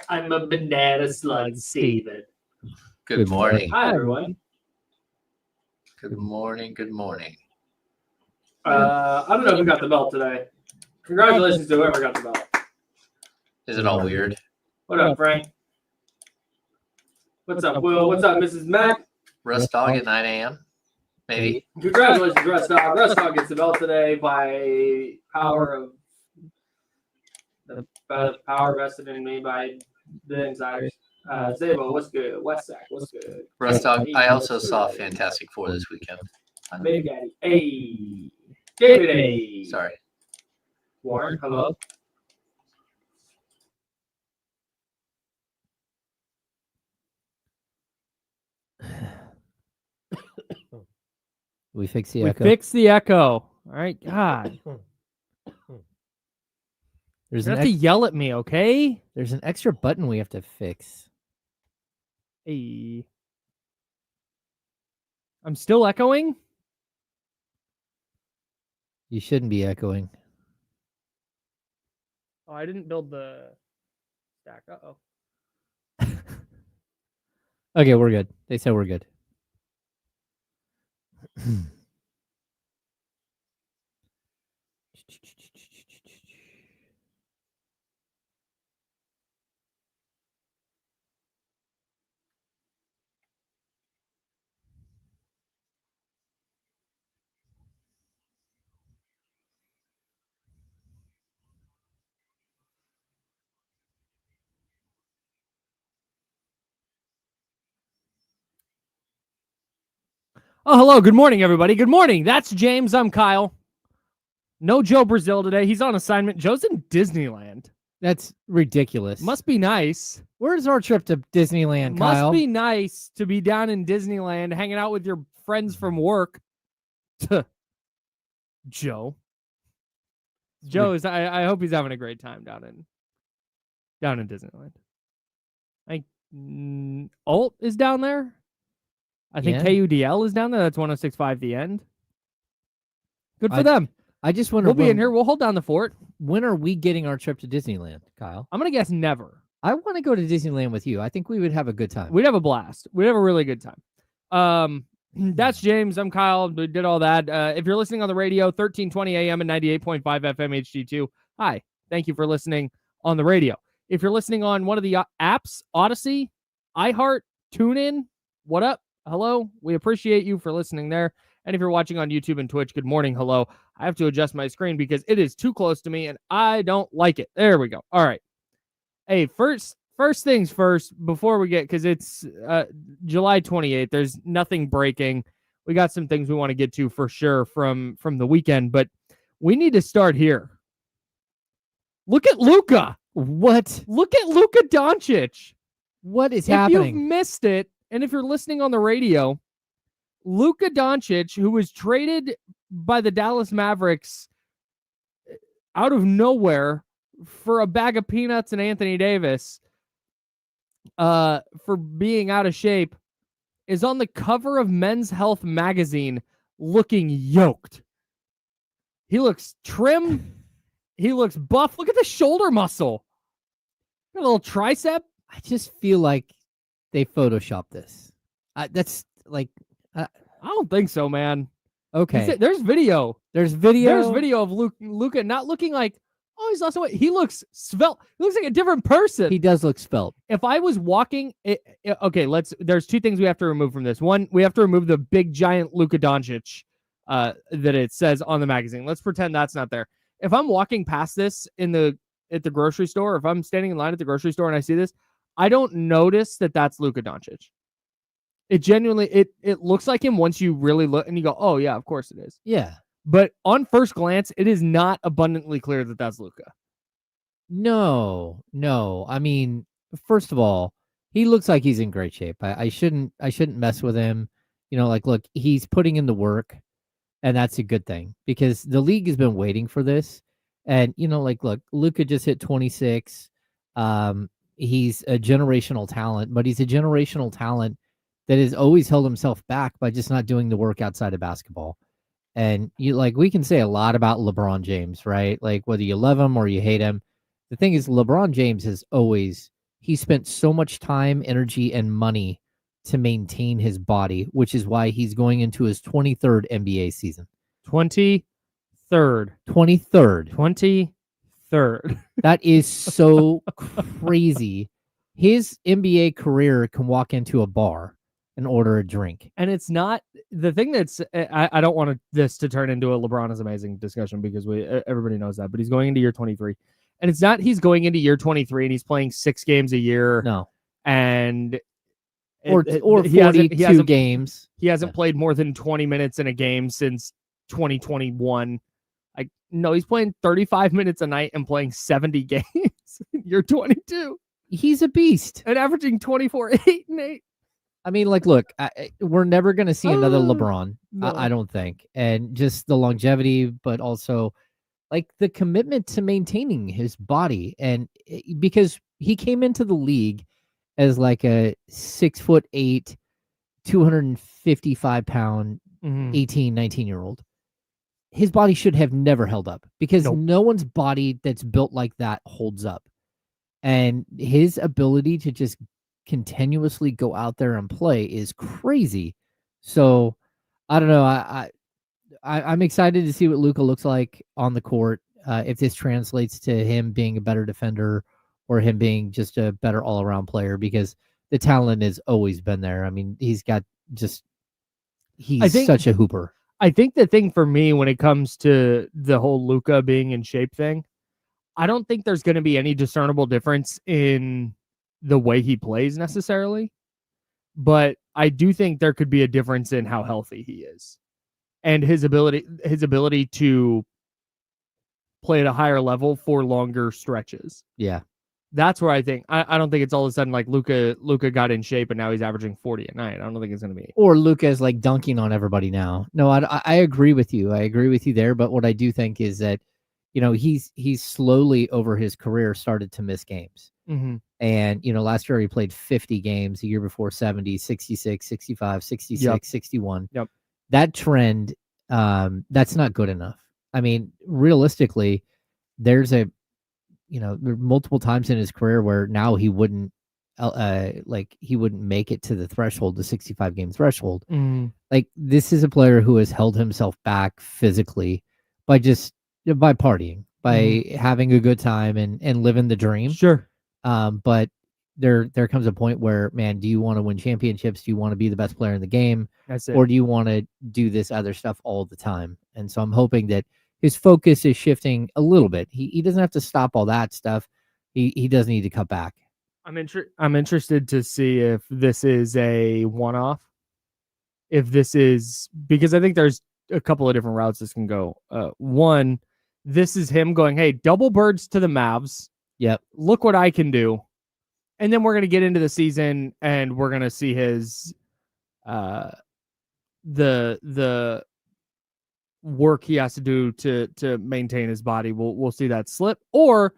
I'm a banana slug, Steven. Good morning. Hi, everyone. Good morning. Good morning. I don't know who got the belt today. Congratulations to whoever got the belt. Is it all weird? What up, Frank? What's up, Will? What's up, Mrs. Mac? Rust Dog at 9 a.m. Maybe. Congratulations, Rust Dog. Rust Dog gets the belt today by power of the power vested in me by the insiders. Zabo, what's good? Westsack, what's good? Rust Dog. I also saw Fantastic Four this weekend. Big Daddy. Hey. David A. Sorry. Warren, hello. We fix the We echo. fixed the echo. All right, God. There's You an have to yell at me, okay? there's an extra button we have to fix. Hey. I'm still echoing? You shouldn't be echoing. Oh, I didn't build the stack. Uh-oh. Okay, we're good. They said we're good. Oh, hello. Good morning, everybody. Good morning. That's James. I'm Kyle. No Joe Brazil today. He's on assignment. Joe's in Disneyland. That's ridiculous. Must be nice. Where's our trip to Disneyland, Kyle? Must be nice to be down in Disneyland hanging out with your friends from work. Joe. Joe is I hope he's having a great time down in Disneyland. I think Alt is down there. I think Yeah. KUDL is down there. That's 106.5 The End. Good for I- them. I just wonder We'll be when, in here. We'll hold down the fort. when are we getting our trip to Disneyland, Kyle? I'm going to guess never. I want to go to Disneyland with you. I think we would have a good time. We'd have a blast. We'd have a really good time. That's James. I'm Kyle. We did all that. If you're listening on the radio, 1320 AM and 98.5 FM HD2. Hi. Thank you for listening on the radio. If you're listening on one of the apps, Odyssey, iHeart, TuneIn, what up? Hello. We appreciate you for listening there. And if you're watching on YouTube and Twitch, good morning. Hello. I have to adjust my screen because it is too close to me and I don't like it. There we go. All right. Hey, first things first, before we get, because it's July 28th, there's nothing breaking. We got some things we want to get to for sure from the weekend, but we need to start here. Look at Luka. What? Look at Luka Doncic. What is If happening? you've missed it, and if you're listening on the radio, Luka Doncic, who was traded by the Dallas Mavericks out of nowhere for a bag of peanuts and Anthony Davis, for being out of shape, is on the cover of Men's Health magazine looking yoked. He looks trim. He looks buff. Look at the shoulder muscle. Got a little tricep. I just feel like they photoshopped this. That's like, I don't think so, man. okay. There's video. There's video. There's video of Luka not looking like, oh, he's lost weight. He looks svelte. He looks like a different person. He does look svelte. If I was walking, okay, there's two things we have to remove from this. One, we have to remove the big giant Luka Doncic that it says on the magazine. Let's pretend that's not there. If I'm walking past this at the grocery store, if I'm standing in line at the grocery store and I see this, I don't notice that that's Luka Doncic. It genuinely, it looks like him once you really look and you go, oh yeah, of course it is. Yeah. But on first glance, it is not abundantly clear that that's Luka. No. I mean, first of all, he looks like he's in great shape. I shouldn't mess with him. You know, like, look, he's putting in the work, and that's a good thing because the league has been waiting for this. And, you know, like, look, Luka just hit 26. He's a generational talent, but he's a generational talent that has always held himself back by just not doing the work outside of basketball. And we can say a lot about LeBron James, right? Like whether you love him or you hate him, The thing is, LeBron James he spent so much time, energy, and money to maintain his body, which is why he's going into his 23rd NBA season. 23rd. 23rd. 23rd. That is so crazy. His NBA career can walk into a bar and order a drink. And it's not the thing that's I don't want this to turn into a LeBron is amazing discussion because everybody knows that, but he's going into year 23. And it's not he's going into year 23 and he's playing 6 games a year. No. And or 42 games. He hasn't played more than 20 minutes in a game since 2021. Like, no, he's playing 35 minutes a night and playing 70 games. You're 22. He's a beast. And averaging 24, 8, and 8. I mean, like, look, we're never going to see another LeBron, No. I don't think. And just the longevity, but also, like, the commitment to maintaining his body. And because he came into the league as like a 6'8", 255 pound, 18, 19-year-old. His body should have never held up because no one's body that's built like that holds up. And his ability to just continuously go out there and play is crazy. So I don't know. I'm excited to see what Luka looks like on the court. If this translates to him being a better defender or him being just a better all-around player, because the talent has always been there. I mean, he's such a hooper. I think the thing for me when it comes to the whole Luka being in shape thing, I don't think there's going to be any discernible difference in the way he plays necessarily, but I do think there could be a difference in how healthy he is and his ability to play at a higher level for longer stretches. Yeah. That's where I think I don't think it's all of a sudden like Luka got in shape and now he's averaging 40 a night. I don't think it's going to be. Or Luka's like dunking on everybody now. No, I agree with you. I agree with you there. But what I do think is that, you know, he's slowly over his career started to miss games. Mm-hmm. And, you know, last year he played 50 games, the year before 70, 66, 65, 66, 61. Yep. That trend, that's not good enough. I mean, realistically, there's multiple times in his career where now he wouldn't make it to the threshold, the 65 game threshold. Like, this is a player who has held himself back physically by partying, by having a good time and living the dream. Sure. But there comes a point where, man, do you want to win championships? Do you want to be the best player in the game? That's it. Or do you want to do this other stuff all the time? And so I'm hoping that his focus is shifting a little bit. He doesn't have to stop all that stuff. He does need to cut back. I'm interested to see if this is a one-off. If this is, because I think there's a couple of different routes this can go. One, this is him going, hey, double birds to the Mavs. Yep. Look what I can do. And then we're going to get into the season and we're going to see his the work he has to do to maintain his body. We'll see that slip. Or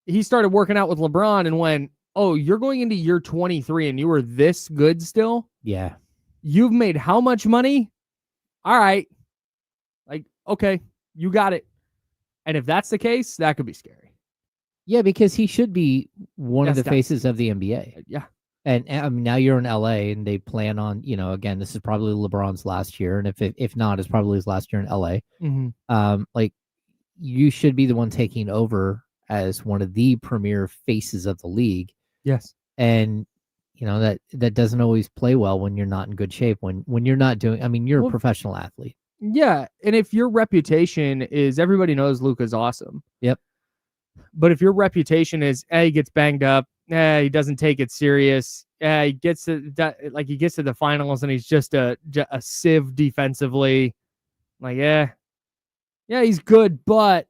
he started working out with LeBron and went, oh, you're going into year 23 and you were this good still? Yeah. You've made how much money? All right. Like, okay, you got it. And if that's the case, that could be scary. Yeah, because he should be one of the faces of the NBA. Yeah. And now you're in LA and they plan on, again, this is probably LeBron's last year. And if not, it's probably his last year in LA. Mm-hmm. Like, you should be the one taking over as one of the premier faces of the league. Yes. And, that doesn't always play well when you're not in good shape, when you're not doing, you're a professional athlete. Yeah. And if your reputation is, everybody knows Luka's awesome. Yep. But if your reputation is, he gets banged up, he doesn't take it serious, he gets to the finals and he's just a sieve defensively, like, yeah, he's good, but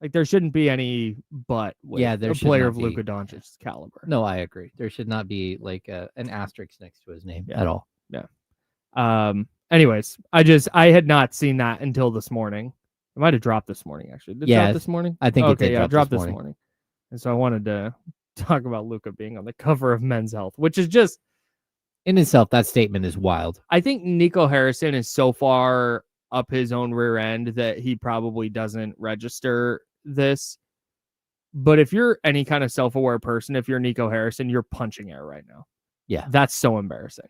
like there shouldn't be any but with a player of Luka Doncic's caliber. No, I agree. There should not be like an asterisk next to his name at all. Yeah. Anyways, I had not seen that until this morning. It might have dropped this morning, actually. Did it drop this morning? I think it did. It dropped this morning. And so I wanted to talk about Luka being on the cover of Men's Health, which is just in itself, that statement is wild. I think Nico Harrison is so far up his own rear end that he probably doesn't register this. But if you're any kind of self-aware person, if you're Nico Harrison, you're punching air right now. Yeah. That's so embarrassing.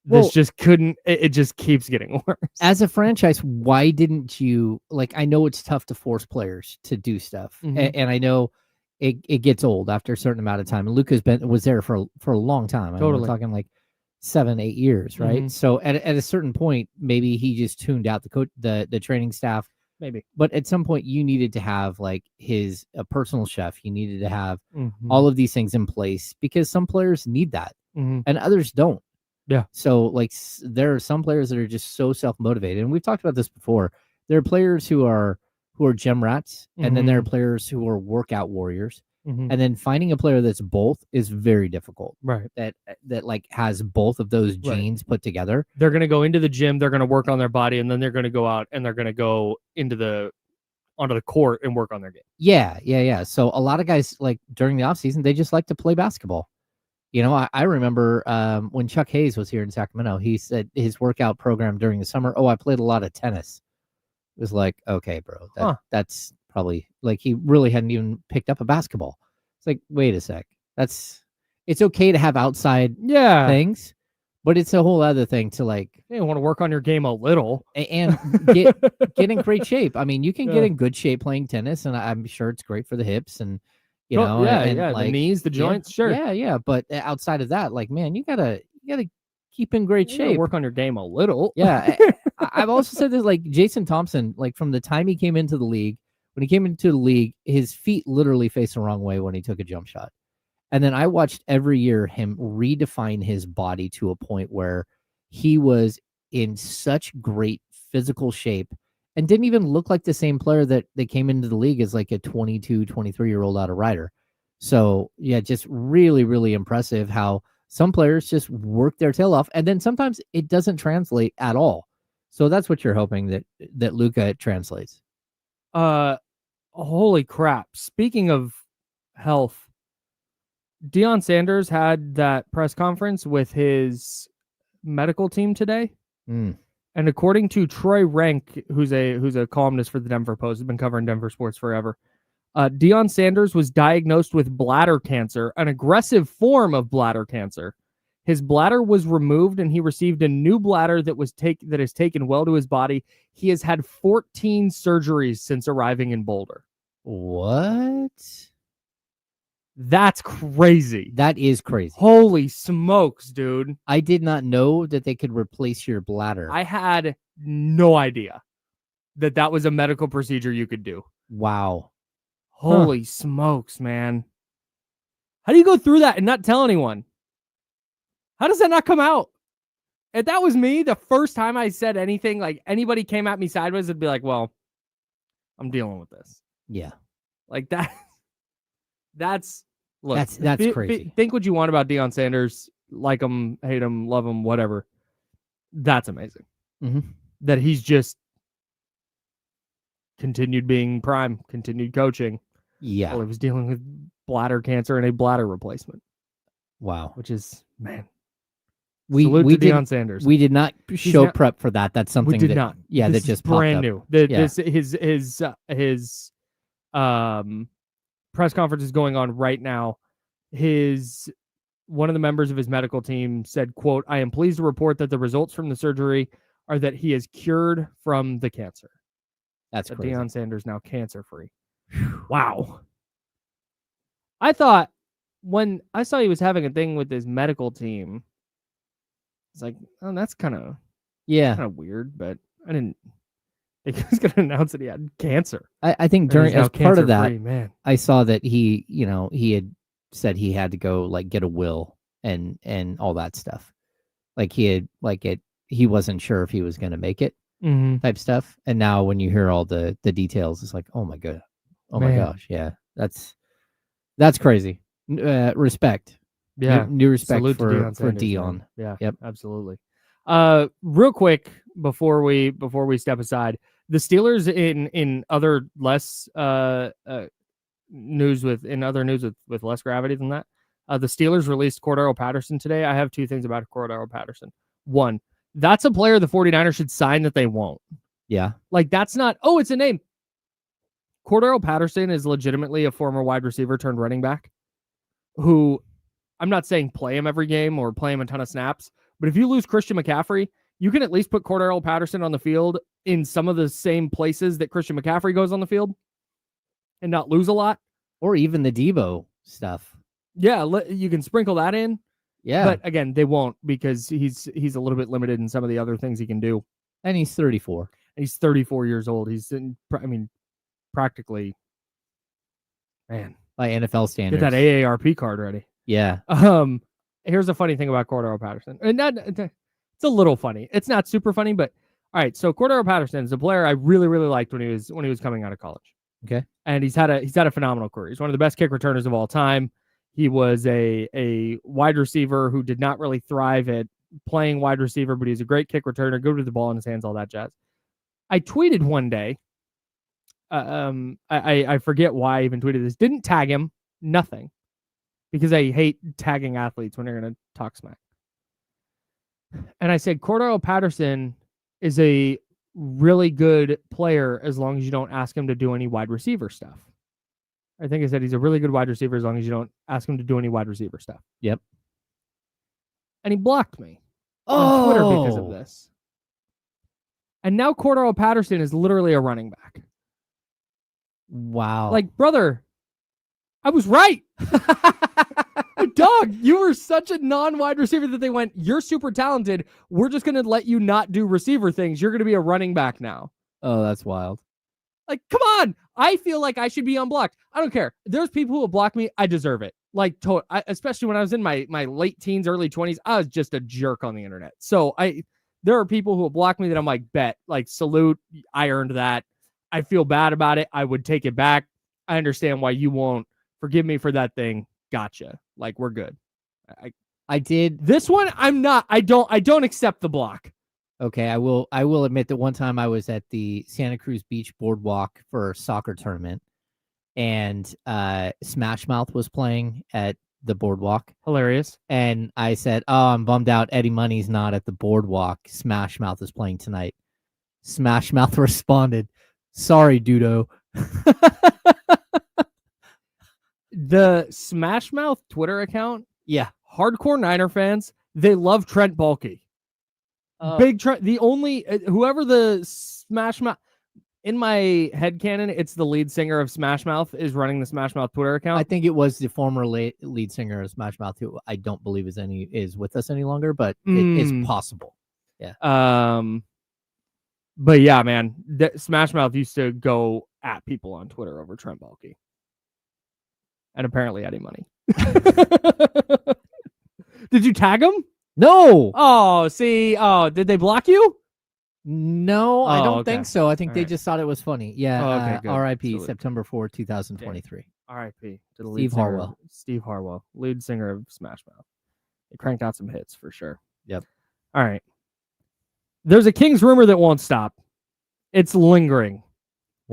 Well, This just couldn't, it just keeps getting worse. As a franchise, why didn't you, like, I know it's tough to force players to do stuff. Mhm. And I know it gets old after a certain amount of time. And Luka's was there for a long time. I mean, Totally. we're talking like 7-8 years, right? Mhm. So at a certain point, maybe he just tuned out the training staff. Maybe. But at some point, you needed to have like a personal chef. You needed to have Mhm. all of these things in place because some players need that Mhm. and others don't. Yeah. So like there are some players that are just so self-motivated. And we've talked about this before. There are players who are gym rats, and then there are players who are workout warriors. Mhm. And then finding a player that's both is very difficult. Right. That like has both of those Right. genes put together. They're going to go into the gym, they're going to work on their body, and then they're going to go out and they're going to go onto the court and work on their game. Yeah. So a lot of guys, like during the offseason, they just like to play basketball. You know, I remember when Chuck Hayes was here in Sacramento, he said his workout program during the summer, I played a lot of tennis. It was like, okay, bro, that's probably like he really hadn't even picked up a basketball. It's like, wait a sec. It's okay to have outside things, but it's a whole other thing to like, you want to work on your game a little and get in great shape. I mean, you can get in good shape playing tennis, and I'm sure it's great for the hips and you know, and like, the knees, the joints, sure. Yeah. But outside of that, like, man, you gotta keep in great shape. Work on your game a little. Yeah. I've also said this, like Jason Thompson, like from the time he came into the league, when he came into the league, his feet literally faced the wrong way when he took a jump shot. And then I watched every year him redefine his body to a point where he was in such great physical shape and didn't even look like the same player that came into the league as like a 22, 23-year-old out of Ryder. So, yeah, just really, really impressive how some players just work their tail off, and then sometimes it doesn't translate at all. So that's what you're hoping that Luka translates. Holy crap. Speaking of health, Deion Sanders had that press conference with his medical team today. And according to Troy Rank, who's a columnist for the Denver Post, has been covering Denver sports forever, Deion Sanders was diagnosed with bladder cancer, an aggressive form of bladder cancer. His bladder was removed, and he received a new bladder that is taken well to his body. He has had 14 surgeries since arriving in Boulder. What? That's crazy. That is crazy. Holy smokes, dude. I did not know that they could replace your bladder. I had no idea that was a medical procedure you could do. Wow. Holy smokes, man. How do you go through that and not tell anyone? How does that not come out? If that was me, the first time I said anything, like anybody came at me sideways, it'd be like, well, I'm dealing with this. Yeah. Like that. That's crazy. Think what you want about Deion Sanders. Like him, hate him, love him, whatever. That's amazing. That he's just continued being prime, continued coaching. Yeah. While he was dealing with bladder cancer and a bladder replacement. Wow. Which is, man. Salute to Deion Sanders. We did not show prep for that. That's something we did not. Yeah, this that just brand popped up. new. His press conference is going on right now. One of the members of his medical team said, quote, "I am pleased to report that the results from the surgery are that he is cured from the cancer." That's crazy. Deion Sanders now cancer-free. Wow. I thought when I saw he was having a thing with his medical team, it's like, oh, that's kind of weird, but I didn't think he was going to announce that he had cancer. I think during as part of that, man. I saw that he had said he had to go like get a will and all that stuff. Like he wasn't sure if he was going to make it type stuff. And now when you hear all the details, it's like, oh my god, my gosh, yeah, that's crazy. Respect. Yeah, new respect Salute for Sanders, Deion. Man. Yeah, yep, absolutely. Real quick before we step aside, the Steelers in other less news with less gravity than that. The Steelers released Cordero Patterson today. I have two things about Cordero Patterson. One, that's a player the 49ers should sign that they won't. Yeah, like that's not. Oh, it's a name. Cordero Patterson is legitimately a former wide receiver turned running back who I'm not saying play him every game or play him a ton of snaps, but if you lose Christian McCaffrey, you can at least put Cordero Patterson on the field in some of the same places that Christian McCaffrey goes on the field and not lose a lot. Or even the Debo stuff. Yeah, you can sprinkle that in. Yeah. But again, they won't because he's a little bit limited in some of the other things he can do. And he's 34. And he's 34 years old. Practically, man. By NFL standards. Get that AARP card ready. Yeah. Here's a funny thing about Cordero Patterson. And it's a little funny. It's not super funny, but all right. So Cordero Patterson is a player I really, really liked when he was coming out of college. Okay. And he's had a phenomenal career. He's one of the best kick returners of all time. He was a wide receiver who did not really thrive at playing wide receiver, but he's a great kick returner, good with the ball in his hands, all that jazz. I tweeted one day. I forget why I even tweeted this. Didn't tag him. Nothing. Because I hate tagging athletes when they're going to talk smack. And I said, Cordero Patterson is a really good player as long as you don't ask him to do any wide receiver stuff. I think I said he's a really good wide receiver as long as you don't ask him to do any wide receiver stuff. Yep. And he blocked me on Twitter because of this. And now Cordero Patterson is literally a running back. Wow. Like, brother, I was right. Dog, you were such a non-wide receiver that they went, you're super talented. We're just going to let you not do receiver things. You're going to be a running back now. Oh, that's wild. Like, come on. I feel like I should be unblocked. I don't care. There's people who will block me. I deserve it. Like, especially when I was in my late teens, early 20s, I was just a jerk on the internet. So there are people who will block me that I'm like, bet, like, salute. I earned that. I feel bad about it. I would take it back. I understand why you won't. Forgive me for that thing. Gotcha. Like, we're good. I did. This one, I'm not. I don't accept the block. Okay, I will admit that one time I was at the Santa Cruz Beach Boardwalk for a soccer tournament, and Smash Mouth was playing at the boardwalk. Hilarious. And I said, "Oh, I'm bummed out. Eddie Money's not at the boardwalk. Smash Mouth is playing tonight." Smash Mouth responded, "Sorry, Dudo." The Smash Mouth Twitter account, Yeah, hardcore Niner fans, they love Trent Baalke. Big Trent. The only whoever the Smash Mouth in my headcanon, it's the lead singer of Smash Mouth is running the Smash Mouth Twitter account. I think it was the former lead singer of Smash Mouth, who I don't believe is with us any longer, but it is possible. Yeah. But yeah, man, Smash Mouth used to go at people on Twitter over Trent Baalke. And apparently Eddie Money. Did you tag him? No. Oh, see. Oh, did they block you? No, I don't think so. I think All they right. just thought it was funny. Yeah. Okay, good. R.I.P. Salute. September 4, 2023. R.I.P. to the Steve lead singer, Harwell. Steve Harwell, lead singer of Smash Mouth. They cranked out some hits for sure. Yep. All right. There's a Kings rumor that won't stop. It's lingering.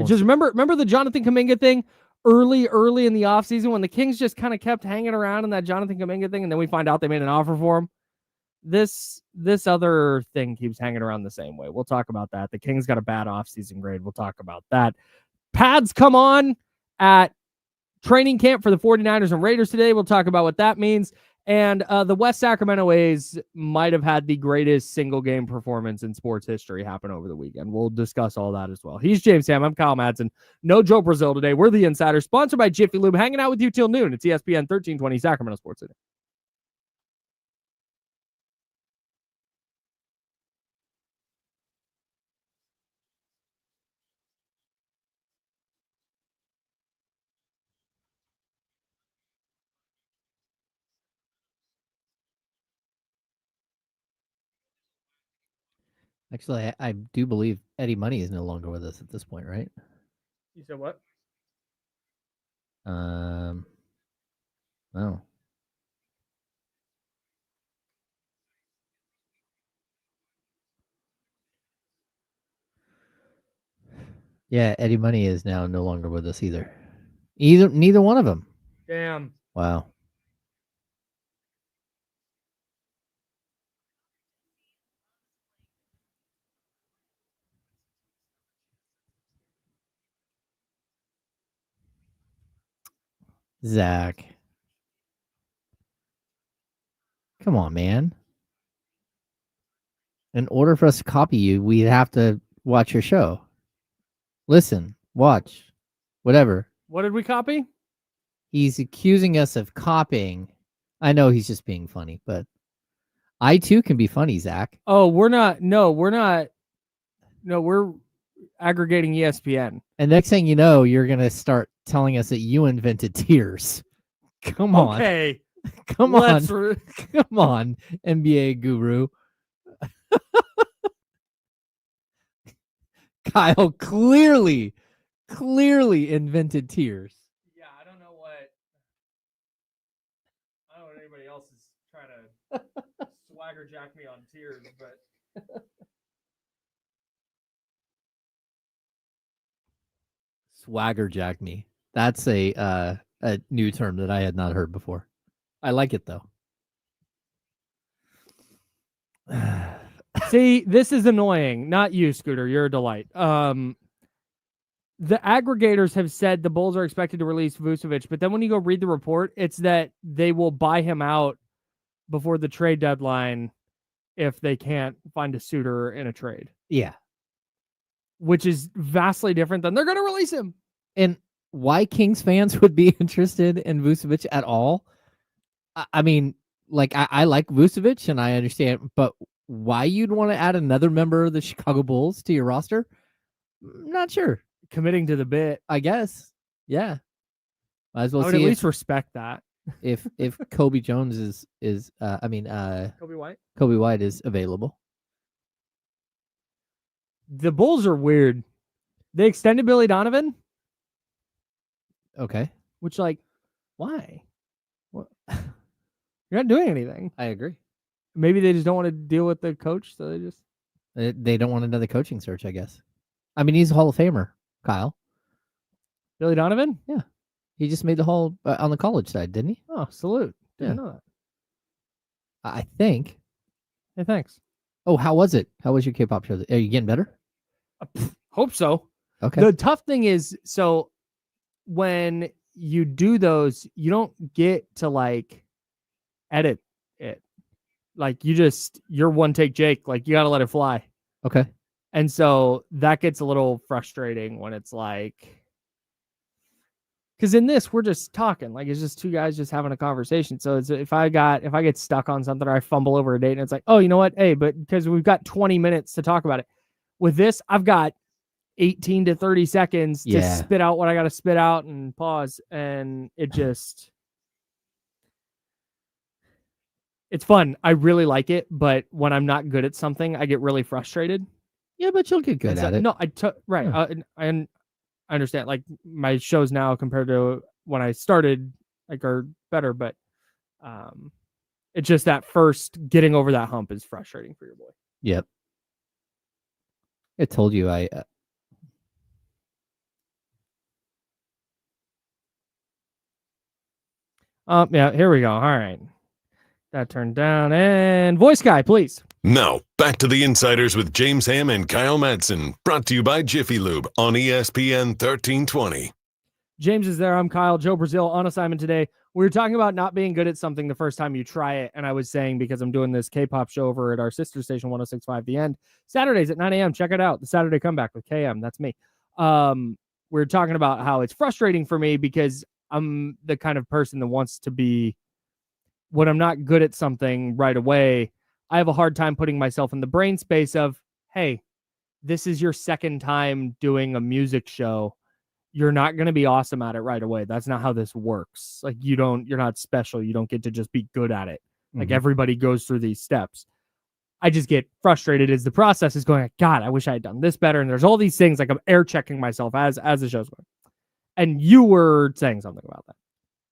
Just remember the Jonathan Kuminga thing early in the offseason when the Kings just kind of kept hanging around in that Jonathan Kuminga thing, and then we find out they made an offer for him. This other thing keeps hanging around the same way. We'll talk about that. The Kings got a bad offseason grade. We'll talk about that. Pads come on at training camp for the 49ers and Raiders today. We'll talk about what that means. And the West Sacramento A's might have had the greatest single game performance in sports history happen over the weekend. We'll discuss all that as well. He's James Sam. I'm Kyle Madsen. No Joe Brazil today. We're the Insiders, sponsored by Jiffy Lube, hanging out with you till noon. It's ESPN 1320 Sacramento Sports City. Actually, I do believe Eddie Money is no longer with us at this point, right? You said what? Oh. Yeah, Eddie Money is now no longer with us either. Neither one of them. Damn. Wow. Zach. Come on, man. In order for us to copy you, we have to watch your show. Listen, watch, whatever. What did we copy? He's accusing us of copying. I know he's just being funny, but I too can be funny, Zach. Oh, we're not. No, we're not. No, we're aggregating ESPN. And next thing you know, you're going to start telling us that you invented tears. Come on. Okay. Come on. Let's Come on, NBA guru. Kyle clearly invented tears. Yeah, I don't know what anybody else is trying to swagger jack me on tears, but Swagger jack me. That's a new term that I had not heard before. I like it though. see, this is annoying. Not you, Scooter. You're a delight. The aggregators have said the Bulls are expected to release Vucevic, but then when you go read the report, it's that they will buy him out before the trade deadline if they can't find a suitor in a trade. Yeah. Which is vastly different than they're going to release him. And why Kings fans would be interested in Vucevic at all? I mean, like, I like Vucevic and I understand, but why you'd want to add another member of the Chicago Bulls to your roster? Not sure. Committing to the bit. I guess. Yeah. Might as well I would see at if, least respect that. if Kobe Jones is Kobe White is available. The Bulls are weird. They extended Billy Donovan, Okay. which, like, why? What? You're not doing anything. I agree. Maybe they just don't want to deal with the coach, so they just. They don't want another coaching search, I guess. I mean, he's a Hall of Famer, Kyle. Billy Donovan? He just made the Hall on the college side, didn't he? Oh, salute. Didn't Yeah. know that. I think. Hey, thanks. Oh, how was it? How was your K-pop show? Are you getting better? Hope so. Okay. The tough thing is, so when you do those, you don't get to like edit it. Like you're one take Jake. Like you got to let it fly. Okay. And so that gets a little frustrating when it's like, because in this we're just talking, like it's just two guys just having a conversation. So it's, if I get stuck on something or I fumble over a date and it's like, oh, you know what? Hey, but because we've got 20 minutes to talk about it. With this, I've got 18 to 30 seconds to spit out what I got to spit out and pause. And it just, it's fun. I really like it. But when I'm not good at something, I get really frustrated. Yeah, but you'll get good at it. No, right. I understand. Like my shows now compared to when I started, like are better. But it's just that first getting over that hump is frustrating for your boy. Yep. I told you yeah, here we go. All right. That turned down. And voice guy, please. Now, back to the Insiders with James Ham and Kyle Madsen, brought to you by Jiffy Lube on ESPN 1320. James is there. I'm Kyle. Joe Brazil on assignment today. We were talking about not being good at something the first time you try it. And I was saying, because I'm doing this K-pop show over at our sister station, 106.5 The End, Saturdays at 9 a.m. Check it out. The Saturday Comeback with KM. That's me. We're talking about how it's frustrating for me because I'm the kind of person that wants to be, when I'm not good at something right away, I have a hard time putting myself in the brain space of, hey, this is your second time doing a music show. You're not going to be awesome at it right away. That's not how this works. Like you're not special. You don't get to just be good at it. Like everybody goes through these steps. I just get frustrated as the process is going, God, I wish I had done this better. And there's all these things, like I'm air checking myself as the show's going. And you were saying something about that.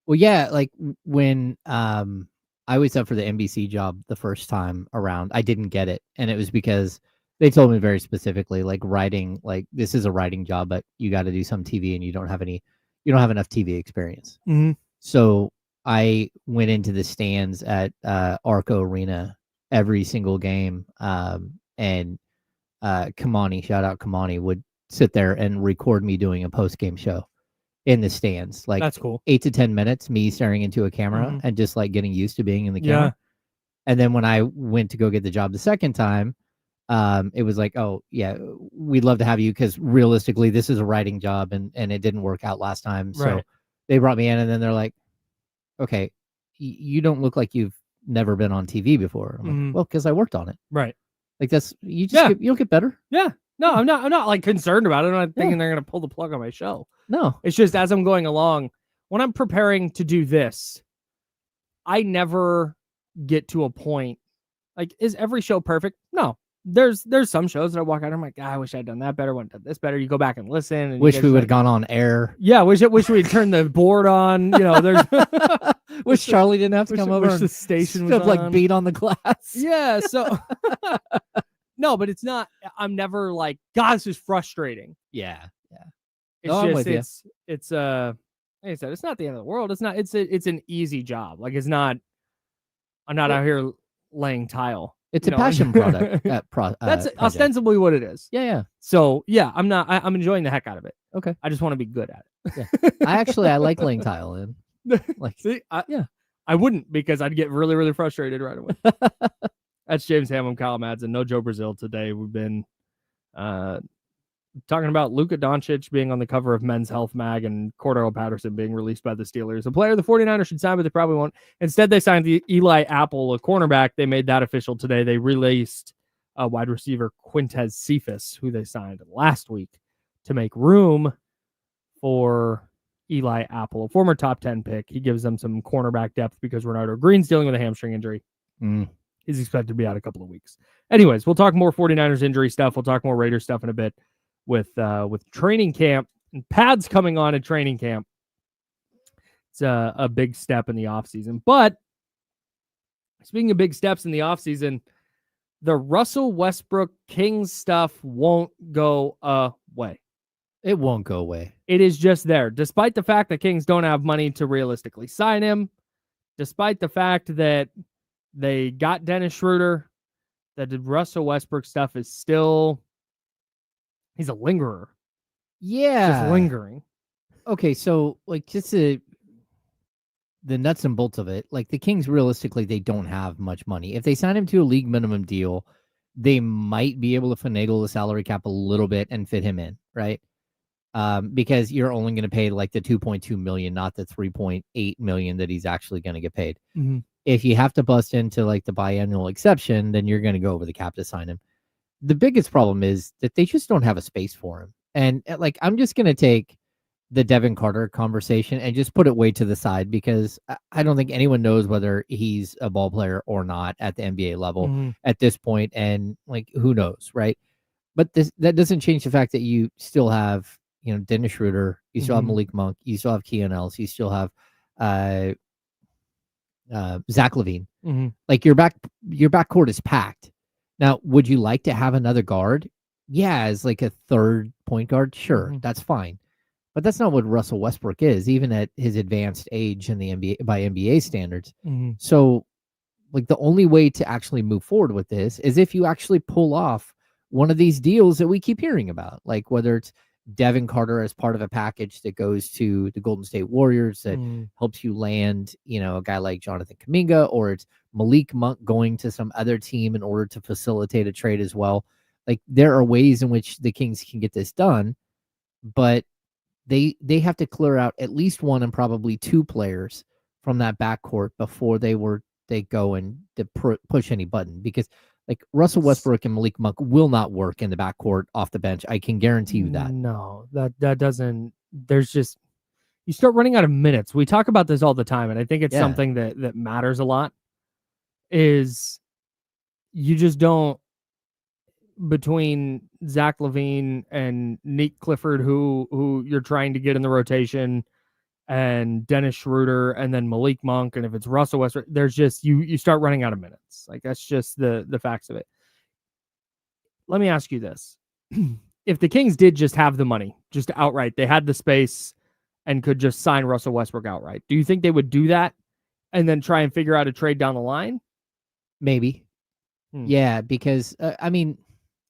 Well, yeah, like when I was up for the NBC job the first time around, I didn't get it. And it was because they told me very specifically, like writing, like this is a writing job, but you got to do some TV and you don't have enough TV experience. Mm-hmm. So I went into the stands at Arco Arena every single game. And Kamani, shout out Kamani, would sit there and record me doing a post-game show. in the stands, like That's cool. 8 to 10 minutes, me staring into a camera Mhm. and just like getting used to being in the Yeah. camera. And then when I went to go get the job the second time, it was like, oh yeah, we'd love to have you because realistically, this is a writing job and it didn't work out last time. So Right. they brought me in, and then they're like, okay, you don't look like you've never been on TV before. I'm like, Mhm. well, because I worked on it. Right. Like that's you just Yeah. you don't get better. Yeah. No, I'm not like concerned about it. I'm not thinking they're gonna pull the plug on my show. No. It's just as I'm going along, when I'm preparing to do this, I never get to a point like, is every show perfect? No. There's some shows that I walk out, I'm like, I wish I'd done that better, wouldn't have done this better. You go back and listen, and Wish you we guys would are have gone on air. Yeah, wish we'd turned the board on. You know, there's Wish Charlie didn't have to wish- come over wish the and station was stuff like on. beat on the glass. Yeah, so no, but it's not. I'm never like, God, this is frustrating. Yeah. Yeah. It's No, I'm just with you. it's like I said, it's not the end of the world. It's not. It's an easy job. Like it's not. I'm not out here laying tile. It's you a know? passion product. That's project. ostensibly what it is. Yeah, yeah. So yeah, I'm not. I'm enjoying the heck out of it. Okay. I just want to be good at it. I like laying tile in. Like, See, yeah. I wouldn't because I'd get really, really frustrated right away. That's James Ham. I'm Kyle Madsen. No Joe Brazil today. We've been talking about Luka Doncic being on the cover of Men's Health Mag and Cordero Patterson being released by the Steelers. A player the 49ers should sign, but they probably won't. Instead, they signed Eli Apple, a cornerback. They made that official today. They released wide receiver Quintez Cephas, who they signed last week to make room for Eli Apple, a former top 10 pick. He gives them some cornerback depth because Renardo Green's dealing with a hamstring injury. He's expected to be out a couple of weeks. Anyways, we'll talk more 49ers injury stuff. We'll talk more Raiders stuff in a bit with training camp and pads coming on at training camp. It's a big step in the offseason. But speaking of big steps in the offseason, the Russell Westbrook Kings stuff won't go away. It won't go away. It is just there. Despite the fact that Kings don't have money to realistically sign him, despite the fact that they got Dennis Schroeder, that the Russell Westbrook stuff is still, he's a lingerer. Yeah. Just lingering. Okay, so like just the nuts and bolts of it, like the Kings realistically, they don't have much money. If they sign him to a league minimum deal, they might be able to finagle the salary cap a little bit and fit him in, right? Because you're only going to pay like the 2.2 million, not the 3.8 million that he's actually going to get paid. Mm-hmm. If you have to bust into like the biannual exception, then you're going to go over the cap to sign him. The biggest problem is that they just don't have a space for him. And like, I'm just going to take the Devin Carter conversation and just put it way to the side because I don't think anyone knows whether he's a ball player or not at the NBA level at this point. And like, who knows, right? But that doesn't change the fact that you still have, you know, Dennis Schroeder, you still have Malik Monk, you still have Keon Ellis, you still have Zach LaVine. Like your backcourt is packed. Now, would you like to have another guard? Yeah, as like a third point guard, sure, that's fine. But that's not what Russell Westbrook is, even at his advanced age in the NBA by NBA standards. So, like the only way to actually move forward with this is if you actually pull off one of these deals that we keep hearing about, like whether it's Devin Carter as part of a package that goes to the Golden State Warriors that helps you land, you know, a guy like Jonathan Kuminga, or it's Malik Monk going to some other team in order to facilitate a trade as well. Like there are ways in which the Kings can get this done, but they have to clear out at least one and probably two players from that backcourt before they go and push any button, because like Russell Westbrook and Malik Monk will not work in the backcourt off the bench. I can guarantee you that. No, that doesn't. There's just, you start running out of minutes. We talk about this all the time, and I think it's something that matters a lot. Is you just don't, between Zach LaVine and Nick Clifford, who you're trying to get in the rotation, and Dennis Schroeder, and then Malik Monk, and if it's Russell Westbrook, there's just you start running out of minutes. Like that's just the facts of it. Let me ask you this: if the Kings did just have the money, just outright, they had the space and could just sign Russell Westbrook outright, do you think they would do that and then try and figure out a trade down the line? Maybe. Yeah, because I mean,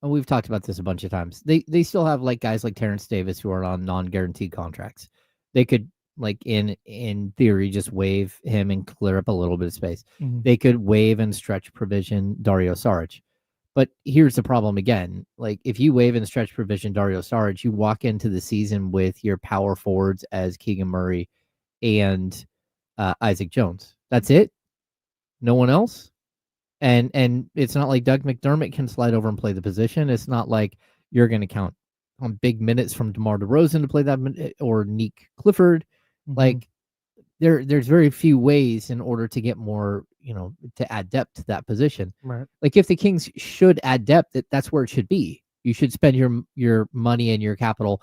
we've talked about this a bunch of times. They still have like guys like Terrence Davis who are on non-guaranteed contracts They could, like, in theory, just waive him and clear up a little bit of space. Mhm. They could waive and stretch provision Dario Saric. But here's the problem again. Like, if you waive and stretch provision Dario Saric, you walk into the season with your power forwards as Keegan Murray and Isaac Jones. That's it. No one else. And it's not like Doug McDermott can slide over and play the position. It's not like you're going to count on big minutes from DeMar DeRozan to play that, or Nick Clifford. Mhm. Like, there's very few ways in order to get more, to add depth to that position. Right. Like, if the Kings should add depth, that's where it should be. You should spend your money and your capital,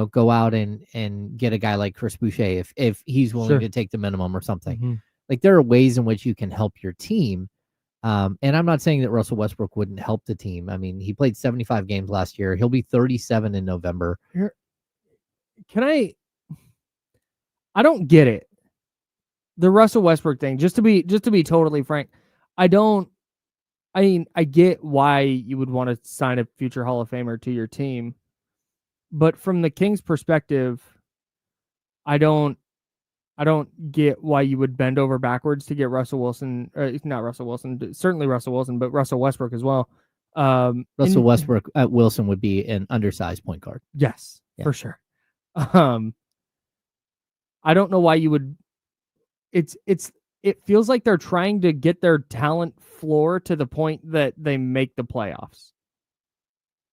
go out and get a guy like Chris Boucher if he's willing Sure. to take the minimum or something. Mhm. Like, there are ways in which you can help your team. And I'm not saying that Russell Westbrook wouldn't help the team. I mean, he played 75 games last year. He'll be 37 in November. I don't get it. The Russell Westbrook thing, just to be totally frank, I get why you would want to sign a future Hall of Famer to your team, but from the Kings' perspective, I don't get why you would bend over backwards to get Russell Wilson, not Russell Wilson, certainly Russell Wilson, but Russell Westbrook as well. Russell Westbrook at Wilson would be an undersized point guard. Yes, Yeah. for sure. I don't know why you would. It feels like they're trying to get their talent floor to the point that they make the playoffs.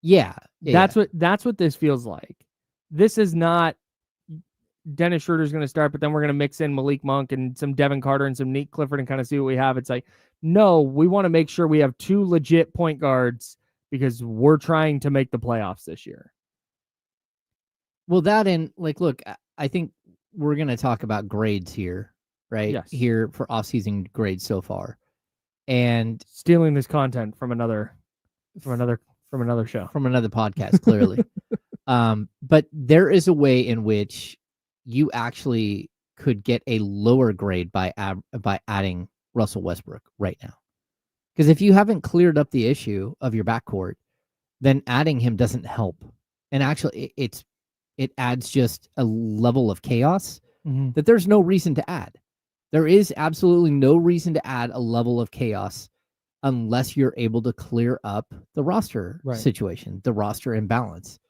Yeah. That's what this feels like. This is not Dennis Schroeder's going to start, but then we're going to mix in Malik Monk and some Devin Carter and some Nick Clifford and kind of see what we have. It's like, no, we want to make sure we have two legit point guards because we're trying to make the playoffs this year. Well, that and, like, look, I think we're going to talk about grades here, right? Yes. Here for offseason grades so far. And Stealing this content from another show. from another podcast, clearly. But there is a way in which you actually could get a lower grade by adding Russell Westbrook right now. Because if you haven't cleared up the issue of your backcourt, then adding him doesn't help. And actually, it adds just a level of chaos that there's no reason to add. There is absolutely no reason to add a level of chaos unless you're able to clear up the roster situation, the roster imbalance.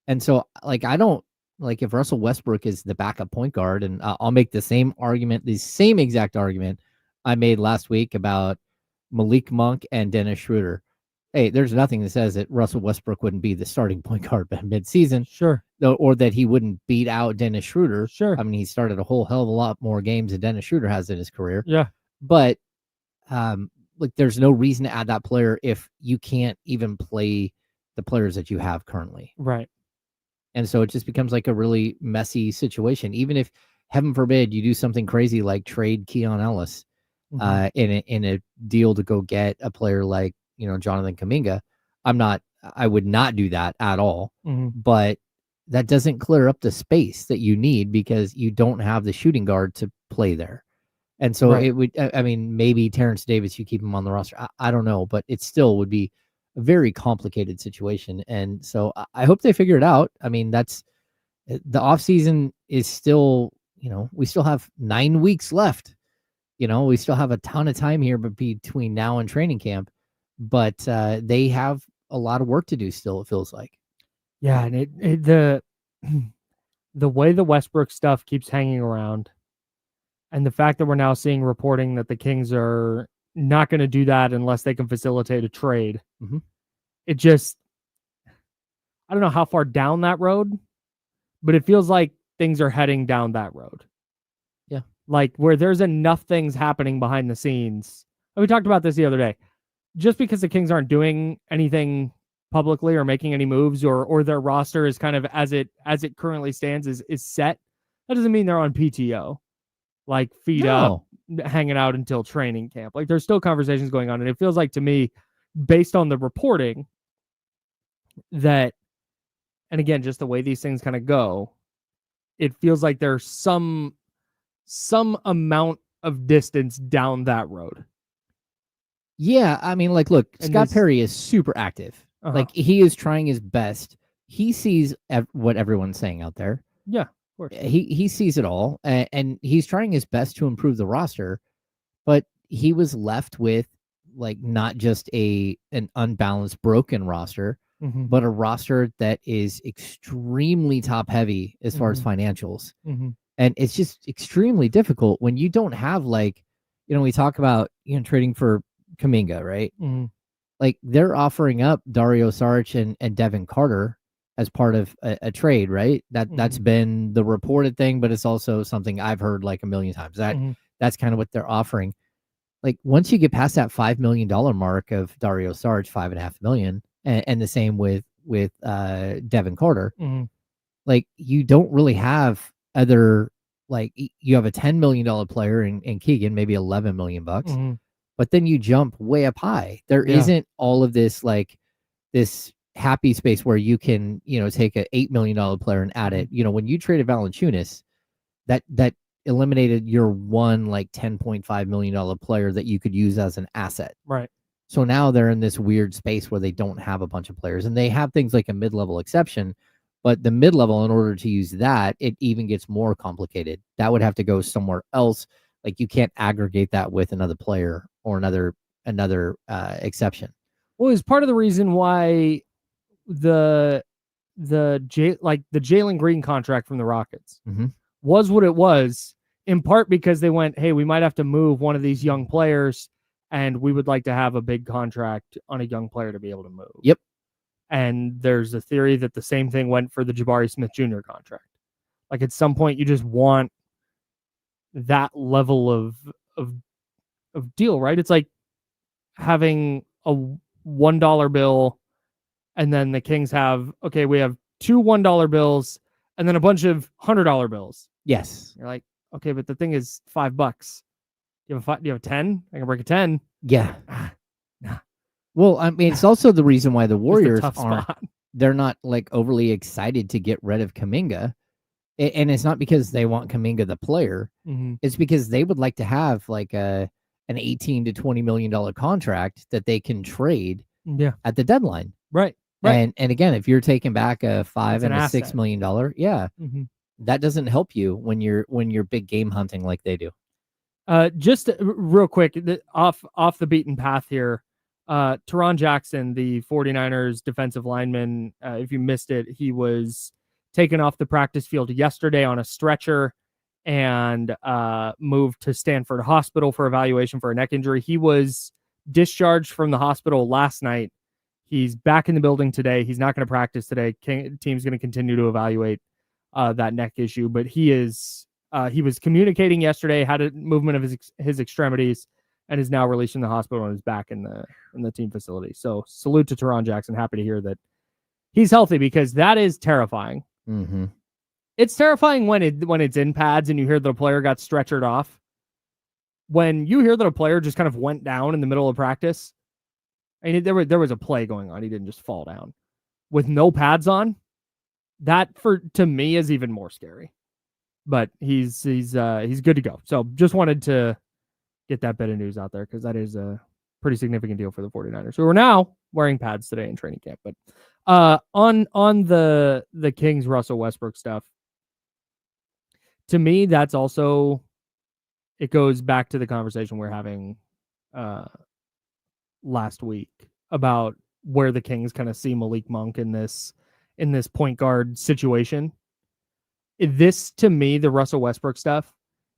And so, like, I don't, like, if Russell Westbrook is the backup point guard, and I'll make the same exact argument I made last week about Malik Monk and Dennis Schroeder. Hey, there's nothing that says that Russell Westbrook wouldn't be the starting point guard mid-season. Sure. Or that he wouldn't beat out Dennis Schroeder. Sure. I mean, he started a whole hell of a lot more games than Dennis Schroeder has in his career. Yeah. But, like, there's no reason to add that player if you can't even play the players that you have currently. Right. And so it just becomes like a really messy situation. Even if, heaven forbid, you do something crazy like trade Keon Ellis in a deal to go get a player like, Jonathan Kuminga. I would not do that at all. But that doesn't clear up the space that you need because you don't have the shooting guard to play there. And so it would, I mean, maybe Terrence Davis, you keep him on the roster. I don't know, but it still would be a very complicated situation. And so I hope they figure it out. I mean, the offseason is still, we still have 9 weeks left. We still have a ton of time here between now and training camp, but they have a lot of work to do still, it feels like. Yeah. And the way the Westbrook stuff keeps hanging around, and the fact that we're now seeing reporting that the Kings are not going to do that unless they can facilitate a trade. It just, I don't know how far down that road, but it feels like things are heading down that road. Yeah. Like, where there's enough things happening behind the scenes. And we talked about this the other day. Just because the Kings aren't doing anything publicly or making any moves, or their roster is kind of as it currently stands is set, that doesn't mean they're on PTO. Like, feet up, hanging out until training camp. Like, there's still conversations going on. And it feels like, to me, based on the reporting, that, and again, just the way these things kind of go, it feels like there's some amount of distance down that road. Yeah, I mean, like, look, Scott Perry is super active. Like, he is trying his best. He sees what everyone's saying out there. Yeah. course. He sees it all, and he's trying his best to improve the roster, but he was left with like not just an unbalanced, broken roster, Mhm. but a roster that is extremely top heavy as far as Mhm. financials. Mhm. And it's just extremely difficult when you don't have like, we talk about, trading for Kuminga, right? Mhm. Like they're offering up Dario Saric and Devin Carter as part of a trade, right? That's Mhm. been the reported thing, but it's also something I've heard like a million times. Mhm. That's kind of what they're offering. Like once you get past that $5 million mark of Dario Saric, $5.5 million, and the same with Devin Carter, Mhm. like you don't really have other, like you have a $10 million player in Keegan, maybe 11 million bucks, Mhm. but then you jump way up high. There Yeah. isn't all of this like this happy space where you can, take a $8 million player and add it. When you traded Valanciunas, that eliminated your one like $10.5 million player that you could use as an asset. Right. So now they're in this weird space where they don't have a bunch of players, and they have things like a mid-level exception, but the mid-level, in order to use that, it even gets more complicated. That would have to go somewhere else. Like you can't aggregate that with another player or another exception. Well, it's part of the reason why the Jalen Green contract from the Rockets Mhm. was what it was, in part because they went, hey, we might have to move one of these young players, and we would like to have a big contract on a young player to be able to move. Yep. And there's a theory that the same thing went for the Jabari Smith Jr. contract. Like at some point, you just want that level of deal, right? It's like having a $1 bill, and then the Kings have, okay, we have two $1 bills and then a bunch of $100 bills. Yes. You're like, okay, but the thing is $5. You have a 10? I can break a 10. Yeah. Nah. Well, I mean, it's also the reason why the Just a Warriors tough aren't. spot. They're not like overly excited to get rid of Kuminga, and it's not because they want Kuminga the player. Mm-hmm. It's because they would like to have like an $18 to $20 million contract that they can trade Yeah. at the deadline. Right. Right. And again, if you're taking back a It's $5 an and a $6 asset. million, yeah, Mm-hmm. that doesn't help you when you're big game hunting like they do. Just real quick, off the beaten path here. Teron Jackson, the 49ers defensive lineman, if you missed it, he was taken off the practice field yesterday on a stretcher and moved to Stanford Hospital for evaluation for a neck injury. He was discharged from the hospital last night. He's back in the building today. He's not going to practice today. Team's going to continue to evaluate that neck issue, but he was communicating yesterday, had a movement of his extremities, and is now released from the hospital and is back in the team facility. So salute to Teron Jackson. Happy to hear that he's healthy, because that is terrifying. Mm-hmm. It's terrifying when it's in pads and you hear that a player got stretchered off. When you hear that a player just kind of went down in the middle of practice, I mean, there was a play going on. He didn't just fall down with no pads on. That to me is even more scary. But he's good to go. So just wanted to get that bit of news out there, because that is a pretty significant deal for the 49ers, who are now wearing pads today in training camp. But on the Kings Russell Westbrook stuff, to me, that's also, it goes back to the conversation we're having last week about where the Kings kind of see Malik Monk in this point guard situation. This, to me, the Russell Westbrook stuff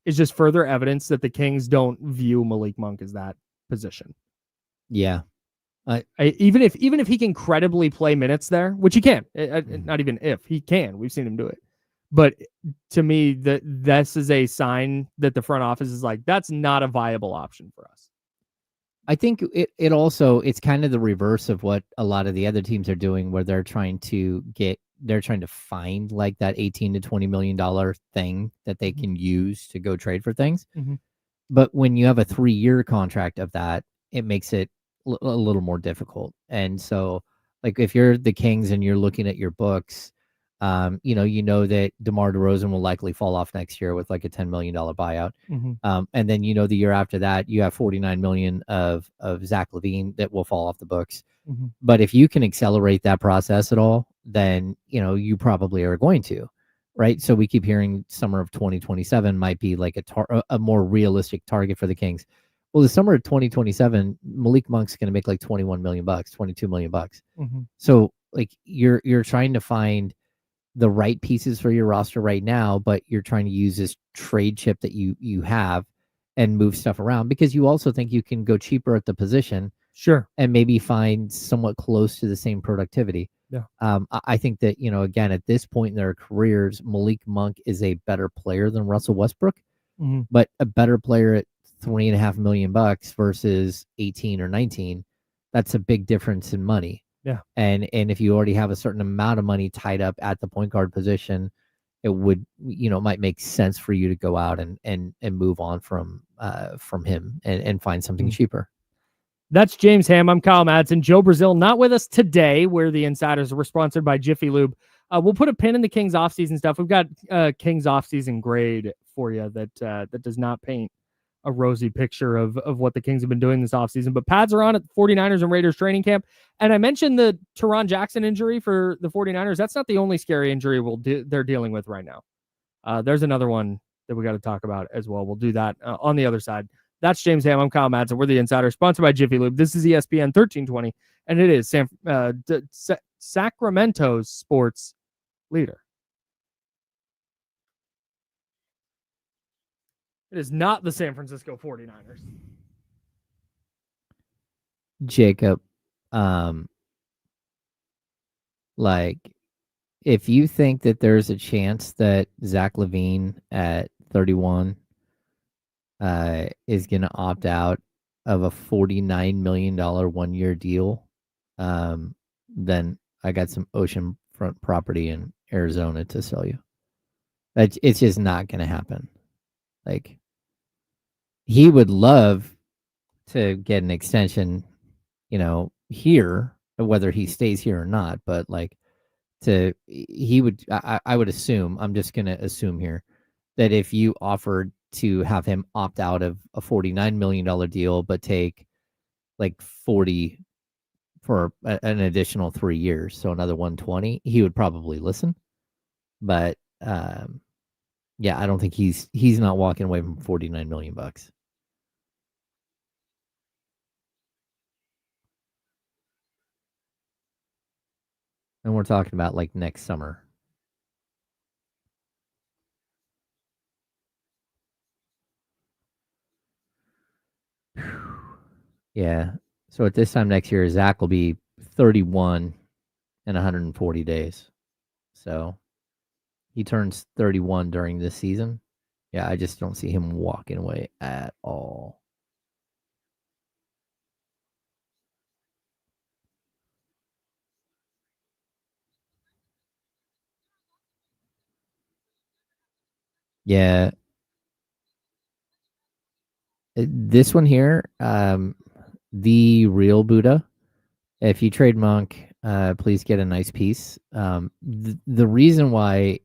is just further evidence that the Kings don't view Malik Monk as that position. Yeah. Even if he can credibly play minutes there, which he can, not even if he can, we've seen him do it. But to me, this is a sign that the front office is like, that's not a viable option for us. I think it's kind of the reverse of what a lot of the other teams are doing, where they're trying to find like that $18 to $20 million thing that they can use to go trade for things. Mm-hmm. But when you have a 3-year contract of that, it makes it a little more difficult. And so, like, if you're the Kings and you're looking at your books, you know that DeMar DeRozan will likely fall off next year with like a $10 million buyout. Mm-hmm. And then, the year after that, you have $49 million of Zach LaVine that will fall off the books. Mm-hmm. But if you can accelerate that process at all, then, you probably are going to. right? So we keep hearing summer of 2027 might be like a more realistic target for the Kings. Well, the summer of 2027, Malik Monk's going to make like $21 million, $22 million. So like you're trying to find the right pieces for your roster right now, but you're trying to use this trade chip that you have and move stuff around because you also think you can go cheaper at the position. Sure. And maybe find somewhat close to the same productivity. Yeah. I think that, again, at this point in their careers, Malik Monk is a better player than Russell Westbrook, but a better player at $3.5 million versus 18 or 19. That's a big difference in money. Yeah. And if you already have a certain amount of money tied up at the point guard position, it would, might make sense for you to go out and move on from him and find something cheaper. That's James Ham. I'm Kyle Madsen. Joe Brazil not with us today. We're the Insiders. We're sponsored by Jiffy Lube. We'll put a pin in the Kings offseason stuff. We've got Kings offseason grade for you that does not paint a rosy picture of what the Kings have been doing this offseason. But pads are on at 49ers and Raiders training camp. And I mentioned the Teron Jackson injury for the 49ers. That's not the only scary injury they're dealing with right now. There's another one that we got to talk about as well. We'll do that on the other side. That's James Ham. I'm Kyle Madsen. We're the Insiders, sponsored by Jiffy Lube. This is ESPN 1320, and it is Sacramento's sports leader. It is not the San Francisco 49ers. Jacob, if you think that there's a chance that Zach LaVine at 31 is going to opt out of a $49 million 1-year deal, then I got some oceanfront property in Arizona to sell you. It's just not going to happen. Like, he would love to get an extension, here, whether he stays here or not. But I would assume, I'm just going to assume here, that if you offered to have him opt out of a $49 million deal, but take like 40 for an additional 3 years, so another 120, he would probably listen. But I don't think he's not walking away from $49 million. And we're talking about like next summer. Yeah. So at this time next year, Zach will be 31 in 140 days. So he turns 31 during this season. Yeah, I just don't see him walking away at all. Yeah. This one here, the real Buddha. If you trade Monk, please get a nice piece. The reason why,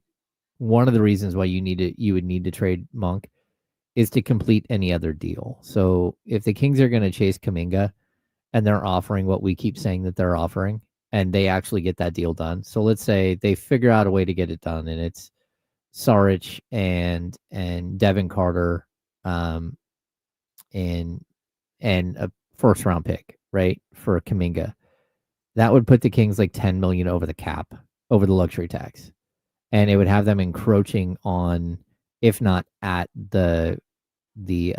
one of the reasons why you would need to trade Monk is to complete any other deal. So if the Kings are going to chase Kuminga and they're offering what we keep saying that they're offering, and they actually get that deal done. So let's say they figure out a way to get it done, and it's Saric and Devin Carter, and a first round pick, right, for Kuminga. That would put the Kings like $10 million over the cap, over the luxury tax, and it would have them encroaching on, if not at the the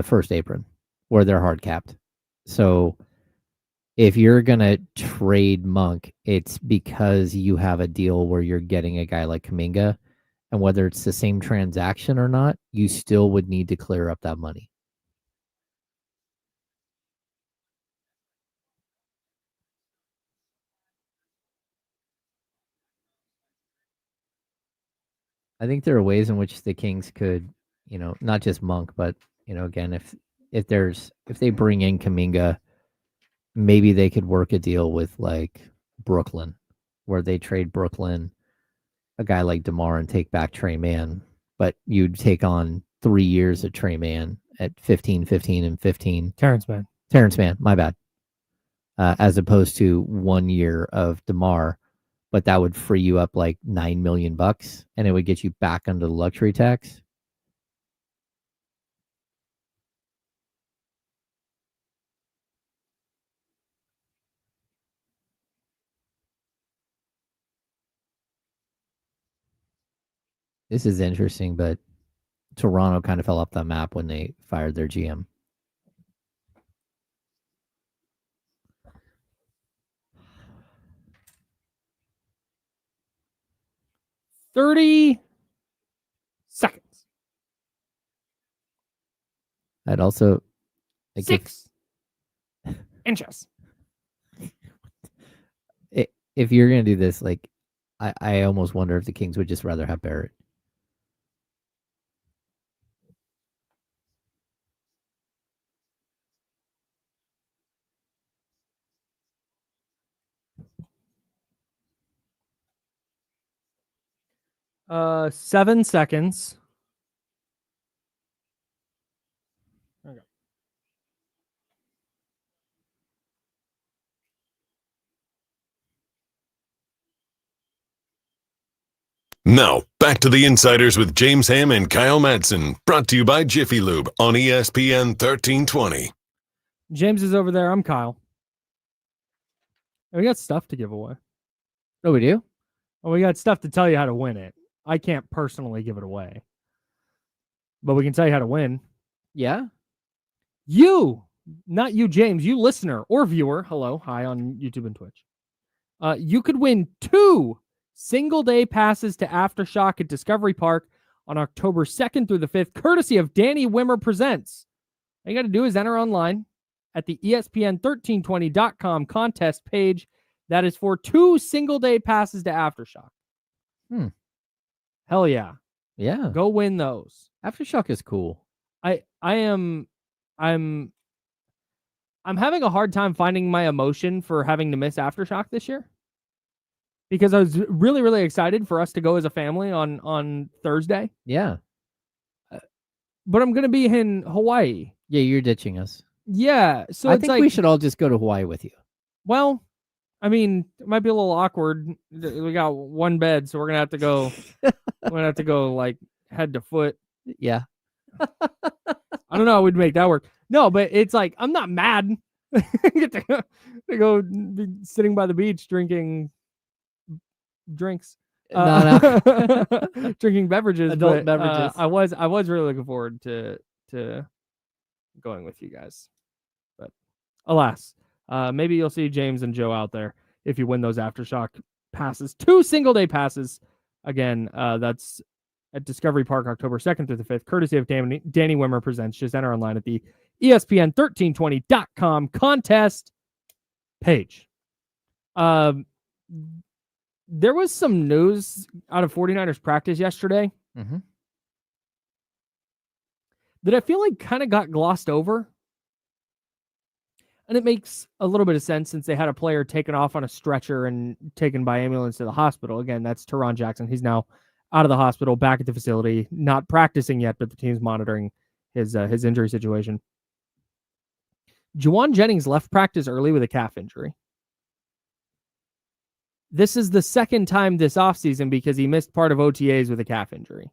first apron, where they're hard capped. So if you're gonna trade Monk, it's because you have a deal where you're getting a guy like Kuminga, and whether it's the same transaction or not, you still would need to clear up that money. I think there are ways in which the Kings could, not just Monk, but again, if they bring in Kuminga, maybe they could work a deal with like Brooklyn, where they trade Brooklyn a guy like DeMar and take back Trey Mann, but you'd take on 3 years of Trey Mann at 15, 15, and 15. Terrence Mann, my bad. As opposed to 1 year of DeMar. but that would free you up like $9 million, and it would get you back under the luxury tax. This is interesting, but Toronto kind of fell off the map when they fired their GM. $30 seconds. I'd also like 6 inches. if you're gonna do this, like I almost wonder if the Kings would just rather have Barrett. Uh, 7 seconds. Okay. Now, back to the Insiders with James Ham and Kyle Madsen, brought to you by Jiffy Lube on ESPN 1320. James is over there. I'm Kyle. We got stuff to give away. Oh, we do? Well, we got stuff to tell you how to win it. I can't personally give it away, but we can tell you how to win. Yeah. You, not you, James, you listener or viewer. Hello. Hi on YouTube and Twitch. You could win 2 single-day passes to Aftershock at Discovery Park on October 2nd through the 5th, courtesy of Danny Wimmer Presents. All you got to do is enter online at the ESPN1320.com contest page. That is for 2 single-day passes to Aftershock. Hell yeah. Yeah. Go win those. Aftershock is cool. I'm having a hard time finding my emotion for having to miss Aftershock this year, because I was really, really excited for us to go as a family on Thursday. Yeah. But I'm going to be in Hawaii. Yeah, you're ditching us. Yeah. So I it's think like, we should all just go to Hawaii with you. well, I mean, it might be a little awkward. We got one bed, so we're going to have to go. We're going to have to go like head to foot. Yeah. I don't know how we'd make that work. No, but it's like, I'm not mad. Get to go be sitting by the beach drinking drinks. Drinking beverages. Adult beverages. I was really looking forward to going with you guys. But alas, maybe you'll see James and Joe out there if you win those Aftershock passes. 2 single-day passes. Again, that's at Discovery Park, October 2nd through the 5th, courtesy of Danny Wimmer Presents. Just enter online at the ESPN1320.com contest page. There was some news out of 49ers practice yesterday that I feel like kind of got glossed over. And it makes a little bit of sense since they had a player taken off on a stretcher and taken by ambulance to the hospital. Again, that's Teron Jackson. He's now out of the hospital, back at the facility, not practicing yet, but the team's monitoring his injury situation. Jauan Jennings left practice early with a calf injury. This is the second time this offseason because he missed part of OTAs with a calf injury.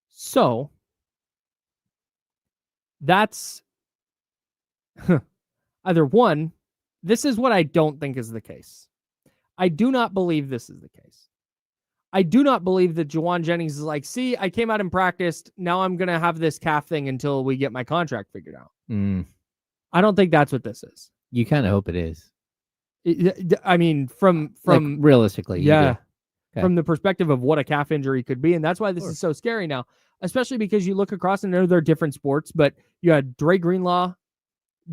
So, that's either one, this is what I don't think is the case. I do not believe this is the case. I do not believe that Jauan Jennings is like, see, I came out and practiced. Now I'm going to have this calf thing until we get my contract figured out. I don't think that's what this is. You kind of hope it is. I mean, from like, realistically, yeah, okay. From the perspective of what a calf injury could be. And that's why this is so scary now, especially because you look across and I know they're different sports, but you had Dre Greenlaw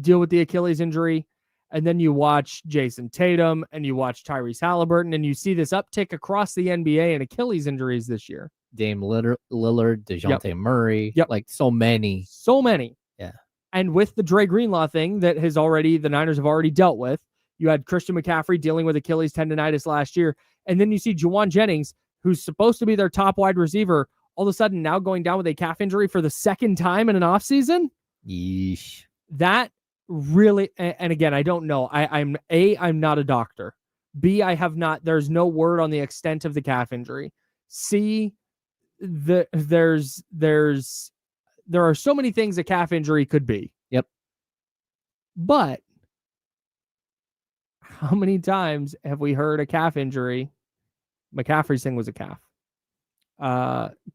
deal with the Achilles injury. And then you watch Jason Tatum and you watch Tyrese Halliburton and you see this uptick across the NBA in Achilles injuries this year. Dame Lillard, DeJounte Murray, like so many. Yeah. And with the Dre Greenlaw thing that the Niners have already dealt with, you had Christian McCaffrey dealing with Achilles tendonitis last year. And then you see Jauan Jennings, who's supposed to be their top wide receiver, all of a sudden now going down with a calf injury for the second time in an offseason. Yeesh. That really, and again, I don't know. I'm not a doctor, B, there's no word on the extent of the calf injury. C, there are so many things a calf injury could be. Yep. But how many times have we heard a calf injury? McCaffrey's thing was a calf.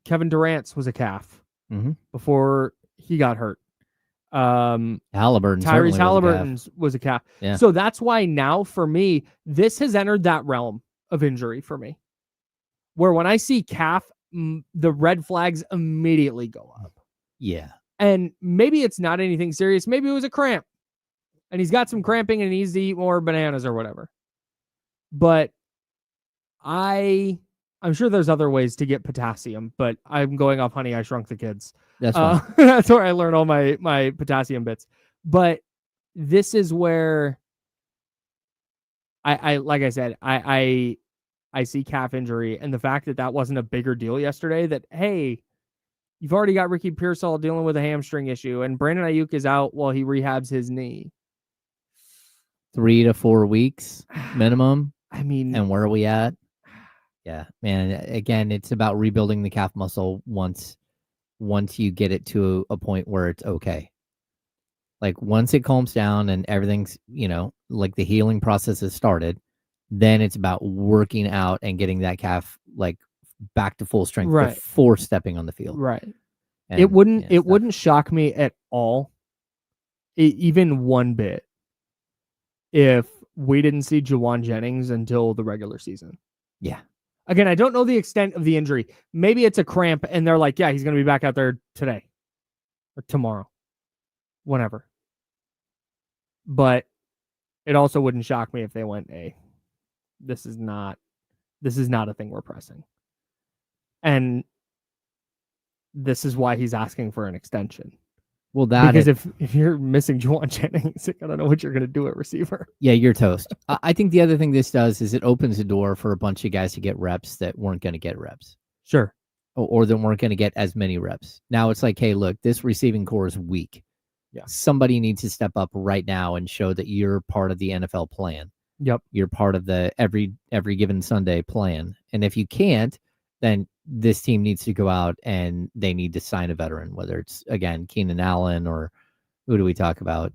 Kevin Durant's was a calf before he got hurt. Halliburton. Tyrese Halliburton's was a calf. Yeah. So that's why now for me, this has entered that realm of injury for me, where when I see calf, the red flags immediately go up. Yeah. And maybe it's not anything serious. Maybe it was a cramp and he's got some cramping and he needs to eat more bananas or whatever. But I'm sure there's other ways to get potassium, but I'm going off Honey, I Shrunk the Kids. That's fine. That's where I learned all my potassium bits. But this is where I like I said, I see calf injury, and the fact that wasn't a bigger deal yesterday, that, hey, you've already got Ricky Pearsall dealing with a hamstring issue, and Brandon Ayuk is out while he rehabs his knee. 3 to 4 weeks minimum. I mean, and where are we at? Yeah, man. Again, it's about rebuilding the calf muscle once you get it to a point where it's okay. Like once it calms down and everything's, like the healing process has started, then it's about working out and getting that calf like back to full strength before stepping on the field. Right. And, it wouldn't shock me at all, even one bit, if we didn't see Jauan Jennings until the regular season. Yeah. Again, I don't know the extent of the injury. Maybe it's a cramp and they're like, yeah, he's going to be back out there today or tomorrow, whenever. But it also wouldn't shock me if they went, hey, this is not a thing we're pressing. And this is why he's asking for an extension. Well, because if you're missing Jauan Jennings, I don't know what you're going to do at receiver. Yeah, you're toast. I think the other thing this does is it opens the door for a bunch of guys to get reps that weren't going to get reps. Sure. Or that weren't going to get as many reps. Now it's like, hey, look, this receiving core is weak. Yeah. Somebody needs to step up right now and show that you're part of the NFL plan. Yep. You're part of the every given Sunday plan. And if you can't, then this team needs to go out and they need to sign a veteran, whether it's, again, Keenan Allen or who do we talk about?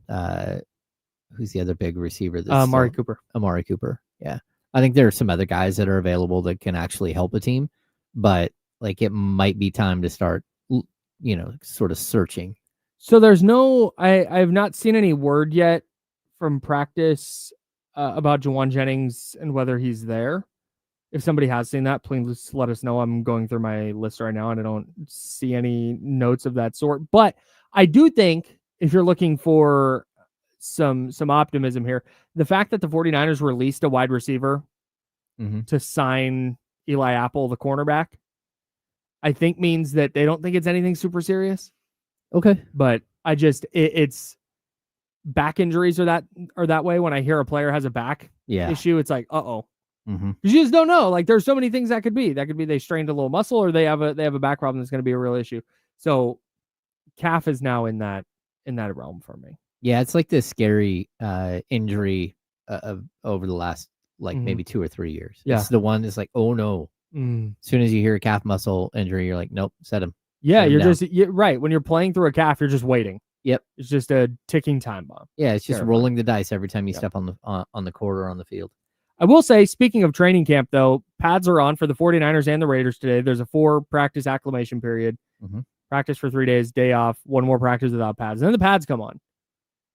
Who's the other big receiver? Amari Cooper. Amari Cooper. Yeah. I think there are some other guys that are available that can actually help a team, but like it might be time to start, sort of searching. So there's I have not seen any word yet from practice about Jauan Jennings and whether he's there. If somebody has seen that, please let us know. I'm going through my list right now and I don't see any notes of that sort. But I do think if you're looking for some optimism here, the fact that the 49ers released a wide receiver to sign Eli Apple, the cornerback, I think means that they don't think it's anything super serious. Okay. But it's back injuries are that way. When I hear a player has a back issue, it's like, uh-oh. You just don't know. Like there's so many things that could be. That could be they strained a little muscle or they have a back problem that's going to be a real issue. So calf is now in that realm for me. Yeah, it's like this scary injury of over the last maybe 2 or 3 years. Yeah. It's the one that's like, oh no. As soon as you hear a calf muscle injury, you're like, nope, set him. Yeah, you're right. When you're playing through a calf, you're just waiting. Yep. It's just a ticking time bomb. Yeah, it's just rolling the dice every time you step on the court or on the field. I will say, speaking of training camp, though, pads are on for the 49ers and the Raiders today. There's a 4-practice acclimation period. Practice for 3 days, day off, one more practice without pads. And then the pads come on.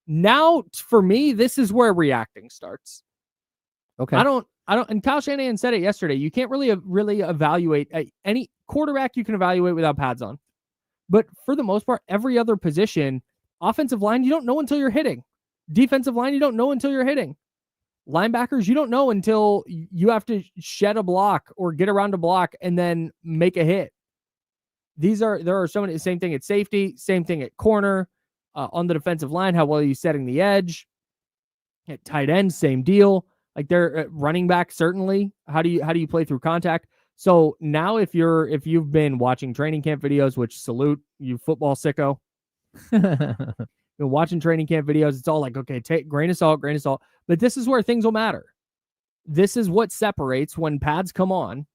Now, for me, this is where reacting starts. Okay. I don't, and Kyle Shanahan said it yesterday. You can't really evaluate any quarterback you can evaluate without pads on. But for the most part, every other position, offensive line, you don't know until you're hitting. Defensive line, you don't know until you're hitting. Linebackers, you don't know until you have to shed a block or get around a block and then make a hit. There are so many, same thing at safety, same thing at corner, on the defensive line, how well are you setting the edge? At tight end, same deal. Like they're running back, certainly. How do you play through contact? So now if you've been watching training camp videos, which salute you football sicko. You're watching training camp videos, it's all like, okay, take grain of salt. But this is where things will matter. This is what separates when pads come on.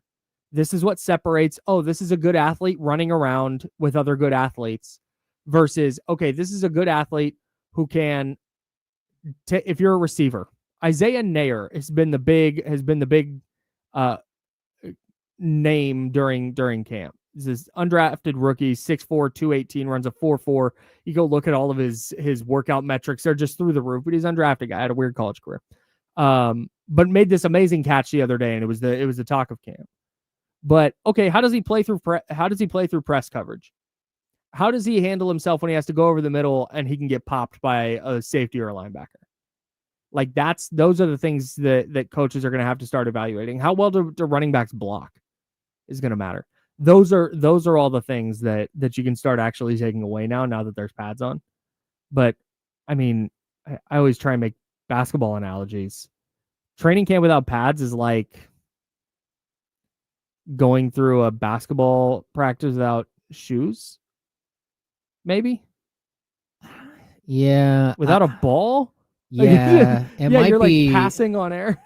This is what separates, oh, this is a good athlete running around with other good athletes versus, okay, this is a good athlete who can, if you're a receiver, Isaiah Nair has been the big name during camp. This is undrafted rookie, 6'4", 218, runs a 4.4. You go look at all of his workout metrics. They're just through the roof, but he's an undrafted guy. Had a weird college career. But made this amazing catch the other day, and it was the talk of camp. But okay, how does he play through press coverage? How does he handle himself when he has to go over the middle and he can get popped by a safety or a linebacker? Like those are the things that coaches are going to have to start evaluating. How well do running backs block is going to matter. Those are all the things that you can start actually taking away now that there's pads on. But I mean, I always try and make basketball analogies. Training camp without pads is like going through a basketball practice without shoes. Maybe. Yeah. Without a ball? Yeah. It might you're be like passing on air.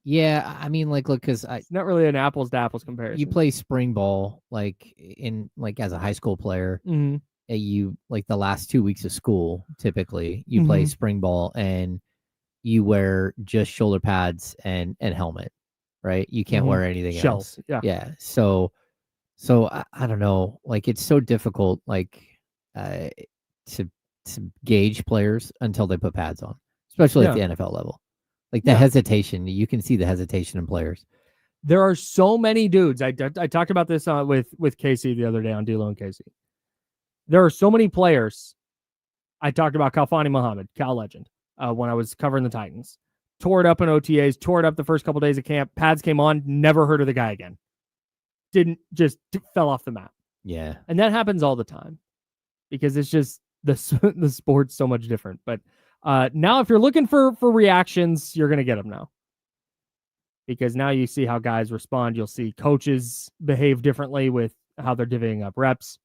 Yeah, I mean, like, look, because It's not really an apples to apples comparison. you play spring ball as a high school player. Mm-hmm. You like the last 2 weeks of school. Typically, you play Mhm. spring ball and you wear just shoulder pads and helmet, right? You can't Mhm. wear anything Shells. else. Yeah. Yeah. So I don't know. Like, it's so difficult, uh, to gauge players until they put pads on, especially at the NFL level. Like the hesitation, you can see the hesitation in players. There are so many dudes. I talked about this with Casey the other day on D-Lo and Casey. There are so many players. I talked about Kalfani Muhammad, Cal legend, when I was covering the Titans. Tore it up in OTAs, tore it up the first couple days of camp. Pads came on, never heard of the guy again. Fell off the map. Yeah. And that happens all the time because it's just the sport's so much different. But now if you're looking for reactions, you're going to get them now. Because now you see how guys respond. You'll see coaches behave differently with how they're divvying up reps.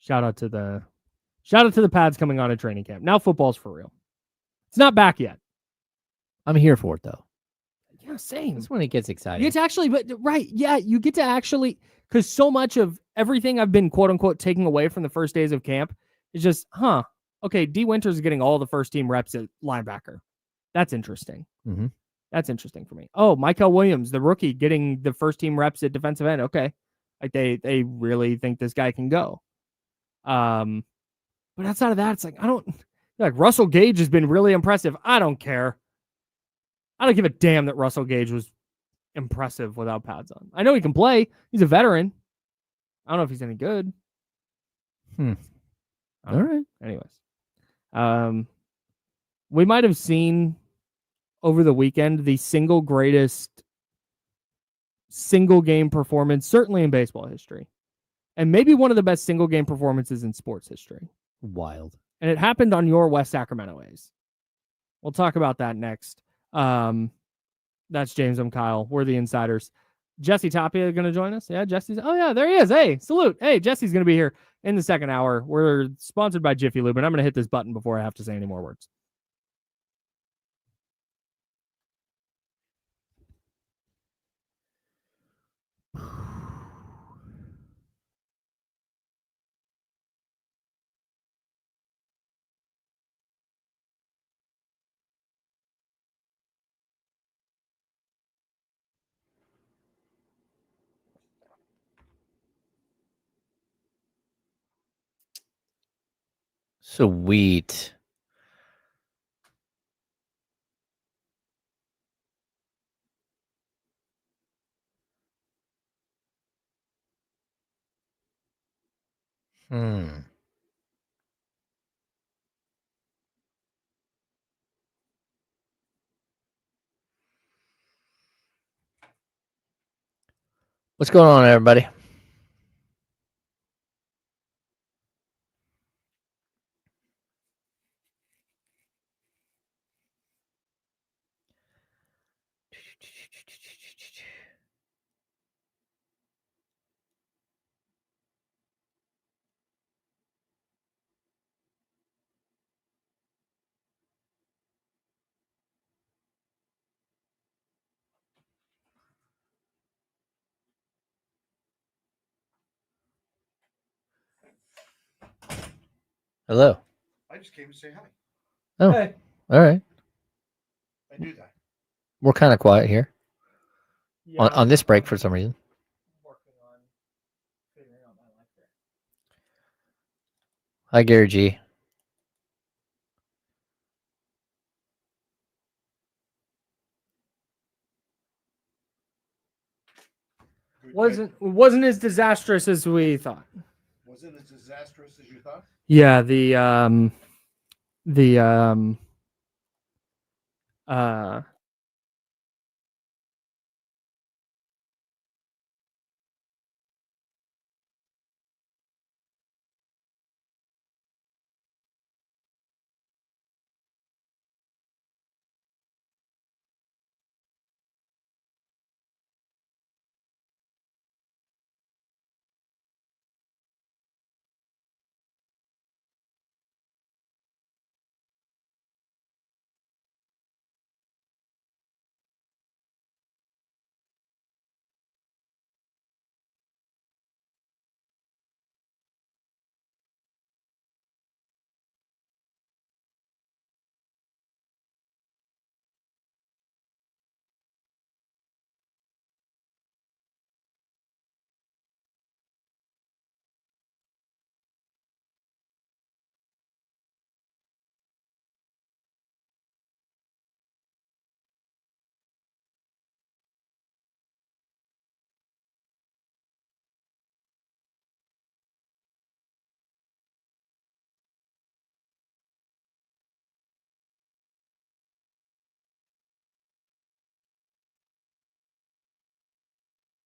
Shout out to the pads coming on at training camp. Now football's for real. It's not back yet. I'm here for it though. Yeah, same. That's when it gets exciting. You get to actually, you get to actually, because so much of everything I've been quote unquote taking away from the first days of camp is just, okay, D Winters is getting all the first team reps at linebacker. That's interesting. Mm-hmm. That's interesting for me. Oh, Michael Williams, the rookie, getting the first team reps at defensive end. Okay. Like they really think this guy can go. But outside of that, it's like, Russell Gage has been really impressive. I don't care. I don't give a damn that Russell Gage was impressive without pads on. I know he can play. He's a veteran. I don't know if he's any good. All right. Anyways, we might have seen over the weekend the single greatest single game performance, certainly in baseball history, and maybe one of the best single game performances in sports history. Wild. And it happened on your West Sacramento A's. We'll talk about that next. That's James. I'm Kyle. We're the Insiders. Jesse Tapia going to join us. Yeah, Jesse's. Oh, yeah, there he is. Hey, salute. Hey, Jesse's going to be here in the second hour. We're sponsored by Jiffy Lube, and I'm going to hit this button before I have to say any more words. Sweet. What's going on, everybody? Hello. I just came to say hi. Oh, Hey. all right. I do that. We're kind of quiet here Yeah, on this break for some reason. working on figuring out my life there. Hi, Gary G. Good Wasn't as disastrous as we thought. Wasn't as disastrous as you thought? Yeah,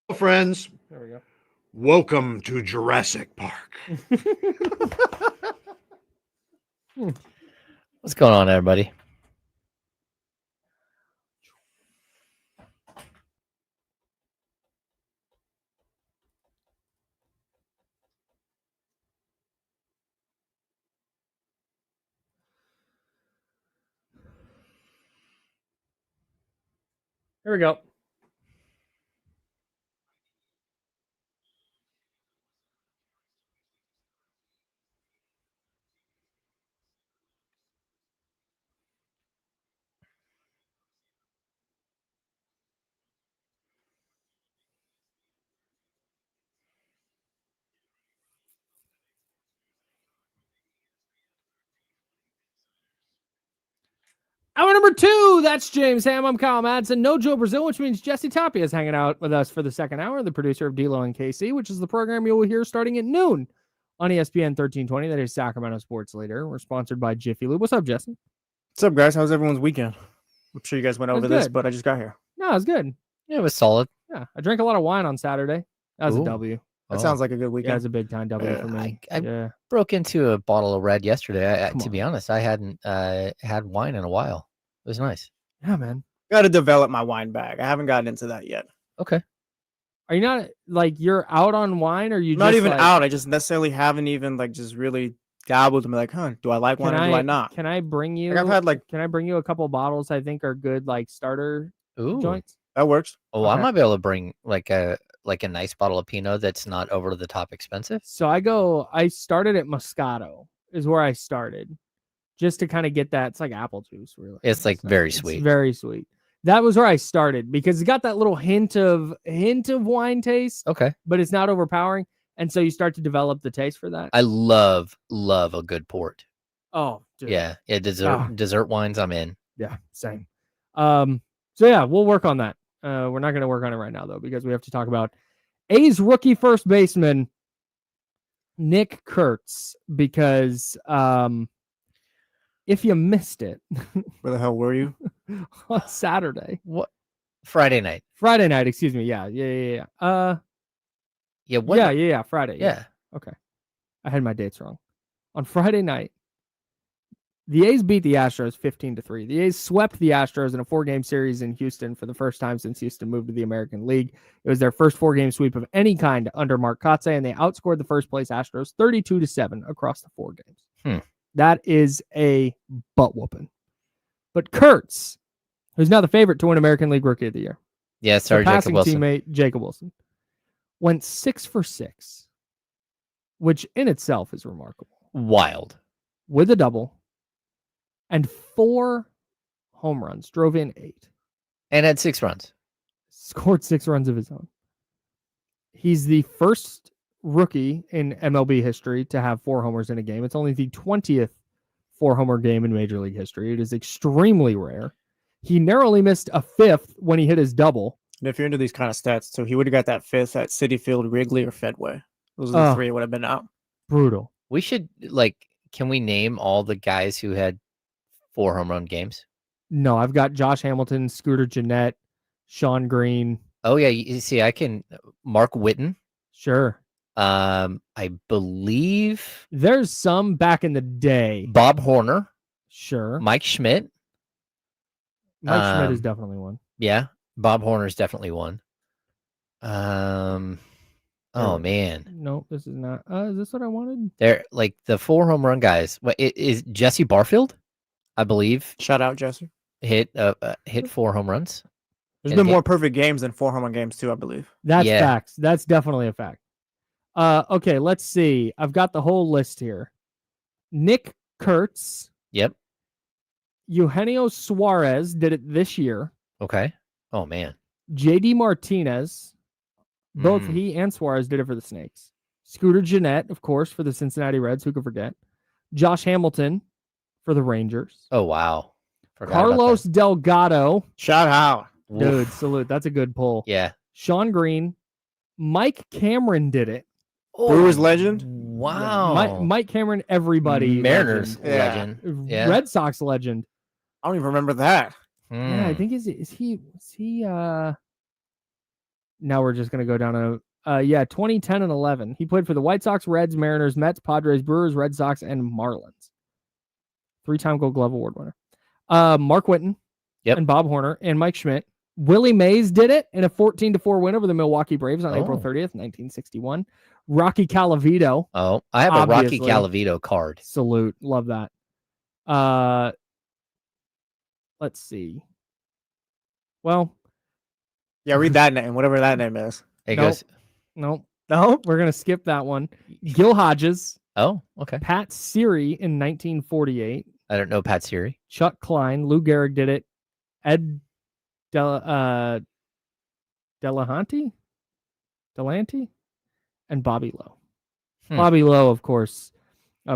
Hello, friends. there we go. Welcome to Jurassic Park. What's going on, everybody? Here we go. Hour number 2. That's James Ham. I'm Kyle Madsen. No Joe Brazil, which means Jesse Tapia is hanging out with us for the second hour. The producer of D-Lo and KC, which is the program you will hear starting at noon on ESPN 1320. That is Sacramento Sports Leader. We're sponsored by Jiffy Lube. What's up, Jesse? What's up, guys? How's everyone's weekend? I'm sure you guys went It was over this, good. but I just got here. No, it's good. Yeah, it was solid. Yeah, I drank a lot of wine on Saturday. That was Ooh. a W. That Oh. sounds like a good Yeah, weekend. it's a big time W for me. I Yeah. broke into a bottle of red yesterday. Come To on. be honest, I hadn't had wine in a while. It was nice. Yeah, man. Got to develop my wine bag. I haven't gotten into that yet. Okay. Are you not like you're out on wine, or you I'm not just even like, out. I just necessarily haven't even like just really dabbled and be like, huh, do I like wine or do I not? Can I bring you? Like I've had like Can I bring you a couple bottles? I think are good, like starter Ooh. joints. that works. Oh, I Okay. might be able to bring like a nice bottle of Pinot that's not over the top expensive. So I started at Moscato is where I started, just to kind of get that. It's like apple juice, really. It's like very sweet. It's very sweet. That was where I started because it got that little hint of wine taste, Okay. but it's not overpowering, and so you start to develop the taste for that. I love a good port. Oh, dude. Yeah. Dessert Ah. dessert wines. I'm in. Yeah, same. So yeah, we'll work on that. We're not going to work on it right now though, because we have to talk about A's rookie first baseman Nick Kurtz. Because if you missed it Where the hell were you? on Saturday, Friday night. Friday night, excuse me. Yeah. Yeah. What? Yeah. Friday. Yeah. Okay, I had my dates wrong. On Friday night, the A's beat the Astros 15-3. The A's swept the Astros in a 4-game series in Houston for the first time since Houston moved to the American League. It was their first 4-game sweep of any kind under Mark Kotsay, and they outscored the first place Astros 32-7 across the 4 games. That is a butt whooping. But Kurtz, who's now the favorite to win American League Rookie of the Year, Yeah. Sorry, Jacob surpassing Wilson. teammate Jacob Wilson, went 6 for 6, which in itself is remarkable. Wild. with a double and 4 home runs, drove in 8. And had 6 runs. Scored 6 runs of his own. He's the first rookie in MLB history to have 4 homers in a game. It's only the 20th 4-homer game in Major League history. It is extremely rare. He narrowly missed a 5th when he hit his double. And if you're into these kind of stats, so he would have got that 5th at Citi Field, Wrigley, or Fenway. Those are the 3 would have been out. Brutal. We should, can we name all the guys who had 4 home run games? No, I've got Josh Hamilton, Scooter Gennett, Sean Green. Oh, yeah. You see, I can. Mark Whitten. Sure. I believe There's some back in the day. Bob Horner, Sure. Mike Schmidt. Mike Schmidt is definitely one. Yeah, Bob Horner is definitely one. Oh man, No, this is not. Is this what I wanted? they're like the 4 home run guys. What is Jesse Barfield? I believe Shout out, Jesse. hit 4 home runs. There's in been a more game. perfect games than 4 home run games, too, I believe. That's Yeah. facts. That's definitely a fact. Okay, let's see. I've got the whole list here. Nick Kurtz, Yep. Eugenio Suarez did it this year. Okay. Oh man. JD Martinez, both Mm. he and Suarez did it for the Snakes. Scooter Gennett, of course, for the Cincinnati Reds. Who could forget? Josh Hamilton for the Rangers. Oh wow. Forgot about Carlos Delgado. Shout out. that. Dude, Oof. salute. That's a good pull. Yeah. Sean Green. Mike Cameron did it. Brewers legend. Wow. Mike Cameron, everybody. Mariners legend. legend. Yeah. Red Sox legend. I don't even remember that. Yeah, I Mm. think is he now we're just gonna go down to 2010 and 11. He played for the White Sox, Reds, Mariners, Mets, Padres, Brewers, Red Sox, and Marlins. 3-time Gold Glove Award winner. Mark Whitten Yep. and Bob Horner and Mike Schmidt. Willie Mays did it in a 14-4 win over the Milwaukee Braves on April Oh. 30th, 1961. Rocky Calavito. Oh, I have a Obviously. Rocky Calavito card. Salute. Love that. Let's see. Well, Yeah, read that name, whatever that name is. It Nope. goes. no, No? we're going to skip that one. Gil Hodges, Oh, okay. Pat Siri in 1948, I don't know Pat Siri. Chuck Klein, Lou Gehrig did it, Ed Delanty, and Bobby Lowe. Hmm. Bobby Lowe, of course,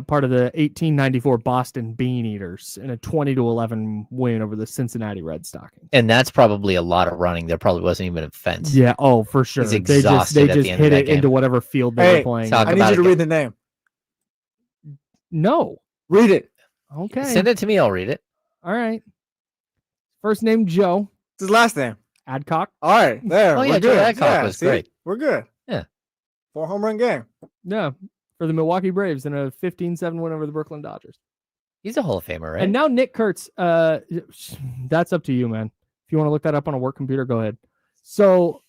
part of the 1894 Boston Bean Eaters in a 20-11 win over the Cincinnati Red Stockings. And that's probably a lot of running. There probably wasn't even a fence. Yeah, oh, for sure. He's They exhausted at just the end hit of that it into game. whatever field they Hey, were playing. talk I need about you to it. read the name. No. Read it. Okay. Send it to me. I'll read it. All right. First name Joe It's his last name. Adcock. All right, there. Oh, we're yeah, Joe good. Adcock was see? great. We're good. Yeah. 4 home run game. Yeah, for the Milwaukee Braves in a 15-7 win over the Brooklyn Dodgers. He's a Hall of Famer, right? And now Nick Kurtz. That's up to you, man. If you want to look that up on a work computer, go ahead. So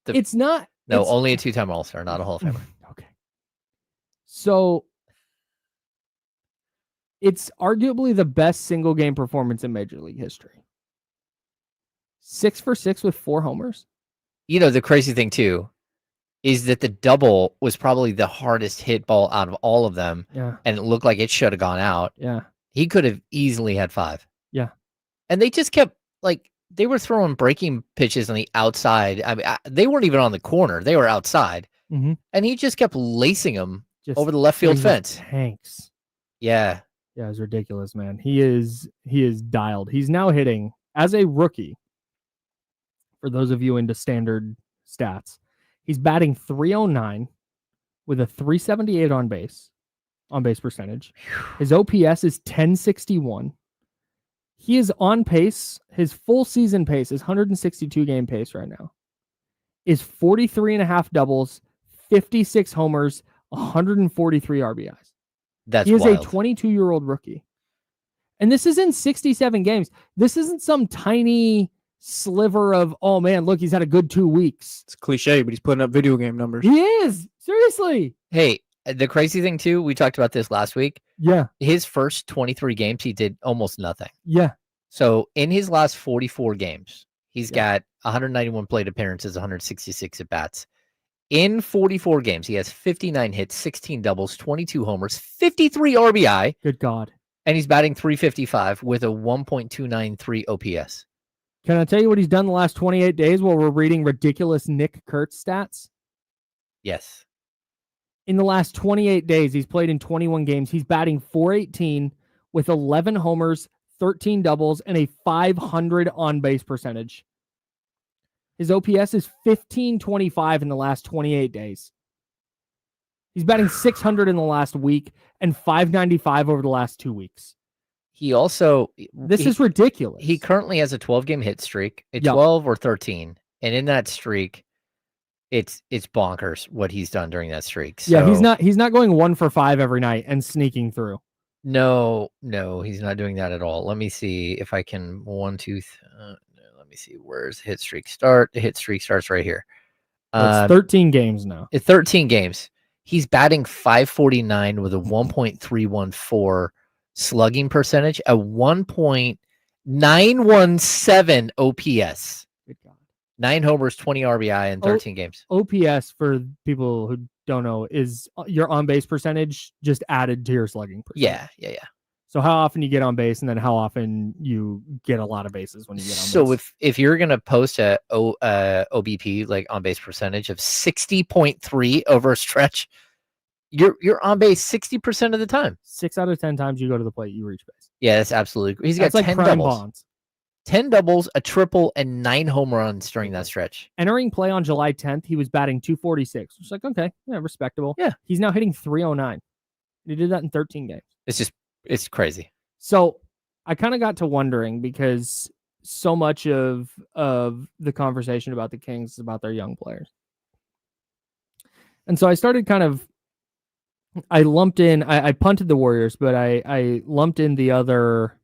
it's not. no, it's- only a 2-time All-Star, not a Hall of Famer. Okay. So it's arguably the best single game performance in Major League history. 6 for 6 with 4 homers. You know, the crazy thing too is that the double was probably the hardest hit ball out of all of them, Yeah. and it looked like it should have gone out. Yeah. He could have easily had 5. Yeah. And they just kept they were throwing breaking pitches on the outside. I mean, they weren't even on the corner; they were outside, Mhm. and he just kept lacing them Just over the left field hitting the fence. Tanks. Yeah, Yeah, it's ridiculous, man. He is dialed. He's now hitting as a rookie. For those of you into standard stats, he's batting .309 with a .378 on base percentage. His OPS is .1061. He is on pace. His full season pace, his 162 game pace right now, is 43.5 doubles, 56 homers, 143 RBIs. that's He is wild. a 22-year-old rookie. And this is in 67 games. This isn't some tiny sliver of, oh man, look, he's had a good 2 weeks. It's cliche, but he's putting up video game numbers. He is. Seriously. Hey, the crazy thing too, we talked about this last week. Yeah. His first 23 games, he did almost nothing. Yeah. So in his last 44 games, he's Yeah. got 191 plate appearances, 166 at bats. In 44 games, he has 59 hits, 16 doubles, 22 homers, 53 RBI, Good God. and he's batting 355 with a 1.293 OPS. Can I tell you what he's done the last 28 days while we're reading ridiculous Nick Kurtz stats? Yes. In the last 28 days, he's played in 21 games. He's batting .418 with 11 homers, 13 doubles, and a 500 on-base percentage. His OPS is 1525 in the last 28 days. He's batting 600 in the last week and 595 over the last 2 weeks. He also This is ridiculous. He currently has a 12-game hit streak, a Yep. 12 or 13, and in that streak, it's bonkers what he's done during that streak. Yeah, So, he's not going 1 for 5 every night and sneaking through. No, he's not doing that at all. Let me see if I can let me see, where's hit streak start? The hit streak starts right here. It's 13 games now. It's 13 games. He's batting .549 with a 1.314 slugging percentage, a 1.917 OPS. Good God. 9 homers, 20 RBI in 13 games. OPS, for people who don't know, is your on-base percentage just added to your slugging percentage. Yeah. So how often you get on base, and then how often you get a lot of bases when you get on base. So if you're gonna post a OBP, like on base percentage of 60.3 over a stretch, you're on base 60% of the time. 6 out of 10 times you go to the plate, you reach base. Yeah, that's absolutely. He's That's got like 10 prime doubles, Bonds. 10 doubles, a triple, and 9 home runs during that stretch. Entering play on July 10th, he was batting .246. It's like, okay, yeah, respectable. Yeah. He's now hitting .309. He did that in 13 games. It's crazy. So I kind of got to wondering, because so much of the conversation about the Kings is about their young players. And so I started I lumped in, I punted the Warriors, but I lumped in the other,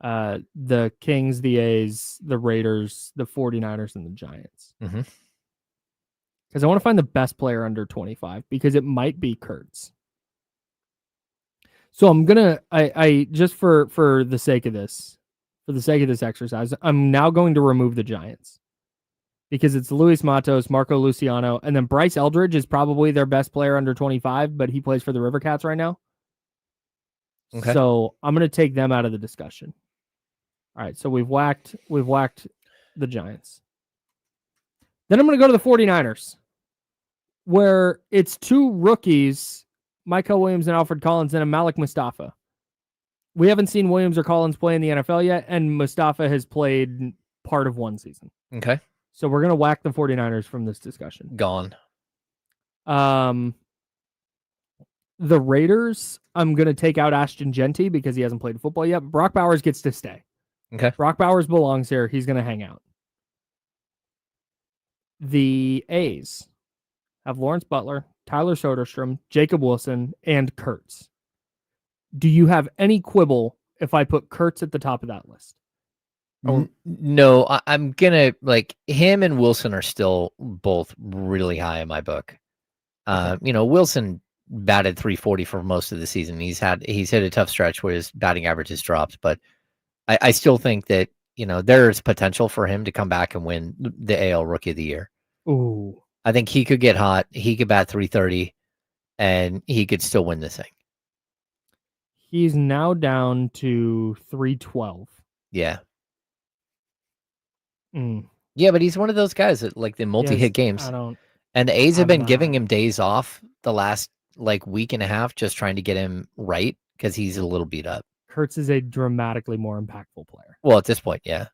the Kings, the A's, the Raiders, the 49ers, and the Giants. Mhm. Because I want to find the best player under 25, because it might be Kurtz. So I'm gonna, I just for the sake of this exercise, I'm now going to remove the Giants, because it's Luis Matos, Marco Luciano, and then Bryce Eldridge is probably their best player under 25, but he plays for the River Cats right now. Okay. So I'm gonna take them out of the discussion. All right, so we've whacked the Giants. Then I'm gonna go to the 49ers, where it's 2 rookies, Michael Williams and Alfred Collins, and a Malik Mustafa. We haven't seen Williams or Collins play in the NFL yet, and Mustafa has played part of 1 season. Okay. So we're going to whack the 49ers from this discussion. Gone. The Raiders, I'm going to take out Ashton Genty because he hasn't played football yet. Brock Bowers gets to stay. Okay. Brock Bowers belongs here. He's going to hang out. The A's have Lawrence Butler, Tyler Soderstrom, Jacob Wilson, and Kurtz. Do you have any quibble if I put Kurtz at the top of that list? No, I'm gonna, like, him and Wilson are still both really high in my book. Wilson batted .340 for most of the season. He's hit a tough stretch where his batting average has dropped, but I still think that there's potential for him to come back and win the AL Rookie of the Year. Ooh. I think he could get hot. He could bat .330, and he could still win this thing. He's now down to .312. Yeah. Mm. Yeah, but he's one of those guys that, like, the multi-hit games. And the A's have been giving him days off the last, week and a half, just trying to get him right, because he's a little beat up. Kurtz is a dramatically more impactful player. Well, at this point, yeah.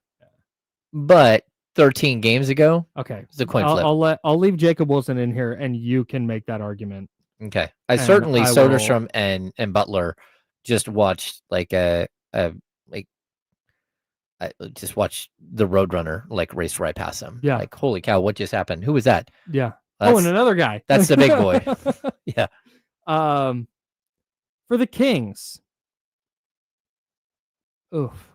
But 13 games ago, okay, it's a coin flip. I'll leave Jacob Wilson in here, and you can make that argument. Okay, Soderstrom and Butler just watched just watch the Roadrunner race right past them. Yeah, like, holy cow, what just happened? Who was that? Yeah. And another guy. That's the big boy. Yeah. For the Kings. Oof.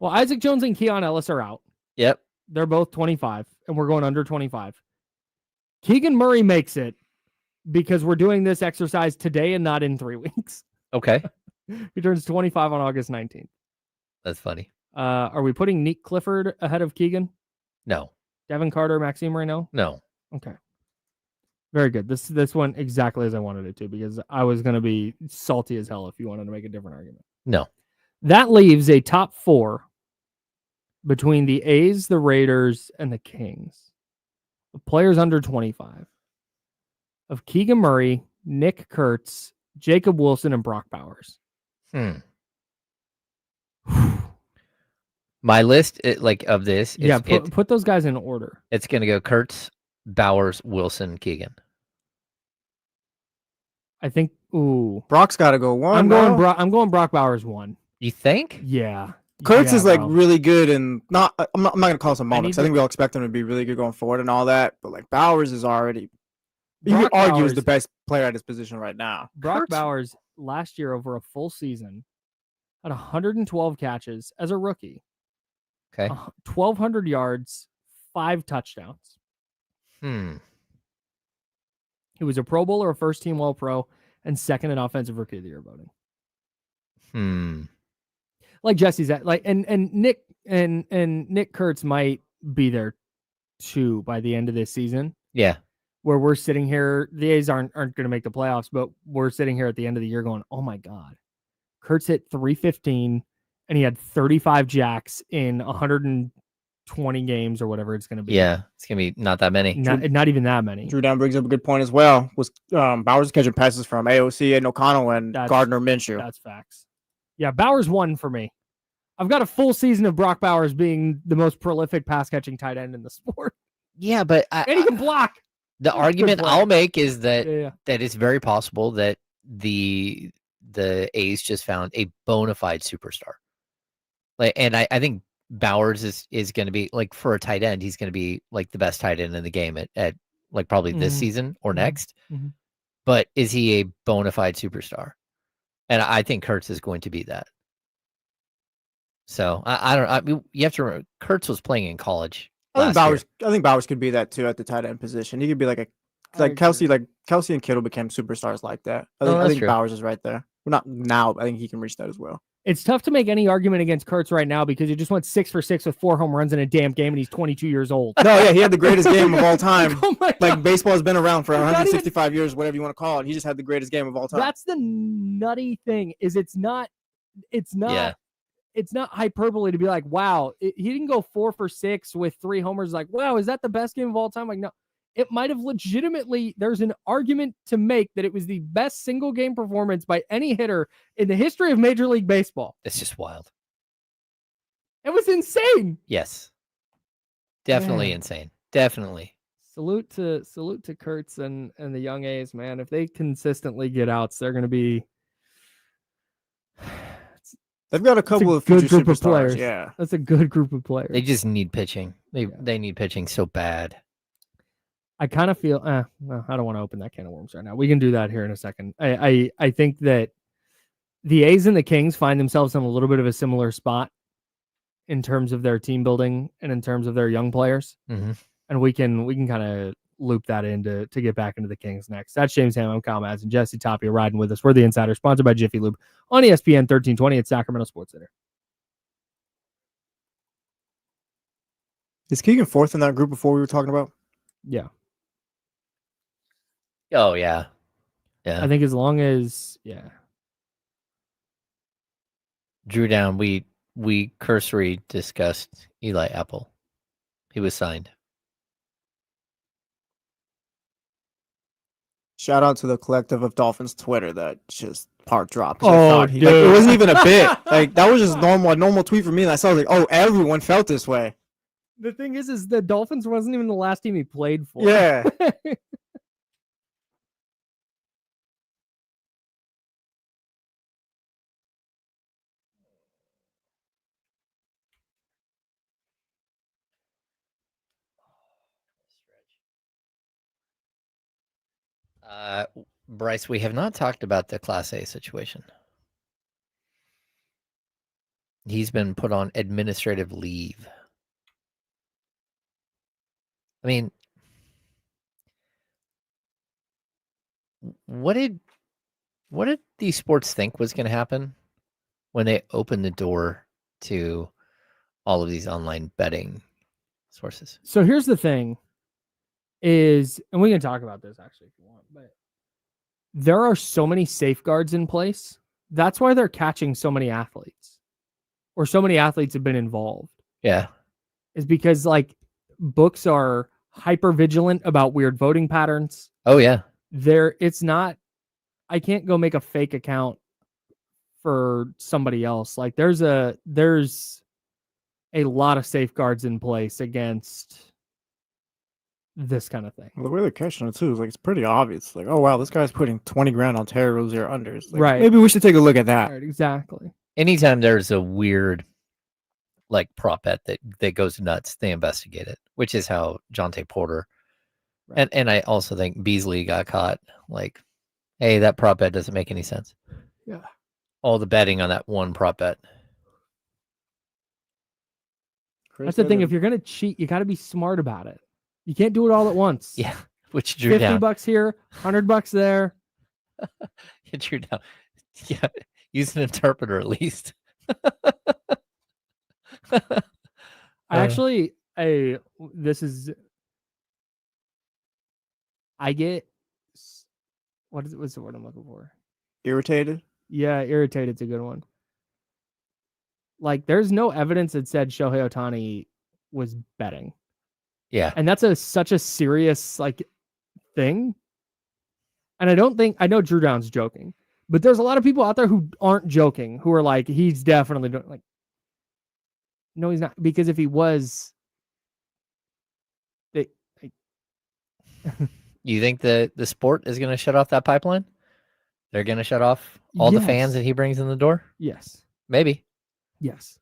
Well, Isaac Jones and Keon Ellis are out. Yep. They're both 25, and we're going under 25. Keegan Murray makes it because we're doing this exercise today and not in 3 weeks. Okay. He turns 25 on August 19th. That's funny. Are we putting Nick Clifford ahead of Keegan? No. Devin Carter, Maxime Reynaud? No. Okay. Very good. This one exactly as I wanted it to, because I was going to be salty as hell if you wanted to make a different argument. No. That leaves a top 4 between the A's, the Raiders, and the Kings. The players under 25 of Keegan Murray, Nick Kurtz, Jacob Wilson, and Brock Bowers. My list, of this, put those guys in order. it's going to go Kurtz, Bowers, Wilson, Keegan. I think. Ooh, Brock's got to go 1. I'm bro. going Brock Bowers 1. You think? Yeah. Kurtz Yeah, is like bro. really good, and not. I'm not going to call some moments. I need think we all expect him to be really good going forward and all that. But like Bowers is already, you Brock could argue, is Bowers- the best player at his position right now. Brock Kurtz- Bowers last year over a full season had 112 catches as a rookie, Okay. 1,200 yards, 5 touchdowns. Hmm. He was a Pro Bowl or a first team All Pro and second in offensive rookie of the year voting. Hmm. Like Jesse's at and Nick and Nick Kurtz might be there too by the end of this season. Yeah. Where we're sitting here, the A's aren't going to make the playoffs, but we're sitting here at the end of the year going, oh my God, Kurtz hit 315 and he had 35 jacks in 120 games or whatever it's going to be. Yeah. It's going to be not that many. Not even that many. Drew Down brings up a good point as well. Was Bowers catching passes from AOC and O'Connell and That's- Gardner Minshew? That's facts. Yeah, Bowers 1 for me. I've got a full season of Brock Bowers being the most prolific pass catching tight end in the sport. Yeah, but And he can block. the argument player. I'll make is that Yeah. that it's very possible that the A's just found a bona fide superstar. And I think Bowers is going to be, like, for a tight end, he's going to be like the best tight end in the game at like probably this Mhm. season or Mhm. next. Mhm. But is he a bona fide superstar? And I think Kurtz is going to be that. So I mean, you have to remember, Kurtz was playing in college. I think last year. Bowers could be that too at the tight end position. He could be like I Kelsey, like Kelsey and Kittle became superstars like that. I Oh, think, that's true. Bowers is right there. Well, not now, but I think he can reach that as well. It's tough to make any argument against Kurtz right now because he just went 6 for 6 with 4 home runs in a damn game and he's 22 years old. No, yeah, he had the greatest game of all time. Oh my Like God. baseball has been around for Not even- 165 years, whatever you want to call it. He just had the greatest game of all time. That's the nutty thing is it's not Yeah. it's not hyperbole to be like, wow, he didn't go 4 for 6 with 3 homers. Like, wow, is that the best game of all time? Like, no, it might have legitimately, there's an argument to make that it was the best single game performance by any hitter in the history of Major League Baseball. It's just wild. It was insane. Yes. Definitely Man. insane. Definitely. Salute to Kurtz and the young A's, man. If they consistently get outs, they're going to be. They've got a couple of good future group of superstars. players. Yeah. That's a good group of players. They just need pitching. Yeah. They need pitching so bad. I kind of feel. No, I don't want to open that can of worms right now. We can do that here in a second. I think that the A's and the Kings find themselves in a little bit of a similar spot in terms of their team building and in terms of their young players. Mhm. And we can kind of loop that in to get back into the Kings next. That's James Ham. I'm Kyle Madsen. Jesse Tapia riding with us. We're the Insider, sponsored by Jiffy Lube on ESPN 1320 at Sacramento Sports Center. Is Keegan fourth in that group before we were talking about? Yeah. Oh yeah. Yeah. I think as long as, Drew Down, we cursory discussed Eli Apple. He was signed. Shout out to the collective of Dolphins Twitter that just part dropped. Oh, Like, it wasn't even a bit. Like that was just a normal tweet for me. And I saw like, oh, everyone felt this way. The thing is the Dolphins wasn't even the last team he played for. Yeah. Bryce, we have not talked about the Class A situation. He's been put on administrative leave. I mean, what did these sports think was going to happen when they opened the door to all of these online betting sources. So here's the thing is, and we can talk about this actually if you want, but there are so many safeguards in place. That's why they're catching so many athletes, or so many athletes have been involved. Yeah. Is because like books are hyper vigilant about weird voting patterns. Oh yeah. It's not, I can't go make a fake account for somebody else. Like there's a lot of safeguards in place against this kind of thing. Well, the way they're catching it too is like it's pretty obvious. Like, oh wow, this guy's putting 20 grand on Terry Rozier unders. Like, Right. Maybe we should take a look at that. Right, exactly. Anytime there's a weird like prop bet that goes nuts, they investigate it, which is how Jonte Porter and I also think Beasley got caught. Like, hey, that prop bet doesn't make any sense. Yeah. All the betting on that one prop bet. That's the thing. If you're gonna cheat, you got to be smart about it. You can't do it all at once. Yeah, which drew down. $50 here, $100 there. You drew down. Yeah, use an interpreter at least. I get, what's the word I'm looking for? Irritated. Yeah, irritated's a good one. Like, there's no evidence that said Shohei Ohtani was betting. Yeah. And that's such a serious, like, thing. And I know Drew Down's joking, but there's a lot of people out there who aren't joking, who are like, he's definitely doing, like, no, he's not. Because if he was, You think the sport is going to shut off that pipeline? They're going to shut off all the fans that he brings in the door? Yes. Maybe. Yes.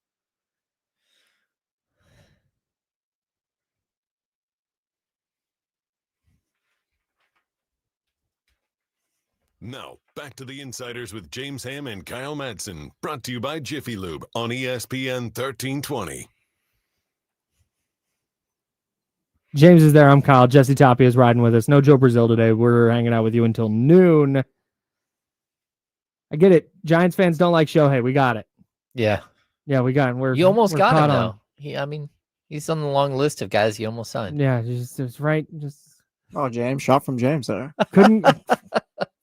Now, back to the Insiders with James Ham and Kyle Madsen, brought to you by Jiffy Lube on ESPN 1320. James is there. I'm Kyle. Jesse Tapia is riding with us. No Joe Brazil today. We're hanging out with you until noon. I get it. Giants fans don't like Shohei. We got it. Yeah. Yeah, we got it. You almost we're got him, caught though. on. He's on the long list of guys you almost signed. Yeah, just right. Just Oh, James, shot from James there. couldn't.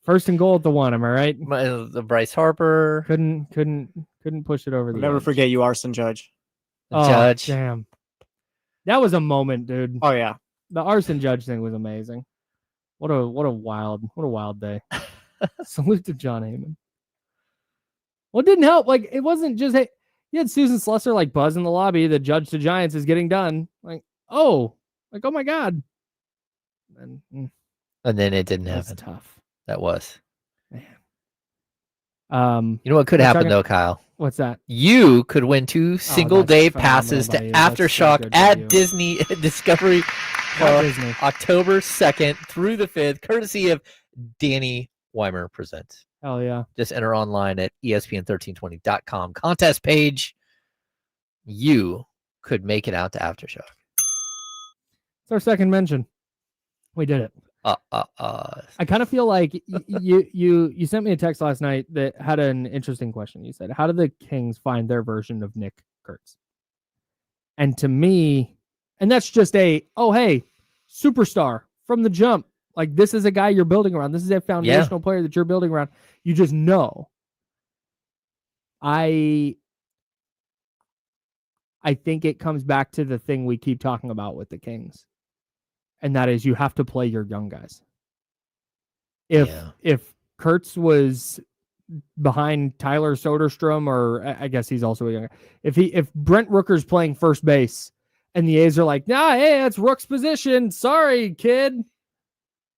First and goal at the one. Am I right? The Bryce Harper. Couldn't push it over the. I'll never edge. forget you, Arson Judge. The Judge. Damn. That was a moment, dude. Oh yeah. The Arson Judge thing was amazing. What a wild day. Salute to John Heyman. Well, it didn't help. Like, it wasn't just, hey, you had Susan Slusser like buzz in the lobby. The Judge to Giants is getting done. Like, oh my God. And then it didn't that's happen. tough. That was. Man. You know what could we're happen talking- though, Kyle? What's that? You could win 2 single-day phenomenal passes by to you. That's so Aftershock good by at you. Disney Discovery Walt Park, Disney. October 2nd through the 5th, courtesy of Danny Weimer Presents. Hell yeah. Just enter online at ESPN1320.com contest page. You could make it out to Aftershock. It's our second mention. We did it. I kind of feel like you sent me a text last night that had an interesting question. You said, how did the Kings find their version of Nick Kurtz? And to me, and that's just hey, superstar from the jump. Like, this is a guy you're building around. This is a foundational player that you're building around. You just know. I think it comes back to the thing we keep talking about with the Kings. And that is, you have to play your young guys. If Kurtz was behind Tyler Soderstrom, or I guess he's also a young guy. If Brent Rooker's playing first base and the A's are like, nah, hey, that's Rook's position. Sorry, kid.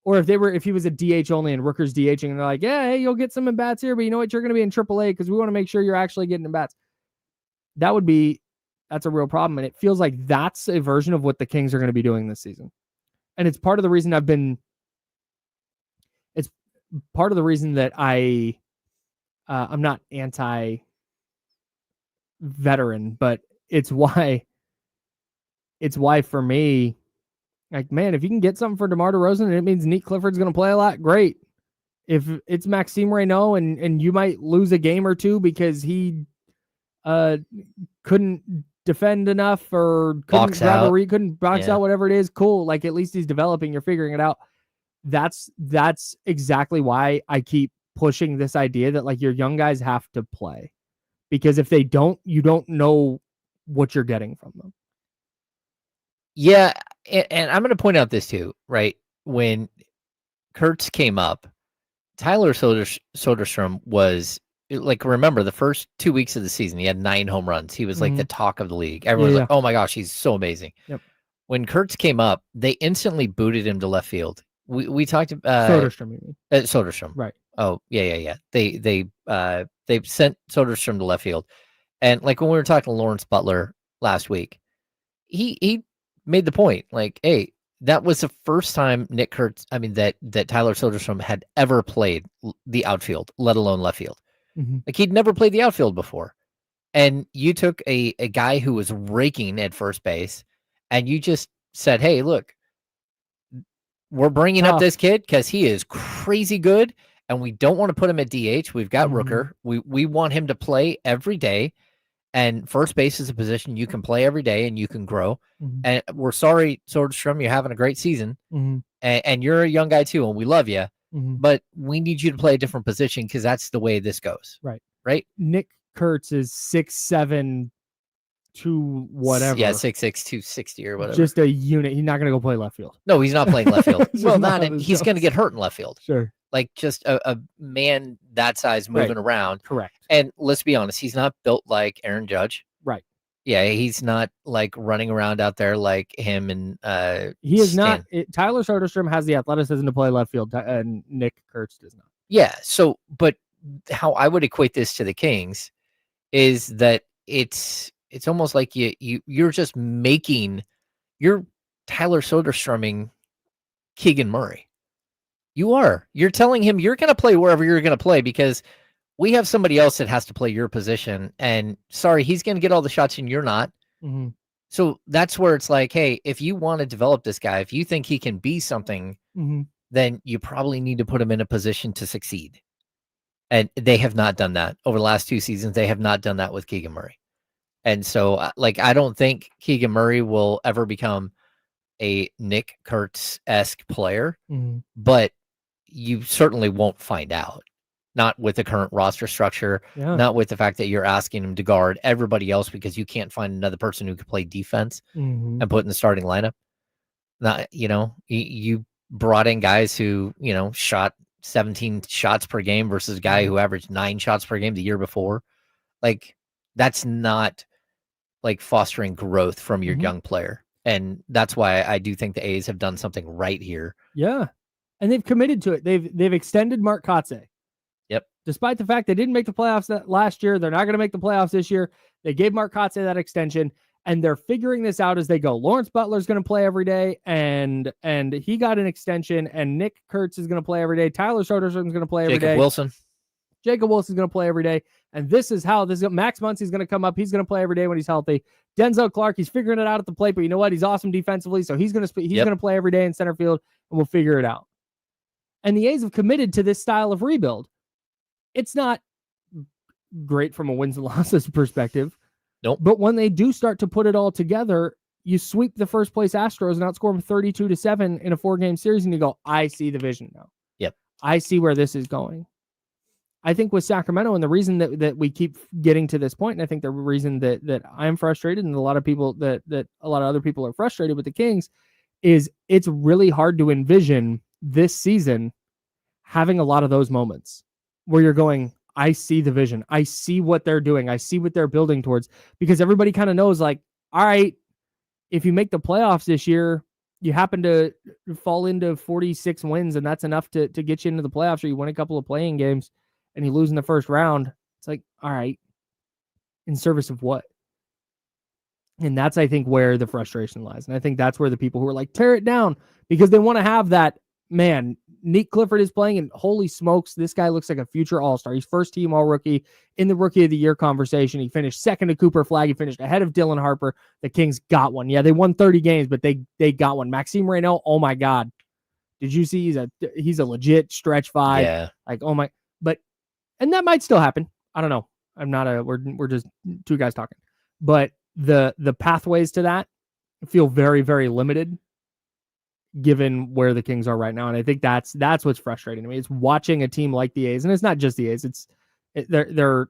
Or if he was a DH only and Rooker's DHing and they're like, yeah, hey, you'll get some at bats here, but you know what? You're going to be in AAA because we want to make sure you're actually getting at bats. That's a real problem. And it feels like that's a version of what the Kings are going to be doing this season. And it's part of the reason it's part of the reason that I'm not anti-veteran, but it's why for me, like, man, if you can get something for DeMar DeRozan and it means Nick Clifford's going to play a lot, great. If it's Maxime Reynaud and you might lose a game or two because he couldn't defend enough or couldn't Box grab out. a read, couldn't box Yeah. out, whatever it is. Cool. Like at least he's developing. You're figuring it out. That's exactly why I keep pushing this idea that like your young guys have to play, because if they don't, you don't know what you're getting from them. Yeah, and I'm going to point out this too, right? When Kurtz came up, Tyler Soderstrom was like, remember the first 2 weeks of the season, he had 9 home runs. He was like the talk of the league. Everyone's Yeah, like, oh my gosh, he's so amazing. Yep. When Kurtz came up, they instantly booted him to left field. We talked about Soderstrom, you mean? Soderstrom. Right. Oh, yeah. They sent Soderstrom to left field. And like when we were talking to Lawrence Butler last week, he made the point, like, hey, that was the first time that Tyler Soderstrom had ever played the outfield, let alone left field. Like he'd never played the outfield before. And you took a guy who was raking at first base and you just said, hey, look, we're bringing up this kid because he is crazy good and we don't want to put him at DH. We've got Rooker. We want him to play every day. And first base is a position you can play every day and you can grow. And we're sorry, Soderstrom, you're having a great season. And you're a young guy too, and we love you. But we need you to play a different position because that's the way this goes. Right. Nick Kurtz is 6'7", 2 whatever. Yeah, 6'6", 260 or whatever. Just a unit. He's not going to go play left field. No, he's not playing left field. It's Well, just not he's going to get hurt in left field. Sure. Like just a man that size moving around. Correct. And let's be honest, he's not built like Aaron Judge. Right. Yeah, he's not like running around out there like him and he is Stan. not. Tyler Soderstrom has the athleticism to play left field, and Nick Kurtz does not. Yeah. So, but how I would equate this to the Kings is that it's almost like you're just you're Tyler Soderstroming Keegan Murray. You're telling him you're going to play wherever you're going to play because we have somebody else that has to play your position. And sorry, he's going to get all the shots and you're not. So that's where it's like, hey, if you want to develop this guy, if you think he can be something, then you probably need to put him in a position to succeed. And they have not done that over the last 2 seasons. They have not done that with Keegan Murray. And so like, I don't think Keegan Murray will ever become a Nick Kurtz-esque player, but you certainly won't find out. Not with the current roster structure, not with the fact that you're asking him to guard everybody else because you can't find another person who could play defense and put in the starting lineup. Not, you brought in guys who, shot 17 shots per game versus a guy who averaged 9 shots per game the year before. Like, that's not like fostering growth from your young player. And that's why I do think the A's have done something right here. Yeah. And they've committed to it. They've extended Mark Kotsay. Yep. Despite the fact they didn't make the playoffs last year, they're not going to make the playoffs this year. They gave Mark Kotsay that extension, and they're figuring this out as they go. Lawrence Butler's going to play every day, and he got an extension, and Nick Kurtz is going to play every day. Tyler Soderstrom's going to play every day. Jacob Wilson's going to play every day. And this is how Max Muncy's going to come up. He's going to play every day when he's healthy. Denzel Clark, he's figuring it out at the plate, but you know what? He's awesome defensively, so he's going to play every day in center field, and we'll figure it out. And the A's have committed to this style of rebuild. It's not great from a wins and losses perspective. Nope. But when they do start to put it all together, you sweep the first place Astros and outscore them 32-7 in a 4-game series, and you go, I see the vision now. Yep. I see where this is going. I think with Sacramento, and the reason that we keep getting to this point, and I think the reason that I'm frustrated and a lot of people that a lot of other people are frustrated with the Kings is it's really hard to envision this season having a lot of those moments where you're going, I see the vision. I see what they're doing. I see what they're building towards, because everybody kind of knows, like, all right, if you make the playoffs this year, you happen to fall into 46 wins, and that's enough to get you into the playoffs, or you win a couple of playing games and you lose in the first round. It's like, all right, in service of what? And that's, I think, where the frustration lies. And I think that's where the people who are like, tear it down, because they want to have that, man, Nick Clifford is playing, and holy smokes, this guy looks like a future all-star. He's first team all-rookie in the Rookie of the Year conversation. He finished second to Cooper Flagg. He finished ahead of Dylan Harper. The Kings got one. Yeah, they won 30 games, but they got one. Maxime Reynaud, oh my God. Did you see he's a legit stretch 5? Yeah. Like, oh my, and that might still happen. I don't know. I'm not we're just two guys talking. But the pathways to that feel very, very limited given where the Kings are right now. And I think that's what's frustrating to me. It's watching a team like the A's, and it's not just the A's. There are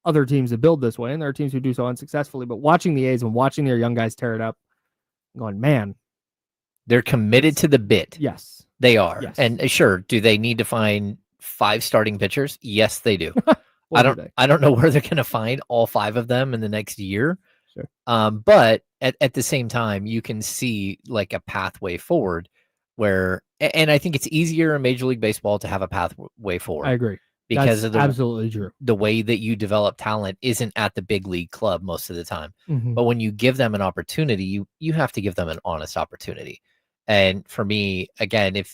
other teams that build this way, and there are teams who do so unsuccessfully. But watching the A's and watching their young guys tear it up, going, man, They're committed to the bit. yes, They are. Yes. And sure, do they need to find 5 starting pitchers? Yes, they do. Or do they? I don't know where they're going to find all 5 of them in the next year. Sure. But at the same time, you can see like a pathway forward where, and I think it's easier in Major League Baseball to have a pathway forward. I agree. Because That's of absolutely true. the way that you develop talent isn't at the big league club most of the time. Mhm. But when you give them an opportunity, you have to give them an honest opportunity. And for me, again, if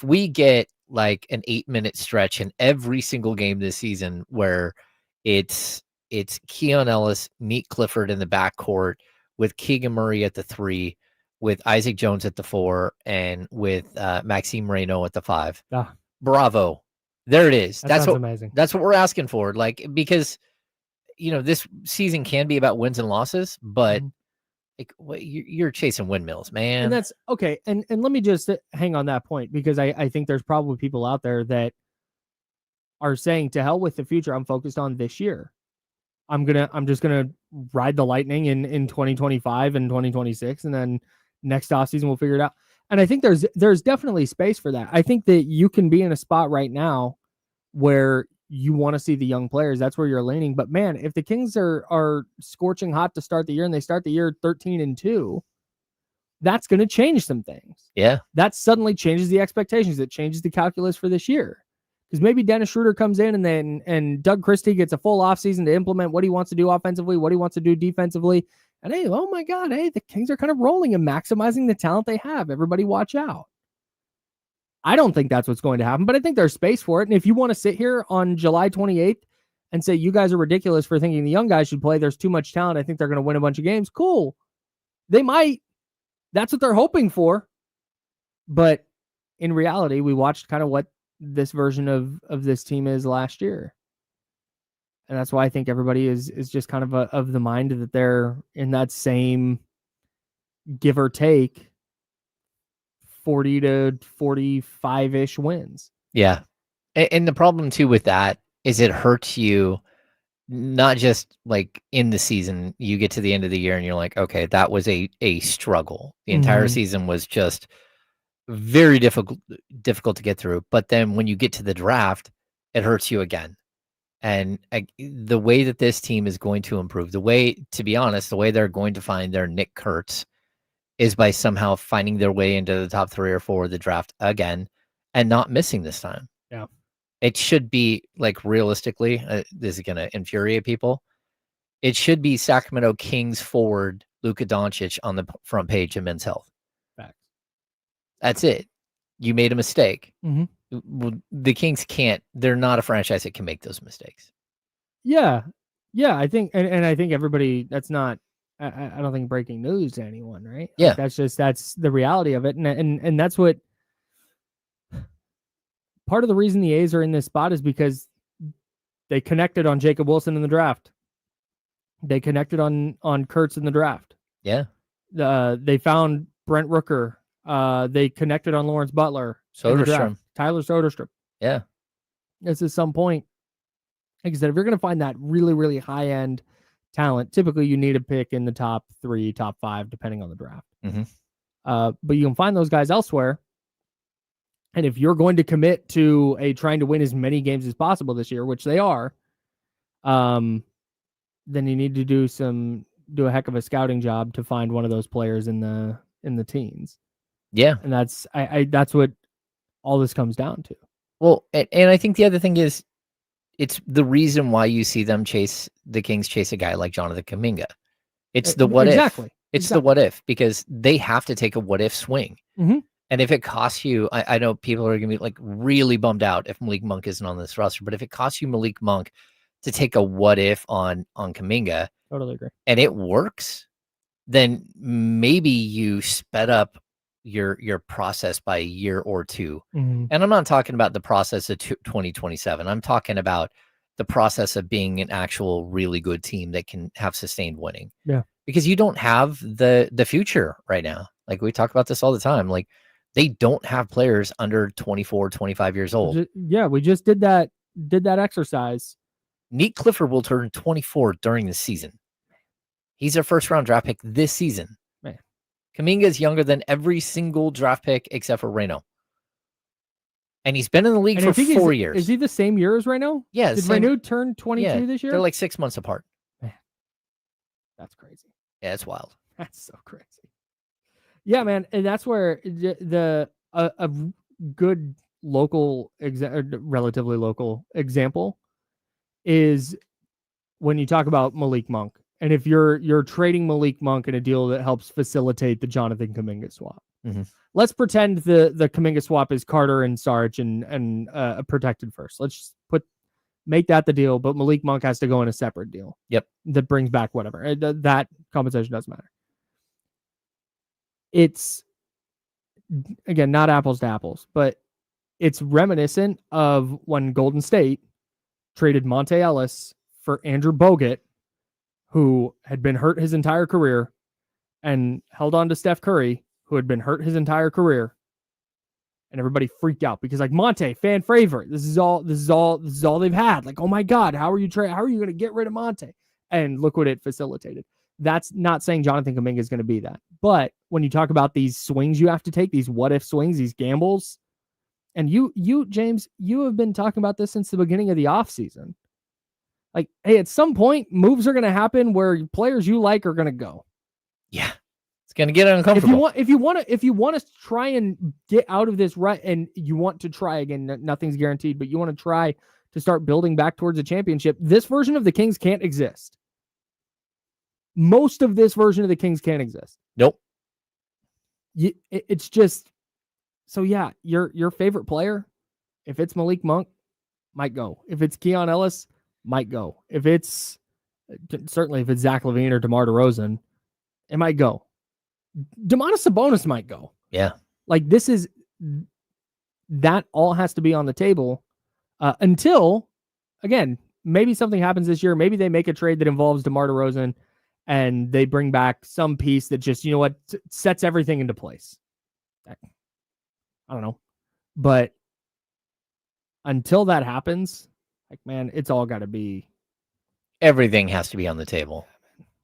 we get like an 8-minute stretch in every single game this season where it's Keon Ellis, Nick Clifford in the backcourt with Keegan Murray at the 3, with Isaac Jones at the 4, and with Maxime Reynaud at the 5. Ah. Bravo. There it is. That That's sounds what amazing. that's what we're asking for. Like, because this season can be about wins and losses, but Mhm. like you're chasing windmills, man. And that's okay. And let me just hang on that point, because I think there's probably people out there that are saying, to hell with the future. I'm focused on this year. I'm just gonna ride the lightning in 2025 and 2026, and then next offseason we'll figure it out. And I think there's definitely space for that. I think that you can be in a spot right now where you want to see the young players. That's where you're leaning. But man, if the Kings are scorching hot to start the year, and they start the year 13-2, that's going to change some things. Yeah. That suddenly changes the expectations. It changes the calculus for this year. Because maybe Dennis Schroeder comes in and Doug Christie gets a full offseason to implement what he wants to do offensively, what he wants to do defensively. And hey, oh my God, hey, the Kings are kind of rolling and maximizing the talent they have. Everybody watch out. I don't think that's what's going to happen, but I think there's space for it. And if you want to sit here on July 28th and say you guys are ridiculous for thinking the young guys should play, there's too much talent, I think they're going to win a bunch of games, cool. They might. That's what they're hoping for. But in reality, we watched kind of what this version of this team is last year. And that's why I think everybody is just kind of the mind that they're in that same give or take 40 to 45-ish wins. Yeah. And the problem too with that is it hurts you, not just like in the season. You get to the end of the year and you're like, okay, that was a struggle. The entire season was just very difficult to get through. But then when you get to the draft, it hurts you again. And the way that this team is going to improve, to be honest, the way they're going to find their Nick Kurtz is by somehow finding their way into the top 3 or 4 of the draft again and not missing this time. Yeah. It should be, like, realistically, this is going to infuriate people. It should be Sacramento Kings forward Luka Doncic on the front page of Men's Health. Facts. That's it. You made a mistake. Mhm. The Kings can't. They're not a franchise that can make those mistakes. Yeah. I think, and I think everybody, that's not, I don't think breaking news to anyone, right? Yeah. Like that's the reality of it. And that's what part of the reason the A's are in this spot is because they connected on Jacob Wilson in the draft. They connected on Kurtz in the draft. Yeah. They found Brent Rooker. They connected on Lawrence Butler. in the draft. Soderstrom. Tyler Soderstrom. Yeah. It's at some point, like I said, if you're going to find that really, really high end talent, typically you need a pick in the top 3, top 5, depending on the draft. Mhm. But you can find those guys elsewhere. And if you're going to commit to trying to win as many games as possible this year, which they are, then you need to do a heck of a scouting job to find one of those players in the teens. Yeah. And that's what all this comes down to. Well, and I think the other thing is, it's the reason why you see them the Kings chase a guy like Jonathan Kuminga. It's the what exactly. if. It's the what if, because they have to take a what if swing. Mhm. And if it costs you, I know people are going to be like really bummed out if Malik Monk isn't on this roster, but if it costs you Malik Monk to take a what if on Kuminga, Totally agree. and it works, then maybe you sped up your process by a year or 2. Mhm. And I'm not talking about the process of 2027. I'm talking about the process of being an actual really good team that can have sustained winning. Yeah. Because you don't have the future right now. Like we talk about this all the time. Like they don't have players under 24, 25 years old. Yeah, we just did that exercise. Nick Clifford will turn 24 during the season. He's their first round draft pick this season. Man. Kuminga is younger than every single draft pick except for Reno. And he's been in the league And I for think 4 years. Is he the same year as Reno? Yeah. Did Reno turn 22 this year? They're like 6 months apart. That's crazy. Yeah, it's wild. That's so crazy. Yeah, man, and that's where a good local, relatively local example is when you talk about Malik Monk, and if you're trading Malik Monk in a deal that helps facilitate the Jonathan Kuminga swap. Mm-hmm. Let's pretend the Kuminga swap is Carter and Sarge and a protected first. Let's make that the deal, but Malik Monk has to go in a separate deal. Yep. That brings back whatever. That compensation doesn't matter. It's, again, not apples to apples, but it's reminiscent of when Golden State traded Monte Ellis for Andrew Bogut, who had been hurt his entire career, and held on to Steph Curry, who had been hurt his entire career. And everybody freaked out because, like, Monte, fan favorite. This is all they've had. Like, oh my God, how are you going to get rid of Monte? And look what it facilitated. That's not saying Jonathan Kuminga is going to be that. But when you talk about these swings you have to take, these what if swings, these gambles, and you, James, you have been talking about this since the beginning of the offseason. Like, hey, at some point, moves are going to happen where players you like are going to go. Yeah. It's going to get uncomfortable. If you want to try and get out of this rut, and you want to try again, nothing's guaranteed, but you want to try to start building back towards a championship, this version of the Kings can't exist. Most of this version of the Kings can't exist. Nope. It's just, so yeah, your favorite player, if it's Malik Monk, might go. If it's Keon Ellis, might go. If it's Zach LaVine or DeMar DeRozan, it might go. Domantas Sabonis might go. Yeah. Like, that all has to be on the table until, again, maybe something happens this year. Maybe they make a trade that involves DeMar DeRozan and they bring back some piece that just, sets everything into place. I don't know. But until that happens, like, man, it's all got to be. Everything has to be on the table.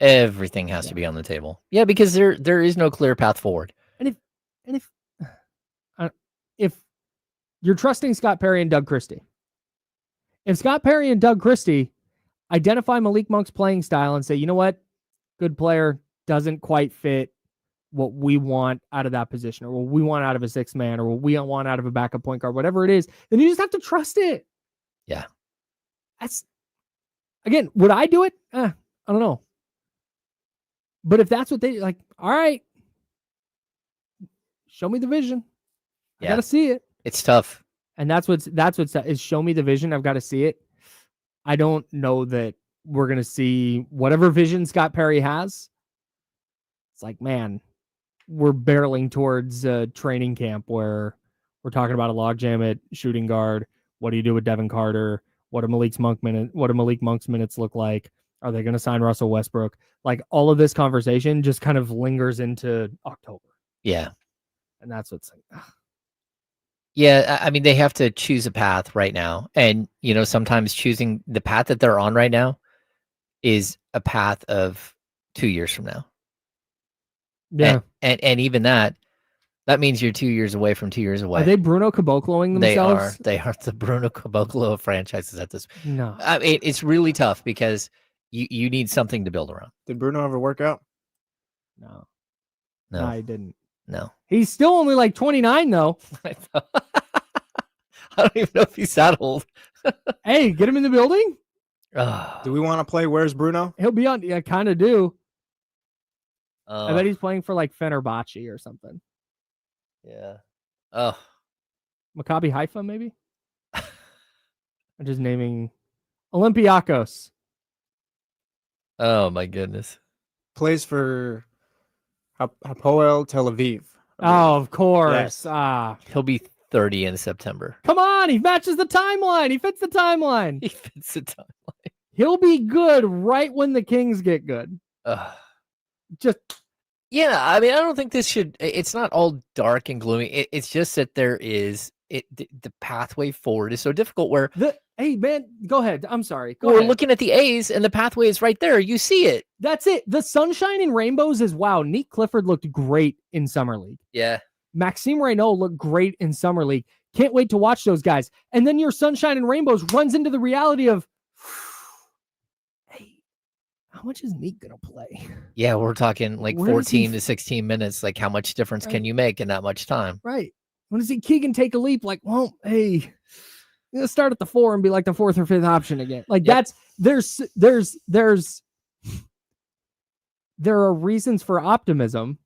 Everything has to be on the table. Yeah, because there is no clear path forward. And if you're trusting Scott Perry and Doug Christie, if Scott Perry and Doug Christie identify Malik Monk's playing style and say, you know what, good player, doesn't quite fit what we want out of that position, or what we want out of a sixth man, or what we want out of a backup point guard, whatever it is, then you just have to trust it. Yeah. That's, again, would I do it? I don't know. But if that's what they like, all right, show me the vision. I got to see it. It's tough. And that's what's is show me the vision. I've got to see it. I don't know that we're going to see whatever vision Scott Perry has. It's like, man, we're barreling towards training camp where we're talking about a logjam at shooting guard. What do you do with Devin Carter? What do Malik Monk's minutes look like? Are they going to sign Russell Westbrook? Like, all of this conversation just kind of lingers into October. Yeah. And that's what's like, yeah, I mean, they have to choose a path right now. And, sometimes choosing the path that they're on right now is a path of 2 years from now. Yeah. And even that means you're 2 years away from 2 years away. Are they Bruno Cabocloing themselves? They are the Bruno Caboclo of franchises at this. No. It's really tough because you need something to build around. Did Bruno ever work out? No. No, I didn't. No. He's still only like 29 though. I don't even know if he's that old. Hey, get him in the building. Do we want to play Where's Bruno? He'll be on. Yeah, kind of do. I bet he's he's playing for like Fenerbahce or something. yeah. Oh, Maccabi Haifa, maybe. I'm just naming Olympiacos. oh my goodness. Plays for Hapoel Tel Aviv. Oh, of course. Yes. Ah, He'll be 30 in September. Come on, he matches the timeline. He fits the timeline. He fits the time. He'll be good right when the Kings get good. Just Yeah, I mean, I don't think this should. It's not all dark and gloomy. It's just that there is the pathway forward is so difficult. Where hey man, go ahead. I'm sorry. Go we're ahead. looking at the A's and the pathway is right there. You see it. That's it. The sunshine and rainbows is wow. Nick Clifford looked great in Summer League. Yeah. Maxime Reynaud looked great in Summer League. Can't wait to watch those guys. And then your sunshine and rainbows runs into the reality of, hey, how much is Nick gonna play? Yeah, we're talking like Where does 14 to 16 minutes. Like, how much difference can you make in that much time? Right. When does Keegan take a leap? Like, well, hey, let's start at the 4 and be like the 4th or 5th option again. Like that's there are reasons for optimism,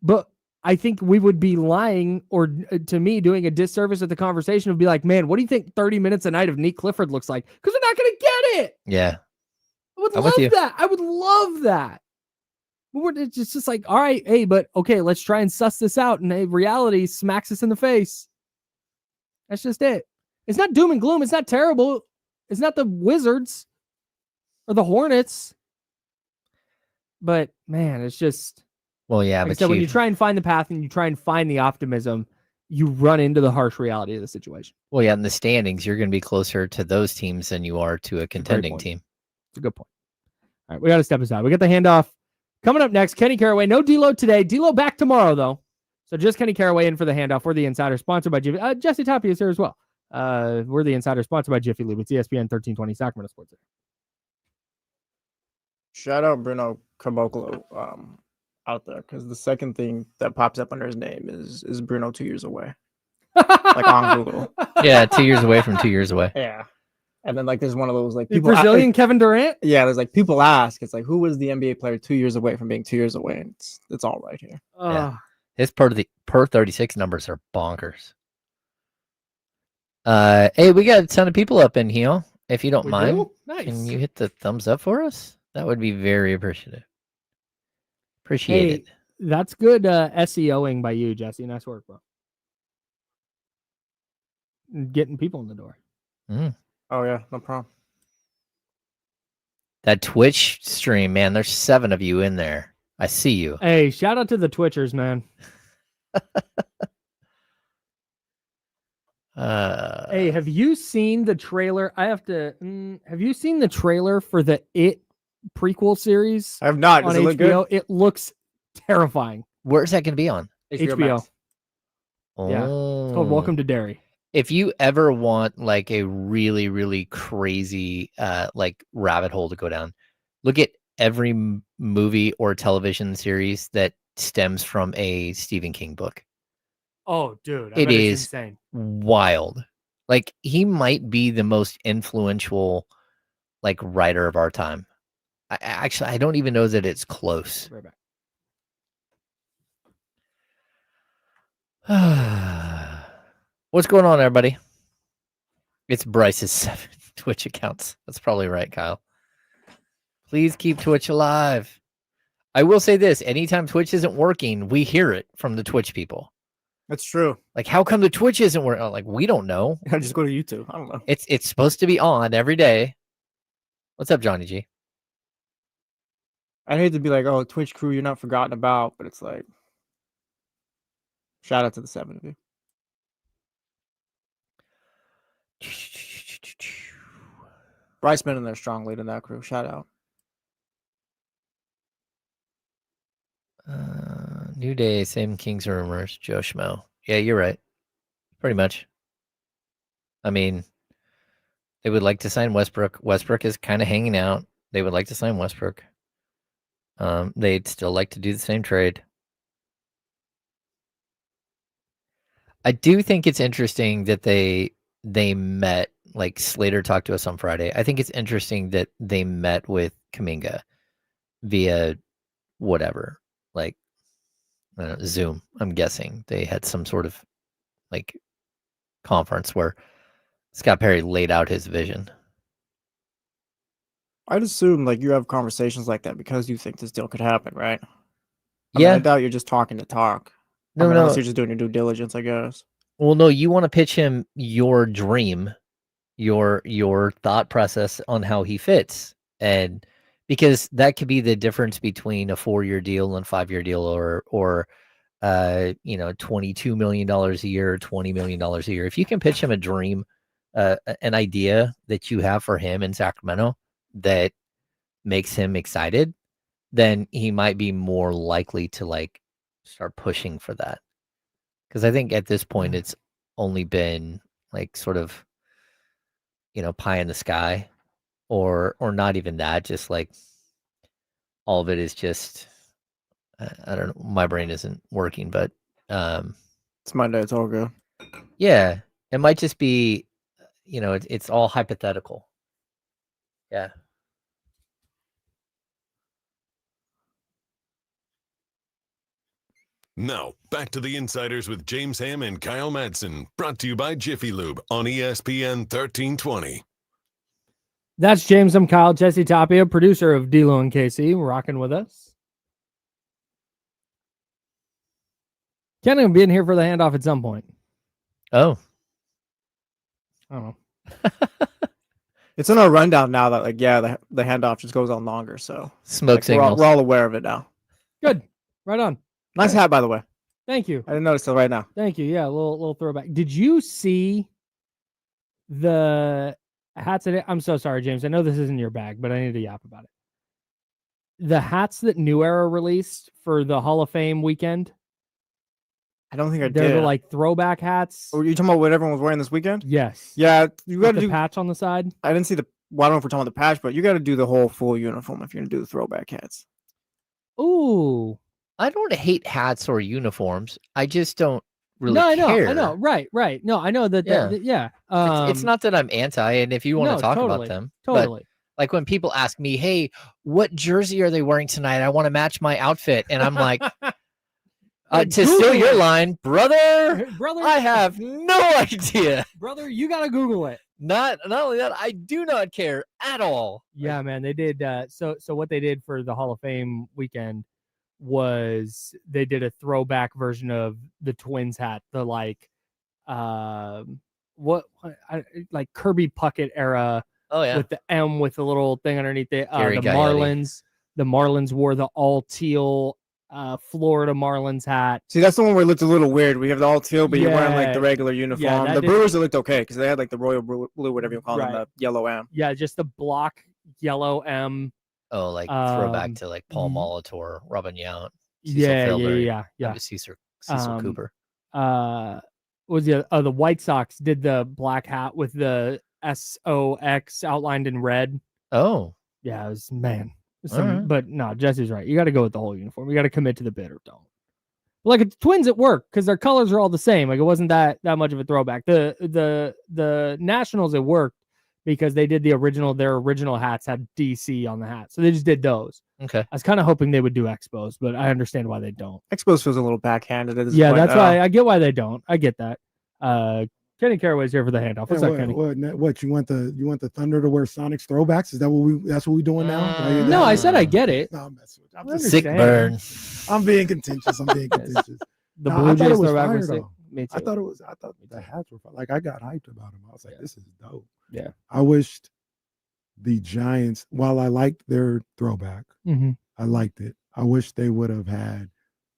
but I think we would be lying, or to me, doing a disservice at the conversation would be like, man, what do you think 30 minutes a night of Nick Clifford looks like? Because we're not going to get it. Yeah. I would I'm love with you. that. I would love that. It's just like, all right, hey, but okay, let's try and suss this out. And hey, reality smacks us in the face. That's just it. It's not doom and gloom. It's not terrible. It's not the Wizards or the Hornets. But man, it's just. Well, yeah, Like I but said, when you try and find the path and you try and find the optimism, you run into the harsh reality of the situation. well, yeah, in the standings, you're going to be closer to those teams than you are to a contending point. team. It's a good point. All right, we got to step aside. We got the handoff coming up next. Kenny Caraway. No D'Lo today. D'Lo back tomorrow, though. So just Kenny Caraway in for the handoff. We're the insider, sponsored by Jiffy. Jesse Tapia is here as well. We're the insider, sponsored by Jiffy Lube. It's ESPN 1320 Sacramento Sports. Shout out Bruno Caboclo out there, because the second thing that pops up under his name is Bruno 2 years away. Like on Google. Yeah, 2 years away from 2 years away. Yeah. And then like there's one of those like The people Brazilian Kevin Durant? yeah, there's like people ask, it's like, who was the NBA player 2 years away from being 2 years away? And it's all right here. Yeah. His per 36 numbers are bonkers. Hey, we got a ton of people up in here. If you don't We mind, do? Nice. can you hit the thumbs up for us? That would be very appreciative. Appreciate Hey, it. that's good SEOing by you, Jesse. Nice work, bro. Getting people in the door. Oh yeah, no problem. That Twitch stream, man, there's 7 of you in there. I see you. Hey, shout out to the Twitchers, man. Hey, have you seen the trailer? I have to. Have you seen the trailer for the It prequel series I have not. on Does it look good? HBO? It looks terrifying. Where's that going to be on? HBO. Max. Yeah. It's called Oh. Welcome to Derry. If you ever want like a really, really crazy like rabbit hole to go down, look at every movie or television series that stems from a Stephen King book. Oh, dude, It is insane. wild. Like, he might be the most influential like writer of our time. I don't even know that it's close. Right back. What's going on, everybody? It's Bryce's 7 Twitch accounts. That's probably right, Kyle. Please keep Twitch alive. I will say this: anytime Twitch isn't working, we hear it from the Twitch people. That's true. Like, how come the Twitch isn't working? Like, we don't know. I just go to YouTube. I don't know. It's supposed to be on every day. What's up, Johnny G? I hate to be like, oh, Twitch crew, you're not forgotten about, but it's like, shout out to the 7 of you. Bryce been in there strong leading that crew. Shout out. New Day, same Kings rumors. Joe Schmo. Yeah, you're right. Pretty much. I mean, they would like to sign Westbrook. Westbrook is kind of hanging out. They would like to sign Westbrook. They'd still like to do the same trade. I do think it's interesting that they met, like Slater talked to us on Friday. I think it's interesting that they met with Kuminga via whatever, like Zoom. I'm guessing they had some sort of like conference where Scott Perry laid out his vision. I'd assume like you have conversations like that because you think this deal could happen, right? I Yeah. mean, I doubt you're just talking to talk. No, Unless no. you're just doing your due diligence, I guess. Well, no, you want to pitch him your dream, your thought process on how he fits, and because that could be the difference between a 4-year deal and 5-year deal, or $22 million a year, $20 million a year. If you can pitch him a dream, an idea that you have for him in Sacramento that makes him excited, then he might be more likely to like start pushing for that. Because I think at this point it's only been like sort of, pie in the sky, or not even that. Just like all of it is just, I don't know. My brain isn't working, but It's Monday. It's all good. yeah, it might just be, it's all hypothetical. Yeah. Now, back to the Insiders with James Ham and Kyle Madsen, brought to you by Jiffy Lube on ESPN 1320. That's James. I'm Kyle. Jesse Tapia, producer of D-Lo and KC, rocking with us. Kenny will be in here for the handoff at some point. Oh. I don't know. It's in our rundown now that the handoff just goes on longer. So Smoke signals. we're all aware of it now. Good. Right on. Nice hat, by the way. Thank you. I didn't notice it right now. Thank you. Yeah, a little throwback. Did you see the hats today? I'm so sorry, James. I know this isn't your bag, but I need to yap about it. The hats that New Era released for the Hall of Fame weekend. I don't think I They're did. the, like throwback hats. Are you talking about what everyone was wearing this weekend? Yes. Yeah, you got With to the do. patch on the side. I didn't see the. Well, I don't know if we're talking about the patch, but you got to do the whole full uniform if you're gonna do the throwback hats. Ooh. I don't hate hats or uniforms. I just don't really No, I know. care. I know. Right. No, I know that. Yeah. Yeah. It's not that I'm anti, and if you want no, to talk totally, about them, but Totally. like when people ask me, "Hey, what jersey are they wearing tonight? I want to match my outfit," and I'm like, to steal Google your it. line, brother, Brother, I have no idea. brother, you gotta Google it. Not only that, I do not care at all. Yeah, man, they did. So what they did for the Hall of Fame weekend was they did a throwback version of the Twins hat, the like Kirby Puckett era Oh yeah, with the M with the little thing underneath it. Gary The Gaetti. Marlins wore the all teal Florida Marlins hat. See, that's the one where it looked a little weird. We have the all teal, but you're wearing like Yeah. the regular uniform. that The did- Brewers, it looked okay because they had like the royal blue, whatever you call them, Right. the yellow M. Yeah, just the block yellow M. oh like throwback Um, to like Paul y- Molitor, Robin Yount, Cecil Yeah. Fielder, Cecil Cooper. Was the White Sox did the black hat with the SOX outlined in red. Oh, Yeah, it was All right. but no, Jesse's right. You got to go with the whole uniform. You got to commit to the bid or don't. Like the Twins at work because their colors are all the same. Like it wasn't that much of a throwback. The Nationals at work because they did their original hats had DC on the hat, so they just did those. okay. I was kind of hoping they would do Expos, but I understand why they don't. Expos feels a little backhanded at this Yeah, point. that's why I get why they don't. I get that. Kenny Caraway's here for the handoff. What's Yeah, up, Kenny? What you want the Thunder to wear Sonics throwbacks? Is that what we doing now? No, I said I get it. No, I'm messing with you. I'm, I just- Sick understand. burn. I'm being contentious. The No, Blue I thought Jays it was throwback fire, was sick. though. Me too. I thought the hats were fun. Like I got hyped about them. I was like, Yeah. this is dope. Yeah. I wished the Giants, while I liked their throwback, Mhm. I liked it. I wish they would have had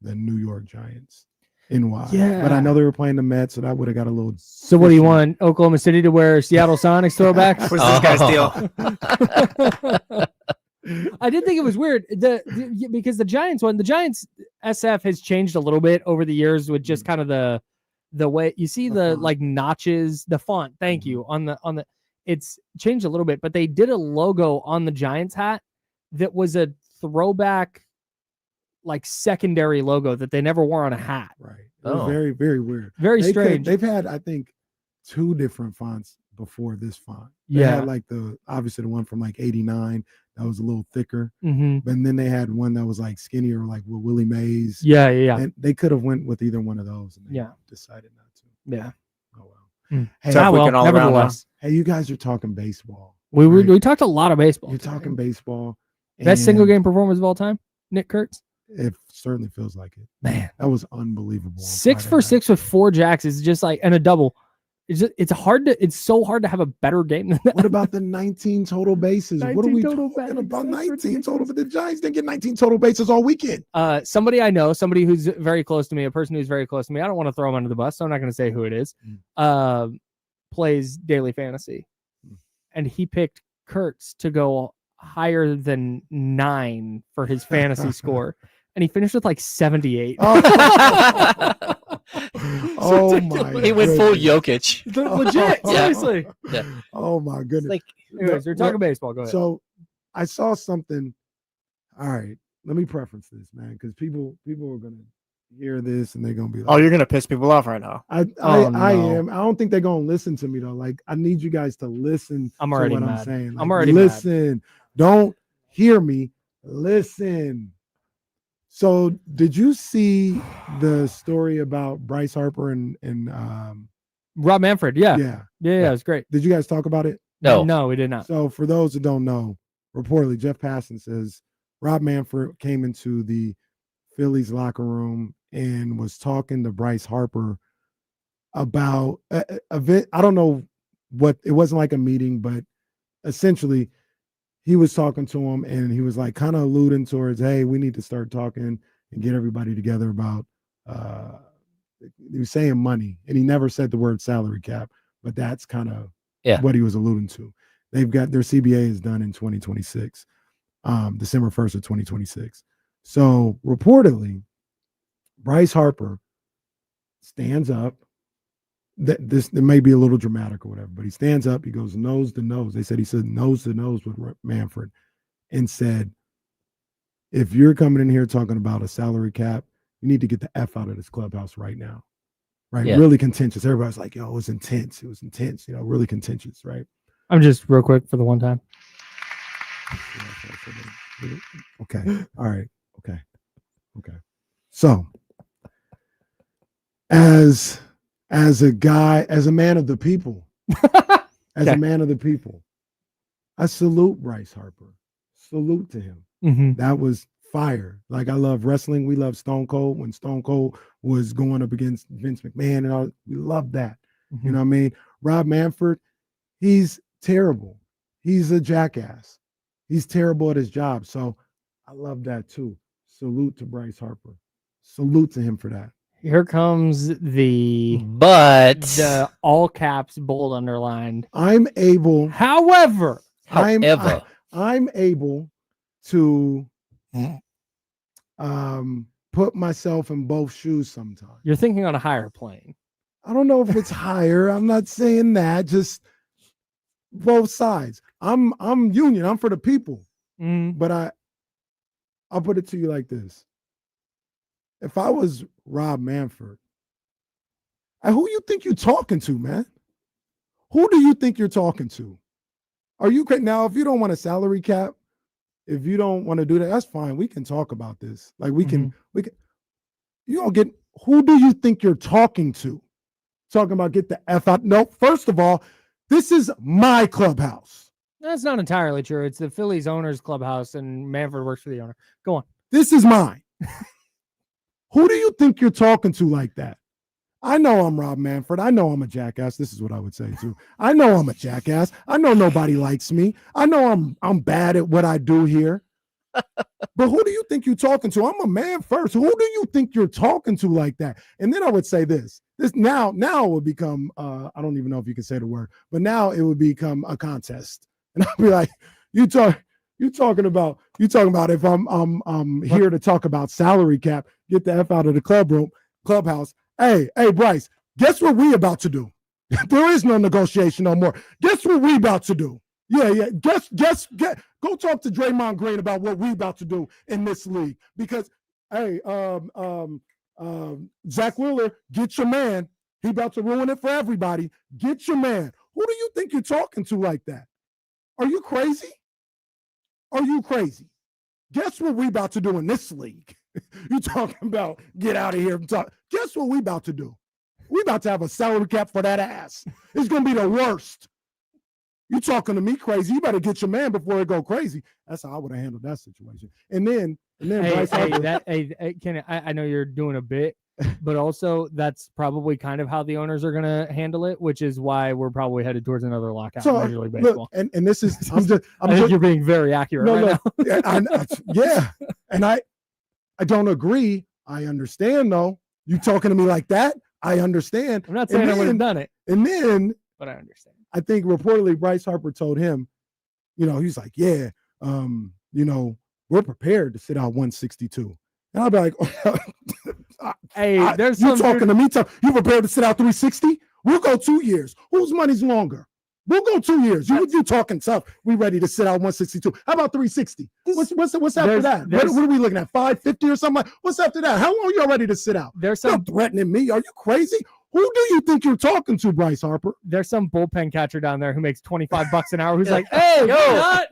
the New York Giants NY. But Yeah. I know they were playing the Mets, so that would have got a little. So what do you fishy. want? Oklahoma City to wear Seattle Sonics throwbacks? What's this guy's deal? I did think it was weird because the Giants SF has changed a little bit over the years with just kind of the way you see The the font. like notches, the font. Thank you on the it's changed a little bit, but they did a logo on the Giants hat that was a throwback like secondary logo that they never wore on a hat. Right. It was Oh. very, very weird. Very They could- strange. They've had, I think, 2 different fonts before this font. They Yeah. had like obviously the one from like 89 that was a little thicker. Mm-hmm. But then they had one that was like skinnier, like with Willie Mays. Yeah. And they could have went with either one of those. And they Yeah. decided not to. Yeah. Oh well. Mm. Hey, Tough Ah, well, weekend all around, huh? nevertheless, hey, you guys are talking baseball. we right? we talked a lot of baseball. You're today. talking baseball. Best single and game performance of all time, Nick Kurtz. It certainly feels like it. Man, That was unbelievable. on 6 Friday for night. 6 with 4 jacks is just like, and a double. It's so hard to have a better game than that. What about the 19 total bases? What are 19 we total talking bases, about? that's 19 total, but the Giants didn't get 19 total bases all weekend. Somebody I know, somebody who's very close to me, a person who's very close to me. I don't want to throw him under the bus, so I'm not going to say who it is. Plays daily fantasy, and he picked Kurtz to go higher than 9 for his fantasy score, and he finished with like 78. Oh my! He went full goodness. Jokic. Legit, Yeah. seriously. Oh my goodness! Like, Anyways, we're talking baseball. Go ahead. So I saw something. All right, let me preference this, man, because people are gonna hear this and they're gonna be like, Oh, you're gonna piss people off right now. I Oh, am. I don't think they're gonna listen to me though. Like, I need you guys to listen I'm to already what I'm mad. saying. I'm Like, already mad. listen. Don't hear me. Listen. So, did you see the story about Bryce Harper and Rob Manfred. Yeah. yeah? It was great. Did you guys talk about it? No, we did not. So, for those that don't know, reportedly Jeff Passan says Rob Manfred came into the Phillies locker room and was talking to Bryce Harper about a bit. I don't know what it wasn't, like a meeting, but essentially he was talking to him and he was like kind of alluding towards, hey, we need to start talking and get everybody together about he was saying money, and he never said the word salary cap, but that's kind of what he was alluding to. They've got their CBA is done in 2026, December 1st of 2026. So reportedly, Bryce Harper stands up. It may be a little dramatic or whatever, but he stands up. He goes nose to nose. They said he said nose to nose with Manfred and said, if you're coming in here talking about a salary cap, you need to get the F out of this clubhouse right now. Right? Yeah. Really contentious. Everybody's like, yo, it was intense. It was intense, really contentious, right? I'm just real quick for the one time. Okay. All right. Okay. So as a guy, as a man of the people, a man of the people, I salute Bryce Harper. Salute to him. Mm-hmm. That was fire. Like, I love wrestling. We love Stone Cold. When Stone Cold was going up against Vince McMahon and all, we love that. Mm-hmm. You know what I mean? Rob Manfred, he's terrible. He's a jackass. He's terrible at his job. So I love that too. Salute to Bryce Harper. Salute to him for that. Here comes the all caps bold underlined. I'm able. However, I'm able to put myself in both shoes sometimes. You're thinking on a higher plane. I don't know if it's higher. I'm not saying that. Just both sides. I'm union. I'm for the people. But I'll put it to you like this. If I was Rob Manfred, who you think you're talking to, man? Who do you think you're talking to? Are you now? If you don't want a salary cap, if you don't want to do that, that's fine. We can talk about this. Like we can. You don't get. Who do you think you're talking to? Talking about get the F out. No, first of all, this is my clubhouse. That's not entirely true. It's the Phillies owner's clubhouse, and Manfred works for the owner. Go on. This is mine. Who do you think you're talking to like that? I know I'm Rob Manfred. I know I'm a jackass. This is what I would say too. I know I'm a jackass. I know nobody likes me. I know I'm bad at what I do here. But who do you think you're talking to? I'm a man first. Who do you think you're talking to like that? And then I would say this now it would become I don't even know if you can say the word, but now it would become a contest. And I'll be like, you talking about if I'm here to talk about salary cap, get the F out of the clubhouse. Hey, Bryce, guess what we about to do? There is no negotiation no more. Guess what we about to do? Yeah. Go talk to Draymond Green about what we about to do in this league. Because, hey, Zach Wheeler, get your man. He about to ruin it for everybody. Get your man. Who do you think you're talking to like that? Are you crazy? Are you crazy? Guess what we about to do in this league? You talking about get out of here. Guess what we about to do? We about to have a salary cap for that ass. It's going to be the worst. You talking to me crazy? You better get your man before it go crazy. That's how I would have handled that situation. And then Bryce Harper. I know you're doing a bit, but also that's probably kind of how the owners are going to handle it, which is why we're probably headed towards another lockout in Major League Baseball. Look, and this is I think you're being very accurate right now. Yeah, and I don't agree. I understand though. You talking to me like that? I understand. I'm not saying I would have done it, but I understand. I think reportedly Bryce Harper told him, he's like, yeah, we're prepared to sit out 162. And I'll be like, hey, there's you talking to me? You prepared to sit out 360? We'll go 2 years. Whose money's longer? We'll go 2 years. You talking tough. We ready to sit out 162. How about 360? What's after that? What are we looking at? 550 or something? What's after that? How long y'all ready to sit out? There's some threatening me. Are you crazy? Who do you think you're talking to, Bryce Harper? There's some bullpen catcher down there who makes $25 an hour who's like, hey, no.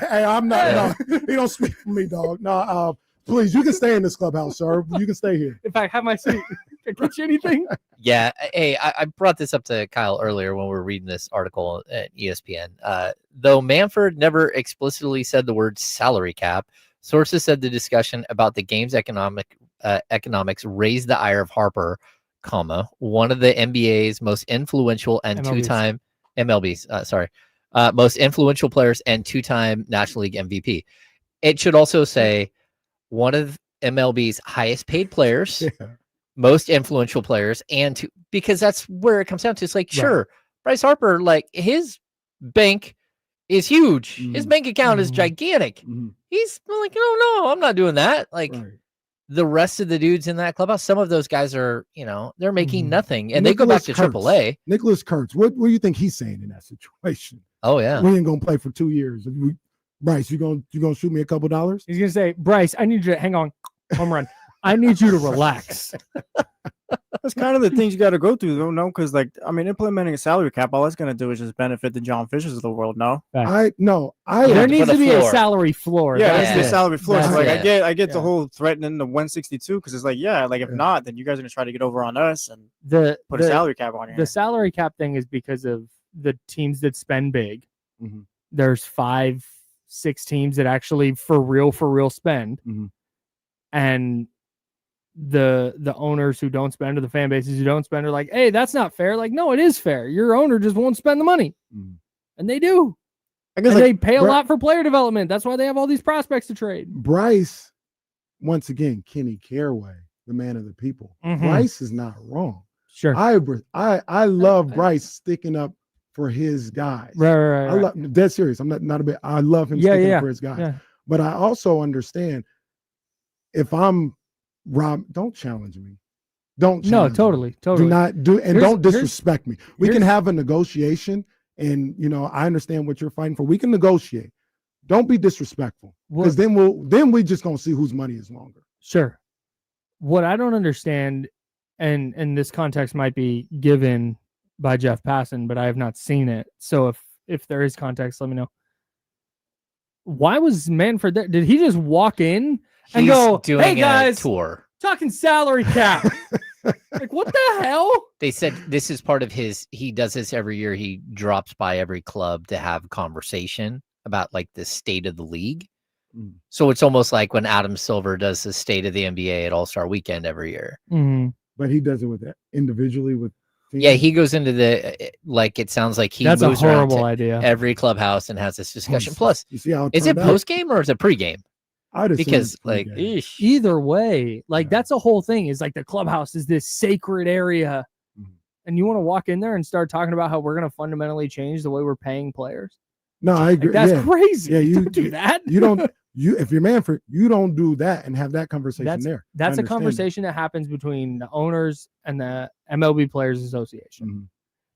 Hey, I'm not. No, he don't speak for me, dog. No, please, you can stay in this clubhouse, sir. You can stay here. In fact, have my seat. Can I get you anything? Yeah. Hey, I brought this up to Kyle earlier when we were reading this article at ESPN. Though Manfred never explicitly said the word salary cap, sources said the discussion about the game's economics raised the ire of Harper, one of the NBA's most influential and two-time most influential players and two-time National League MVP. It should also say one of MLB's highest paid players, most influential players, and because that's where it comes down to. It's like, sure, Bryce Harper, like his bank is huge. His bank account is gigantic. He's like, no, I'm not doing that. Like, the rest of the dudes in that clubhouse, some of those guys are, they're making nothing, and they go back to AAA. Nicholas Kurtz, what do you think he's saying in that situation? Oh yeah, we ain't gonna play for 2 years. Bryce, you gonna shoot me a couple dollars? He's gonna say, Bryce, I need you to hang on, home run. I need you to relax. That's kind of the things you got to go through, though, no? Because, implementing a salary cap, all that's going to do is just benefit the John Fishers of the world, no? There needs to be a salary floor. Yeah, that's the salary floor. So, I get the whole threatening the 162 because it's like, if not, then you guys are going to try to get over on us and put a salary cap on you. The salary cap thing is because of the teams that spend big. There's 5-6 teams that actually for real spend. And the owners who don't spend or the fan bases who don't spend are like, hey, that's not fair. Like, no, it is fair. Your owner just won't spend the money. And they do. I guess they pay a lot for player development. That's why they have all these prospects to trade. Bryce, once again, Kenny Caraway, the man of the people. Bryce is not wrong. Sure. I love Bryce sticking up for his guys. Right. I love, dead serious. I'm not a bit. I love him sticking up for his guys. Yeah. But I also understand if I'm Rob, don't challenge me. Don't challenge totally. Do not do, and don't disrespect me. We can have a negotiation, and I understand what you're fighting for. We can negotiate. Don't be disrespectful, because then we just gonna see whose money is longer. Sure. What I don't understand, and this context might be given by Jeff Passan, but I have not seen it. So if there is context, let me know. Why was Manfred there? Did he just walk in and go, hey guys, tour talking salary cap? Like, what the hell? They said this is part of he does this every year. He drops by every club to have conversation about like the state of the league. So it's almost like when Adam Silver does the state of the NBA at All-Star Weekend every year. But he does it with individually with teams. Yeah, he goes into it sounds like he That's moves a horrible around to idea. Every clubhouse and has this discussion. Plus, you see how is it post game or is it pre-game? Because either way, that's a whole thing. Is like the clubhouse is this sacred area, and you want to walk in there and start talking about how we're going to fundamentally change the way we're paying players. No, I agree. That's crazy. Yeah, you don't do that. You don't. If you're Manfred, you don't do that and have that conversation there. That's a conversation that happens between the owners and the MLB Players Association.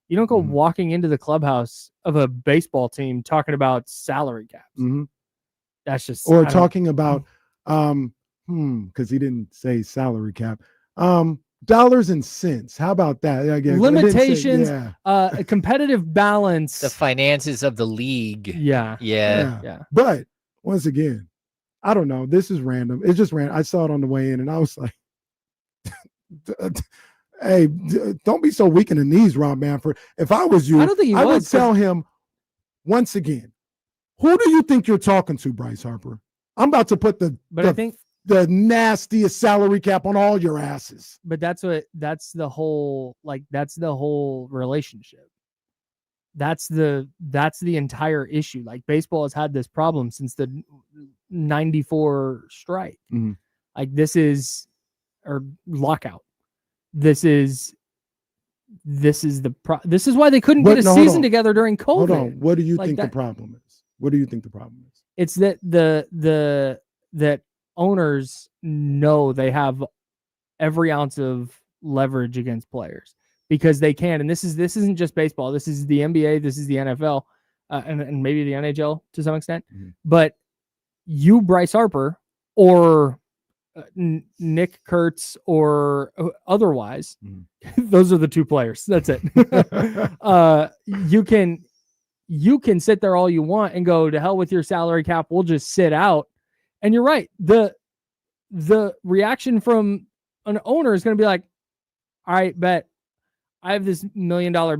You don't go walking into the clubhouse of a baseball team talking about salary caps. That's just talking about because he didn't say salary cap. Dollars and cents. How about that? Again, limitations, competitive balance, the finances of the league. Yeah. But once again, I don't know. This is random. It's just random. I saw it on the way in, and I was like, Hey, don't be so weak in the knees, Rob Manfred. If I was you, I don't think he I would was, tell him once again, who do you think you're talking to, Bryce Harper? I'm about to put But I think the nastiest salary cap on all your asses. but that's the whole relationship. That's the entire issue. Like baseball has had this problem since the 94 strike. Mhm. Like this is or lockout. This is why they couldn't get a season together during COVID. Hold on. What do you Like think the that- problem is? What do you think the problem is? It's that that owners know they have every ounce of leverage against players because they can. And this isn't just baseball. This is the NBA. This is the NFL, and maybe the NHL to some extent. Mhm. But you, Bryce Harper, or Nick Kurtz, or otherwise, Mhm. those are the two players. That's it. You can sit there all you want and go to hell with your salary cap. We'll just sit out. And you're right. The reaction from an owner is going to be like, all right, bet I have this multi-million-dollar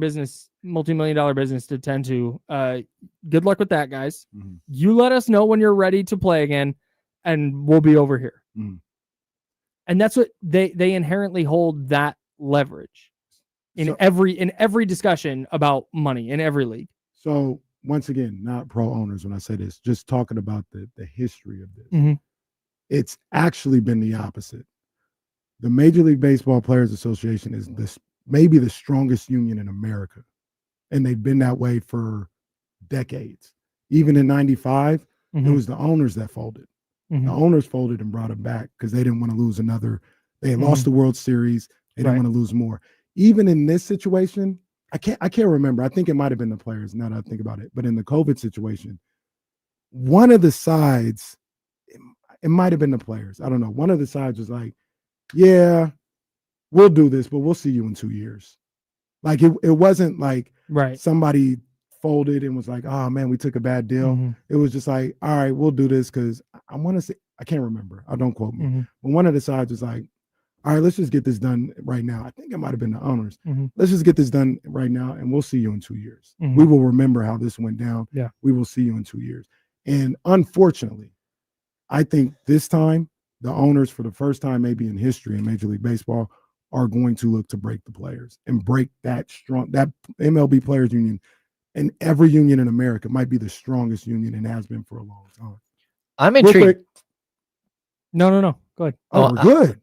business to tend to. Good luck with that, guys. Mhm. You let us know when you're ready to play again, and we'll be over here. Mhm. And that's what they inherently hold that leverage in So- every discussion about money in every league. So once again, not pro owners when I say this, just talking about the history of this. Mhm. It's actually been the opposite. The Major League Baseball Players Association is maybe the strongest union in America. And they've been that way for decades. Even in 95, it Mhm. was the owners that folded. Mhm. The owners folded and brought it back because they didn't want to lose another. They had Mhm. lost the World Series. They didn't Right. want to lose more. Even in this situation, I can't remember. I think it might have been the players now that I think about it. But in the COVID situation, one of the sides, it might have been the players. I don't know. One of the sides was like, yeah, we'll do this, but we'll see you in 2 years. Like it wasn't like Right. somebody folded and was like, oh man, we took a bad deal. Mhm. It was just like, all right, we'll do this because I want to say, I can't remember. Don't quote me. Mhm. But one of the sides was like, all right, let's just get this done right now. I think it might have been the owners. Mhm. Let's just get this done right now and we'll see you in 2 years. Mhm. We will remember how this went down. Yeah. We will see you in 2 years. And unfortunately, I think this time the owners, for the first time maybe in history in Major League Baseball, are going to look to break the players and break that MLB Players Union. And every union in America might be the strongest union and has been for a long time. I'm Real intrigued. quick. No. Go ahead. Oh, Oh, we're good.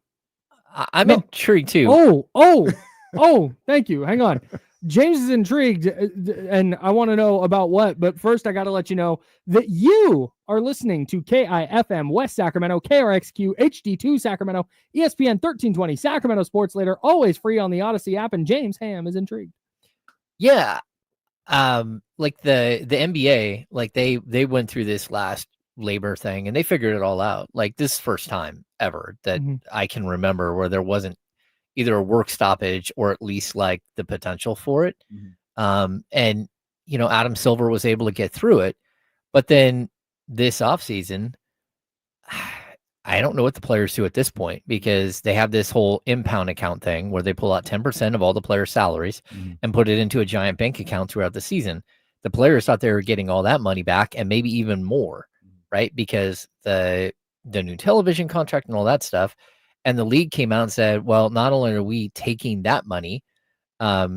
I'm No. intrigued too. Oh, thank you. Hang on. James is intrigued and I want to know about what, but first I got to let you know that you are listening to KIFM West Sacramento, KRXQ HD2 Sacramento, ESPN 1320 Sacramento Sports Leader, always free on the Odyssey app, and James Ham is intrigued. Yeah. Like the NBA, like they went through this last labor thing and they figured it all out. Like this first time ever that Mhm. I can remember where there wasn't either a work stoppage or at least like the potential for it. And Adam Silver was able to get through it. But then this offseason, I don't know what the players do at this point because they have this whole impound account thing where they pull out 10% of all the players' salaries and put it into a giant bank account throughout the season. The players thought they were getting all that money back and maybe even more, right? Because the new television contract and all that stuff. And the league came out and said, well, not only are we taking that money, you're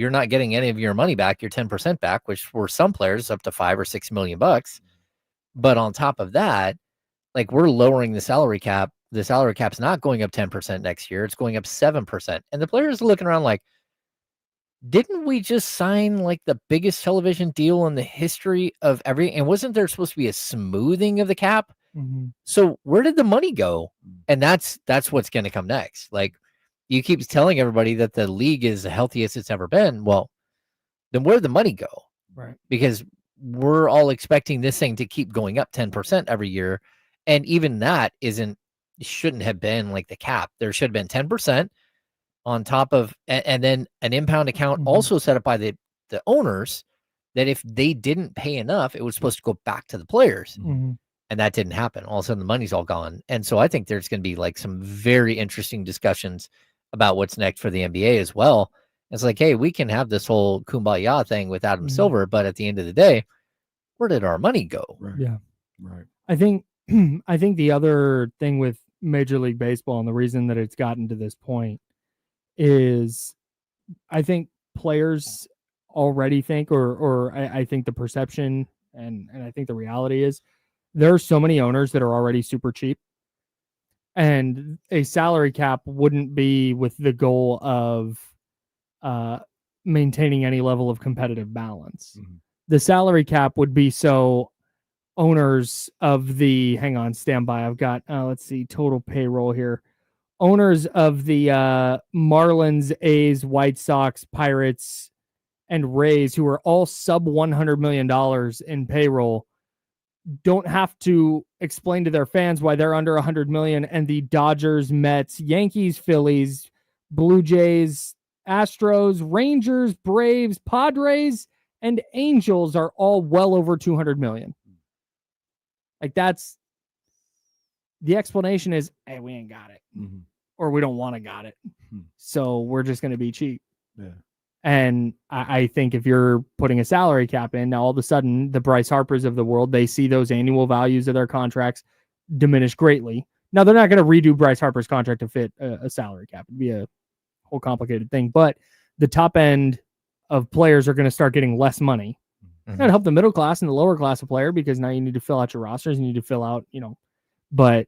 not getting any of your money back, your 10% back, which for some players up to $5 or $6 million bucks. But on top of that, like we're lowering the salary cap. The salary cap's not going up 10% next year. It's going up 7%. And the players are looking around like, didn't we just sign like the biggest television deal in the history of everything? And wasn't there supposed to be a smoothing of the cap? So where did the money go? And that's what's going to come next. Like you keep telling everybody that the league is the healthiest it's ever been. Well, then where did the money go? Right. Because we're all expecting this thing to keep going up 10% every year. And even that shouldn't have been like the cap. There should have been 10% on top of, and then an impound account also set up by the owners that if they didn't pay enough, it was supposed to go back to the players. And that didn't happen. All of a sudden the money's all gone. And so I think there's going to be like some very interesting discussions about what's next for the NBA as well. It's like, hey, we can have this whole kumbaya thing with Adam Silver, but at the end of the day, where did our money go? Right. Yeah. Right. I think the other thing with Major League Baseball and the reason that it's gotten to this point is I think players already think, or I think the perception and I think the reality is there are so many owners that are already super cheap, and a salary cap wouldn't be with the goal of maintaining any level of competitive balance. Mhm. The salary cap would be so owners of the stand by. I've got let's see, total payroll here. Owners of the Marlins, A's, White Sox, Pirates, and Rays, who are all sub $100 million in payroll, don't have to explain to their fans why they're under 100 million. And the Dodgers, Mets, Yankees, Phillies, Blue Jays, Astros, Rangers, Braves, Padres, and Angels are all well over 200 million. Like, that's the explanation is, hey, we ain't got it. Mhm. Or we don't want to got it. Mhm. So we're just going to be cheap. Yeah. And I think if you're putting a salary cap in, now all of a sudden the Bryce Harpers of the world, they see those annual values of their contracts diminish greatly. Now, they're not going to redo Bryce Harper's contract to fit a salary cap. It'd be a whole complicated thing. But the top end of players are going to start getting less money. Mhm. That'll help the middle class and the lower class of player, because now you need to fill out your rosters, you need to fill out, but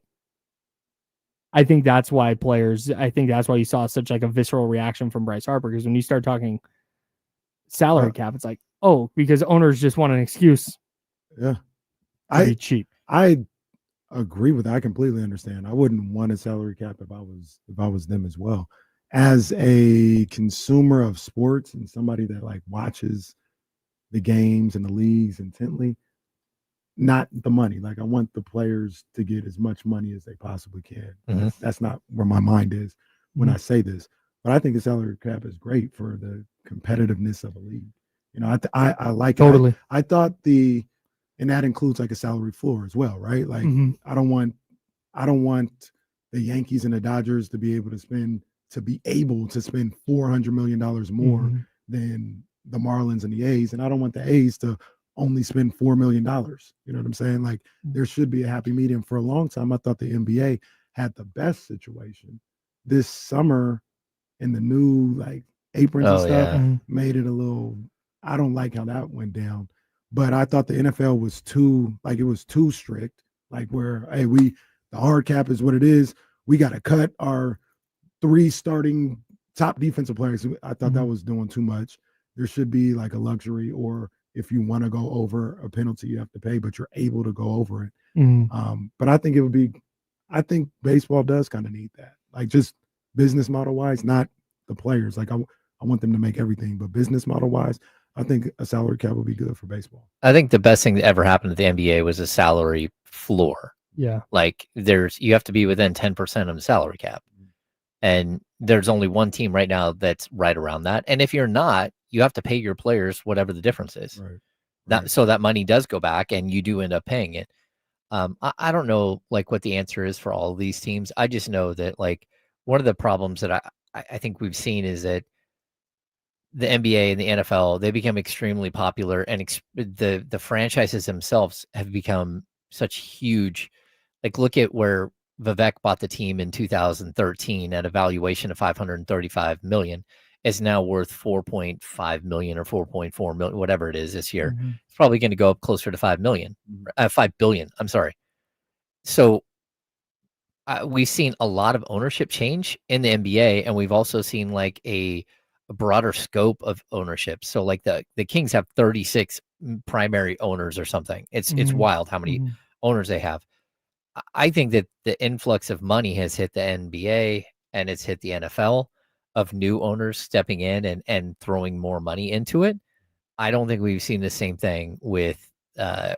I think that's why you saw such like a visceral reaction from Bryce Harper, because when you start talking salary cap, it's like, oh, because owners just want an excuse Yeah. to be cheap. I agree with that. I completely understand. I wouldn't want a salary cap if I was them as well. As a consumer of sports and somebody that like watches the games and the leagues intently, not the money. Like, I want the players to get as much money as they possibly can. Mhm. That's not where my mind is when I say this. But I think a salary cap is great for the competitiveness of a league. I like Totally. it. I thought and that includes like a salary floor as well, right? Like, Mhm. I don't want the Yankees and the Dodgers to be able to spend $400 million more Mhm. than the Marlins and the A's, and I don't want the A's to only spend $4 million. You know what I'm saying? Like, there should be a happy medium. For a long time, I thought the NBA had the best situation. This summer, in the new like aprons and Oh, stuff, yeah. made it a little. I don't like how that went down, but I thought the NFL was too strict. Like, where, hey, the hard cap is what it is. We got to cut our 3 starting top defensive players. I thought that was doing too much. There should be like a luxury, or if you want to go over a penalty, you have to pay, but you're able to go over it. Mhm. But I think baseball does kind of need that, like, just business model wise, not the players. Like, I want them to make everything, but business model wise, I think a salary cap would be good for baseball. I think the best thing that ever happened to the NBA was a salary floor. Yeah. Like, you have to be within 10% of the salary cap. And there's only one team right now that's right around that. And if you're not, you have to pay your players whatever the difference is. Right. So that money does go back and you do end up paying it. I don't know like what the answer is for all of these teams. I just know that like one of the problems that I think we've seen is that the NBA and the NFL, they become extremely popular, and the franchises themselves have become such huge. Like, look at where Vivek bought the team in 2013 at a valuation of $535 million. Is now worth 4.5 million or 4.4 million, whatever it is this year. Mhm. It's probably going to go up closer to 5 billion. I'm sorry. So we've seen a lot of ownership change in the NBA, and we've also seen like a broader scope of ownership. So like the Kings have 36 primary owners or something. It's wild how many owners they have. I think that the influx of money has hit the NBA and it's hit the NFL, of new owners stepping in and throwing more money into it. I don't think we've seen the same thing with the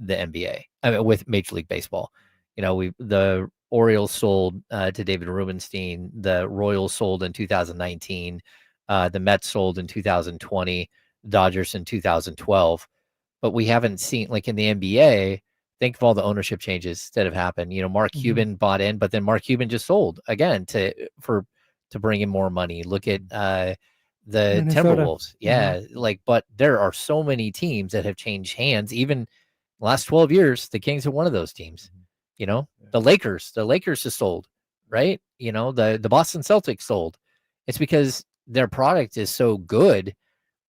NBA. I mean, with Major League Baseball. The Orioles sold to David Rubenstein. The Royals sold in 2019. The Mets sold in 2020. Dodgers in 2012. But we haven't seen, like in the NBA, think of all the ownership changes that have happened. Mark Mhm. Cuban bought in, but then Mark Cuban just sold again to bring in more money. Look at the Minnesota. Timberwolves. Yeah, but there are so many teams that have changed hands. Even the last 12 years, the Kings are one of those teams. The Lakers just sold, right? The Boston Celtics sold. It's because their product is so good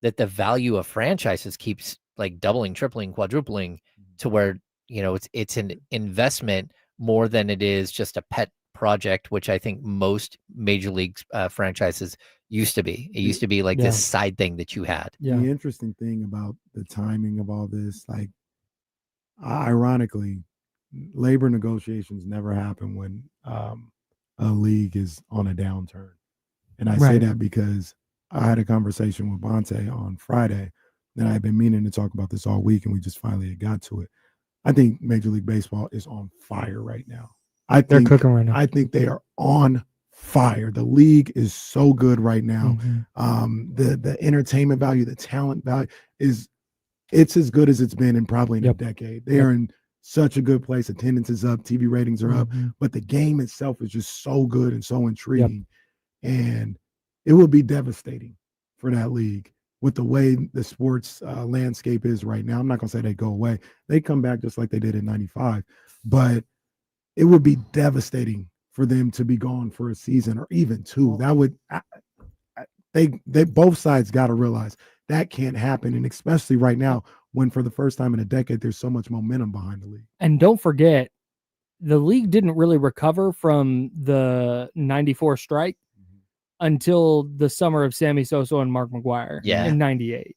that the value of franchises keeps like doubling, tripling, quadrupling to where, it's an investment more than it is just a pet project, which I think most major league franchises used to be. It used to be like this side thing that you had. The interesting thing about the timing of all this, like, ironically, labor negotiations never happen when a league is on a downturn. And I say that because I had a conversation with Bonte on Friday, and I've been meaning to talk about this all week, and we just finally got to it. I think Major League Baseball is on fire right now. They're cooking right now. I think they are on fire. The league is so good right now. The entertainment value, the talent value it's as good as it's been in probably a decade. They are in such a good place. Attendance is up, TV ratings are up, but the game itself is just so good and so intriguing. And it would be devastating for that league with the way the sports landscape is right now. I'm not going to say they go away. They come back just like they did in 95, but it would be devastating for them to be gone for a season or even two. That would, they both sides got to realize that can't happen. And especially right now, when for the first time in a decade, there's so much momentum behind the league. And don't forget, the league didn't really recover from the 94 strike until the summer of Sammy Sosa and Mark McGwire in 98.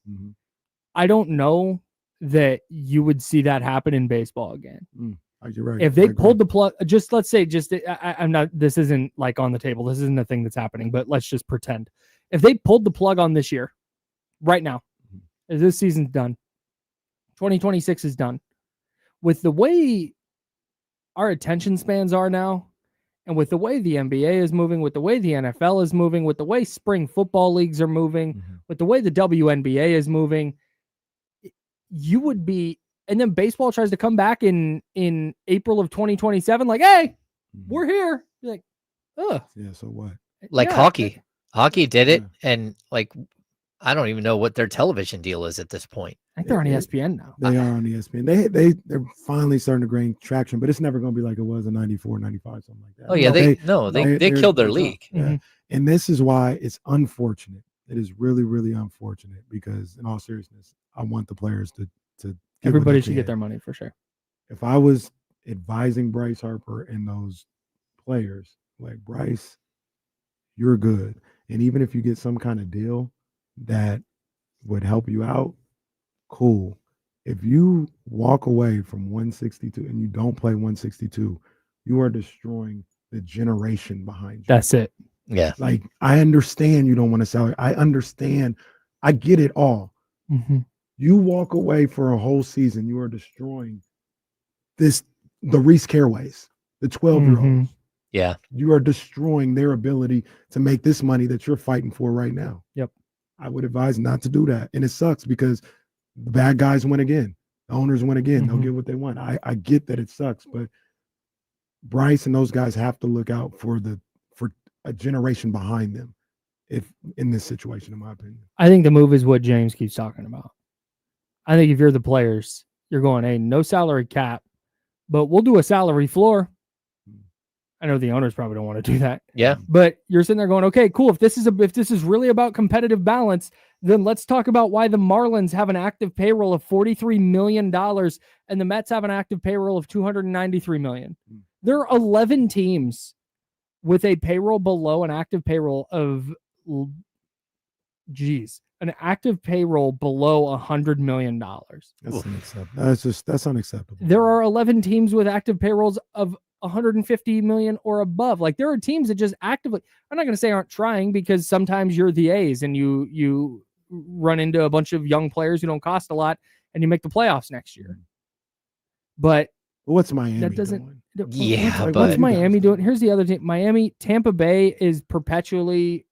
I don't know that you would see that happen in baseball again. You're right. If they pulled the plug, let's say, I'm not, this isn't like on the table. This isn't a thing that's happening, but let's just pretend. If they pulled the plug on this year, right now, as this season's done, 2026 is done, with the way our attention spans are now, and with the way the NBA is moving, with the way the NFL is moving, with the way spring football leagues are moving, with the way the WNBA is moving, you would be, and then baseball tries to come back in April of 2027, like, hey, we're here. You're like, ugh. Yeah, so what? Like hockey. Hockey did it, and like, I don't even know what their television deal is at this point. I think they're on ESPN now. They are on ESPN. They're finally starting to gain traction, but it's never going to be like it was in 94, 95, something like that. Oh yeah, they killed their league. Yeah. And this is why it's unfortunate. It is really, really unfortunate because, in all seriousness, I want the players to everybody should get their money for sure. If I was advising Bryce Harper and those players, like, Bryce, you're good. And even if you get some kind of deal that would help you out, cool. If you walk away from 162 and you don't play 162, you are destroying the generation behind you. That's it. Yeah. Like, I understand you don't want to sell it. I understand. I get it all. You walk away for a whole season, you are destroying the Reese Careways, the 12-year-olds. Yeah. You are destroying their ability to make this money that you're fighting for right now. Yep. I would advise not to do that. And it sucks because the bad guys win again. The owners win again. They'll get what they want. I get that it sucks, but Bryce and those guys have to look out for a generation behind them if in this situation, in my opinion. I think the move is what James keeps talking about. I think if you're the players, you're going, hey, no salary cap, but we'll do a salary floor. I know the owners probably don't want to do that. Yeah. But you're sitting there going, okay, cool. If this is really about competitive balance, then let's talk about why the Marlins have an active payroll of $43 million and the Mets have an active payroll of $293 million. There are 11 teams with a payroll below an active payroll of, an active payroll below $100 million. That's unacceptable. That's unacceptable. There are 11 teams with active payrolls of 150 million or above. Like, there are teams that just actively, I'm not going to say aren't trying, because sometimes you're the A's and you run into a bunch of young players who don't cost a lot and you make the playoffs next year. But what's Miami that doesn't doing? What's Miami doing? Here's the other team. Miami, Tampa Bay is perpetually,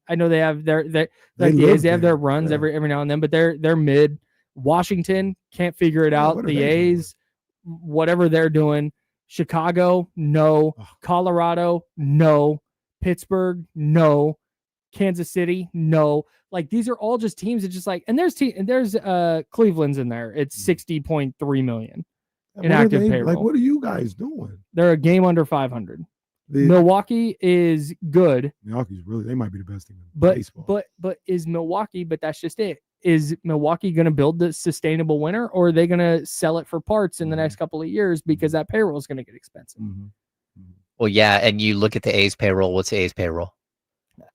I know they have their runs every now and then, but they're mid. Washington can't figure it out. The A's whatever they're doing. Chicago, no. Colorado, no. Pittsburgh, no. Kansas City, no. Like these are all just teams that just like, and there's Cleveland's in there. It's 60.3 million in active payroll. Like, what are you guys doing? They're a game under 500. Milwaukee is good. Milwaukee's really, they might be the best team in baseball. But that's just it. Is Milwaukee going to build the sustainable winner, or are they going to sell it for parts in the next couple of years because that payroll is going to get expensive? Well, yeah, and you look at the A's payroll. What's the A's payroll?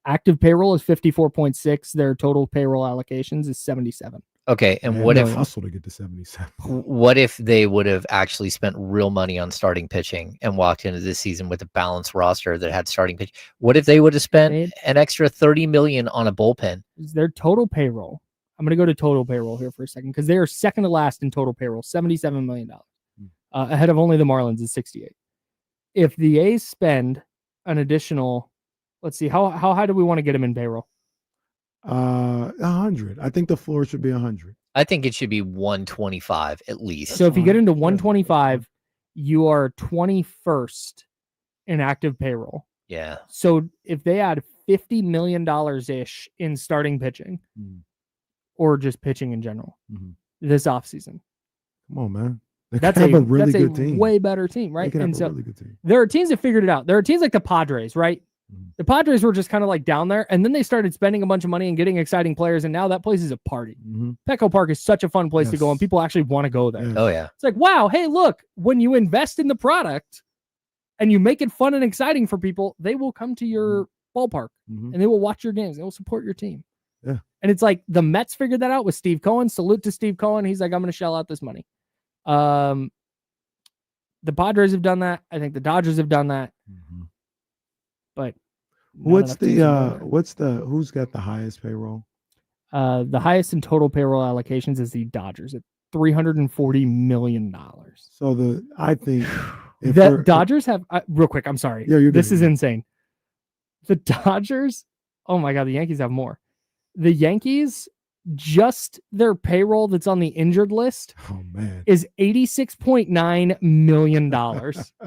Active payroll is 54.6. Their total payroll allocations is 77. Okay, and what if hustle to get to 77? What if they would have actually spent real money on starting pitching and walked into this season with a balanced roster that had starting pitch? What if they would have spent an extra $30 million on a bullpen? Their total payroll. I'm going to go to total payroll here for a second because they are second to last in total payroll, $77 million, ahead of only the Marlins is 68. If the A's spend an additional, let's see, how high do we want to get them in payroll? 100. I think the floor should be 100. I think it should be 125 at least. So if you get into 125, you are 21st in active payroll. Yeah. So if they add $50 million ish in starting pitching, or just pitching in general, this offseason. Come on, man. That's a really good team. Way better team, right? And so really good team. There are teams that figured it out. There are teams like the Padres, right? The Padres were just kind of like down there, and then they started spending a bunch of money and getting exciting players, and now that place is a party. Petco Park is such a fun place to go, and people actually want to go there. Oh, yeah. It's like, wow, hey, look, when you invest in the product and you make it fun and exciting for people, they will come to your ballpark, and they will watch your games. They will support your team. Yeah. And it's like the Mets figured that out with Steve Cohen. Salute to Steve Cohen. He's like, I'm going to shell out this money. The Padres have done that. I think the Dodgers have done that. But who's got the highest payroll? The highest in total payroll allocations is the Dodgers at $340 million. So I think the Dodgers have real quick. I'm sorry. Yeah, this is insane. The Dodgers. Oh my God. The Yankees have more. The Yankees, just their payroll that's on the injured list is $86.9 million.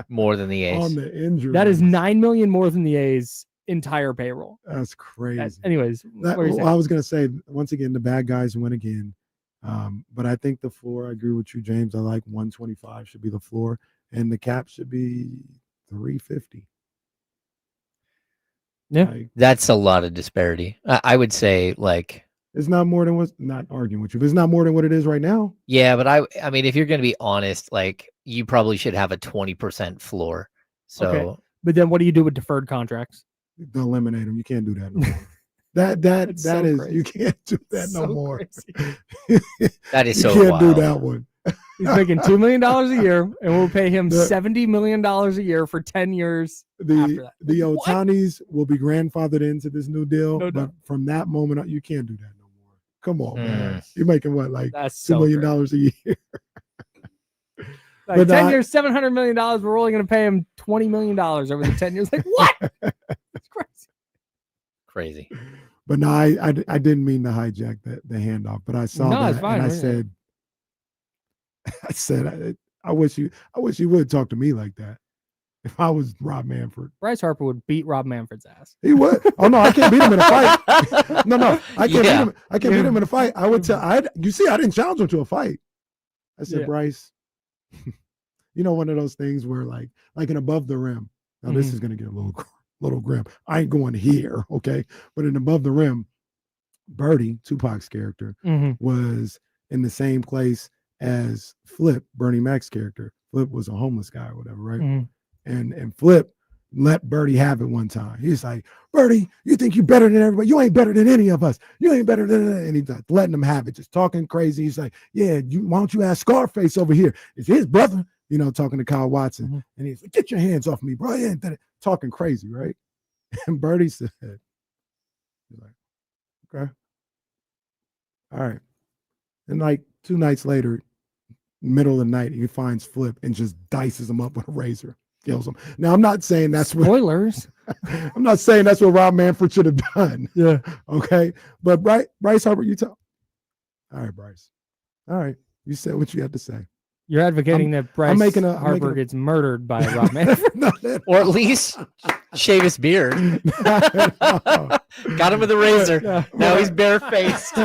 More than the A's. On the injured That is $9 million more than the A's entire payroll. That's crazy. Anyways, I was going to say, once again, the bad guys win again. But I think the floor, I agree with you, James. I like 125 should be the floor, and the cap should be 350. Yeah, that's a lot of disparity. I would say like it's not more than what's not arguing with you, but it's not more than what it is right now. Yeah, but I mean, if you're going to be honest, like you probably should have a 20% floor. So, okay. But then what do you do with deferred contracts? Eliminate them. You can't do that no more. that is crazy. You can't do that no more. That is so you can't wild. do that one. He's making $2 million a year, and we'll pay him $70 million a year for 10 years. The Otanis will be grandfathered into this new deal, but from that moment on, you can't do that no more. Come on, man. You're making what, like $2 million a year? Like 10 years, $700 million. We're only going to pay him $20 million over the 10 years. Like, what? That's crazy. But no, I didn't mean to hijack the handoff, but I saw that it's fine, and I said, I wish you would talk to me like that. If I was Rob Manfred, Bryce Harper would beat Rob Manfred's ass. He would. Oh no, I can't beat him in a fight. No, I can't beat him. I can't beat him in a fight. I would tell. You see, I didn't challenge him to a fight. I said, Bryce, you know, one of those things where like an above the rim. Now this is gonna get a little grim. I ain't going here, okay? But in above the rim, Birdie, Tupac's character, was in the same place as Flip, Bernie Mac's character. Flip was a homeless guy or whatever, right? And Flip let Birdie have it one time. He's like, Birdie, you think you're better than everybody? You ain't better than any of us. You ain't better than, and he's like letting him have it, just talking crazy. He's like, yeah, why don't you ask Scarface over here? It's his brother, you know, talking to Kyle Watson. And he's like, get your hands off me, bro. Yeah, talking crazy, right? And Birdie said, he's like, okay. All right. And like 2 nights later, middle of the night, he finds Flip and just dices him up with a razor, kills him. Now, I'm not saying that's spoilers. I'm not saying that's what Rob Manfred should have done. Yeah. Okay. But Bryce Harper, you tell. All right, Bryce. All right. You said what you had to say. You're advocating that Bryce making a- Harper gets murdered by Rob Manfred. Or at least shave his beard. Got him with a razor. Now he's barefaced.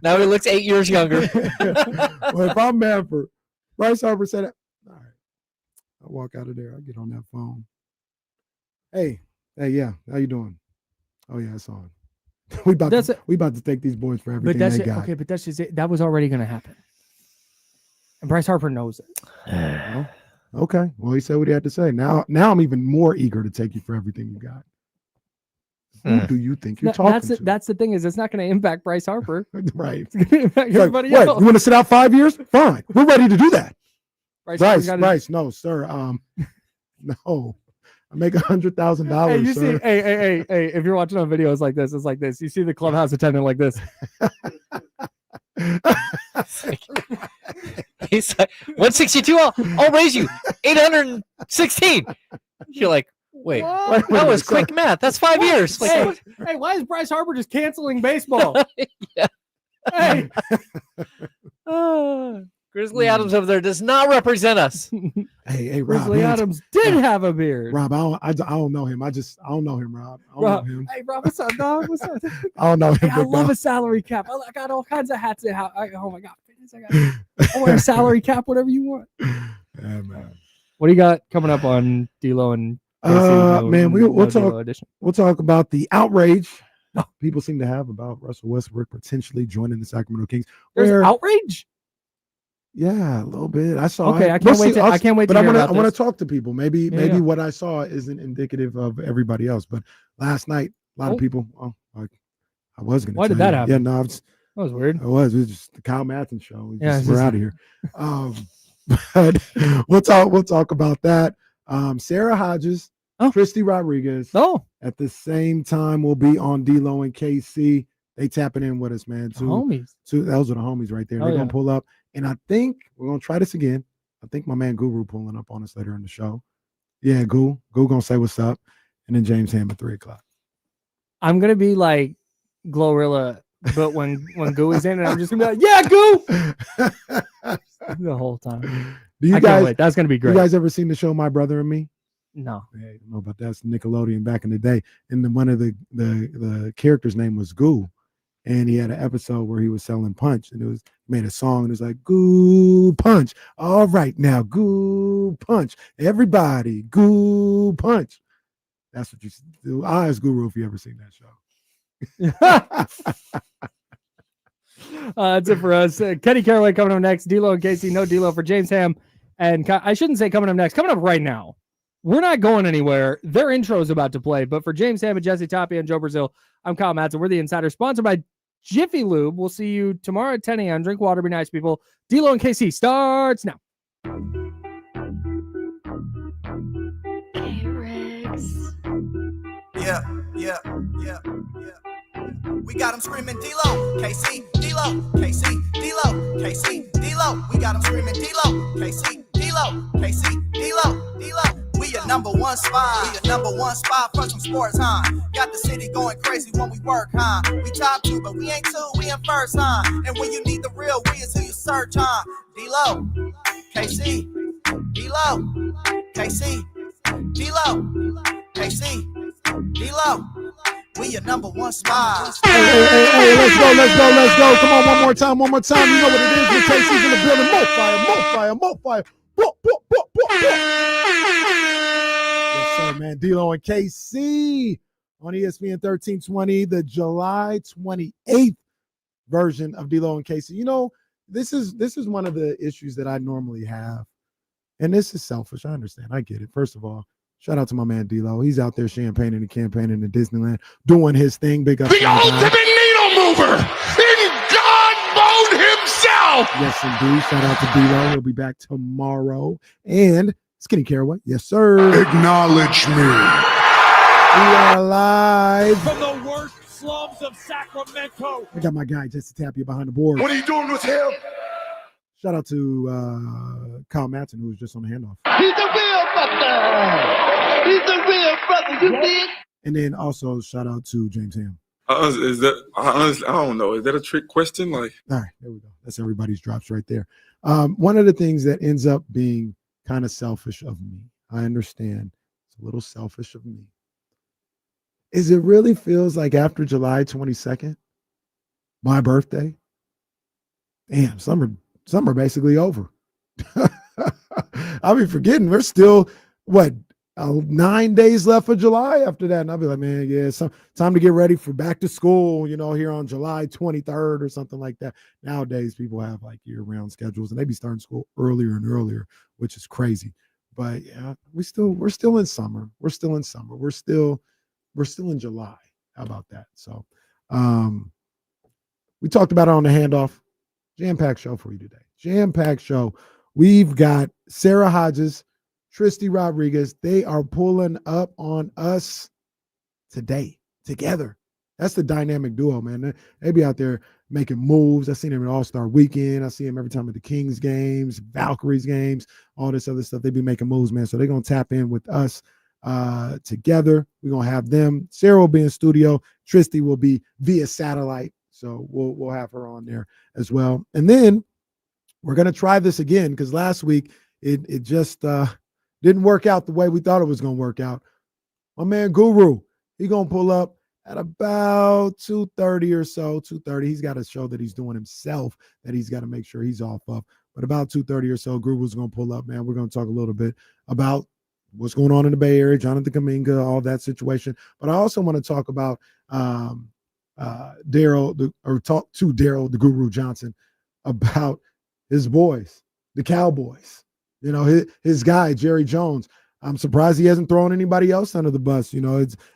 Now he looks 8 years younger. Well, if I'm Manfred, Bryce Harper said, all right, I'll walk out of there. I'll get on that phone. Hey, yeah, how you doing? Oh, yeah, it's on. We about to take these boys for everything they got. Okay, but that's just it. That was already going to happen. And Bryce Harper knows it. Well, okay. Well, he said what he had to say. Now I'm even more eager to take you for everything you got. Who do you think you're talking to? That's the thing is it's not going to impact Bryce Harper. Right. It's going to impact everybody What, else. you want to sit out 5 years? Fine. We're ready to do that. Bryce, no, sir. No. I make $100,000. Hey, you sir. see, hey, if you're watching on videos like this, it's like this. You see the clubhouse attendant like this. He's like, 162, I'll raise you 816. You're like, wait, What? that was quick math. That's 5 years. Like, Hey, why is Bryce Harper just canceling baseball? Yeah. Hey. Grizzly Adams over there does not represent us. Hey, Rob. Grizzly Adams did have a beard. Rob, I don't know him. I don't know him, Rob. I don't Rob, know him. hey, Rob, what's up, dog? What's up? I don't know him. Hey, I big love dog. a salary cap. I got all kinds of hats. Oh my god, I wear a salary cap, whatever you want. Yeah, man. What do you got coming up on D-Lo and Man, we'll talk. D-Lo edition? We'll talk about the outrage people seem to have about Russell Westbrook potentially joining the Sacramento Kings. There's Where- outrage. Yeah, a little bit. I saw. Okay, it. I can't We'll wait. see. I can't wait to But hear I about want this. to talk to people. Maybe Yeah. what I saw isn't indicative of everybody else. But last night, a lot of people. Oh, I was gonna. Why did tell that you. happen? Yeah, no, it's. That was weird. It was just the Kyle Matson show. Yeah, We're out of here. But we'll talk about that. Sarah Hodges, Tristi Rodriguez. At the same time, we'll be on D-Lo and KC. They tapping in with us, man. Homies. Those are the homies right there. They're gonna pull up, and I think we're gonna try this again. I think my man Guru pulling up on us later in the show. Yeah, Goo gonna say what's up, and then James Ham at 3:00. I'm gonna be like Glorilla, but when Goo is in, and I'm just gonna be like, yeah, Goo, the whole time. Do you I guys? can't wait. That's gonna be great. You guys ever seen the show My Brother and Me? No. Yeah, I don't know about that's Nickelodeon back in the day, and then one of the character's name was Goo, and he had an episode where he was selling punch, and he made a song, and it was like Goo Punch. All right, now Goo Punch, everybody Goo Punch. That's what you do. I ask Guru if you ever seen that show. That's it for us. Kenny Caraway coming up next. D-Lo and Casey. No D-Lo for James Ham. And I shouldn't say coming up next. Coming up right now. We're not going anywhere. Their intro is about to play. But for James Ham and Jesse Tapia and Joe Brazil, I'm Kyle Madsen. We're the Insider, sponsored by Jiffy Lube. We'll see you tomorrow at 10 a.m. Drink water, be nice, people. D-Lo and KC starts now. Yeah. We got them screaming D-Lo, KC, D-Lo, KC, D-Lo, KC, D-Lo. We got them screaming D-Lo, KC, D-Lo, KC, D-Lo, D-Lo. We your number one spot. We your number one spot for some sports, huh? Got the city going crazy when we work, huh? We top two, but we ain't two, we in first, huh? And when you need the real, we is who you search, huh? D-Lo, KC, D-Lo, KC, D-Lo, KC, D-Lo. We your number one spot. Hey, let's go. Come on, one more time. You know what it is. The KC's in the building. More fire. Yes, sir, man. D-Lo and KC on ESPN 1320, the July 28th version of D-Lo and KC. You know, this is one of the issues that I normally have. And this is selfish. I understand. I get it. First of all, shout out to my man D-Lo. He's out there champagning and campaigning in Disneyland, doing his thing. Big up. The ultimate needle mover in God mode himself. Yes, indeed. Shout out to D-Lo. He'll be back tomorrow. And Skinny Caraway. Yes, sir. Acknowledge me. We are live from the worst slums of Sacramento. I got my guy Jesse Tapia behind the board. What are you doing with him? Shout out to Kyle Matson, who was just on the handoff. He's a real brother. He's a real brother. You did. And then also shout out to James Ham. Is that honestly? I don't know. Is that a trick question? Like, all right, there we go. That's everybody's drops right there. One of the things that ends up being kind of selfish of me, I understand it's a little selfish of me, is it really feels like after July 22nd, my birthday, damn, summer basically over. I'll be forgetting we're still, 9 days left of July after that. And I'll be like, man, yeah, it's time to get ready for back to school, here on July 23rd or something like that. Nowadays, people have like year-round schedules and they be starting school earlier and earlier, which is crazy. But yeah, we're still in summer. We're still in summer. We're still in July. How about that? So we talked about it on the handoff. Jam-packed show for you today. Jam-packed show. We've got Sara Hodges, Tristi Rodriguez. They are pulling up on us today together. That's the dynamic duo, man. They be out there making moves. I seen them at All-Star Weekend. I see them every time at the Kings games, Valkyries games, all this other stuff. They be making moves, man. So they're going to tap in with us together. We're going to have them. Sara will be in studio. Tristi will be via satellite. So we'll have her on there as well. And then we're going to try this again because last week it just didn't work out the way we thought it was going to work out. My man Guru, he's going to pull up at about 2:30 or so, 2:30. He's got a show that he's doing himself that he's got to make sure he's off of. But about 2:30 or so, Guru's going to pull up, man. We're going to talk a little bit about what's going on in the Bay Area, Jonathan Kuminga, all that situation. But I also want to talk about talk to Daryl, the Guru Johnson, about his boys, the Cowboys. His guy, Jerry Jones. I'm surprised he hasn't thrown anybody else under the bus.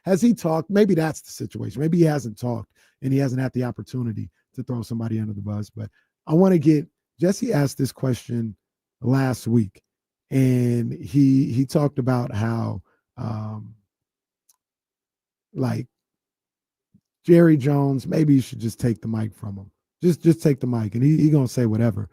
Has he talked? Maybe that's the situation. Maybe he hasn't talked and he hasn't had the opportunity to throw somebody under the bus. But I want to get Jesse asked this question last week, and he talked about how like Jerry Jones, maybe you should just take the mic from him. Just take the mic, and he gonna say whatever.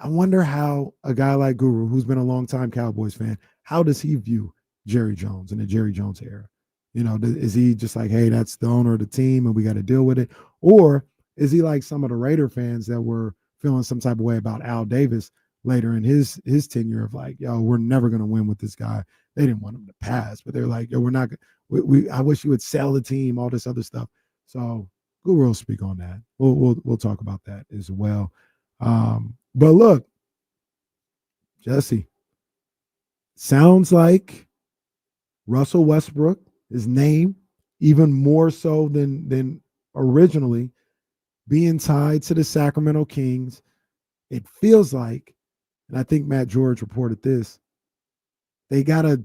I wonder how a guy like Guru, who's been a longtime Cowboys fan, how does he view Jerry Jones in the Jerry Jones era? Is he just like, hey, that's the owner of the team and we got to deal with it? Or is he like some of the Raider fans that were feeling some type of way about Al Davis later in his tenure of like, yo, we're never going to win with this guy. They didn't want him to pass, but they're like, yo, we're not – I wish you would sell the team, all this other stuff. So Guru will speak on that. We'll talk about that as well. But look, Jesse, sounds like Russell Westbrook, his name, even more so than originally, being tied to the Sacramento Kings. It feels like, and I think Matt George reported this, they gotta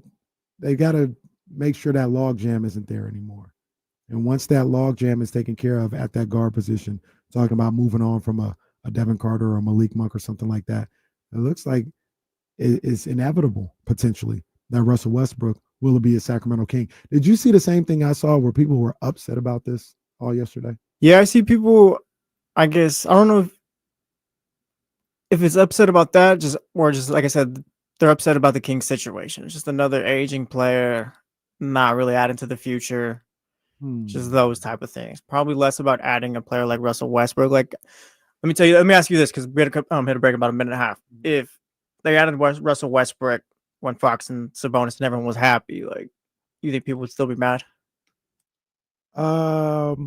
make sure that logjam isn't there anymore. And once that logjam is taken care of at that guard position, talking about moving on from a Devin Carter or Malik Monk or something like that, it looks like it's inevitable, potentially, that Russell Westbrook will be a Sacramento King. Did you see the same thing I saw where people were upset about this all yesterday? Yeah, I see people, I guess, I don't know if it's upset about that, just like I said, they're upset about the Kings situation. It's just another aging player, not really adding to the future, just those type of things. Probably less about adding a player like Russell Westbrook. Like, let me ask you this, because we had a break about a minute and a half. If they added Russell Westbrook when Fox and Sabonis and everyone was happy, like, you think people would still be mad? As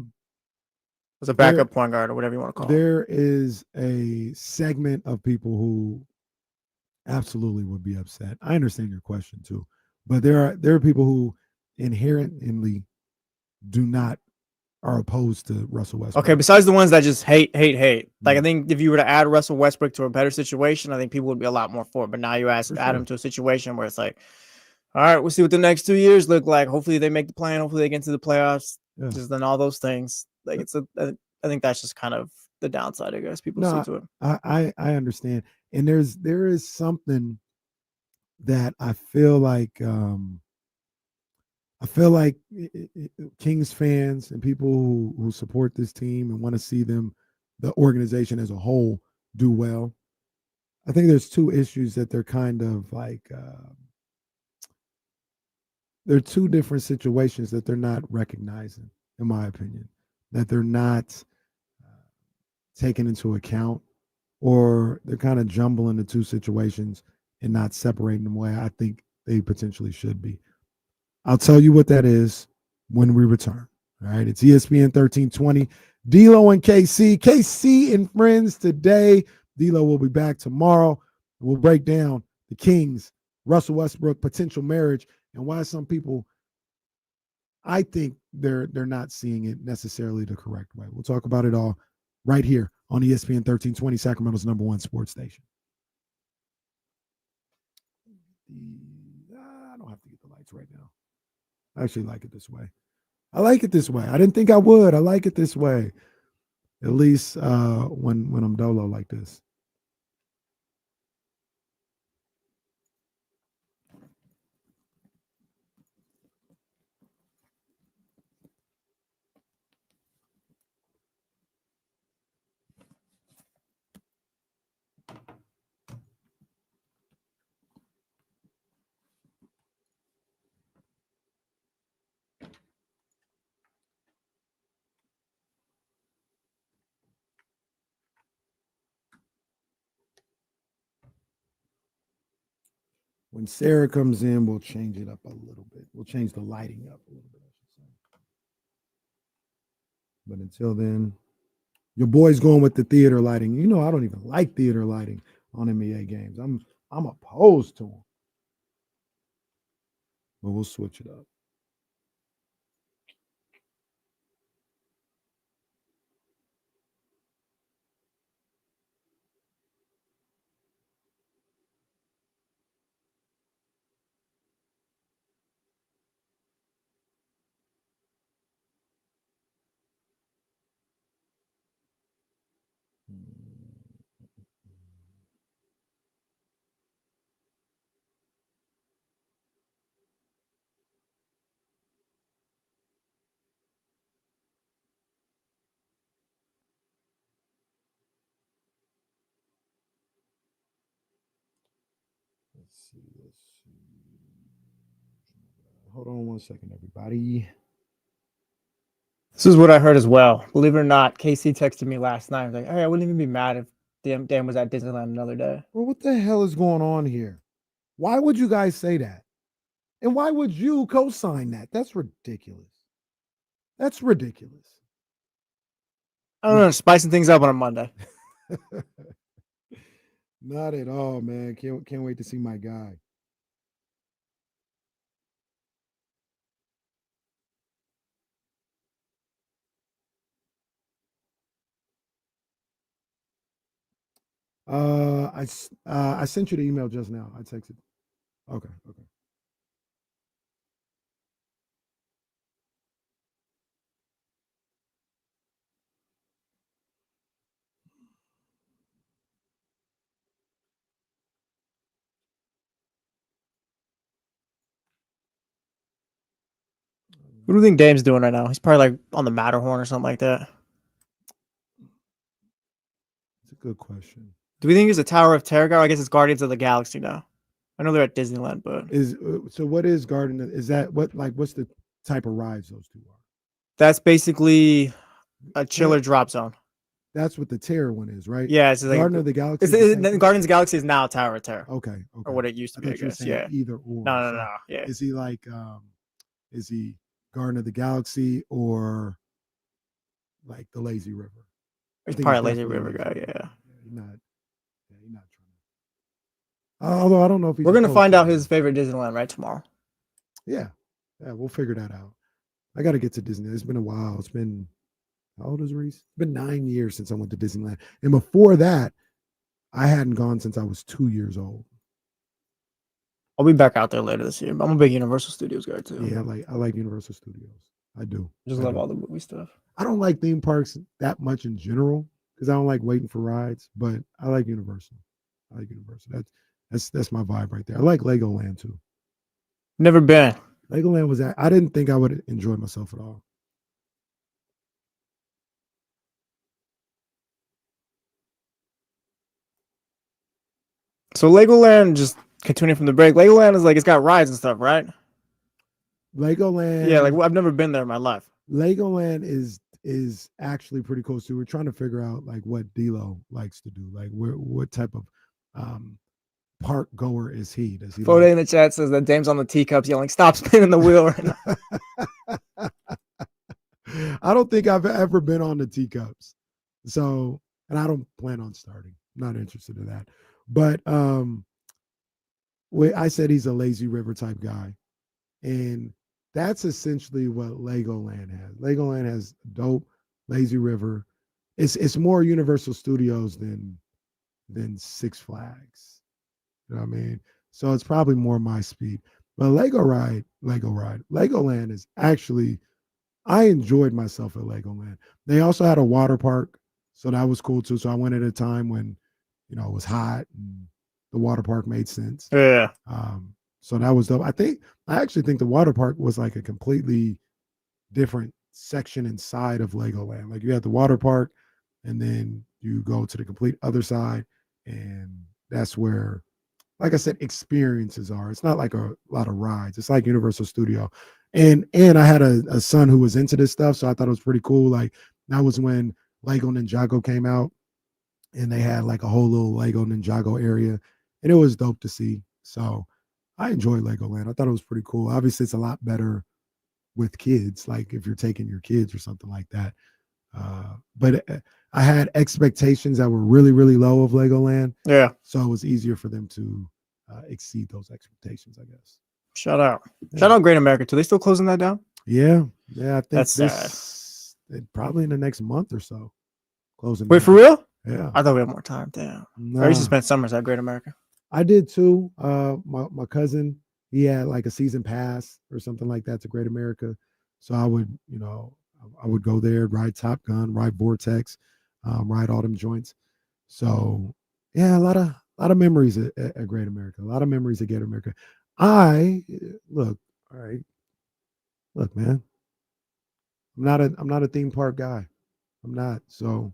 a backup point guard or whatever you want to call it. There is a segment of people who absolutely would be upset. I understand your question too, but there are people who inherently are opposed to Russell Westbrook. Okay, besides the ones that just hate. Like, I think if you were to add Russell Westbrook to a better situation, I think people would be a lot more for it. But now you add him to a situation where it's like, all right, we'll see what the next 2 years look like. Hopefully they make the plan. Hopefully they get into the playoffs. Yeah. Just then all those things. Like, I think that's just kind of the downside, I guess. People see to it. I understand. And there is something that I feel like Kings fans and people who support this team and want to see them, the organization as a whole, do well. I think there's two issues that they're kind of like, they're two different situations that they're not recognizing, in my opinion, that they're not taking into account. or they're kind of jumbling the two situations and not separating them away. I think they potentially should be. I'll tell you what that is when we return. All right, it's ESPN 1320. D'Lo and KC and friends today. D'Lo will be back tomorrow. We'll break down the Kings, Russell Westbrook potential marriage, and why some people, I think they're not seeing it necessarily the correct way. We'll talk about it all right here on ESPN 1320, Sacramento's #1 sports station. I don't have to get the lights right now. I actually like it this way. I like it this way. I didn't think I would. I like it this way. At least when I'm dolo like this. When Sara comes in, we'll change it up a little bit. We'll change the lighting up a little bit, I should say. But until then, your boy's going with the theater lighting. You know, I don't even like theater lighting on NBA games. I'm opposed to them. But we'll switch it up. Let's see. Hold on one second, everybody. This is what I heard as well. Believe it or not, KC texted me last night. Like, hey, I wouldn't even be mad if Dan was at Disneyland another day. Well, what the hell is going on here? Why would you guys say that? And why would you co-sign that? That's ridiculous. That's ridiculous. I don't know, spicing things up on a Monday. Not at all, man. Can't wait to see my guy. I sent you the email just now. I texted. Okay. What do you think Dame's doing right now? He's probably like on the Matterhorn or something like that. It's a good question. Do we think he's a Tower of Terror guy? I guess it's Guardians of the Galaxy now. I know they're at Disneyland, but So what is Garden? Is that what's the type of rides those two are? that's basically a chiller drop zone. That's what the Terror one is, right? Yeah, it's like Garden of the Galaxy. Guardians of the Galaxy is now Tower of Terror. Okay. Or what it used to be, I thought you were guess. saying Yeah. either or. No. Yeah. Is he like is he Garden of the Galaxy or like the Lazy River? He's think probably a he's Lazy definitely River guy, yeah. He's not trying to. Although I don't know if he's We're gonna supposed find to. out his favorite Disneyland right tomorrow. Yeah, we'll figure that out. I got to get to Disney. It's been a while. It's been, how old is Reese? It's been 9 years since I went to Disneyland. And before that, I hadn't gone since I was 2 years old. I'll be back out there later this year. But I'm a big Universal Studios guy too. Yeah, I like Universal Studios. I do. I just love all the movie stuff. I don't like theme parks that much in general because I don't like waiting for rides, but I like Universal. That's my vibe right there. I like Legoland too. Never been. Legoland was I didn't think I would enjoy myself at all. So Legoland, just continuing from the break, Legoland is like it's got rides and stuff, right? Legoland. Yeah, like I've never been there in my life. Legoland is is actually pretty cool. So we're trying to figure out like what D'Lo likes to do. Like what type of park goer is he? Does he Photo in the chat says that Dame's on the teacups yelling, "Stop spinning the wheel!" Right now. I don't think I've ever been on the teacups. So, and I don't plan on starting. I'm not interested in that. But I said he's a lazy river type guy. And that's essentially what Legoland has. Legoland has dope lazy river. It's more Universal Studios than Six Flags. You know what I mean? So it's probably more my speed. But Legoland is actually, I enjoyed myself at Legoland. They also had a water park, so that was cool too. So I went at a time when, it was hot and the water park made sense. Yeah. So that was dope. I actually think the water park was like a completely different section inside of Legoland. Like you had the water park and then you go to the complete other side, and that's where, like I said, experiences are. It's not like a lot of rides. It's like Universal Studio. And I had a son who was into this stuff, so I thought it was pretty cool. Like that was when Lego Ninjago came out, and they had like a whole little Lego Ninjago area, and it was dope to see. So I enjoyed Legoland. I thought it was pretty cool. Obviously, it's a lot better with kids, like if you're taking your kids or something like that. But I had expectations that were really, really low of Legoland. Yeah. So it was easier for them to exceed those expectations, I guess. Shout out Great America too. They still closing that down? Yeah. I think That's probably in the next month or so. Closing. Wait, down. for real? Yeah. I thought we had more time. Damn. Nah. I used to spend summers at Great America. I did too. My cousin, he had like a season pass or something like that to Great America. So I would, I would go there, ride Top Gun, ride Vortex, ride all them joints. So yeah, a lot of memories at Great America. A lot of memories at Great America. Look, man. I'm not a theme park guy. I'm not. So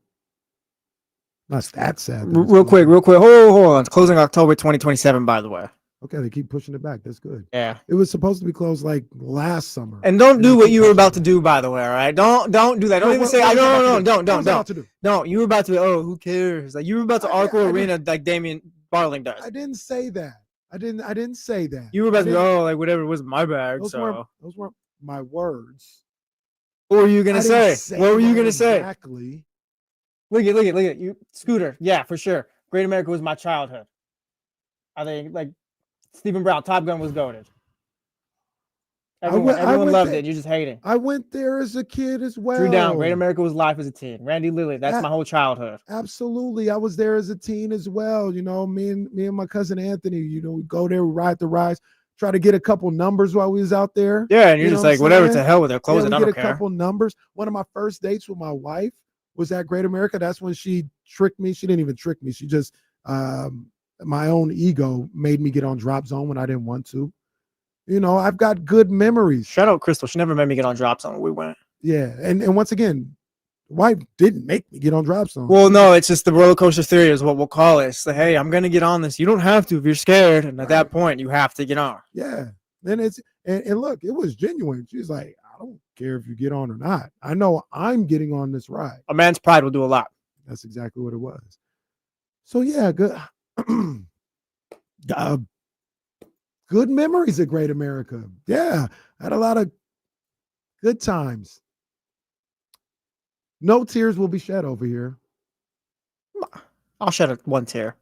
not that sad. Real quick. Hold on. It's closing October 2027, by the way. Okay, they keep pushing it back. That's good. Yeah. It was supposed to be closed like last summer. And don't do what you were about to do, by the way, all right? Don't do that. Don't even say, no, don't. No, you were about to, who cares? Like, you were about to Arco Arena like Damian Barling does. I didn't say that. I didn't say that. You were about to go, like, whatever, it was my bag, those weren't my words. What were you going to say? What were you going to say? Exactly. Look at you. Scooter. Yeah, for sure. Great America was my childhood. I think, like, Stephen Brown, Top Gun was goated. Everyone loved it. You're just hating. I went there as a kid as well. Drew Down, Great America was life as a teen. Randy Lilly, that's my whole childhood. Absolutely. I was there as a teen as well. Me and my cousin Anthony, we go there, we ride the rides, try to get a couple numbers while we was out there. Yeah, and you're just like, whatever, to hell with it. Close it. I don't care. A couple numbers. One of my first dates with my wife was at Great America. That's when she tricked me. She didn't even trick me. She just my own ego made me get on Drop Zone when I didn't want to. I've got good memories. Shout out Crystal. She never made me get on Drop Zone when we went. Yeah. And once again, wife didn't make me get on Drop Zone. Well, no, it's just the roller coaster theory is what we'll call it. It's like, hey, I'm going to get on this. You don't have to if you're scared. And at that point, you have to get on. Yeah. Then and look, it was genuine. She's like, I don't care if you get on or not. I know I'm getting on this ride. A man's pride will do a lot. That's exactly what it was. So yeah, good. Good memories at Great America. Yeah, I had a lot of good times. No tears will be shed over here. I'll shed one tear.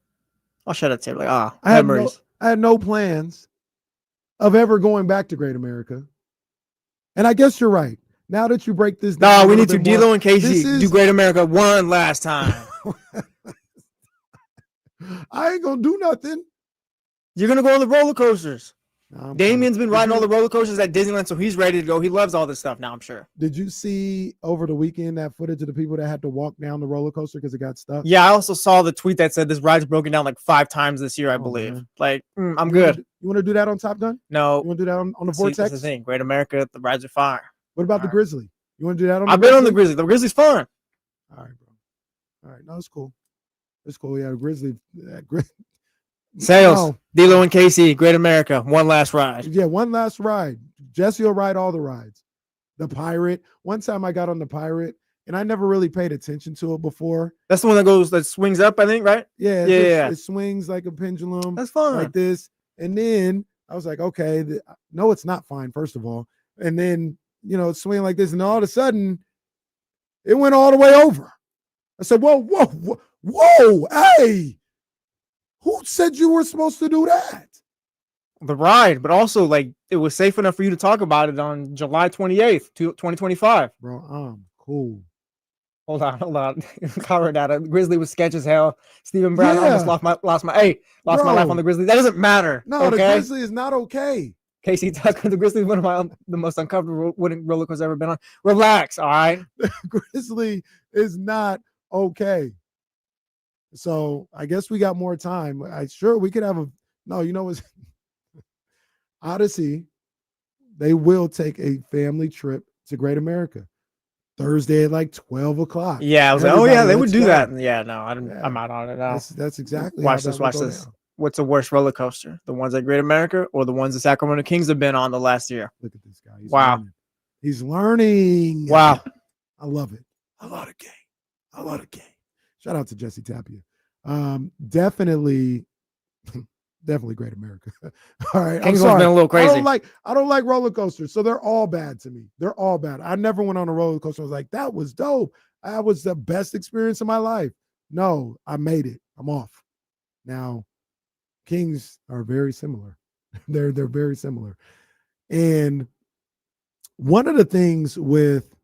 I'll shed a tear. Like, memories. I had no plans of ever going back to Great America. And I guess you're right. Now that you break this down. No, we need to D'Lo and Casey do Great America one last time. I ain't gonna do nothing. You're gonna go on the roller coasters. Damian's been riding all the roller coasters at Disneyland, so he's ready to go. He loves all this stuff now, I'm sure. Did you see over the weekend that footage of the people that had to walk down the roller coaster because it got stuck? Yeah, I also saw the tweet that said this ride's broken down like 5 times this year, I believe. Man. Like, I'm good. You want to do that on Top Gun? No. You want to do that on the Vortex? That's the thing. Great America, the rides are fire. What about the Grizzly? You want to do that on I've been on the Grizzly. The Grizzly's fun. All right, bro. All right. No, it's cool. It's cool. Yeah, the Grizzly. Sales. D'Lo and Casey, Great America. One last ride. Yeah, one last ride. Jesse will ride all the rides. The Pirate. One time I got on the Pirate and I never really paid attention to it before. That's the one that swings up, I think, right? Yeah, Yeah. It swings like a pendulum. That's fun. Like this. And then I was like, okay, no, it's not fine, first of all. And then, it's swinging like this, and all of a sudden, it went all the way over. I said, whoa, hey, who said you were supposed to do that? The ride, but also, like, it was safe enough for you to talk about it on July 28th, 2025. Bro, cool. Hold on. Colorado Grizzly was sketch as hell. Stephen Brown almost lost my life on the Grizzly. That doesn't matter. No, the Grizzly is not okay. Casey Tucker, the Grizzly is one of the most uncomfortable roller coasters I've ever been on. Relax, all right? The Grizzly is not okay. So I guess we got more time. We could have what's Odyssey, they will take a family trip to Great America Thursday at like 12 o'clock. Yeah, I was like, they would do that. Yeah, no, I'm out on it now. That's exactly. Watch this. What's the worst roller coaster? The ones at Great America or the ones the Sacramento Kings have been on the last year? Look at this guy. He's learning. Wow. I love it. I love the game. Shout out to Jesse Tapia. Definitely Great America. All right. Kings have been a little crazy. I don't like roller coasters. So they're all bad to me. They're all bad. I never went on a roller coaster. I was like, that was dope. That was the best experience of my life. No, I made it. I'm off. Now, Kings are very similar. They're very similar. And one of the things with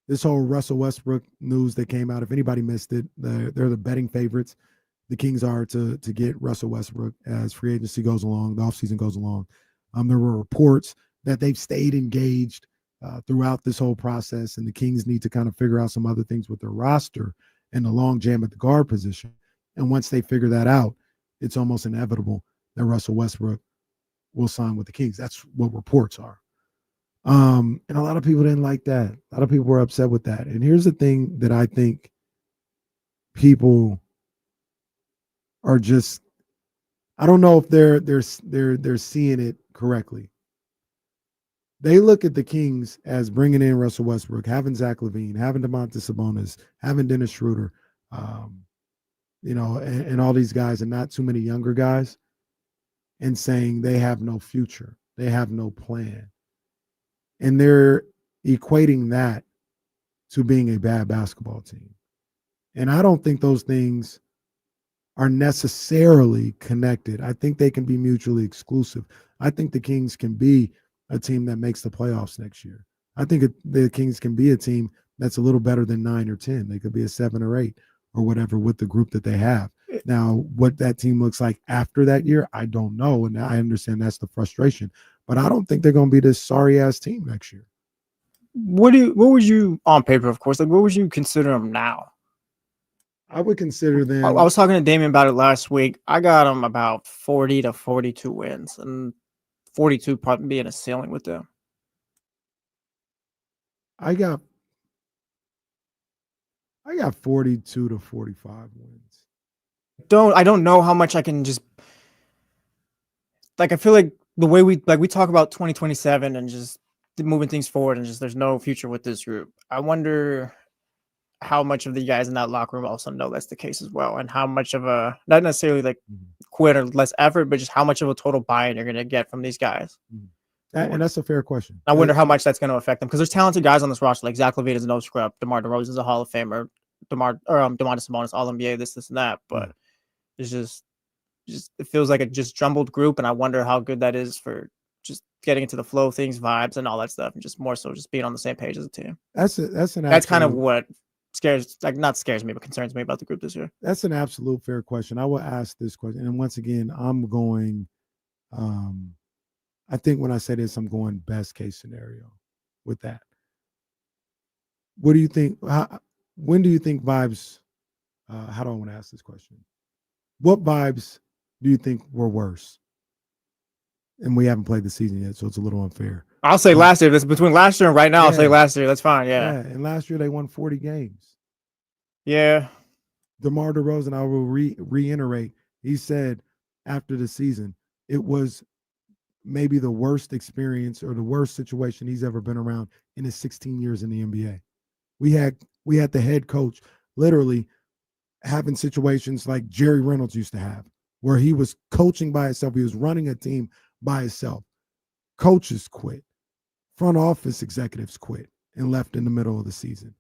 this whole Russell Westbrook news that came out, if anybody missed it, they're the betting favorites. The Kings are to get Russell Westbrook as free agency goes along, the offseason goes along. There were reports that they've stayed engaged throughout this whole process, and the Kings need to kind of figure out some other things with their roster and the long jam at the guard position. And once they figure that out, it's almost inevitable that Russell Westbrook will sign with the Kings. That's what reports are. And a lot of people didn't like that. A lot of people were upset with that. And here's the thing that I think people are just, I don't know if they're seeing it correctly. They look at the Kings as bringing in Russell Westbrook, having Zach LaVine, having DeMontis Sabonis, having Dennis Schroeder, and all these guys, and not too many younger guys, and saying they have no future, they have no plan, and they're equating that to being a bad basketball team. And I don't think those things are necessarily connected. I think they can be mutually exclusive. I think the Kings can be a team that makes the playoffs next year. I think the Kings can be a team that's a little better than 9 or 10. They could be a 7 or 8 or whatever with the group that they have. Now, what that team looks like after that year, I don't know. And I understand that's the frustration. But I don't think they're going to be this sorry-ass team next year. What would you, on paper, of course, like what would you consider them now? I would consider them. I was talking to Damien about it last week. I got them about 40 to 42 wins, and 42 probably being a ceiling with them. I got 42 to 45 wins. I don't know how much I can just, like, I feel like the way we talk about 2027 and just moving things forward and just there's no future with this group. I wonder how much of the guys in that locker room also know that's the case as well, and how much of a, not necessarily like quit or less effort, but just how much of a total buy-in you're going to get from these guys. And that's a fair question. I wonder how much that's going to affect them, because there's talented guys on this roster, like Zach LaVine is no scrub, DeMar DeRozan is a Hall of Famer, DeMontis Sabonis All-NBA, this and that, but it's just it feels like a just jumbled group, and I wonder how good that is for just getting into the flow of things, vibes, and all that stuff, and just more so just being on the same page as a team. That's kind of what not scares me, but concerns me about the group this year. That's an absolute fair question. I will ask this question, and once again, I'm going. I think when I say this, I'm going best case scenario with that. What do you think? When do you think vibes? How do I want to ask this question? What vibes do you think were worse? And we haven't played the season yet, so it's a little unfair. I'll say last year. This between last year and right now. Yeah. I'll say last year. That's fine. Yeah. And last year they won 40 games. Yeah. DeMar DeRozan, I will reiterate. He said after the season, it was maybe the worst experience or the worst situation he's ever been around in his 16 years in the NBA. We had We had the head coach literally having situations like Jerry Reynolds used to have, where he was coaching by himself. He was running a team by himself. Coaches quit. Front office executives quit and left in the middle of the season.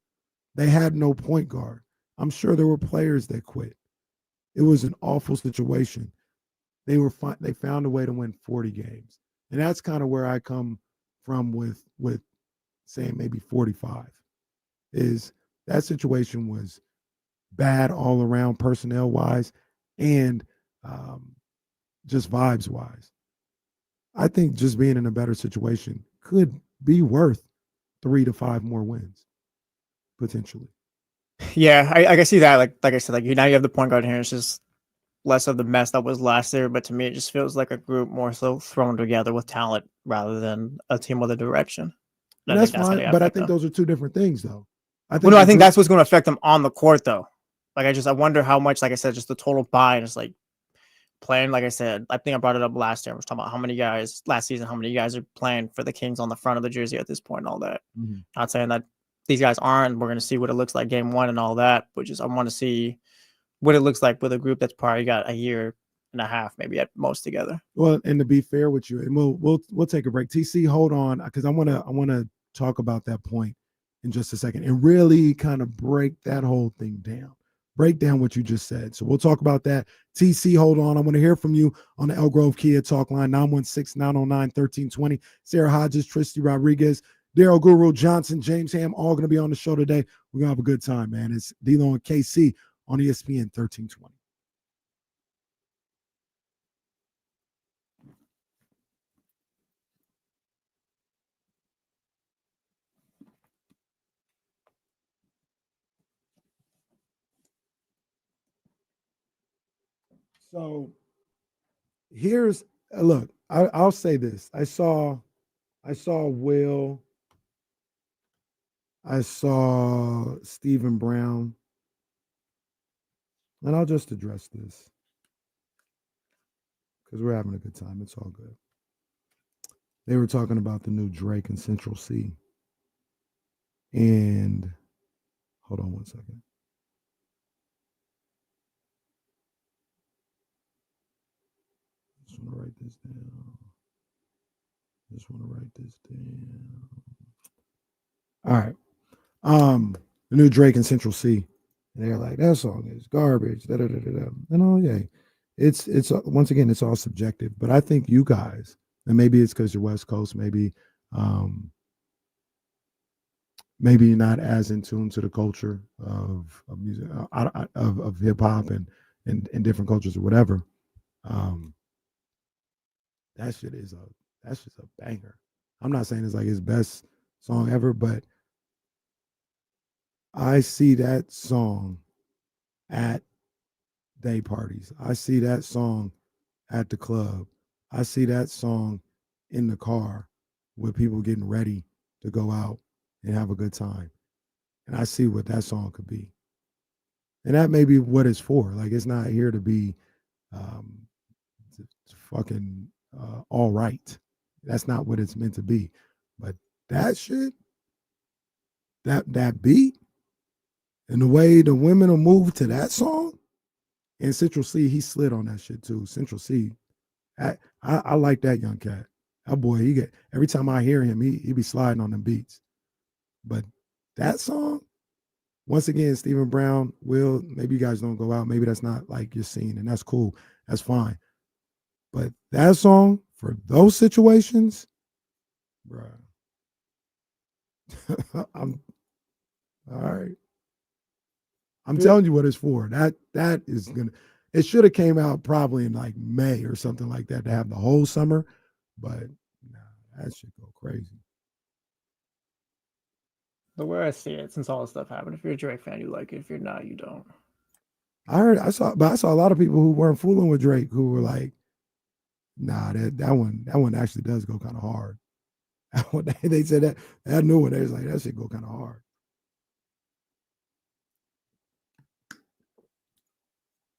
They had no point guard. I'm sure there were players that quit. It was an awful situation. They found a way to win 40 games. And that's kind of where I come from with saying maybe 45. Is that situation was bad all around, personnel wise and just vibes wise. I think just being in a better situation could be worth 3 to 5 more wins potentially. Yeah, I can see that. Like I said, like now you have the point guard here. It's just less of the mess that was last year. But to me, it just feels like a group more so thrown together with talent rather than a team with a direction. And that's fine, but I think those are two different things, though. I think that's what's going to affect them on the court, though. Like I wonder how much, like I said, just the total buy and it's like playing. Like I said, I think I brought it up last year. I was talking about how many guys are playing for the Kings on the front of the jersey at this point and all that. Mm-hmm. Not saying that these guys aren't. We're going to see what it looks like game one and all that, but just I want to see what it looks like with a group that's probably got a year and a half, maybe at most together. Well, and to be fair with you, and we'll take a break. TC, hold on, because I want to talk about that point in just a second and really kind of break that whole thing down. Break down what you just said. So we'll talk about that. TC, hold on. I want to hear from you on the Elk Grove Kia talk line, 916-909-1320. Sarah Hodges, Tristi Rodriguez, Daryl Guru Johnson, James Ham, all going to be on the show today. We're going to have a good time, man. It's D-Lo and KC on ESPN 1320. So here's look, I'll say this. I saw Will, I saw Stephen Brown, and I'll just address this because we're having a good time. It's all good. They were talking about the new Drake and Central C. And hold on one second. Just want to write this down. All right. The new Drake and Central C. And they're like, that song is garbage. Da, da, da, da, da. And oh yeah. It's once again, it's all subjective. But I think you guys, and maybe it's because you're West Coast, maybe you're not as in tune to the culture of music, of hip hop and different cultures or whatever. That's just a banger. I'm not saying it's like his best song ever, but I see that song at day parties. I see that song at the club. I see that song in the car with people getting ready to go out and have a good time. And I see what that song could be. And that may be what it's for. Like, it's not here to be fucking all right. That's not what it's meant to be. But that shit, that beat, and the way the women will move to that song, and Central C, he slid on that shit too. Central C, I like that young cat. That boy, every time I hear him, he be sliding on them beats. But that song, once again, Stephen Brown, Will, maybe you guys don't go out. Maybe that's not like your scene, and that's cool. That's fine. But that song, for those situations, bro, I'm all right. I'm telling you what it's for. That is gonna. It should have came out probably in like May or something like that to have the whole summer, but nah, that should go crazy. The way I see it, since all this stuff happened, if you're a Drake fan, you like it. If you're not, you don't. I saw a lot of people who weren't fooling with Drake who were like, nah, that one actually does go kind of hard. They said that new one, they was like, that shit go kind of hard.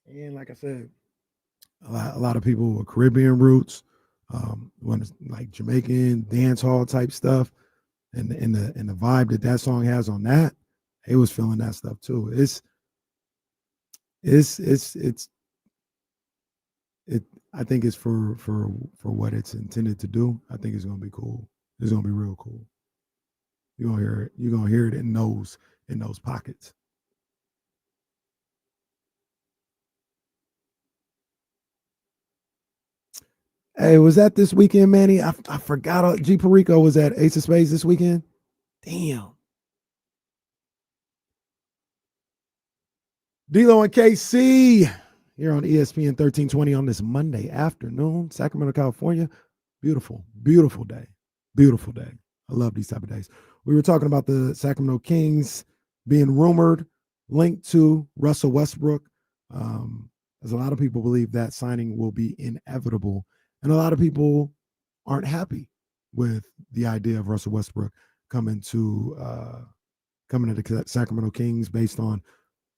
And like I said, a lot of people with Caribbean roots, when it's like Jamaican dance hall type stuff, and the vibe that song has on that, he was feeling that stuff too. I think it's for what it's intended to do. I think it's gonna be cool. It's gonna be real cool. You're gonna hear it. You're gonna hear it in those pockets. Hey, was that this weekend, Manny? I forgot. G Perico was at Ace of Spades this weekend. Damn. D-Lo and KC here on ESPN 1320 on this Monday afternoon, Sacramento, California. Beautiful, beautiful day. Beautiful day. I love these type of days. We were talking about the Sacramento Kings being rumored, linked to Russell Westbrook. As a lot of people believe that signing will be inevitable. And a lot of people aren't happy with the idea of Russell Westbrook coming to the Sacramento Kings based on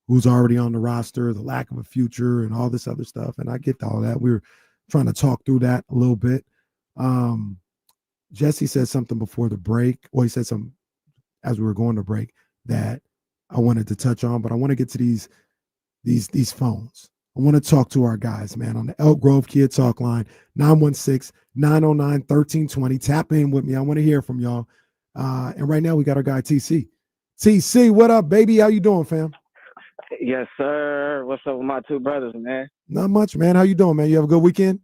who's already on the roster, the lack of a future, and all this other stuff. And I get all that. We were trying to talk through that a little bit. Jesse said something before the break. Well, he said something as we were going to break that I wanted to touch on, but I want to get to these phones. I want to talk to our guys, man, on the Elk Grove Kia Talk line, 916-909-1320. Tap in with me. I want to hear from y'all. And right now we got our guy TC. TC, what up, baby? How you doing, fam? Yes, sir. What's up with my two brothers, man? Not much, man. How you doing, man? You have a good weekend?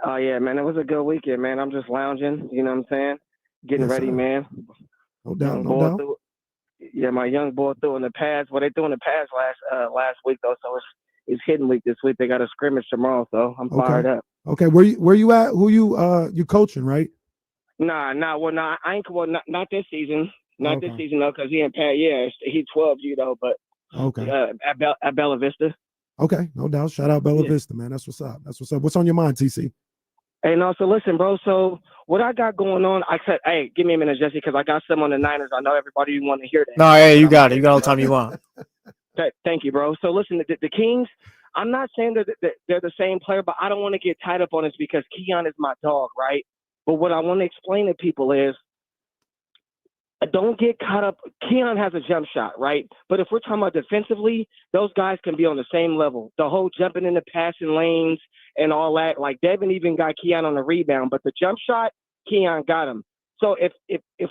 Oh, yeah, man. It was a good weekend, man. I'm just lounging, you know what I'm saying? Getting ready, sir. Man. No doubt, no doubt. My young boy threw in the pads. Well, they threw in the pads last week, though, so it's hidden week this week. They got a scrimmage tomorrow, so I'm fired up. Okay, where you at? Who you coaching, right? Nah. Well, I ain't. Well, not this season. Not this season, though, because he in pad. Yeah, he's 12, but at Bella Vista. Okay, no doubt. Shout out Bella Vista, man. That's what's up. What's on your mind, TC? Hey, no, so listen, bro. So what I got going on, I said, hey, give me a minute, Jesse, because I got some on the Niners. I know everybody want to hear that. No, hey, you got it. You got all the time you want. Thank you, bro. So listen, the Kings, I'm not saying that they're the same player, but I don't want to get tied up on this because Keon is my dog, right? But what I want to explain to people is, don't get caught up. Keon has a jump shot, right? But if we're talking about defensively, those guys can be on the same level. The whole jumping in the passing lanes and all that. Like Devin even got Keon on the rebound, but the jump shot, Keon got him. So if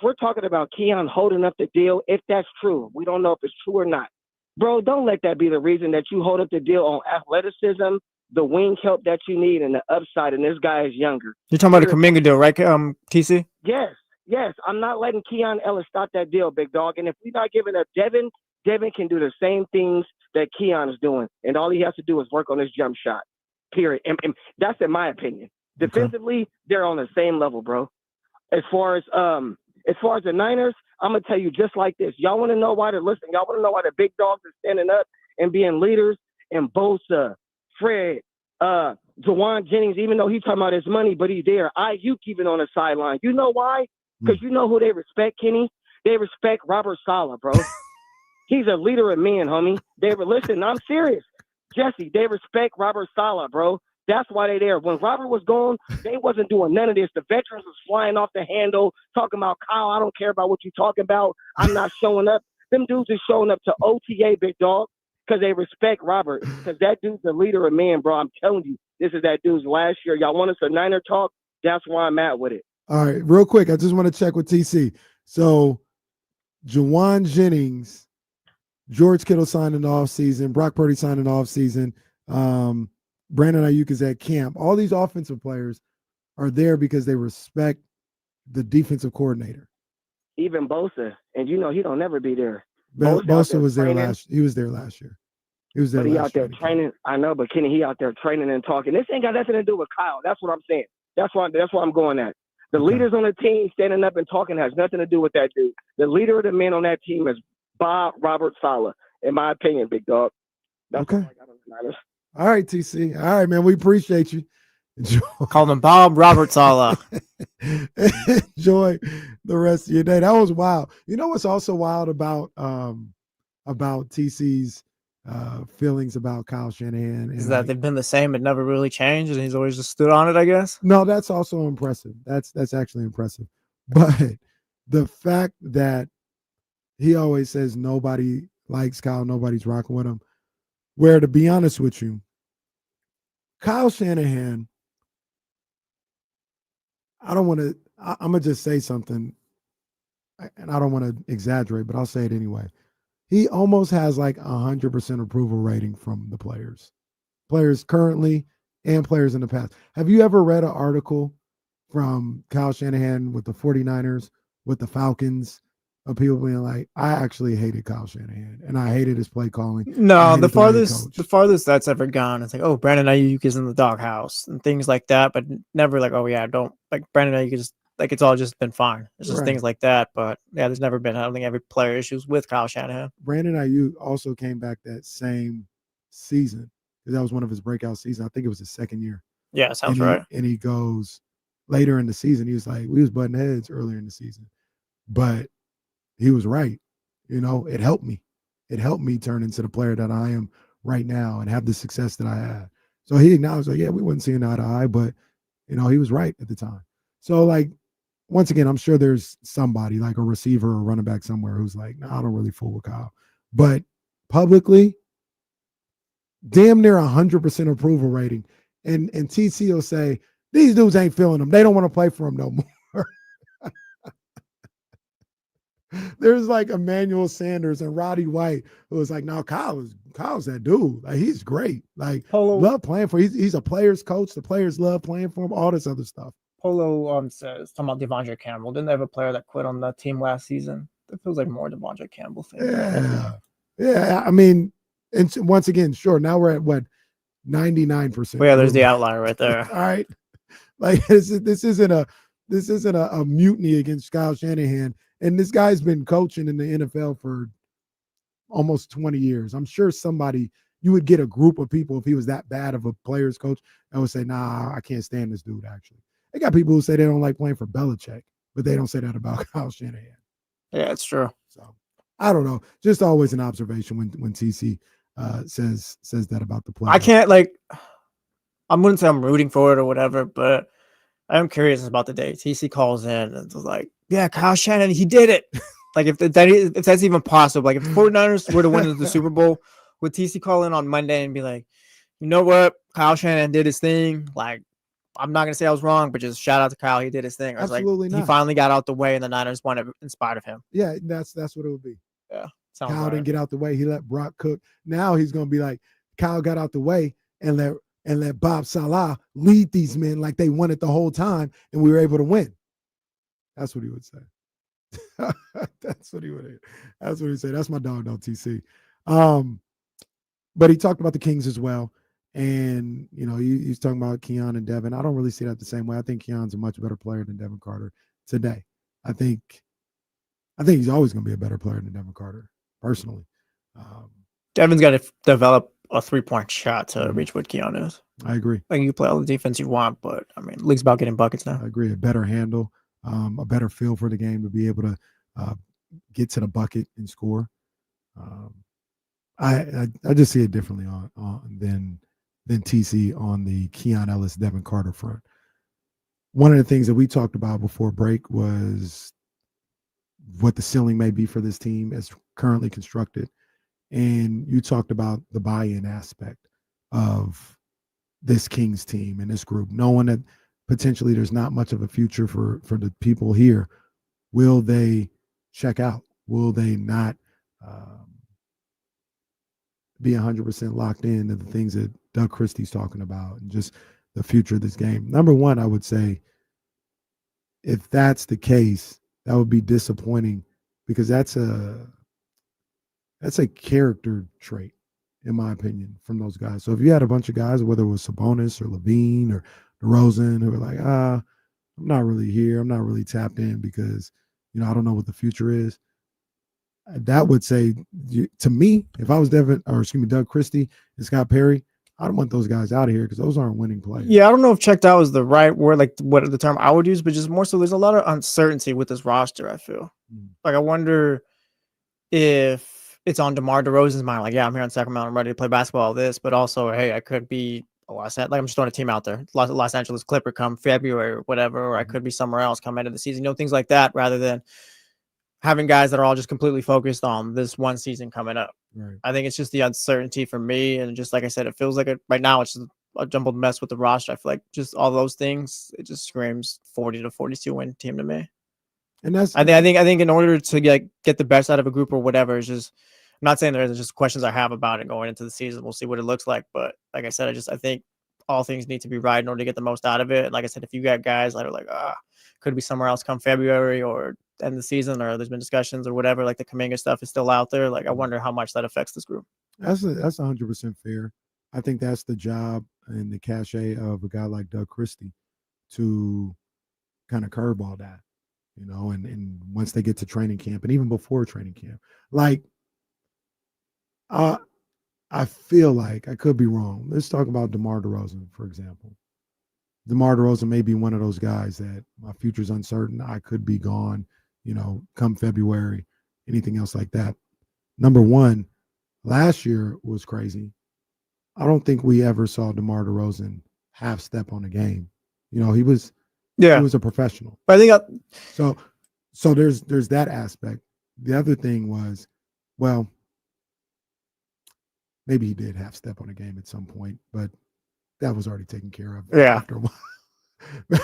we're talking about Keon holding up the deal, if that's true, we don't know if it's true or not. Bro, don't let that be the reason that you hold up the deal on athleticism, the wing help that you need, and the upside, and this guy is younger. You're talking about the Kuminga deal, right, TC? Yes, I'm not letting Keon Ellis stop that deal, big dog. And if we're not giving up Devin can do the same things that Keon is doing. And all he has to do is work on his jump shot, period. And that's in my opinion. Defensively, they're on the same level, bro. As far as the Niners, I'm going to tell you just like this. Y'all want to know why they're listening? Y'all want to know why the big dogs are standing up and being leaders? And Bosa, Fred, Jauan Jennings, even though he's talking about his money, but he's there. Ayuk even on the sideline. You know why? Because you know who they respect, Kenny? They respect Robert Saleh, bro. He's a leader of men, homie. Listen, I'm serious. Jesse, they respect Robert Saleh, bro. That's why they there. When Robert was gone, they wasn't doing none of this. The veterans was flying off the handle, talking about, Kyle, I don't care about what you're talking about. I'm not showing up. Them dudes is showing up to OTA, big dog, because they respect Robert. Because that dude's the leader of men, bro. I'm telling you, this is that dude's last year. Y'all want us a Niner talk? That's where I'm at with it. All right, real quick, I just want to check with TC. So, Jauan Jennings, George Kittle signed in the offseason, Brock Purdy signed in the offseason, Brandon Ayuk is at camp. All these offensive players are there because they respect the defensive coordinator. Even Bosa, and you know he don't never be there. Bosa was there last. He was there last year. He was there. But he last out there year. training. I know, but Kenny, he out there training and talking. This ain't got nothing to do with Kyle. That's what I'm saying. That's why I'm going at. The leaders on the team standing up and talking has nothing to do with that dude. The leader of the men on that team is Robert Saleh, in my opinion, big dog. That's okay. All I got on the Niners. All right, TC. All right, man. We appreciate you. Call him Bob Robert Saleh. Enjoy the rest of your day. That was wild. You know what's also wild about TC's feelings about Kyle Shanahan is that they've been the same. It never really changed, and he's always just stood on it, I guess. No, that's also impressive. That's actually impressive. But the fact that he always says nobody likes Kyle, nobody's rocking with him. Where, to be honest with you, Kyle Shanahan, I'm going to just say something, and I don't want to exaggerate, but I'll say it anyway. He almost has like 100% approval rating from the players currently and players in the past. Have you ever read an article from Kyle Shanahan with the 49ers, with the Falcons, of people being like, I actually hated Kyle Shanahan and I hated his play calling? No, the farthest that's ever gone, it's like, oh, Brandon Ayuk is in the doghouse and things like that, but never like, oh yeah, don't like Brandon Ayuk is like, it's all just been fine. It's just things like that. But yeah, there's never been, I don't think, every player issues with Kyle Shanahan. Brandon Ayuk also came back that same season because that was one of his breakout seasons. I think it was his second year. Yeah, sounds right. And he goes later in the season, he was like, we was butting heads earlier in the season, but he was right. You know, it helped me. It helped me turn into the player that I am right now and have the success that I had. So he acknowledged, like, yeah, we wasn't seeing eye to eye, but, you know, he was right at the time. So, like, once again, I'm sure there's somebody, like a receiver or running back somewhere, who's like, no, I don't really fool with Kyle. But publicly, damn near 100% approval rating. And TC will say, these dudes ain't feeling him. They don't want to play for him no more. There's like Emmanuel Sanders and Roddy White, who was like, no, Kyle's that dude. Like, he's great. Like, love playing for him. He's a player's coach. The players love playing for him, all this other stuff. Polo says, talking about Devondre Campbell. Didn't they have a player that quit on the team last season? It feels like more Devondre Campbell fan. Yeah. I mean, and once again, sure, now we're at what, 99%. Well, yeah, there's the outlier right there. All right. Like, this isn't a mutiny against Kyle Shanahan. And this guy's been coaching in the NFL for almost 20 years. I'm sure you would get a group of people, if he was that bad of a player's coach, that would say, nah, I can't stand this dude, actually. They got people who say they don't like playing for Belichick, but they don't say that about Kyle Shanahan. Yeah, it's true. So I don't know. Just always an observation when TC says that about the player. I can't, like, I wouldn't say I'm rooting for it or whatever, but I'm curious about the day TC calls in and it's like, yeah, Kyle Shanahan, he did it. Like, if that's even possible. Like, if the 49ers were to win the Super Bowl, would TC call in on Monday and be like, you know what? Kyle Shanahan did his thing. Like, I'm not going to say I was wrong, but just shout out to Kyle. He did his thing. I was Absolutely like, not. He finally got out the way and the Niners won it in spite of him. Yeah, that's what it would be. Yeah. Kyle didn't get out the way. He let Brock cook. Now he's going to be like, Kyle got out the way and let Bob Salah lead these men like they won it the whole time and we were able to win. That's what he would say. That's what he would say. That's my dog, though, TC. But he talked about the Kings as well. And, you know, he's talking about Keon and Devin. I don't really see that the same way. I think Keon's a much better player than Devin Carter today. I think he's always going to be a better player than Devin Carter, personally. Devin's got to develop a three-point shot to reach what Keon is. I agree. Like, you play all the defense you want, but, I mean, the league's about getting buckets now. I agree. A better handle, a better feel for the game to be able to get to the bucket and score. I just see it differently than TC on the Keon Ellis, Devin Carter front. One of the things that we talked about before break was what the ceiling may be for this team as currently constructed. And you talked about the buy-in aspect of this Kings team and this group, knowing that potentially there's not much of a future for the people here. Will they check out? Will they not be 100% locked in to the things that Doug Christie's talking about and just the future of this game? Number one, I would say, if that's the case, that would be disappointing because that's a character trait, in my opinion, from those guys. So if you had a bunch of guys, whether it was Sabonis or Levine or DeRozan, who were like, I'm not really here, I'm not really tapped in because, you know, I don't know what the future is. That would say to me, if I was Doug Christie and Scott Perry, I don't want those guys out of here because those aren't winning players. Yeah, I don't know if checked out is the right word, like what the term I would use, but just more so there's a lot of uncertainty with this roster, I feel. Like, I wonder if it's on DeMar DeRozan's mind, like, yeah, I'm here in Sacramento, I'm ready to play basketball, all this, but also, hey, I could be I'm just throwing a team out there, Los Angeles Clipper come February or whatever, or I could be somewhere else come end of the season, things like that, rather than having guys that are all just completely focused on this one season coming up. Right. I think it's just the uncertainty for me, and just like I said, it feels like right now it's just a jumbled mess with the roster. I feel like just all those things, it just screams 40 to 42 win team to me. And that's I think in order to get the best out of a group or whatever, it's just, I'm not saying there's just questions I have about it going into the season. We'll see what it looks like, but like I said, I think all things need to be right in order to get the most out of it. And like I said, if you got guys that are like, could be somewhere else come February or end the season, or there's been discussions or whatever, like the Kuminga stuff is still out there. Like, I wonder how much that affects this group. That's 100% fair. I think that's the job and the cachet of a guy like Doug Christie to kind of curveball that, and once they get to training camp and even before training camp, like, I feel like, I could be wrong. Let's talk about DeMar DeRozan, for example. DeMar DeRozan may be one of those guys that my future's uncertain. I could be gone, come February, anything else like that. Number one, last year was crazy. I don't think we ever saw DeMar DeRozan half step on a game. He was a professional. But I think so there's that aspect. The other thing was, well, maybe he did half step on a game at some point, but that was already taken care of. Yeah. After a while.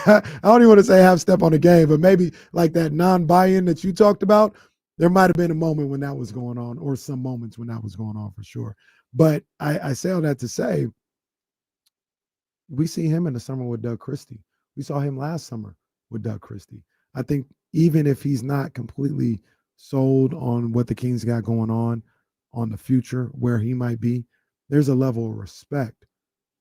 I don't even want to say half step on a game, but maybe like that non-buy-in that you talked about, there might have been a moment when that was going on, or some moments when that was going on for sure. But I say all that to say, we see him in the summer with Doug Christie. We saw him last summer with Doug Christie. I think even if he's not completely sold on what the Kings got going on the future, where he might be, there's a level of respect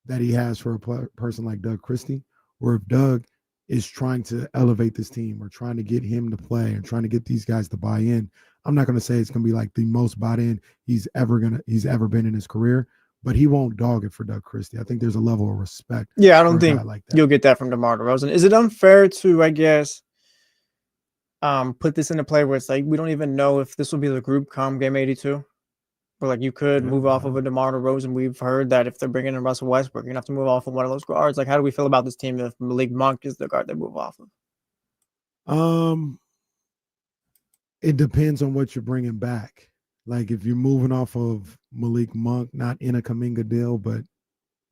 that he has for a person like Doug Christie, where if Doug is trying to elevate this team or trying to get him to play and trying to get these guys to buy in, I'm not going to say it's going to be like the most bought in he's ever been in his career, but he won't dog it for Doug Christie. I think there's a level of respect. Yeah, I don't think like that. You'll get that from DeMar DeRozan. Is it unfair to, I guess, put this into play where it's like we don't even know if this will be the group come game 82? Or like you could move off of a DeMar DeRozan. We've heard that if they're bringing in Russell Westbrook, you're gonna have to move off of one of those guards. Like, how do we feel about this team if Malik Monk is the guard they move off of? It depends on what you're bringing back. Like if you're moving off of Malik Monk, not in a Kuminga deal, but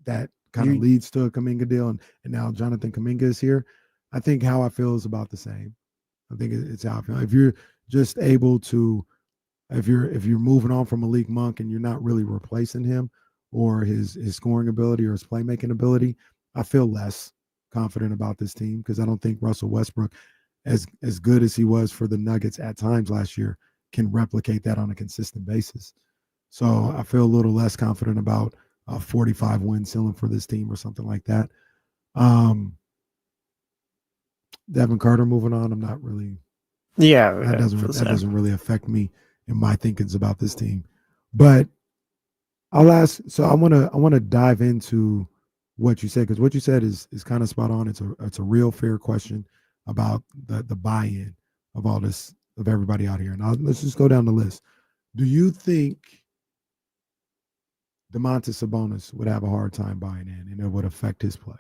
that kind of leads to a Kuminga deal, and now Jonathan Kuminga is here. I think how I feel is about the same. I think it's how I feel. If you're just able to. If you're moving on from Malik Monk and you're not really replacing him or his scoring ability or his playmaking ability, I feel less confident about this team because I don't think Russell Westbrook, as good as he was for the Nuggets at times last year, can replicate that on a consistent basis. So I feel a little less confident about a 45 win ceiling for this team or something like that. Devin Carter moving on, I'm not really. Yeah, that doesn't really affect me in my thinkings about this team. But I'll ask, so I want to dive into what you said, because what you said is kind of spot on. It's a real fair question about the buy-in of all this, of everybody out here. And let's just go down the list. Do you think Domantas Sabonis would have a hard time buying in and it would affect his play?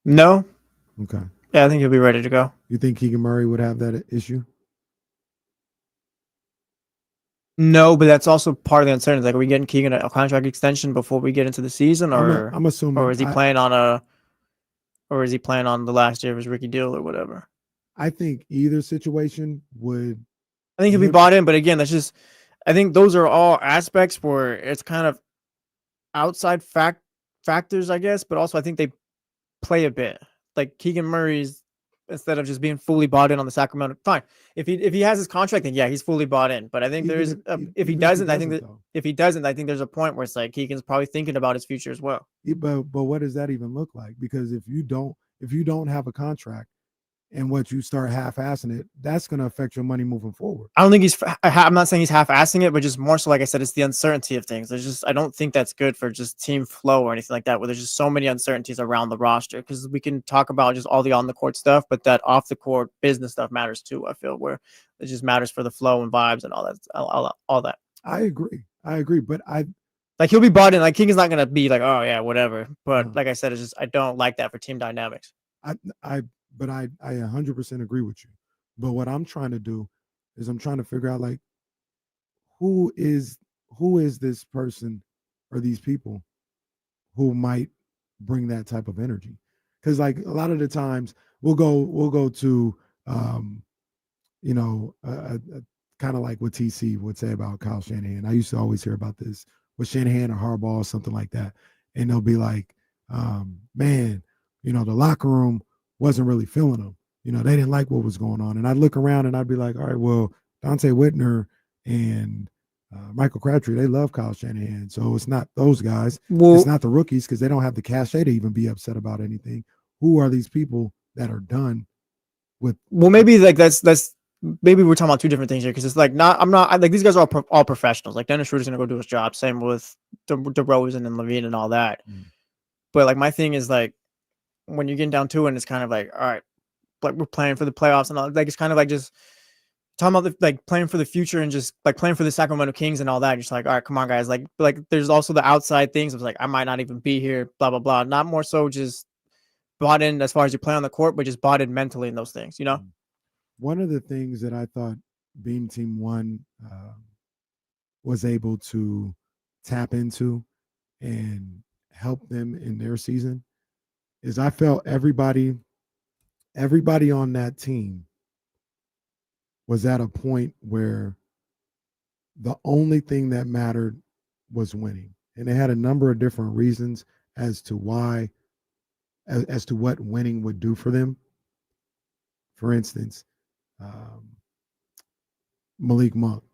No. Okay. Yeah, I think he'll be ready to go. You think Keegan Murray would have that issue? No, but that's also part of the uncertainty. Like, are we getting Keegan a contract extension before we get into the season, or I'm assuming, or is he playing on the last year of his rookie deal or whatever? I think either situation would. I think he'll be bought in, but again, that's just. I think those are all aspects where it's kind of outside factors, I guess, but also I think they play a bit. Like Keegan Murray's, instead of just being fully bought in on the Sacramento, fine. If he has his contract, then yeah, he's fully bought in. But I think if he doesn't, I think there's a point where it's like Keegan's probably thinking about his future as well. Yeah, but what does that even look like? Because if you don't have a contract and what you start half-assing it, that's going to affect your money moving forward. I don't think I'm not saying he's half-assing it, but just more so, like I said, it's the uncertainty of things. I don't think that's good for just team flow or anything like that, where there's just so many uncertainties around the roster, because we can talk about just all the on-the-court stuff, but that off-the-court business stuff matters too, I feel, where it just matters for the flow and vibes and all that. I agree, but like he'll be bought in. Like Keegan's not going to be like, oh yeah, whatever. But like I said, it's just I don't like that for team dynamics. But I 100% agree with you. But what I'm trying to do is I'm trying to figure out like who is this person or these people who might bring that type of energy. Because like a lot of the times we'll go to you know, kind of like what TC would say about Kyle Shanahan. I used to always hear about this with Shanahan or Harbaugh or something like that. And they'll be like, man, you know, the locker room wasn't really feeling them. You know, they didn't like what was going on. And I'd look around and I'd be like, all right, well, Dante Whitner and Michael Crabtree, they love Kyle Shanahan. So it's not those guys. Well, it's not the rookies because they don't have the cachet to even be upset about anything. Who are these people that are done with? Well, maybe like that's maybe we're talking about two different things here because it's like like these guys are all professionals. Like Dennis Schroeder's gonna go do his job. Same with DeRozan and Levine and all that. But like my thing is like when you're getting down to it, and it's kind of like, all right, like we're playing for the playoffs and all. Like it's kind of like just talking about like playing for the future and just like playing for the Sacramento Kings and all that. You're just like, all right, come on, guys. Like there's also the outside things of like I might not even be here. Blah blah blah. Not more so just bought in as far as you play on the court, but just bought in mentally in those things. You know. One of the things that I thought Beam Team One was able to tap into and help them in their season is I felt everybody on that team was at a point where the only thing that mattered was winning. And they had a number of different reasons as to why, as to what winning would do for them. For instance, Malik Monk,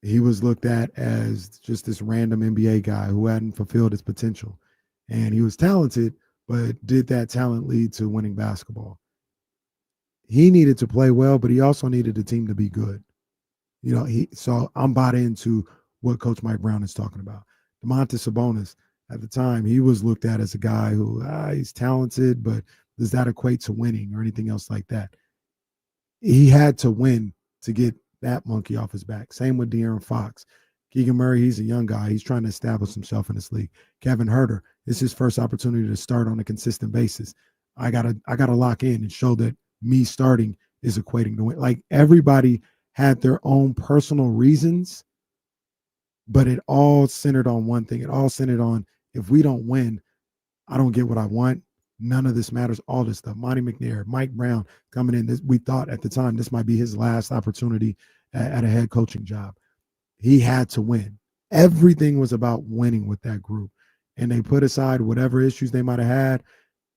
he was looked at as just this random NBA guy who hadn't fulfilled his potential. And he was talented, but did that talent lead to winning basketball? He needed to play well, but he also needed the team to be good. You know, so I'm bought into what Coach Mike Brown is talking about. Domantas Sabonis, at the time, he was looked at as a guy who, he's talented, but does that equate to winning or anything else like that? He had to win to get that monkey off his back. Same with De'Aaron Fox. Keegan Murray, he's a young guy. He's trying to establish himself in this league. Kevin Huerter, it's his first opportunity to start on a consistent basis. I gotta lock in and show that me starting is equating to win. Like everybody had their own personal reasons, but it all centered on one thing. It all centered on if we don't win, I don't get what I want. None of this matters. All this stuff. Monty McNair, Mike Brown coming in. We thought at the time this might be his last opportunity at a head coaching job. He had to win. Everything was about winning with that group. And they put aside whatever issues they might have had,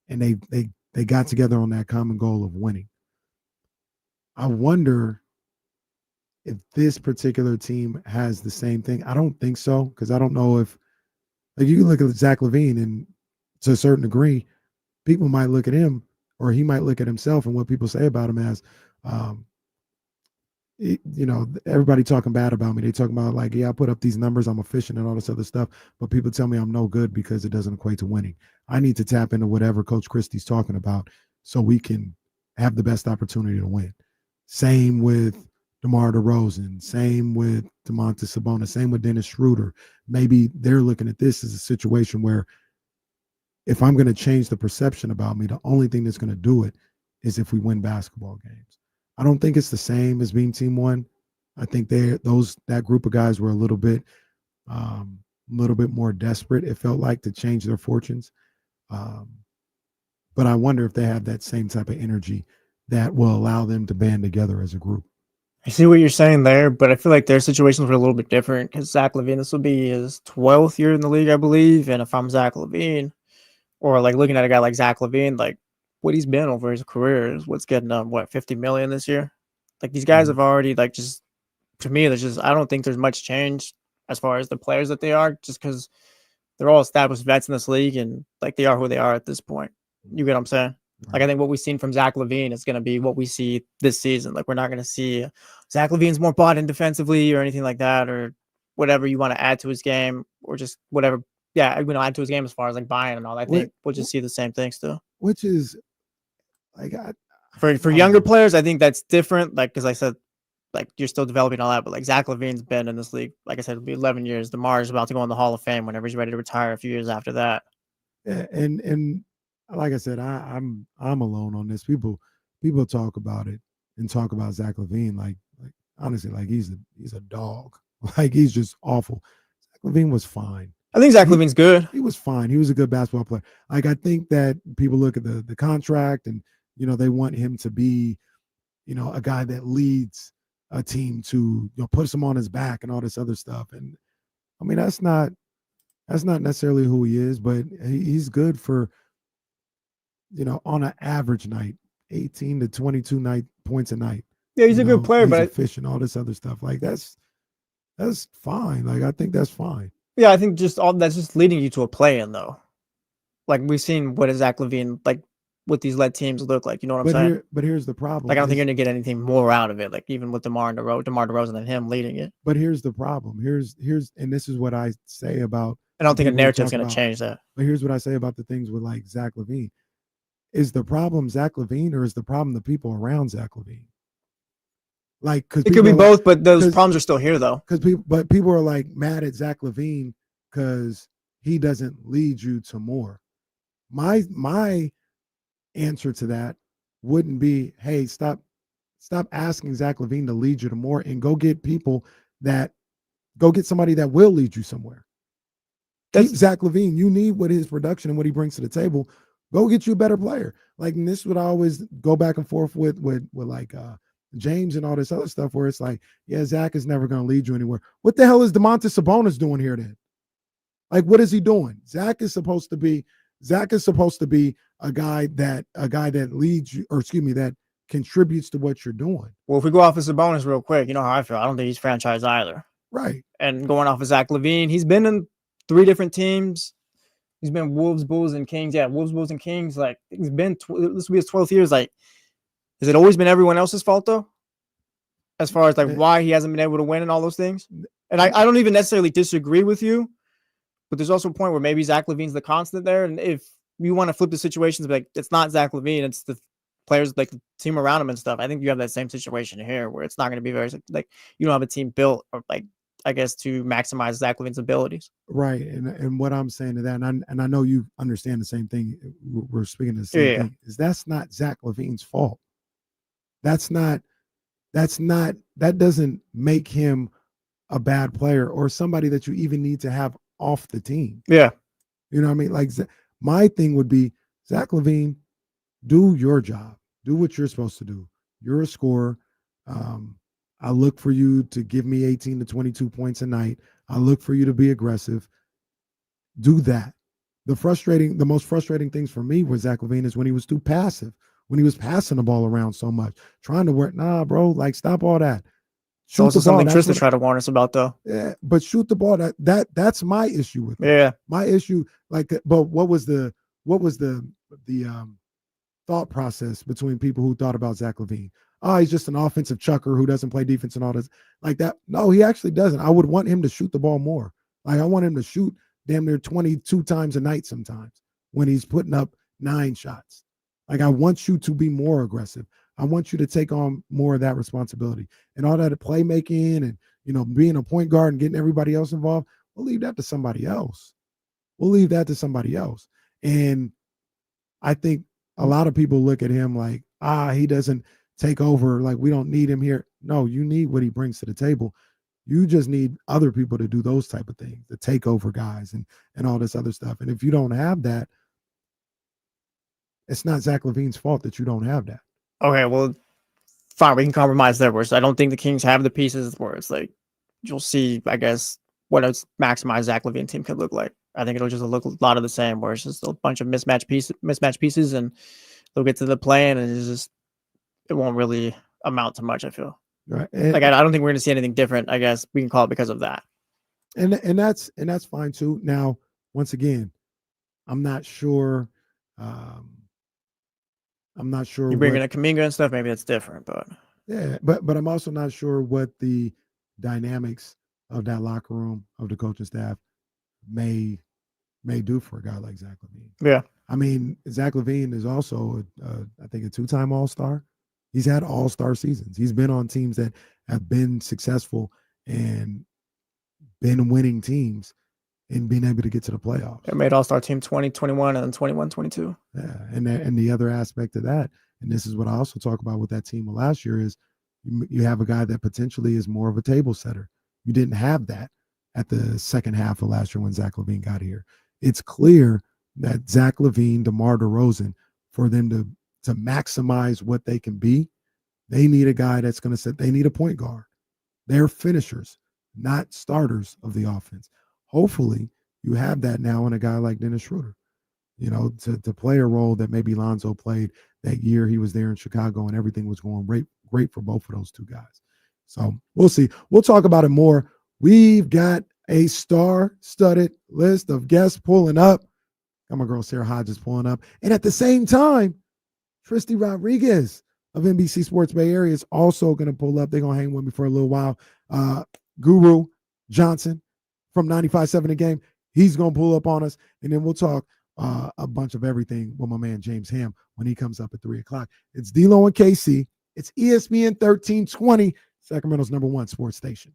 and they got together on that common goal of winning. I wonder if this particular team has the same thing. I don't think so, because I don't know if, like, you can look at Zach LaVine, and to a certain degree, people might look at him, or he might look at himself and what people say about him as, you know, everybody talking bad about me. They talking about like, yeah, I put up these numbers, I'm efficient and all this other stuff, but people tell me I'm no good because it doesn't equate to winning. I need to tap into whatever Coach Christie's talking about so we can have the best opportunity to win. Same with DeMar DeRozan, same with Domantas Sabonis, same with Dennis Schroeder. Maybe they're looking at this as a situation where if I'm going to change the perception about me, the only thing that's going to do it is if we win basketball games. I don't think it's the same as being Team One. I think that group of guys were a little bit more desperate, it felt like, to change their fortunes. But I wonder if they have that same type of energy that will allow them to band together as a group. I see what you're saying there, but I feel like their situations were a little bit different because Zach LaVine, this will be his 12th year in the league, I believe. And if I'm Zach LaVine, or like looking at a guy like Zach LaVine, like what he's been over his career is what's getting $50 million this year. Like these guys have already, like, just, to me, there's just, I don't think there's much change as far as the players that they are, just because they're all established vets in this league and like they are who they are at this point. You get what I'm saying? Like, I think what we've seen from Zach LaVine is going to be what we see this season. Like, we're not going to see Zach LaVine's more bought in defensively or anything like that, or whatever you want to add to his game, or just whatever. Yeah, add to his game as far as like buying and all that. I think we'll just see the same thing still. Which is, like, for younger players, I think that's different. Like, because I said, like, you're still developing all that, but like Zach LaVine's been in this league, like I said, it'll be 11 years. DeMar is about to go in the Hall of Fame whenever he's ready to retire a few years after that. Yeah, and like I said, I'm alone on this. People talk about it, and talk about Zach LaVine, like honestly, like he's a dog. Like he's just awful. Zach LaVine was fine. I think Zach LaVine's good. He was fine. He was a good basketball player. Like I think that people look at the contract and they want him to be, a guy that leads a team to puts him on his back and all this other stuff. And I mean that's not necessarily who he is, but he's good for on an average night, 18 to 22 points a night. Yeah, he's a good player, he's but efficient, all this other stuff. Like that's fine. Like I think that's fine. Yeah, I think just all that's just leading you to a play-in though. Like we've seen what Zach LaVine like what these lead teams look like. You know what I'm saying? But here's the problem. Like I don't think you're gonna get anything more out of it. Like even with DeMar DeRozan and him leading it. But here's the problem. Here's and this is what I say about. I don't think a narrative's gonna change that. But here's what I say about the things with like Zach LaVine. Is the problem Zach LaVine or is the problem the people around Zach LaVine? Like, because it could be both, but those problems are still here though. But people are like mad at Zach LaVine because he doesn't lead you to more. My answer to that wouldn't be, hey, stop asking Zach LaVine to lead you to more and go get somebody that will lead you somewhere. That's Zach LaVine. You need what his production and what he brings to the table. Go get you a better player. Like, and this is what I always go back and forth with like James and all this other stuff where it's like, yeah, Zach is never going to lead you anywhere. What the hell is Domantas Sabonis doing here then? Like, what is he doing? Zach is supposed to be a guy that leads you, or excuse me, that contributes to what you're doing. Well, if we go off of Sabonis real quick, you know how I feel. I don't think he's franchise either. Right. And going off of Zach LaVine, he's been in 3 different teams. He's been Wolves, Bulls, and Kings. Yeah, Wolves, Bulls, and Kings. Like, he's been, this will be his 12th years. Like, has it always been everyone else's fault, though? As far as, like, why he hasn't been able to win and all those things? And I don't even necessarily disagree with you, but there's also a point where maybe Zach LaVine's the constant there. And if you want to flip the situations, like, it's not Zach LaVine, it's the players, like, the team around him and stuff. I think you have that same situation here where it's not going to be very, like, you don't have a team built, or, like, I guess, to maximize Zach LaVine's abilities. Right. And what I'm saying to that, and I know you understand the same thing. We're speaking of the same thing, is that's not Zach LaVine's fault. That doesn't make him a bad player or somebody that you even need to have off the team. Yeah. You know what I mean? Like, my thing would be, Zach LaVine, do your job. Do what you're supposed to do. You're a scorer. I look for you to give me 18 to 22 points a night. I look for you to be aggressive. Do that. The most frustrating things for me with Zach LaVine is when he was too passive, when he was passing the ball around so much, trying to work. Nah, bro, like, stop all that. It's also something Tristi tried to warn us about, though. Yeah, but shoot the ball. That's my issue with it. Yeah. My issue, like, but what was the thought process between people who thought about Zach LaVine? Oh, he's just an offensive chucker who doesn't play defense and all this like that. No, he actually doesn't. I would want him to shoot the ball more. Like, I want him to shoot damn near 22 times a night sometimes when he's putting up 9 shots. Like, I want you to be more aggressive. I want you to take on more of that responsibility and all that playmaking and, being a point guard and getting everybody else involved. We'll leave that to somebody else. And I think a lot of people look at him like, he doesn't take over. Like, we don't need him here. No, you need what he brings to the table. You just need other people to do those type of things, the takeover guys and all this other stuff. And if you don't have that, it's not Zach LaVine's fault that you don't have that. Okay, well, fine. We can compromise there. I don't think the Kings have the pieces where it's like, you'll see, I guess, what a maximized Zach LaVine team could look like. I think it'll just look a lot of the same, where it's just a bunch of mismatch pieces, and they'll get to the play, and it won't really amount to much, I feel. Right. Like, I don't think we're going to see anything different. I guess we can call it because of that. And that's fine too. Now, once again, I'm not sure. You bring in a Kuminga and stuff, maybe that's different, but yeah, but I'm also not sure what the dynamics of that locker room, of the coaching staff may do for a guy like Zach LaVine. Yeah. I mean, Zach LaVine is also, I think, a 2-time All-Star. He's had All-Star seasons. He's been on teams that have been successful and been winning teams and being able to get to the playoffs. It made All-Star team 2021 and 21-22. Yeah, and the other aspect of that And this is what I also talk about with that team last year is you have a guy that potentially is more of a table setter. You didn't have that at the second half of last year when Zach LaVine got here. It's clear that Zach LaVine, DeMar DeRozan, for them to maximize what they can be, they need a guy that's going to set, they need a point guard. They're finishers, not starters of the offense. Hopefully you have that now in a guy like Dennis Schroeder, you know, to play a role that maybe Lonzo played that year he was there in Chicago and everything was going great for both of those two guys. So we'll see. We'll talk about it more. We've got a star-studded list of guests pulling up. Got my girl Sarah Hodges pulling up. And at the same time, Tristi Rodriguez of NBC Sports Bay Area is also going to pull up. They're going to hang with me for a little while. Guru Johnson from 95.7 The Game, he's going to pull up on us. And then we'll talk a bunch of everything with my man James Ham when he comes up at 3 o'clock. It's D-Lo and KC. It's ESPN 1320, Sacramento's #1 sports station.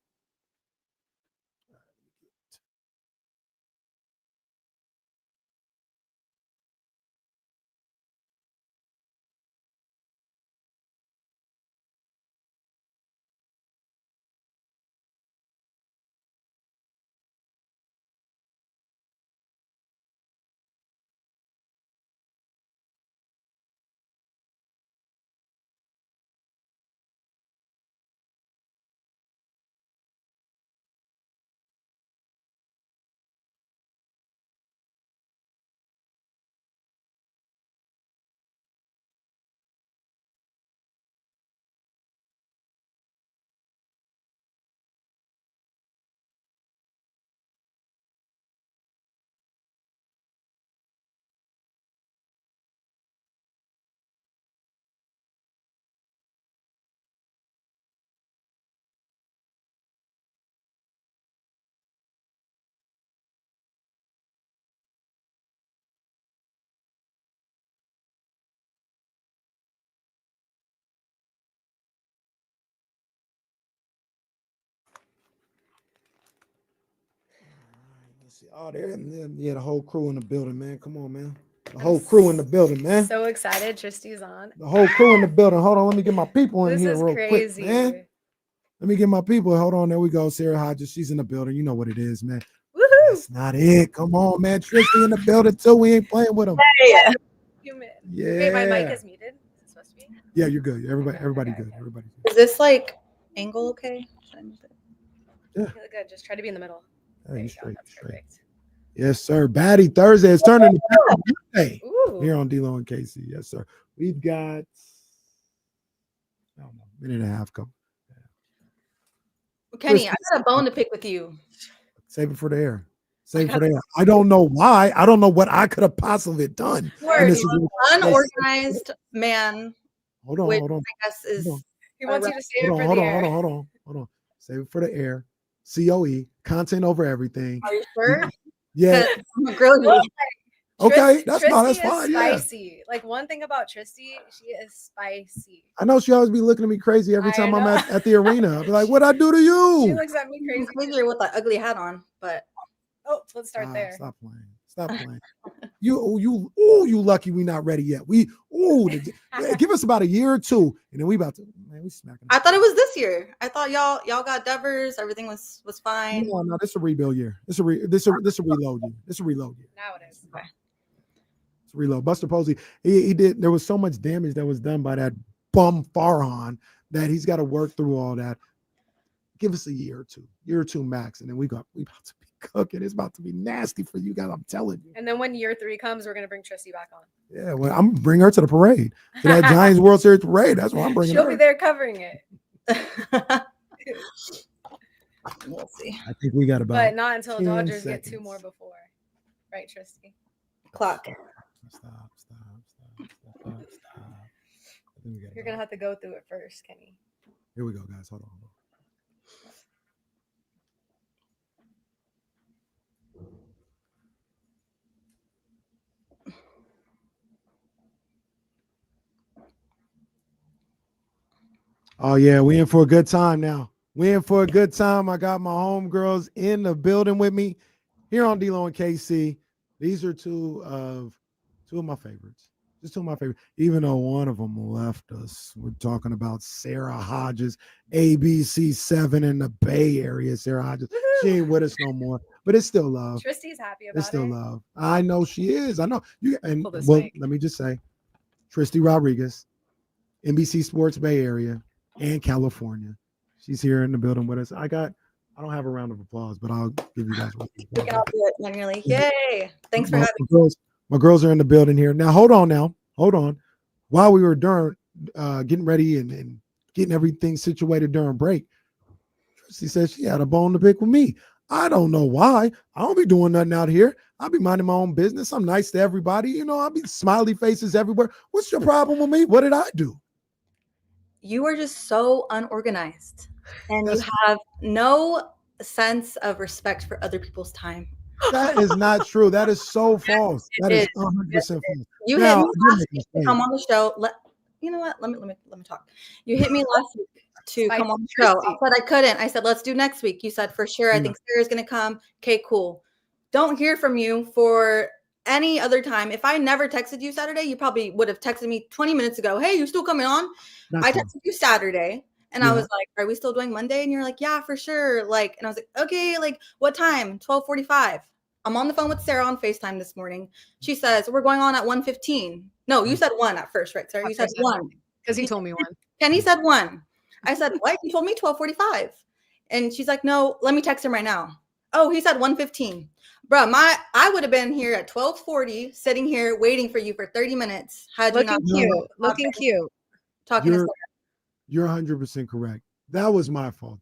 Oh, the whole crew in the building, man. Come on, man. The whole crew in the building, man. So excited. Tristi's on. The whole crew in the building. Hold on. Let me get my people in This here is real crazy. quick, man. Let me get my people. Hold on. There we go. Sarah Hodges. She's in the building. You know what it is, man. Woohoo! That's not it. Come on, man. Tristi in the building, too. We ain't playing with them. Hey. Yeah. Wait, my mic is muted. Is it supposed to be? Yeah, you're good. Everybody good. Everybody good. Is this like angle okay? Yeah. Good. Just try to be in the middle. Hey, you straight. Yes, sir. Batty Thursday is turning to Monday here on D-Lo and Casey. Yes, sir. We've got, I don't know, minute and a half come. Kenny, I got a bone to pick with you. Save it for the air. Save it for the air. I don't know why. I don't know what I could have possibly done. Unorganized man. Hold on. I guess is he wants you to save it for the the air. Hold on. Save it for the air. COE, content over everything. Are you sure? Yeah. I'm a grill you. Okay, that's Tristi fine. Is Yeah. spicy. Like one thing about Tristi, she is spicy. I know she always be looking at me crazy every time I'm at the arena. I'll be like, what'd I do to you? She looks at me crazy. Crazier with that ugly hat on, but let's start there. Stop playing. You lucky we not ready yet. Give us about a year or two, and then we smacking. I thought it was this year. I thought y'all got Devers. Everything was fine. No, this is a rebuild year. This a reload year. This a reload year. Now it is. Okay. It's a reload. Buster Posey, he did. There was so much damage that was done by that bum Farhan that he's got to work through all that. Give us a year or two max, and then we about to be cooking. It's about to be nasty for you guys. I'm telling you. And then when year 3 comes, we're gonna bring Tristi back on. Yeah, well, I'm bring her to the parade, to that Giants World Series parade. That's why I'm bringing her. She'll be there covering it. We'll see. I think we got about. But not until Dodgers seconds. get 2 more before, right, Tristi? Clock. Stop. You're gonna have to go through it first, Kenny. Here we go, guys. Hold on. Oh, yeah, we in for a good time now. We in for a good time. I got my homegirls in the building with me here on D-Lo and KC. These are two of my favorites. Just two of my favorite. Even though one of them left us, we're talking about Sara Hodges, ABC7 in the Bay Area. Sara Hodges, she ain't with us no more, but it's still love. Tristi's happy about It's still it. love. I know she is. I know you. And Pull this well, mic. let me just say, Tristi Rodriguez, NBC Sports Bay Area and California. She's here in the building with us. I don't have a round of applause, but I'll give you guys one. We can all do it manually. Yay! Thanks for having me. My girls are in the building here. Now, hold on. While we were getting ready and getting everything situated during break, Tristi said she had a bone to pick with me. I don't know why. I don't be doing nothing out here. I'll be minding my own business. I'm nice to everybody. You know, I'll be smiley faces everywhere. What's your problem with me? What did I do? You are just so unorganized, and you have no sense of respect for other people's time. That is not true. That is so false. That is 100% false. You hit me last week to come on the show. You know what? Let me talk. You hit me last week to come on the show. I said I couldn't. I said, let's do next week. You said for sure. I think Sarah's gonna come. Okay, cool. Don't hear from you for any other time. If I never texted you Saturday, you probably would have texted me 20 minutes ago. Hey, you still coming on? I texted you Saturday. And I was like, are we still doing Monday? And you're like, yeah, for sure. Like, and I was like, okay, like what time? 12:45. I'm on the phone with Sarah on FaceTime this morning. She says, we're going on at 1:15. No, you said 1 at first, right, Sarah? You said 1. Because he told me 1. Kenny said 1. I said, what? He told me 12:45. And she's like, no, let me text him right now. Oh, he said 1:15. Bro, I would have been here at 12:40, sitting here waiting for you for 30 minutes. Looking cute. Talking to Sarah. You're 100% correct. That was my fault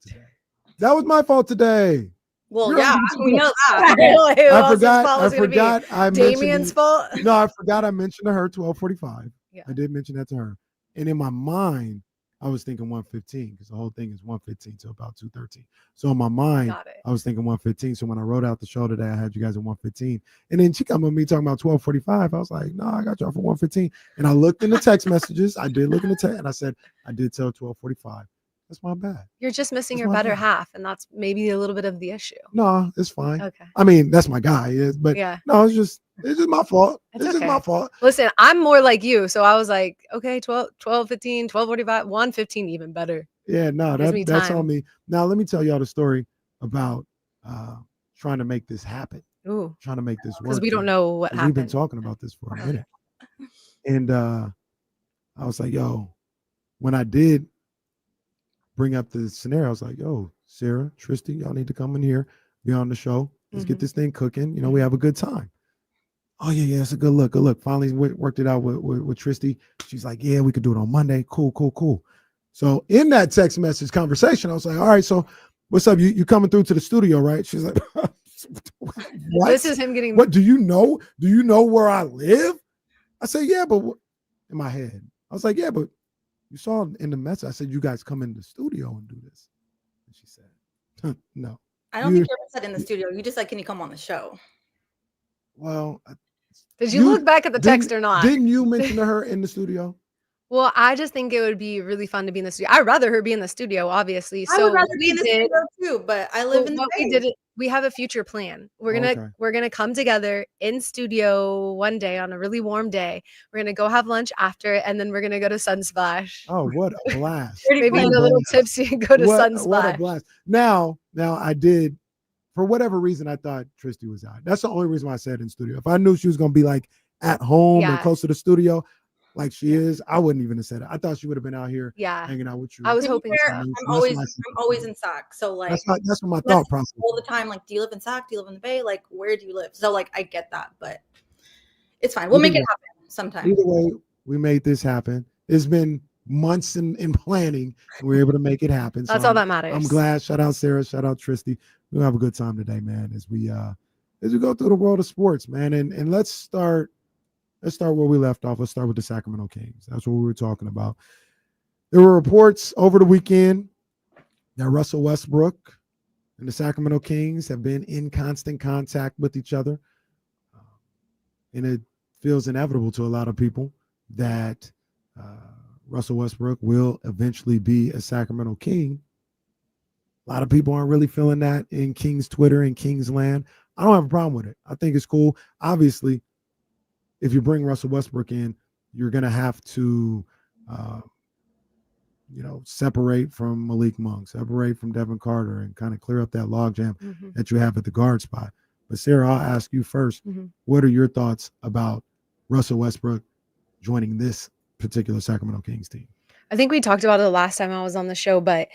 today. Well, yeah, we know that. I forgot. I Damien's fault. No, I forgot. I mentioned to her 12:45. Yeah. I did mention that to her, and in my mind, I was thinking 1:15 because the whole thing is 1:15 to about 2:13. So in my mind, I was thinking 1:15. So when I wrote out the show today, I had you guys at 1:15, and then she come with me talking about 12:45. I was like, no, I got y'all for 1:15. And I looked in the text messages. I did look in the text, and I said I did tell 12:45. That's my bad. You're just missing your better half, and that's maybe a little bit of the issue. No, it's fine. Okay. I mean, that's my guy, but no, it's just my fault. It's just my fault. Listen, I'm more like you, so I was like, okay, 12:15, 12:45, 1:15, even better. Yeah, no, that's on me. Now let me tell y'all the story about trying to make this happen. Ooh. Trying to make this work. Because we don't know what happened. We've been talking about this for a minute. And I was like, yo, when I did bring up the scenario, I was like, yo, Sara, Tristi, y'all need to come in here, be on the show. Let's get this thing cooking. You know, we have a good time. Oh, yeah, it's a good look. Finally worked it out with Tristi. She's like, yeah, we could do it on Monday. Cool. So in that text message conversation, I was like, all right, so what's up? You coming through to the studio, right? She's like, what? This is him getting. What do you know? Do you know where I live? I said, yeah, but in my head, I was like, yeah, but you saw in the message, I said, you guys come in the studio and do this. And she said, no. I don't think you ever said in the studio. You just said, can you come on the show? Well, did you look back at the text or not? Didn't you mention to her in the studio? Well, I just think it would be really fun to be in the studio. I'd rather her be in the studio, obviously. I would rather be in the studio too, but I live in the Bay. We have a future plan. We're gonna come together in studio one day on a really warm day. We're gonna go have lunch after it, and then we're gonna go to Sunsplash. Oh, what a blast! Maybe get a little tipsy and go to Sunsplash. What a blast! Now I did, for whatever reason, I thought Tristi was out. That's the only reason why I said in studio. If I knew she was gonna be like at home and close to the studio, like she is, I wouldn't even have said it. I thought she would have been out here hanging out with you. I was hoping so. I'm always in Sac. So like that's what my thought process all the time. Like, do you live in Sac? Do you live in the Bay? Like, where do you live? So like I get that, but it's fine. We'll make it happen sometime. Either way, we made this happen. It's been months in planning, and we were able to make it happen. That's all that matters. I'm glad. Shout out Sara, shout out Tristi. We'll have a good time today, man, as we go through the world of sports, man. And let's start where we left off. Let's start with the Sacramento Kings. That's what we were talking about. There were reports over the weekend that Russell Westbrook and the Sacramento Kings have been in constant contact with each other. And it feels inevitable to a lot of people that Russell Westbrook will eventually be a Sacramento King. A lot of people aren't really feeling that in Kings Twitter and Kings land. I don't have a problem with it. I think it's cool. Obviously, if you bring Russell Westbrook in, you're going to have to, separate from Malik Monk, separate from Devin Carter, and kind of clear up that logjam that you have at the guard spot. But Sarah, I'll ask you first. What are your thoughts about Russell Westbrook joining this particular Sacramento Kings team? I think we talked about it the last time I was on the show, but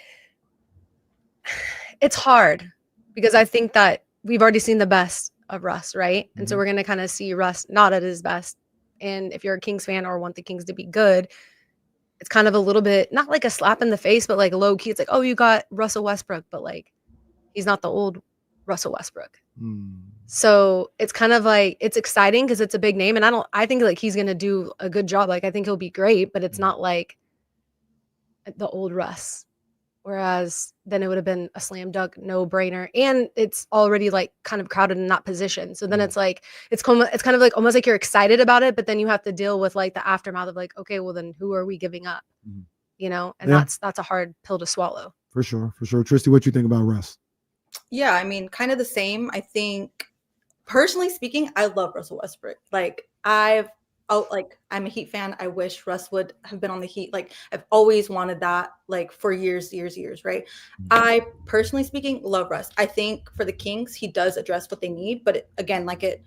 it's hard because I think that we've already seen the best of Russ, right? And so we're going to kind of see Russ not at his best. And if you're a Kings fan or want the Kings to be good, it's kind of a little bit, not like a slap in the face, but like low key. It's like, oh, you got Russell Westbrook, but like, he's not the old Russell Westbrook. So it's kind of like, it's exciting because it's a big name. And I think like he's going to do a good job. Like, I think he'll be great, but it's not like the old Russ. Whereas then it would have been a slam dunk, no brainer. And it's already like kind of crowded in that position. So then it's like, it's kind of like almost like you're excited about it, but then you have to deal with like the aftermath of like, okay, well then who are we giving up? And that's a hard pill to swallow. For sure. Tristi, what you think about Russ? Yeah, I mean, kind of the same. I think personally speaking, I love Russell Westbrook. Like I'm a Heat fan. I wish Russ would have been on the Heat. Like I've always wanted that like for years, right? I personally speaking love Russ. I think for the Kings, he does address what they need, but it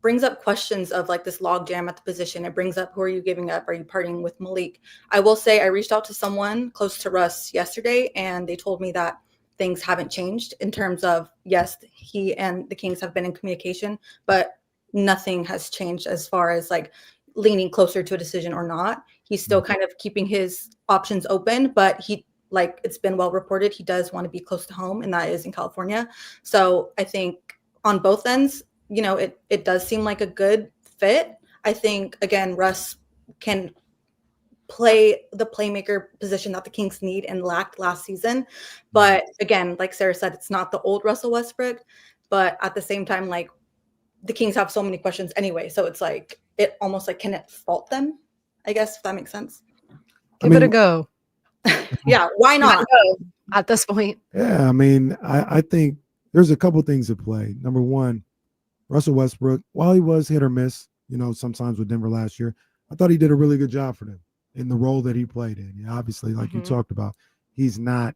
brings up questions of like this log jam at the position. It brings up, who are you giving up? Are you partying with Malik? I will say I reached out to someone close to Russ yesterday and they told me that things haven't changed in terms of, yes, he and the Kings have been in communication, but nothing has changed as far as like leaning closer to a decision or not. He's still kind of keeping his options open, but it's been well reported, he does want to be close to home, and that is in California. So I think on both ends, it does seem like a good fit. I think, again, Russ can play the playmaker position that the Kings need and lacked last season. But again, like Sarah said, it's not the old Russell Westbrook, but at the same time, like, the Kings have so many questions anyway. So it's like, it almost like, can it fault them? I guess, if that makes sense. Give it a go. Yeah, why not? At this point. Yeah, I mean, I think there's a couple things at play. Number one, Russell Westbrook, while he was hit or miss, sometimes with Denver last year, I thought he did a really good job for them in the role that he played in. Yeah, obviously, like you talked about, he's not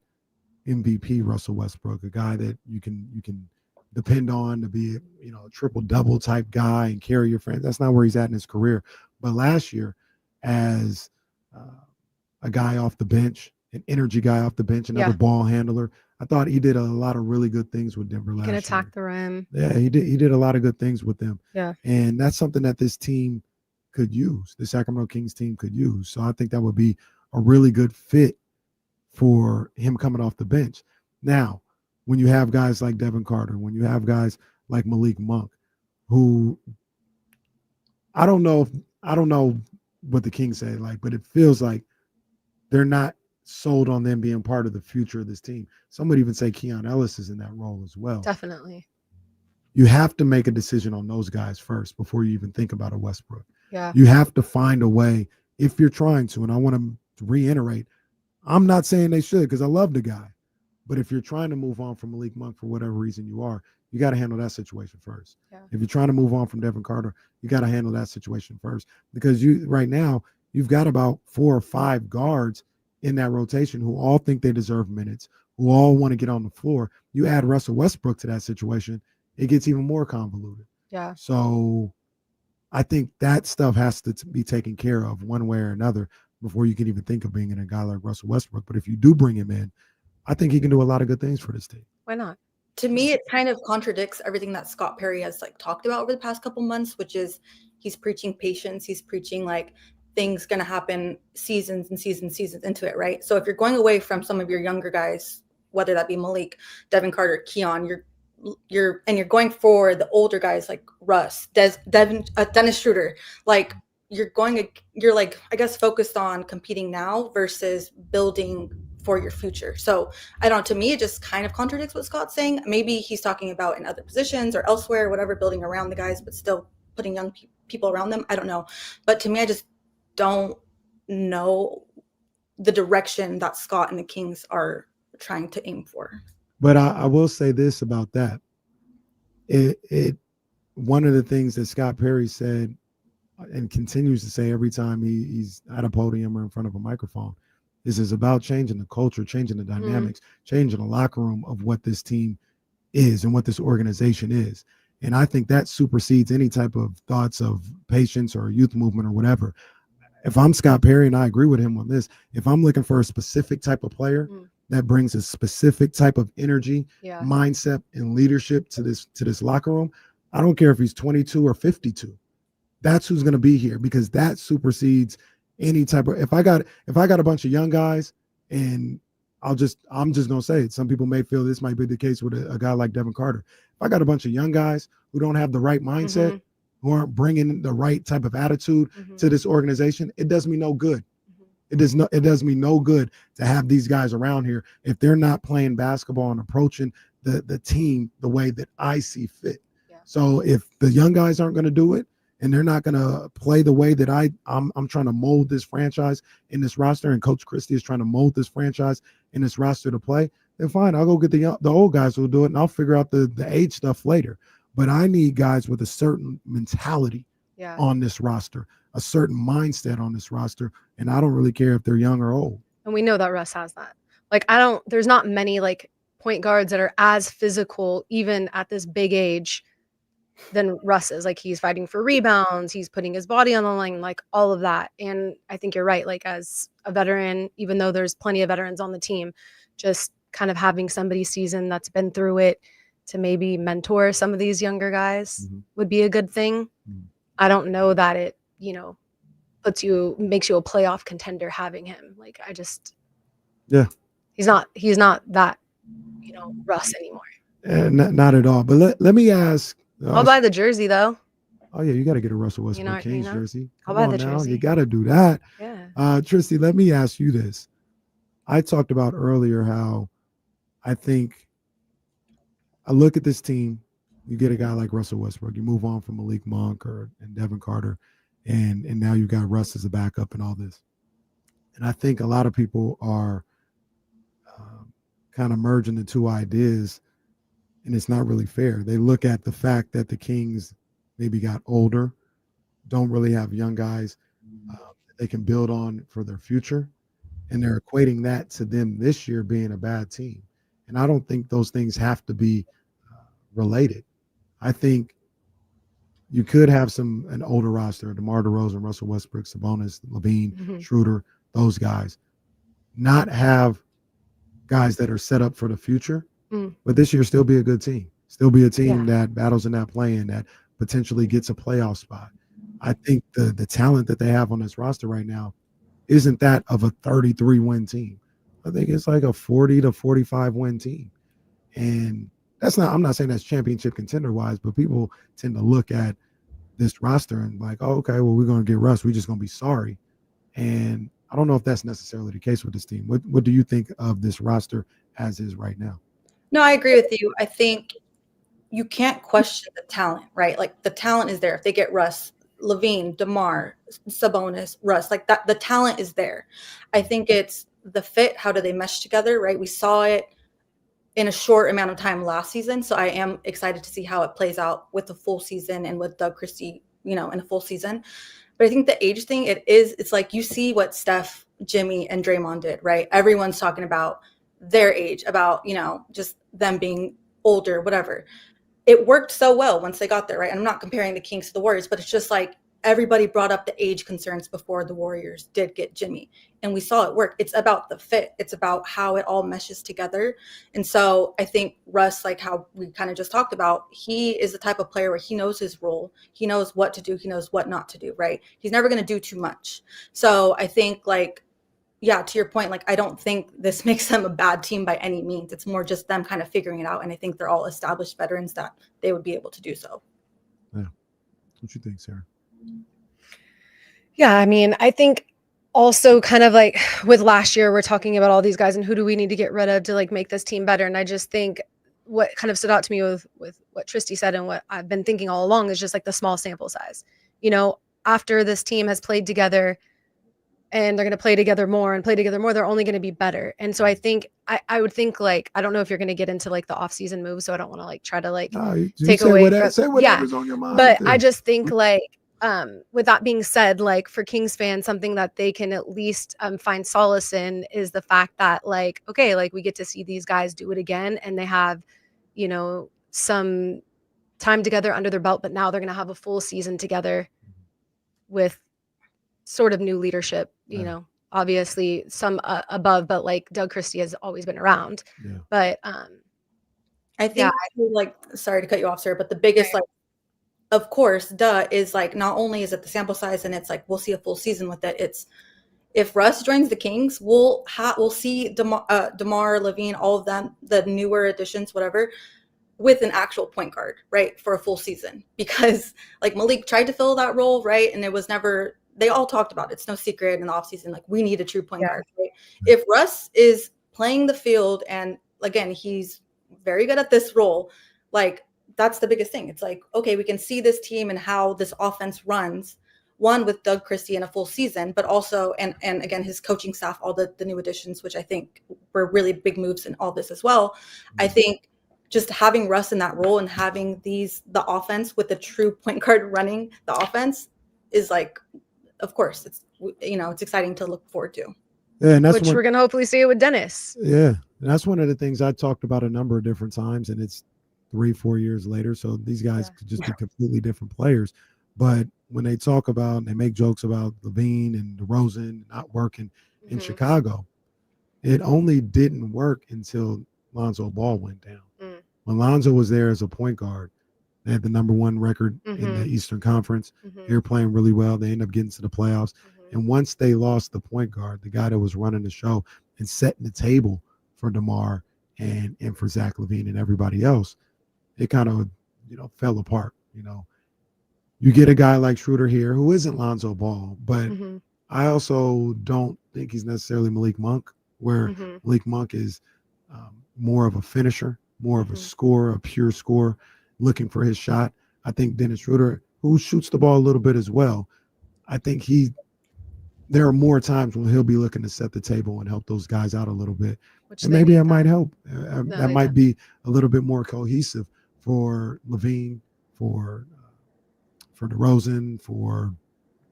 MVP Russell Westbrook, a guy that you can depend on to be, a triple-double type guy and carry your friends. That's not where he's at in his career. But last year, as a guy off the bench, an energy guy off the bench, another ball handler, I thought he did a lot of really good things with Denver last year. Can attack the rim. Yeah, he did a lot of good things with them. Yeah. And that's something that this team could use, the Sacramento Kings team could use. So I think that would be a really good fit for him coming off the bench. Now, when you have guys like Devin Carter, when you have guys like Malik Monk, who I don't know what the Kings say, like, but it feels like they're not sold on them being part of the future of this team. Some would even say Keon Ellis is in that role as well. Definitely. You have to make a decision on those guys first before you even think about a Westbrook. Yeah. You have to find a way, if you're trying to, and I want to reiterate, I'm not saying they should because I love the guy. But if you're trying to move on from Malik Monk for whatever reason you got to handle that situation first. Yeah. If you're trying to move on from Devin Carter, you got to handle that situation first. Because right now, you've got about 4 or 5 guards in that rotation who all think they deserve minutes, who all want to get on the floor. You add Russell Westbrook to that situation, it gets even more convoluted. Yeah. So I think that stuff has to be taken care of one way or another before you can even think of bringing in a guy like Russell Westbrook. But if you do bring him in, I think he can do a lot of good things for this team. Why not? To me, it kind of contradicts everything that Scott Perry has like talked about over the past couple months, which is he's preaching patience. He's preaching like things going to happen seasons and seasons into it, right? So if you're going away from some of your younger guys, whether that be Malik, Devin Carter, Keon, you're going for the older guys like Russ, Dennis Schroeder, like you're like, I guess, focused on competing now versus building for your future. So I don't know, to me, it just kind of contradicts what Scott's saying. Maybe he's talking about in other positions or elsewhere, whatever, building around the guys, but still putting young people around them. I don't know. But to me, I just don't know the direction that Scott and the Kings are trying to aim for. But I will say this about that. One of the things that Scott Perry said and continues to say every time he's at a podium or in front of a microphone, this is about changing the culture, changing the dynamics, changing the locker room of what this team is and what this organization is. And I think that supersedes any type of thoughts of patience or youth movement or whatever. If I'm Scott Perry, and I agree with him on this, if I'm looking for a specific type of player that brings a specific type of energy, mindset, and leadership to this locker room, I don't care if he's 22 or 52. That's who's going to be here, because that supersedes any type of. If I got a bunch of young guys, and I'm just going to say it. Some people may feel this might be the case with a guy like Devin Carter. If I got a bunch of young guys who don't have the right mindset, who aren't bringing the right type of attitude to this organization, it does me no good. It does me no good to have these guys around here if they're not playing basketball and approaching the team the way that I see fit. So if the young guys aren't going to do it, and they're not going to play the way that I'm trying to mold this franchise in this roster, and Coach Christie is trying to mold this franchise in this roster to play, then fine, I'll go get the old guys who will do it, and I'll figure out the age stuff later. But I need guys with a certain mentality on this roster, a certain mindset on this roster, and I don't really care if they're young or old. And we know that Russ has that. Like, there's not many like point guards that are as physical, even at this big age, than Russ is. Like, he's fighting for rebounds, he's putting his body on the line, like all of that. And I think you're right. Like, as a veteran, even though there's plenty of veterans on the team, just kind of having somebody seasoned that's been through it to maybe mentor some of these younger guys would be a good thing. I don't know that it, makes you a playoff contender having him. Like, he's not that, Russ anymore. Not at all. But let me ask. I'll buy the jersey though. Oh yeah, you got to get a Russell Westbrook Kings jersey. I'll buy the jersey. You got to do that. Yeah. Tristi, let me ask you this. I talked about earlier how I think I look at this team. You get a guy like Russell Westbrook. You move on from Malik Monk and Devin Carter, and now you got Russ as a backup and all this. And I think a lot of people are kind of merging the two ideas. And it's not really fair. They look at the fact that the Kings maybe got older, don't really have young guys that they can build on for their future, and they're equating that to them this year being a bad team. And I don't think those things have to be related. I think you could have an older roster, DeMar DeRozan, Russell Westbrook, Sabonis, Levine, Schroeder, those guys, not have guys that are set up for the future. But this year still be a good team. Still be a team that battles in that play-in, that potentially gets a playoff spot. I think the talent that they have on this roster right now isn't that of a 33-win team. I think it's like a 40 to 45-win team. And I'm not saying that's championship contender-wise, but people tend to look at this roster and like, oh, okay, well, we're going to get Russ. We're just going to be sorry. And I don't know if that's necessarily the case with this team. What do you think of this roster as is right now? No, I agree with you. I think you can't question the talent, right? Like, the talent is there. If they get Russ, Levine, DeMar, Sabonis, Russ, like that, the talent is there. I think it's the fit. How do they mesh together, right? We saw it in a short amount of time last season. So I am excited to see how it plays out with the full season and with Doug Christie, in a full season. But I think the age thing, it's like you see what Steph, Jimmy, and Draymond did, right? Everyone's talking about their age, about, just them being older, whatever. It worked so well once they got there, right? And I'm not comparing the Kings to the Warriors, but it's just like everybody brought up the age concerns before the Warriors did get Jimmy. And we saw it work. It's about the fit. It's about how it all meshes together. And so I think Russ, like how we kind of just talked about, he is the type of player where he knows his role. He knows what to do. He knows what not to do, right? He's never going to do too much. So I think, like, yeah, to your point, like, I don't think this makes them a bad team by any means. It's more just them kind of figuring it out. And I think they're all established veterans that they would be able to do so. Yeah. What you think, Sarah? Yeah, I mean, I think also kind of like with last year, we're talking about all these guys and who do we need to get rid of to like make this team better. And I just think what kind of stood out to me with what Tristi said and what I've been thinking all along is just like the small sample size. After this team has played together, and they're going to play together more, they're only going to be better. And so I think, I would think, like, I don't know if you're going to get into like the off-season move, so I don't want to like try to like take away. Say whatever's on your mind. But I just think like With that being said, like for Kings fans, something that they can at least find solace in is the fact that like, okay, like we get to see these guys do it again, and they have, you know, some time together under their belt, but now they're going to have a full season together with sort of new leadership, you know, obviously some above, but like Doug Christie has always been around. Yeah. But I think like, sorry to cut you off, sir, but the biggest like, of course, is like not only is it the sample size and it's like we'll see a full season with it. It's if Russ joins the Kings, we'll see DeMar, Levine, all of them, the newer additions, whatever, with an actual point guard, right, for a full season. Because like Malik tried to fill that role, right, and it was never. They all talked about it. It's no secret in the offseason, like we need a true point guard. Right? If Russ is playing the field and again he's very good at this role, like. That's the biggest thing. It's like, okay, we can see this team and how this offense runs, one with Doug Christie in a full season, but also, and again, his coaching staff, all the new additions, which I think were really big moves in all this as well. I think just having Russ in that role and having the offense with the true point guard running the offense is like, of course, it's, you know, it's exciting to look forward to. Yeah, and that's we're going to hopefully see it with Dennis. Yeah. And that's one of the things I talked about a number of different times, and it's 3-4 years later. So these guys could just be completely different players. But when they talk about, they make jokes about Levine and DeRozan not working in Chicago, it only didn't work until Lonzo Ball went down. When Lonzo was there as a point guard, they had the #1 record in the Eastern Conference. They were playing really well. They ended up getting to the playoffs. And once they lost the point guard, the guy that was running the show and setting the table for DeMar and for Zach LaVine and everybody else, it kind of, you know, fell apart. You know, you get a guy like Schroeder here who isn't Lonzo Ball, but I also don't think he's necessarily Malik Monk, where Malik Monk is more of a finisher, more of a scorer, a pure scorer, looking for his shot. I think Dennis Schroeder, who shoots the ball a little bit as well, I think there are more times when he'll be looking to set the table and help those guys out a little bit. And maybe that might help. That might be a little bit more cohesive for Levine, for DeRozan, for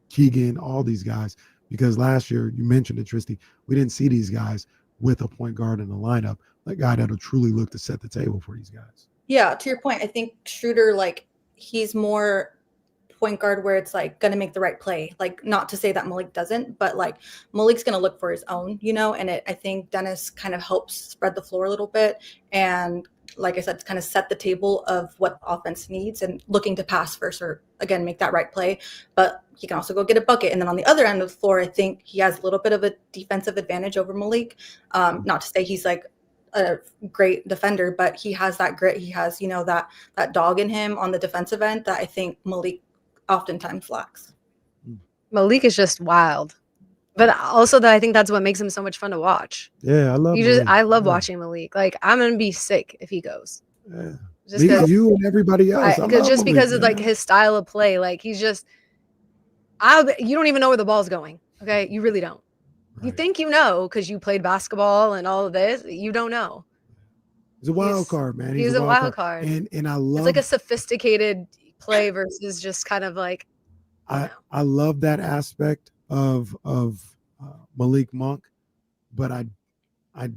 Keegan, all these guys. Because last year, you mentioned it, Tristi, we didn't see these guys with a point guard in the lineup, that guy that'll truly look to set the table for these guys. Yeah, to your point, I think Schroeder, like, he's more point guard where it's like going to make the right play. Like, not to say that Malik doesn't, but like Malik's going to look for his own, you know, and I think Dennis kind of helps spread the floor a little bit. And like I said, kind of set the table of what the offense needs and looking to pass first or, again, make that right play. But he can also go get a bucket. And then on the other end of the floor, I think he has a little bit of a defensive advantage over Malik. Not to say he's like a great defender, but he has that grit. He has, you know, that dog in him on the defensive end that I think Malik oftentimes lacks. Malik is just wild. But also I think that's what makes him so much fun to watch. Yeah, I love I love watching Malik. Like, I'm gonna be sick if he goes. Yeah. Just you and everybody else. Because of like his style of play. Like, he's just you don't even know where the ball's going. Okay. You really don't. Right. You think you know because you played basketball and all of this. You don't know. He's a wild card, man. He's a wild card. And I love it's like a sophisticated play versus just kind of like I love that aspect of Malik Monk, but I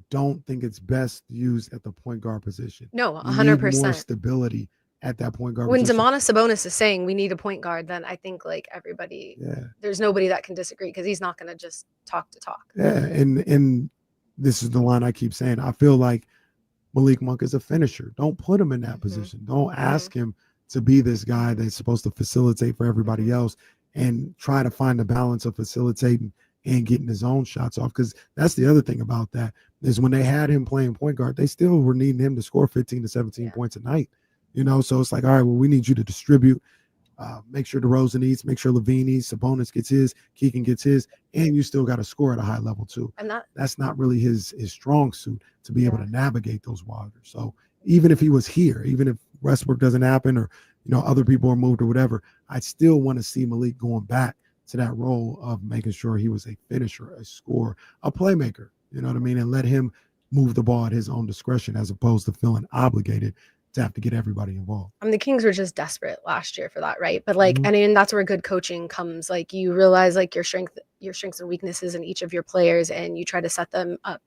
don't think it's best used at the point guard position. No, 100%. More stability at that point guard when position. Domantas Sabonis is saying we need a point guard, then I think like everybody, there's nobody that can disagree because he's not going to just talk to talk. Yeah, and this is the line I keep saying. I feel like Malik Monk is a finisher. Don't put him in that position. Don't ask him to be this guy that's supposed to facilitate for everybody else and try to find the balance of facilitating and getting his own shots off. Because that's the other thing about that is when they had him playing point guard, they still were needing him to score 15 to 17 points a night. You know, so it's like, all right, well, we need you to distribute, make sure DeRozan eats, make sure Levine eats, Sabonis gets his, Keegan gets his, and you still got to score at a high level too. And that's not really his strong suit to be able to navigate those waters. So even if he was here, even if Westbrook doesn't happen or, you know, other people are moved or whatever, I still want to see Malik going back to that role of making sure he was a finisher, a scorer, a playmaker, you know what I mean? And let him move the ball at his own discretion as opposed to feeling obligated to have to get everybody involved. I mean, the Kings were just desperate last year for that, right? But like, I mean, that's where good coaching comes. Like, you realize like your strengths and weaknesses in each of your players, and you try to set them up,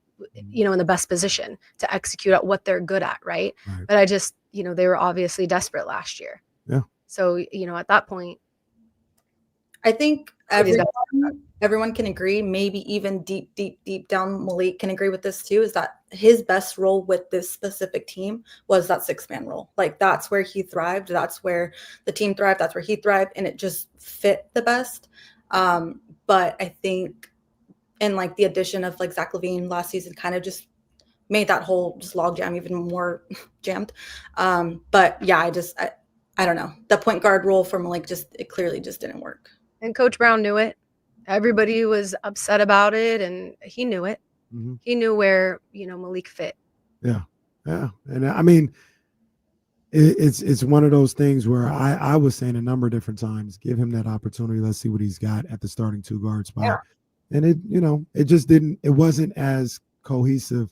you know, in the best position to execute at what they're good at, right? But I just, you know, they were obviously desperate last year. Yeah. So, you know, at that point, I think everyone can agree, maybe even deep down, Malik can agree with this too, is that his best role with this specific team was that 6-man role. Like, that's where he thrived. That's where the team thrived. That's where he thrived. And it just fit the best. But I think in like the addition of like Zach LaVine last season kind of just made that whole just log jam even more jammed. But yeah, I don't know. The point guard role for Malik it clearly just didn't work. And Coach Brown knew it. Everybody was upset about it, and he knew it. He knew where, you know, Malik fit. Yeah. And I mean, it's one of those things where I was saying a number of different times, give him that opportunity. Let's see what he's got at the starting 2-guard spot. Yeah. And it, you know, it wasn't as cohesive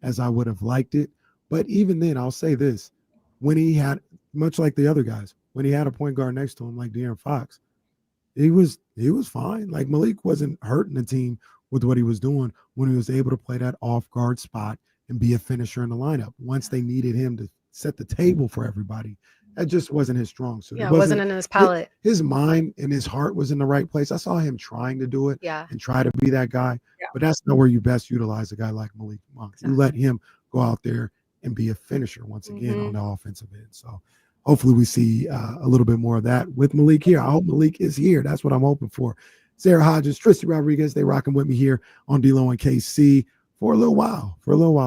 as I would have liked it. But even then, I'll say this, when he had, much like the other guys, when he had a point guard next to him, like De'Aaron Fox, he was fine. Like, Malik wasn't hurting the team with what he was doing when he was able to play that off guard spot and be a finisher in the lineup. Once they needed him to set the table for everybody, that just wasn't his strong suit. Yeah, it wasn't in his palate. His mind and his heart was in the right place. I saw him trying to do it and try to be that guy, but that's not where you best utilize a guy like Malik Monk. You let him go out there and be a finisher once again on the offensive end. So hopefully we see a little bit more of that with Malik here. I hope Malik is here. That's what I'm hoping for. Sarah Hodges, Tristi Rodriguez, they rocking with me here on D-Lo and KC for a little while.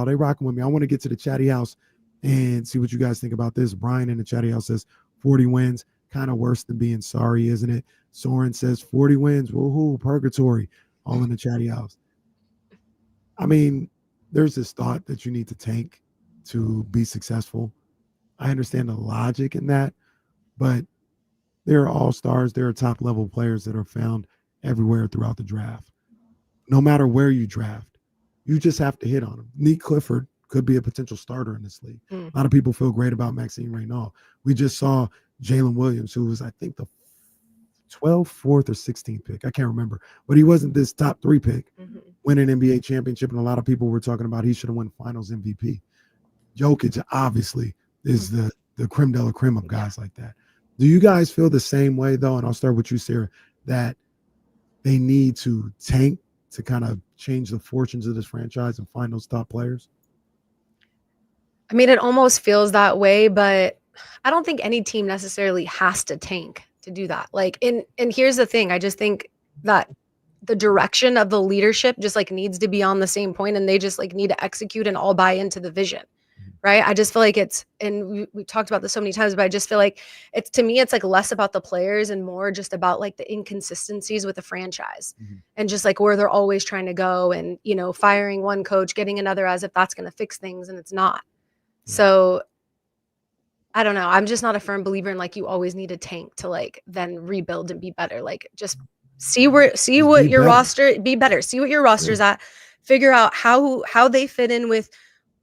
They rocking with me. I want to get to the chatty house and see what you guys think about this. Brian in the chatty house says 40 wins, kind of worse than being sorry, isn't it? Soren says 40 wins, woohoo, purgatory, all in the chatty house. I mean, there's this thought that you need to tank to be successful. I understand the logic in that, but there are all-stars, there are top-level players that are found everywhere throughout the draft. No matter where you draft, you just have to hit on them. Nick Clifford could be a potential starter in this league. A lot of people feel great about Maxime Reynaud. We just saw Jalen Williams, who was, I think, the 12th, 4th, or 16th pick. I can't remember. But he wasn't this top 3 pick, win an NBA championship, and a lot of people were talking about he should have won finals MVP. Jokic, obviously, is the creme de la creme of guys like that. Do you guys feel the same way, though? And I'll start with you, Sarah, that they need to tank to kind of change the fortunes of this franchise and find those top players? I mean, it almost feels that way, but I don't think any team necessarily has to tank to do that. Like, and here's the thing. I just think that the direction of the leadership just like needs to be on the same point, and they just like need to execute and all buy into the vision. Right. I just feel like it's, and we talked about this so many times, but I just feel like it's, to me, it's like less about the players and more just about like the inconsistencies with the franchise and just like where they're always trying to go and, you know, firing one coach, getting another as if that's going to fix things. And it's not. So I don't know. I'm just not a firm believer in like, you always need a tank to like then rebuild and be better. Like, just see what your roster, be better, see what your roster's at, figure out how they fit in with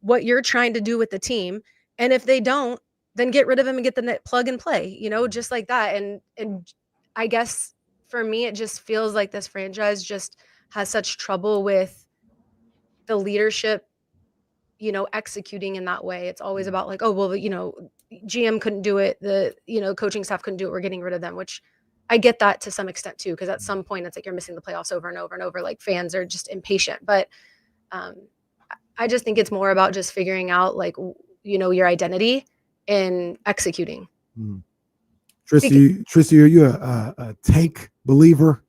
what you're trying to do with the team. And if they don't, then get rid of them and get the net plug and play, you know, just like that. And I guess for me, it just feels like this franchise just has such trouble with the leadership, you know, executing in that way. It's always about like, oh, well, you know, GM couldn't do it. The, you know, coaching staff couldn't do it. We're getting rid of them, which I get that to some extent too, because at some point it's like you're missing the playoffs over and over and over. Like, fans are just impatient. But I just think it's more about just figuring out, like, you know, your identity and executing. Tristi, are you a tank believer,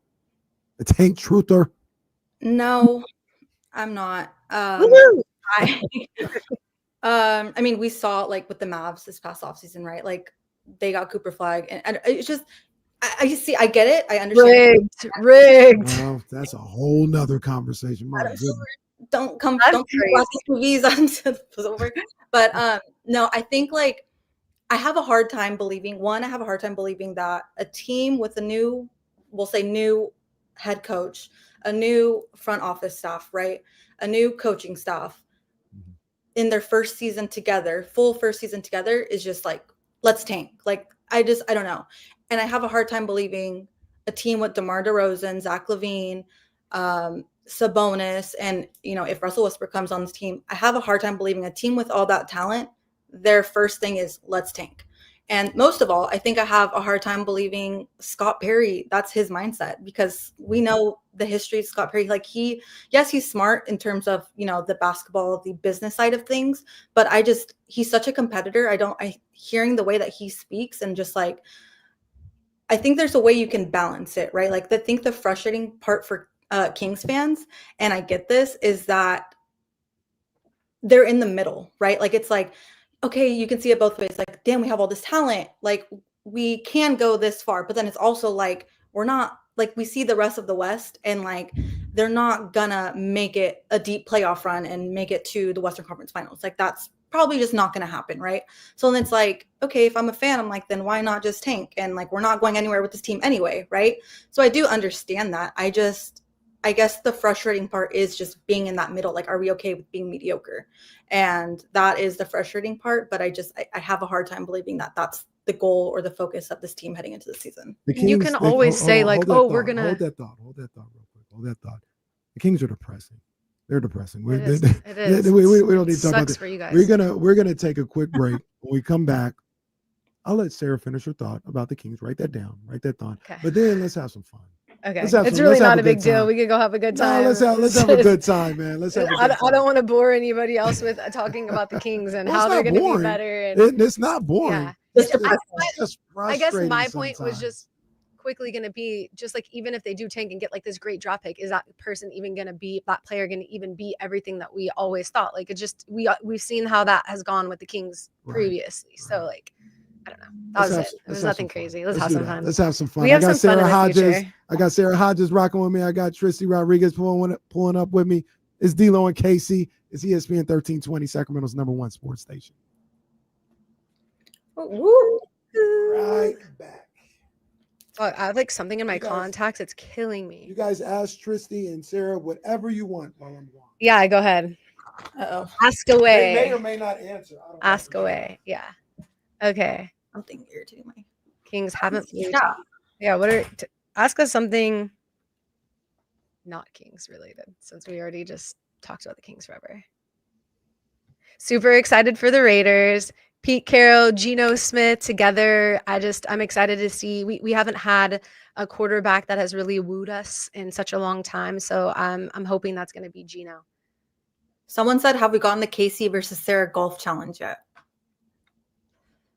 a tank truther? No, I'm not. I mean, we saw like with the Mavs this past offseason, right? Like, they got Cooper Flag, and it's just, I see, I get it, I understand. Rigged. Well, that's a whole nother conversation. My goodness. Don't come watch these movies onto over. But no, I think like I have a hard time believing that a team with a new, we'll say new head coach, a new front office staff, right? A new coaching staff in their first season together, full first season together, is just like, let's tank. Like, I don't know. And I have a hard time believing a team with DeMar DeRozan, Zach LaVine, Sabonis, and, you know, if Russell Westbrook comes on this team, I have a hard time believing a team with all that talent, their first thing is let's tank. And most of all, I think I have a hard time believing Scott Perry, that's his mindset, because we know the history of Scott Perry. Like, yes, he's smart in terms of, you know, the basketball, the business side of things, but he's such a competitor. Hearing the way that he speaks, and just like, I think there's a way you can balance it, right? Like, I think the frustrating part for Kings fans, and I get this, is that they're in the middle, right? Like, it's like, okay, you can see it both ways. Like, damn, we have all this talent. Like, we can go this far. But then it's also like, we're not, like, we see the rest of the West, and like, they're not gonna make it a deep playoff run and make it to the Western Conference Finals. Like, that's probably just not gonna happen, right? So then it's like, okay, if I'm a fan, I'm like, then why not just tank? And like, we're not going anywhere with this team anyway, right? So I do understand that. I guess the frustrating part is just being in that middle. Like, are we okay with being mediocre? And that is the frustrating part. But I have a hard time believing that that's the goal or the focus of this team heading into the season. The Kings, you can always say like, oh, we're going to hold that thought real quick. Hold that thought. The Kings are depressing. They're depressing. It is. We don't need to talk about Sucks that. for you guys. We're gonna take a quick break. When we come back, I'll let Sara finish her thought about the Kings. Write that down. Write that thought. Okay. But then let's have some fun. Okay, it's really not a big deal. We could go have a good time. No, let's have a good time, man. Let's have a good time. I don't want to bore anybody else with talking about the Kings and how they're going to be better. And it's not boring. Yeah. I guess my point was just quickly going to be just like, even if they do tank and get like this great draft pick, is that person even going to be, that player going to even be everything that we always thought? Like, it just, we've seen how that has gone with the Kings previously. So like, I don't know. That was it. It was nothing crazy. Let's have some fun. Let's have some fun. We have got some fun Sara in the Hodges. future. I got Sara Hodges rocking with me. I got Tristi Rodriguez pulling up with me. It's D-Lo and Casey. It's ESPN 1320, Sacramento's #1 sports station. Woo. Right back. Fuck, I have like something in my contacts. It's killing me. You guys ask Tristi and Sara whatever you want while I'm gone. Yeah, go ahead. Uh-oh. Ask away. They may or may not answer. Ask away. Yeah. Okay. Something irritating my Kings haven't played. Yeah. Ask us something not Kings related, since we already just talked about the Kings forever. Super excited for the Raiders. Pete Carroll, Geno Smith together. I'm excited to see. We haven't had a quarterback that has really wooed us in such a long time. So I'm hoping that's going to be Geno. Someone said, have we gotten the Casey versus Sara golf challenge yet?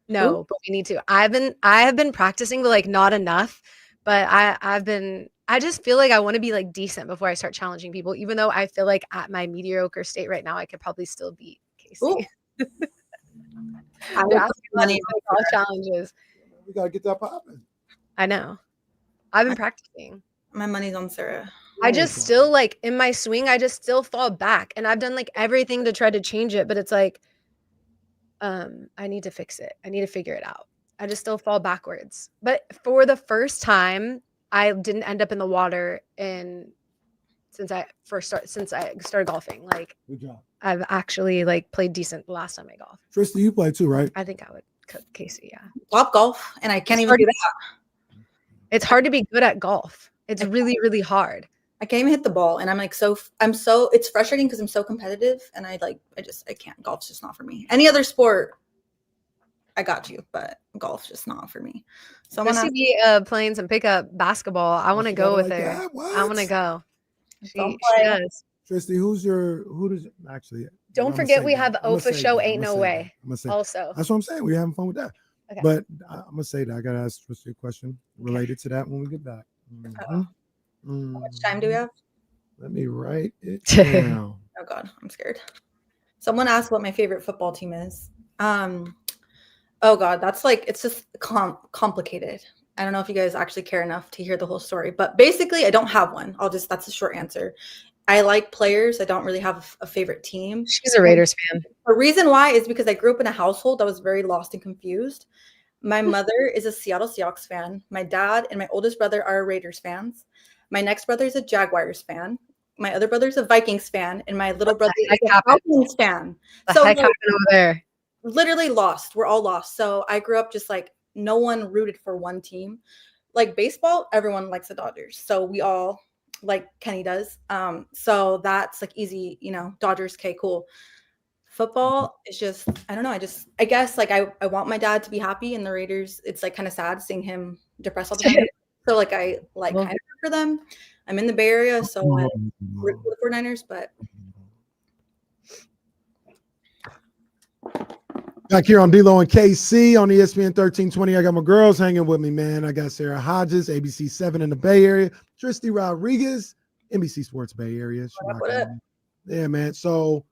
No, but we need to. I have been practicing, but like not enough. But I just feel like I want to be like decent before I start challenging people, even though I feel like at my mediocre state right now, I could probably still beat Casey. I money all challenges. We gotta get that popping. I know. I've been practicing. My money's on Sara. I just still like in my swing, I just still fall back, and I've done like everything to try to change it, but it's like, I need to fix it. I need to figure it out. I just still fall backwards. But for the first time, I didn't end up in the water since I started golfing. Like, good job. I've actually like played decent the last time I golfed. Tristi, you play too, right? I think I would cook Casey. Yeah. Top golf, and I can't even do that. It's hard to be good at golf. It's really, really hard. I can't even hit the ball, and I'm like, it's frustrating because I'm so competitive, and I can't. Golf's just not for me. Any other sport, I got you, but golf's just not for me. So I'm gonna be playing some pickup basketball. I want to go with her. I want to go. She does. Tristi, who does actually? Don't forget we have OFA show. Ain't no way. Also, that's what I'm saying. We're having fun with that. Okay. But I'm gonna say that I gotta ask Tristi a question related to that when we get back. How much time do we have? Let me write it down. Oh God, I'm scared. Someone asked what my favorite football team is. Oh God, that's like, it's just complicated. I don't know if you guys actually care enough to hear the whole story, but basically I don't have one. That's a short answer. I like players. I don't really have a favorite team. She's a Raiders fan. The reason why is because I grew up in a household that was very lost and confused. My mother is a Seattle Seahawks fan. My dad and my oldest brother are Raiders fans. My next brother is a Jaguars fan. my other brother's a Vikings fan, and my little brother is a happened? Falcons fan. The So heck like, happened over there? literally lost. We're all lost. So I grew up just like no one rooted for one team. Like baseball, everyone likes the Dodgers. So we all like Kenny does. So that's like easy, you know, Dodgers, okay, cool. Football is just, I don't know. I guess like I want my dad to be happy, and the Raiders, it's like kind of sad seeing him depressed all the time. So like I like kind of root for them. I'm in the Bay Area, so I root for the 49ers, but Back here on D-Lo and KC on ESPN 1320. I got my girls hanging with me, man. I got Sara Hodges, ABC 7 in the Bay Area. Tristi Rodriguez, NBC Sports Bay Area. Yeah, man. So,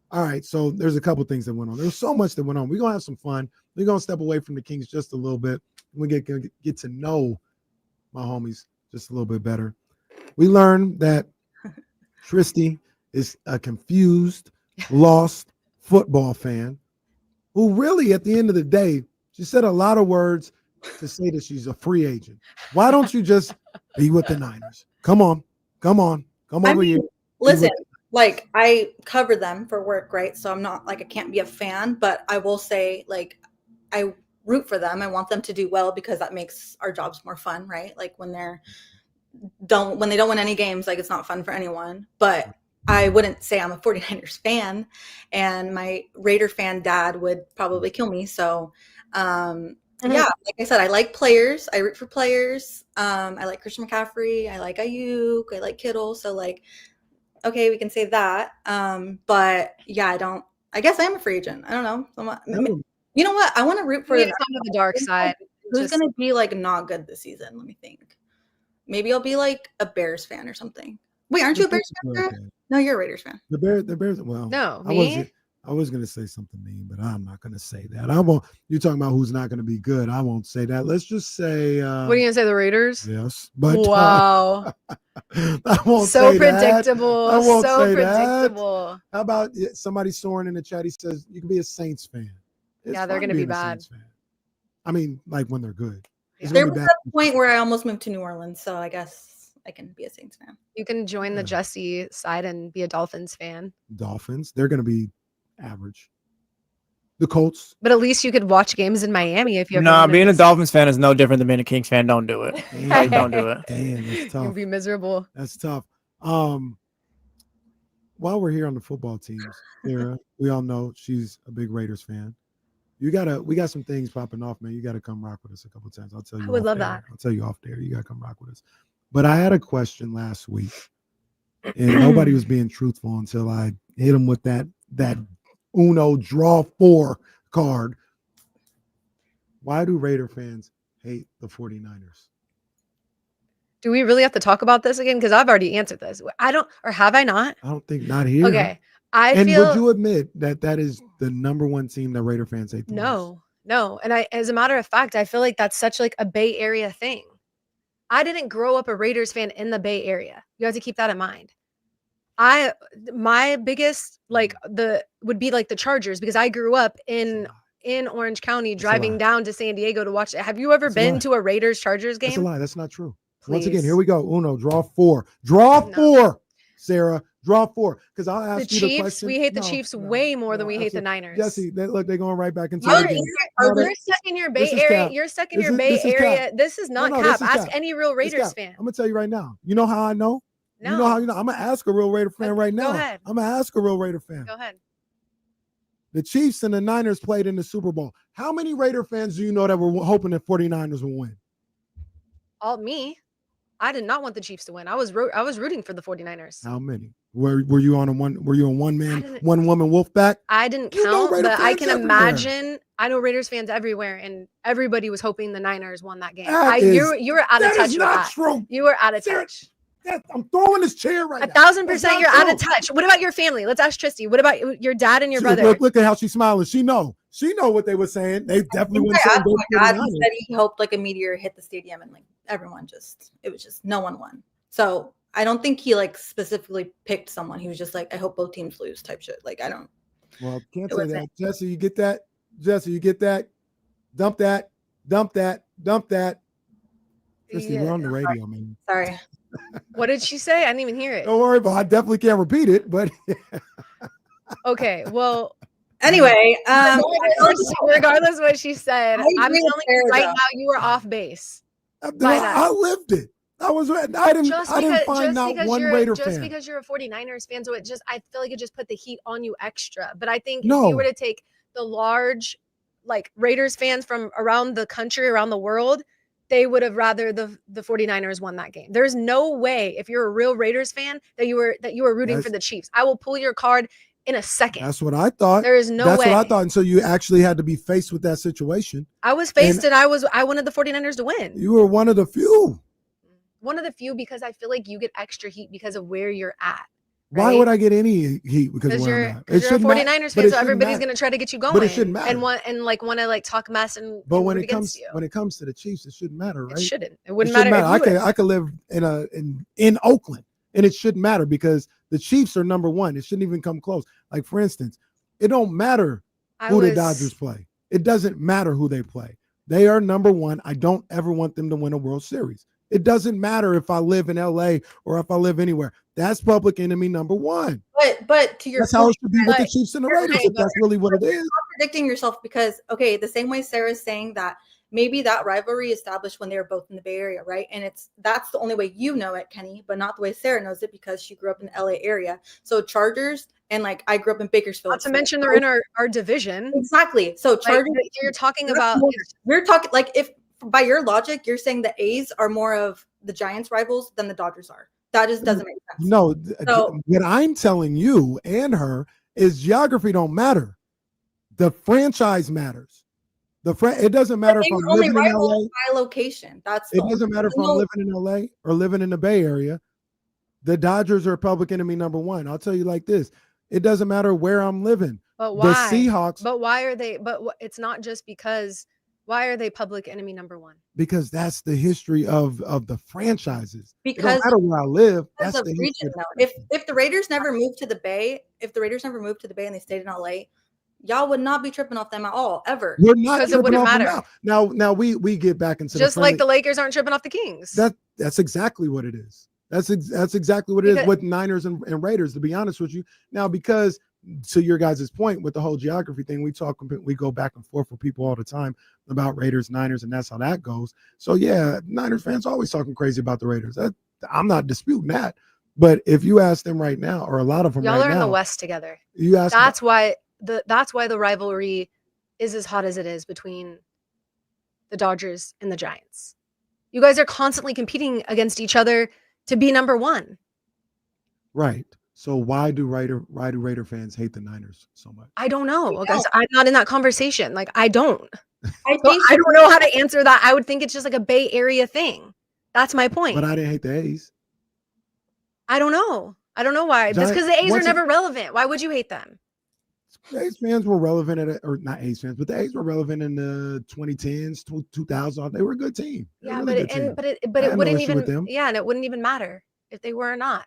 all right. So there's a couple things that went on. There's so much that went on. We're going to have some fun. We're going to step away from the Kings just a little bit. We get to know my homies just a little bit better. We learned that Tristi is a confused, lost football fan who really, at the end of the day, she said a lot of words to say that she's a free agent. Why don't you just be with the Niners? Come on. Come over here. Listen, like I cover them for work, right? So I'm not like I can't be a fan, but I will say like I root for them. I want them to do well because that makes our jobs more fun, right? Like when they don't win any games, like it's not fun for anyone. But I wouldn't say I'm a 49ers fan, and my Raider fan dad would probably kill me. So, yeah, like I said, I like players. I root for players. I like Christian McCaffrey. I like Ayuk. I like Kittle. So like, okay, we can say that. But yeah, I guess I am a free agent. I don't know. You know what? I want to root for It's on the dark side. Who's going to be like not good this season? Let me think. Maybe I'll be like a Bears fan or something. Wait, aren't you a Bears fan, Sarah? No, you're a Raiders fan. The Bears. Well, no, me. I was going to say something mean, but I'm not going to say that. I won't. You're talking about who's not going to be good. I won't say that. Let's just say. What are you going to say? The Raiders? Yes, but wow. I won't so say predictable. That. I won't so say predictable. That. How about somebody soaring in the chat? He says you can be a Saints fan. Yeah, they're going to be bad. I mean, like when they're good. Yeah. There was a point where I almost moved to New Orleans, so I guess I can be a Saints fan. You can join the Jesse side and be a Dolphins fan. Dolphins, they're going to be average. The Colts. But at least you could watch games in Miami if you have being a Dolphins fan is no different than being a Kings fan. Don't do it. Like, don't do it. Damn, that's tough. You'll be miserable. That's tough. While we're here on the football teams, Sara, we all know she's a big Raiders fan. We got some things popping off, man. You got to come rock with us a couple times. I'll tell you. I would love that. I'll tell you off there. You got to come rock with us. But I had a question last week, and nobody was being truthful until I hit them with that Uno draw 4 card. Why do Raider fans hate the 49ers? Do we really have to talk about this again? Because I've already answered this. Have I not? I don't think not here. Okay. Would you admit that is the number one team that Raider fans hate the most? No. And as a matter of fact, I feel like that's such like a Bay Area thing. I didn't grow up a Raiders fan in the Bay Area. You have to keep that in mind. My biggest would be like the Chargers, because I grew up in Orange County driving down to San Diego to watch it. Have you ever been to a Raiders Chargers game? That's a lie. That's not true. Please. Once again, here we go. Uno, draw 4. Draw 4, Sara. Draw 4. Because I'll ask you the question. We hate the Chiefs way more than we hate the Niners. Jesse, they're going right back into the game. You're stuck in your Bay Area. You're stuck in your Bay Area. This is not cap. Ask any real Raiders fan. I'm going to tell you right now. You know how I know? No. You know how you know? I'm going to ask a real Raider fan right now. Go ahead. I'm going to ask a real Raider fan. Go ahead. The Chiefs and the Niners played in the Super Bowl. How many Raider fans do you know that were hoping the 49ers would win? Me. I did not want the Chiefs to win. I was rooting for the 49ers. How many? Were you on one woman wolf pack? I didn't count, but I can imagine. I know Raiders fans everywhere, and everybody was hoping the Niners won that game. You were out of touch with that. True. You were out of touch. I'm throwing this chair right now. 1,000% you're out of touch. What about your family? Let's ask Tristi. What about your dad and your brother? Look at how she's smiling. She know what they were saying. They definitely wouldn't say. My dad, he said he hoped like a meteor hit the stadium, and like everyone it was just no one won. So I don't think he like specifically picked someone. He was just like, I hope both teams lose type shit. Like I don't. Well, can't say that. Jesse, you get that? Jesse, you get that? Dump that. Tristi, we're on the radio, man. Sorry. What did she say? I didn't even hear it. Don't worry about it. I definitely can't repeat it, but Okay, well, Anyway, regardless of what she said, I I'm agree telling with you Sarah, right though. now, you were off base. I lived it. I didn't find out one Raider just fan. because you're a 49ers fan, so I feel like it just put the heat on you extra. But I think if No. you were to take the large, like Raiders fans from around the country, around the world, they would have rather the 49ers won that game. There's no way, if you're a real Raiders fan, that you were rooting for the Chiefs. I will pull your card in a second. That's what I thought. There is no way. That's what I thought. And so you actually had to be faced with that situation. I was faced, and I wanted the 49ers to win. You were one of the few. One of the few, because I feel like you get extra heat because of where you're at. Why right? would I get any heat because you're I'm not? a 49ers fan, so everybody's going to try to get you going. But it shouldn't matter. And want to talk mess and But and when root it comes against you. when it comes to the Chiefs, it shouldn't matter, right? It shouldn't. It wouldn't matter. I could live in Oakland, and it shouldn't matter because the Chiefs are number one. It shouldn't even come close. Like, for instance, it don't matter who the Dodgers play. It doesn't matter who they play. They are number one. I don't ever want them to win a World Series. It doesn't matter if I live in LA or if I live anywhere. That's public enemy number one. But to your that's point, how it should be with the Chiefs and the Raiders, if that's really what it is. You're contradicting yourself because, okay, the same way Sarah's saying that maybe that rivalry established when they were both in the Bay Area, right? And that's the only way you know it, Kenny, but not the way Sarah knows it because she grew up in the LA area. So Chargers, and like I grew up in Bakersfield. Not to mention they're in our division. Exactly. So Chargers, you're talking about. We're talking like if by your logic, you're saying the A's are more of the Giants rivals than the Dodgers are. That just doesn't make sense. No, what I'm telling you and her is geography don't matter. The franchise matters. It doesn't matter if I'm living in LA. By location. It doesn't matter if I'm living in LA or living in the Bay Area. The Dodgers are public enemy number one. I'll tell you like this. It doesn't matter where I'm living. But why? The Seahawks. But why are they? But it's not just because. Why are they public enemy number one? Because that's the history of the franchises. Because it don't matter where I live. That's the region. If the Raiders never moved to the Bay, and they stayed in LA, y'all would not be tripping off them at all, ever. We're not because it wouldn't matter. Now we get back into just like the Lakers aren't tripping off the Kings. That's exactly what it is. That's exactly what it is with Niners and Raiders, to be honest with you. Now, because to your guys' point with the whole geography thing, we go back and forth with people all the time about Raiders, Niners, and that's how that goes. So yeah, Niners fans always talking crazy about the Raiders. I'm not disputing that. But if you ask them right now, or a lot of them y'all right are now, in the West together. You ask that's why the rivalry is as hot as it is between the Dodgers and the Giants. You guys are constantly competing against each other to be number one. Right. So why do Raider fans hate the Niners so much? I don't know. Guys, I'm not in that conversation. Like, I don't. I don't know how to answer that. I would think it's just like a Bay Area thing. That's my point. But I didn't hate the A's. I don't know. I don't know why. Just because the A's are never relevant. Why would you hate them? A's fans were relevant or not A's fans, but the A's were relevant in the 2010s, 2000s. They were a good team. Yeah, but it wouldn't even. Yeah, and it wouldn't even matter if they were or not.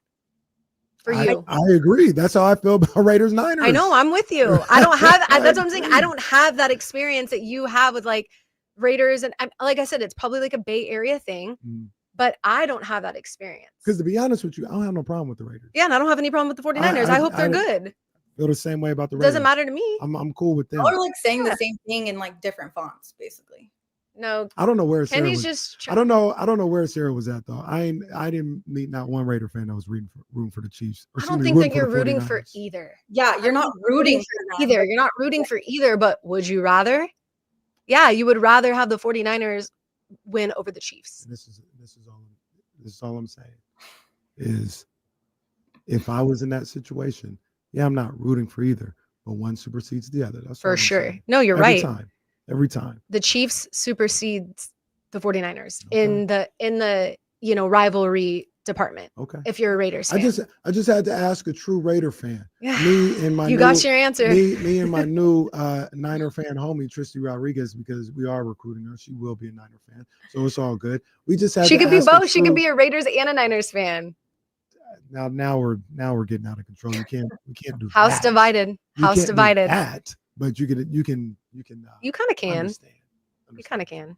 For you, I agree. That's how I feel about Raiders Niners. I know. I'm with you. I don't have. That's what I'm saying. I don't have that experience that you have with like Raiders, and like I said, it's probably like a Bay Area thing. But I don't have that experience. Because to be honest with you, I don't have no problem with the Raiders. Yeah, and I don't have any problem with the 49ers. I hope they're good. Feel the same way about the Raiders. Doesn't matter to me. I'm cool with them. Y'all are like saying the same thing in like different fonts, basically. No, I don't know where Kenny's Sarah was. just. I don't know where Sarah was at though. I didn't meet not one Raider fan that was rooting for the Chiefs. I don't think that you're rooting for either. Yeah, you're not rooting for either. You're not rooting for either. But would you rather? Yeah, you would rather have the 49ers win over the Chiefs. And this is all I'm saying is if I was in that situation, yeah, I'm not rooting for either, but one supersedes the other. That's for sure. No, you're right. Every time. The Chiefs supersedes the 49ers in the rivalry department. Okay. If you're a Raiders fan. I just had to ask a true Raider fan. Yeah. Me and my got your answer. Me and my new Niner fan homie Tristi Rodriguez, because we are recruiting her. She will be a Niner fan. So it's all good. We just had She to could be ask both. She could be a Raiders and a Niners fan. Now we're getting out of control. We can't do House that. divided. House divided. But you can You kind of can. understand. You kind of can.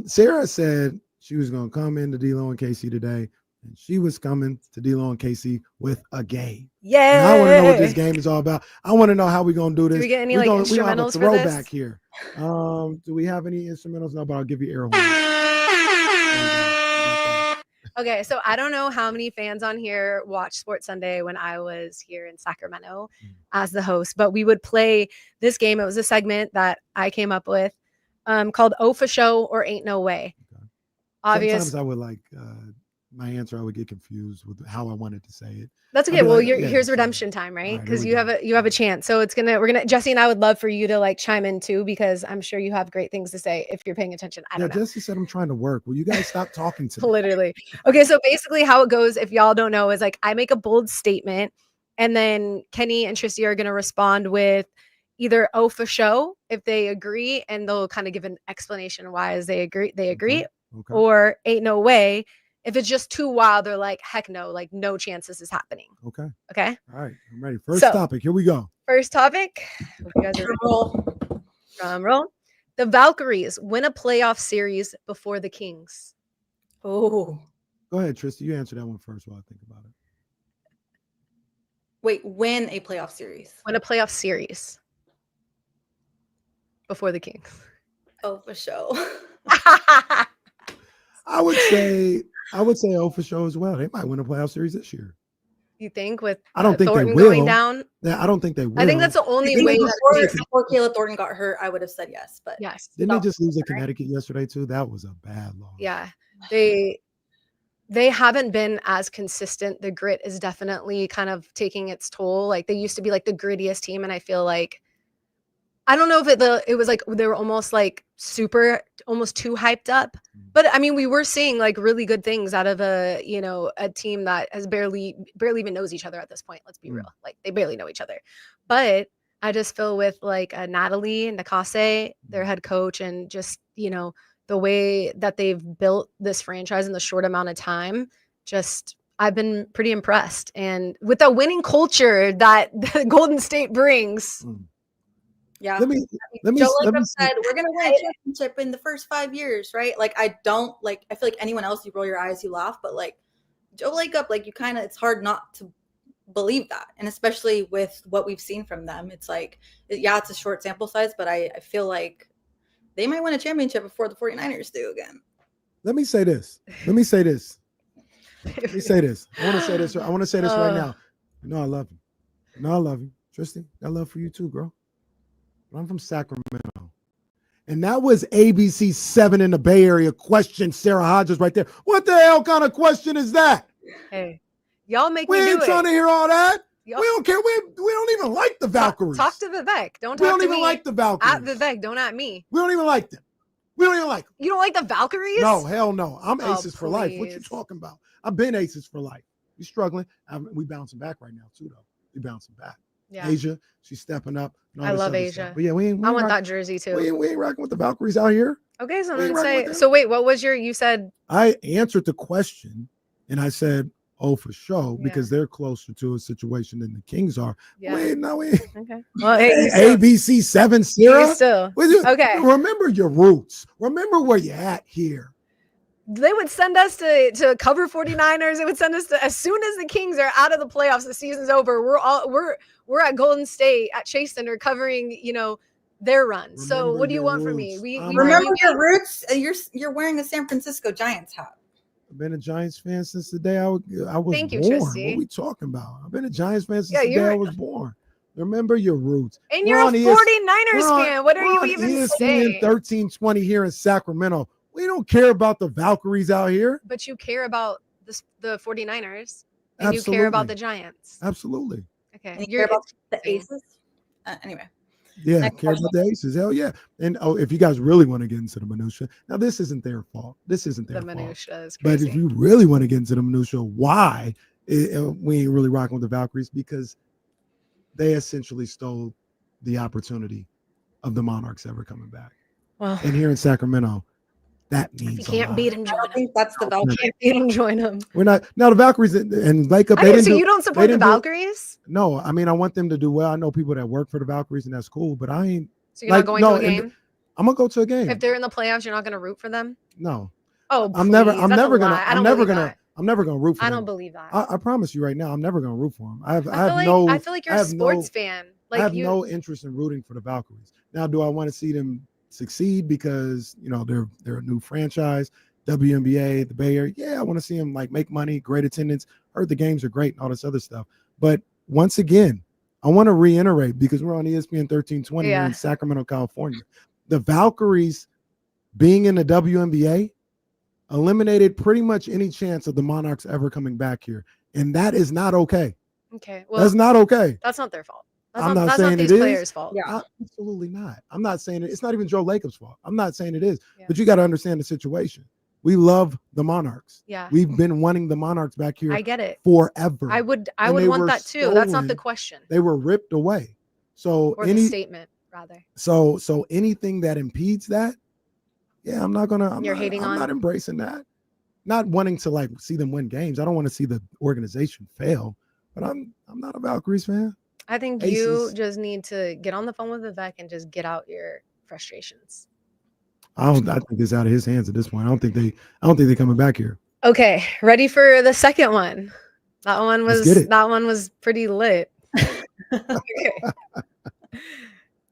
Sarah said she was going to come into D-Lo and KC today, and she was coming to D-Lo and KC with a game. Yeah. I want to know what this game is all about. I want to know how we're going to do this. Do we get any we have a instrumentals for throwback this? here. Do we have any instrumentals? No, but I'll give you air horns. Okay, so I don't know how many fans on here watched Sports Sunday when I was here in Sacramento as the host, but we would play this game. It was a segment that I came up with called O for Show or Ain't No Way. Okay. Obvious. Sometimes I would my answer, I would get confused with how I wanted to say it. That's okay. Well, here's redemption time, right? Because you have a chance. So we're gonna Jesse and I would love for you to chime in too, because I'm sure you have great things to say if you're paying attention. I don't know. Jesse said I'm trying to work. Will you guys stop talking to me? Literally. Okay, so basically how it goes, if y'all don't know, is I make a bold statement, and then Kenny and Tristi are gonna respond with either "oh for show" if they agree, and they'll kind of give an explanation why as they agree, Okay. or "ain't no way." If it's just too wild, they're like, heck no, no chance this is happening. Okay. Okay. All right. I'm ready. First topic. Here we go. First topic. Hope you guys are ready. Drum roll. The Valkyries win a playoff series before the Kings. Oh. Go ahead, Tristi. You answer that one first while I think about it. Wait, win a playoff series. Win a playoff series before the Kings. Oh, for sure. I would say oh for sure as well. They might win a playoff series this year. You think with I don't think Thornton they will. going down? Yeah, I don't think they will. I think that's the only way. Before Caleb Thornton got hurt, I would have said yes, but yes. Didn't they just lose to Connecticut yesterday too? That was a bad loss. Yeah, they haven't been as consistent. The grit is definitely kind of taking its toll. They used to be the grittiest team, and I feel I don't know if it was they were almost almost too hyped up. But I mean, we were seeing really good things out of a team that has barely even knows each other at this point. Let's be real. They barely know each other. But I just feel with Natalie and Nakase, their head coach, and just, the way that they've built this franchise in the short amount of time, I've been pretty impressed. And with the winning culture that the Golden State brings. Yeah. Let me Joe said, we're gonna win a championship in the first 5 years, right? I don't I feel like anyone else, you roll your eyes, you laugh, but Joe Lacob, you kind of, it's hard not to believe that. And especially with what we've seen from them, it's it's a short sample size, but I feel like they might win a championship before the 49ers do again. Let me say this. I want to say this. I want to say this right now. I love you. I love you. Tristi, I love for you too, girl. I'm from Sacramento. And that was ABC 7 in the Bay Area question, Sarah Hodges right there. What the hell kind of question is that? Hey, y'all make we me do it. ain't trying to hear all that. Y'all, we don't care. We don't even like the Valkyries. Talk to Vivek. Don't talk we don't to even me. like the Valkyries. At Vivek, don't at me. We don't even like them. We don't even like them. You don't like the Valkyries? No, hell no. I'm Oh, aces for life. What you please. talking about? I've been aces for life. We struggling. We bouncing back right now too, though. We bouncing back. Yeah. Asia, she's stepping up. I love Asia. But yeah, we ain't I want rock- that jersey too. We ain't rocking with the Valkyries out here. Okay, so we ain't then rocking say. with them. So wait, what was you said? I answered the question and I said, oh, for sure, because they're closer to a situation than the Kings are. Yeah. Wait, no, we ain't. Okay. Well, hey, you still- ABC 7, Sierra. you still. Okay. Remember your roots. Remember where you're at here. They would send us to cover 49ers. They would send us to, as soon as the Kings are out of the playoffs, the season's over. We're at Golden State at Chase Center covering, their run. So what do you want from me? We remember your roots. You're wearing a San Francisco Giants hat. I've been a Giants fan since the day I was Thank you, born. Tristi. What are we talking about? I've been a Giants fan since Yeah, the day you're- I was born. Remember your roots. And you're a 49ers fan. What are you even ESPN saying? 1320 here in Sacramento. We don't care about the Valkyries out here. But you care about the 49ers and you care about the Giants. Absolutely. Okay. And you care about the Aces? Anyway. Yeah, Next care question. about the Aces. Hell yeah. And if you guys really want to get into the minutia, now this isn't their fault. This isn't their The fault. minutia is But crazy. if you really want to get into the minutia, why we ain't really rocking with the Valkyries? Because they essentially stole the opportunity of the Monarchs ever coming back. Well, And here in Sacramento, that means if you can't beat him, join I him. think that's the Valkyrie. Can't beat him, join him. We're not now the Valkyries and Lake Up. Okay, so you don't support the Valkyries? No, I mean I want them to do well. I know people that work for the Valkyries, and that's cool. But I ain't. So you're not going to a game? I'm gonna go to a game. If they're in the playoffs, you're not going to root for them? No. Oh, I'm never please, that's a gonna lie. I I'm don't never believe gonna that. I'm never gonna root for I him. don't believe that. I promise you right now, I'm never gonna root for him. I feel like you're a sports fan. I Like have no interest in rooting for the Valkyries. Now, do I want to see them succeed because they're a new franchise, WNBA, the Bay Area? Yeah, I want to see them like make money, great attendance. Heard the games are great and all this other stuff. But once again, I want to reiterate because we're on ESPN 1320 we're in Sacramento, California. The Valkyries being in the WNBA eliminated pretty much any chance of the Monarchs ever coming back here. And that is not okay. Okay. Well, that's not okay. That's not their fault. That's I'm not that's saying not these it is. players' fault. Yeah. Absolutely not. I'm not saying it. It's not even Joe Lacob's fault. I'm not saying it is. Yeah. But you got to understand the situation. We love the Monarchs. Yeah. We've been wanting the Monarchs back here. I get it. Forever. I would want that too. That's not the question. They were ripped away. So or the statement, rather. So anything that impedes that, yeah, I'm not embracing that. Not wanting to like see them win games. I don't want to see the organization fail, but I'm not a Valkyries fan. I think you just need to get on the phone with Vivek and just get out your frustrations. I think it's out of his hands at this point. I don't think they're coming back here. Okay, ready for the second one. That one was pretty lit. Okay.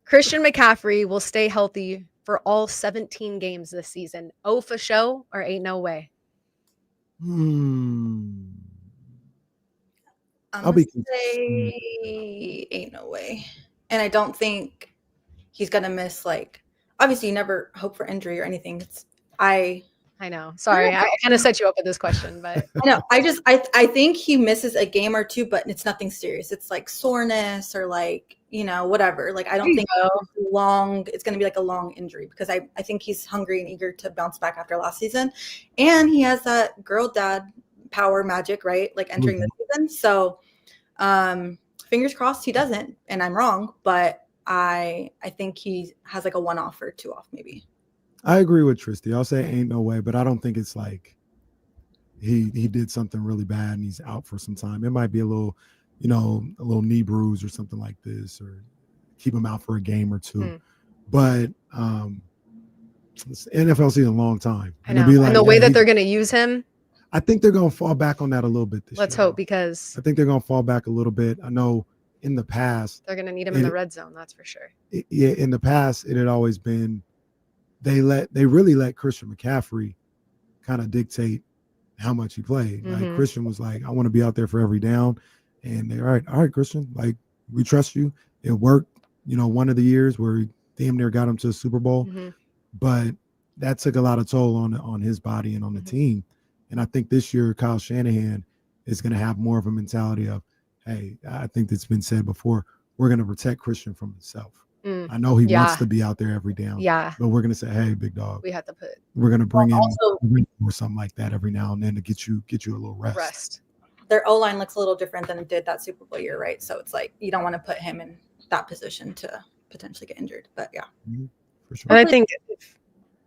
Christian McCaffrey will stay healthy for all 17 games this season. Oh, for show or ain't no way? I'll say ain't no way. And I don't think he's gonna miss, like, obviously you never hope for injury or anything. I know. Sorry, I kind of set you up with this question, but I know. I think he misses a game or two, but it's nothing serious. It's like soreness or like, whatever. Like I don't think it's gonna be like a long injury because I think he's hungry and eager to bounce back after last season. And he has that girl dad power magic, right? Like entering the season. So fingers crossed he doesn't, and I'm wrong, but I think he has like a 1-off or 2-off maybe. I agree with Tristi. I'll say ain't no way, but I don't think it's like he did something really bad and he's out for some time. It might be a little knee bruise or something like this, or keep him out for a game or two. But NFL season a long time. I know. And the way that they're going to use him, I think they're going to fall back on that a little bit this year. Let's hope, because I think they're going to fall back a little bit. I know in the past they're going to need him in the red zone. That's for sure. In the past, it had always been they really let Christian McCaffrey kind of dictate how much he played. Mm-hmm. Like Christian was like, I want to be out there for every down. And they're all right, Christian, like we trust you. It worked, one of the years where he damn near got him to the Super Bowl. Mm-hmm. But that took a lot of toll on his body and on the team. And I think this year Kyle Shanahan is going to have more of a mentality of, hey, I think that's been said before, we're going to protect Christian from himself. I know he wants to be out there every down. Yeah. But we're going to say, hey, big dog, we're going to bring in or something like that every now and then to get you a little rest. Their O-line looks a little different than it did that Super Bowl year, right? So it's like you don't want to put him in that position to potentially get injured. But yeah. Mm-hmm. For sure. And I think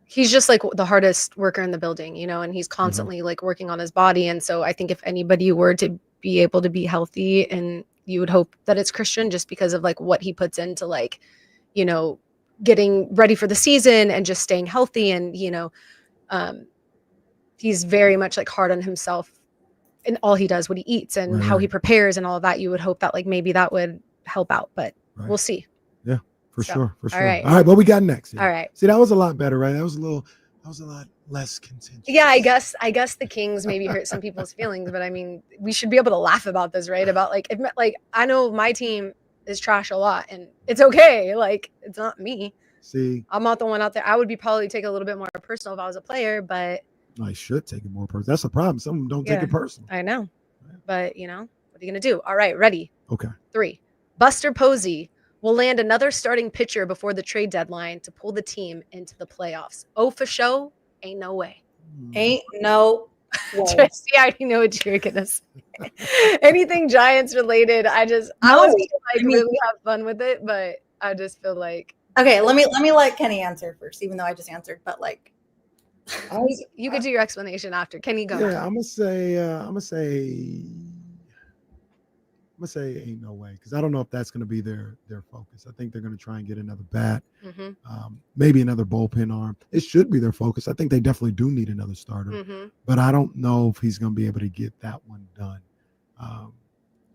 he's just like the hardest worker in the building, and he's constantly like working on his body. And so I think if anybody were to be able to be healthy, and you would hope that it's Christian, just because of like what he puts into like, getting ready for the season and just staying healthy. And, he's very much like hard on himself in all he does, what he eats and how he prepares and all of that. You would hope that like maybe that would help out, but we'll see. Yeah, for sure. All right. All right. What we got next? All right. See, that was a lot better, right? That was a lot less contentious. Yeah, I guess the Kings maybe hurt some people's feelings, but I mean, we should be able to laugh about this, right? About like, I know my team is trash a lot and it's okay. Like, it's not me. See, I'm not the one out there. I would be probably take a little bit more personal if I was a player, but I should take it more personal. That's the problem. Some of them don't take it personal. I know. But, what are you going to do? All right, ready. Okay. 3. Buster Posey will land another starting pitcher before the trade deadline to pull the team into the playoffs. Oh, for show? Ain't no way. Ain't no way. Tristi, I already know what you're going to say. Anything Giants related, I want to really have fun with it, but I just feel like. Okay, let me let Kenny answer first, even though I just answered, but like. You could do your explanation after. Kenny, go. Yeah, I'm gonna say gonna say ain't no way, because I don't know if that's gonna be their focus. I think they're gonna try and get another bat, maybe another bullpen arm. It should be their focus. I think they definitely do need another starter, but I don't know if he's gonna be able to get that one done.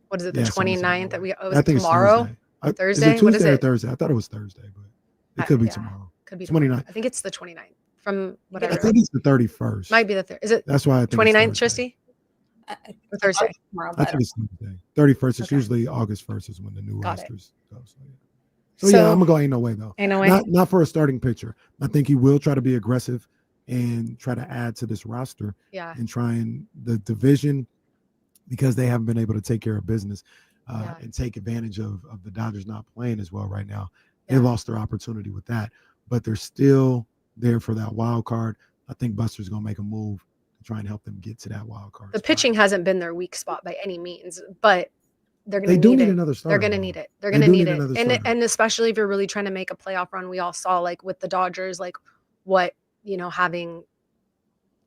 What is it? The 29th that I think tomorrow? It's Thursday? Is it What is Tuesday or it? Thursday? I thought it was Thursday, but it could be tomorrow. Could be 29th. I think it's the 29th from what I I read. think it's the 31st. Might be the third. Is it? That's why I think 29th, it's Tristi? Or Thursday? I think it's Thursday. 31st. It's usually August 1st is when the new rosters go. So yeah, I'm gonna go ain't no way though. Ain't no way. Not for a starting pitcher. I think he will try to be aggressive and try to add to this roster. Yeah. And try and the division, because they haven't been able to take care of business and take advantage of the Dodgers not playing as well right now. They lost their opportunity with that, but they're still there for that wild card. I think Buster's gonna make a move to try and help them get to that wild card. The pitching hasn't been their weak spot by any means, but they're going They to do need need it. another starter, They're going to though. need it. They're They going to do need need it. another And starter. and especially if you're really trying to make a playoff run, we all saw like with the Dodgers, like what, having,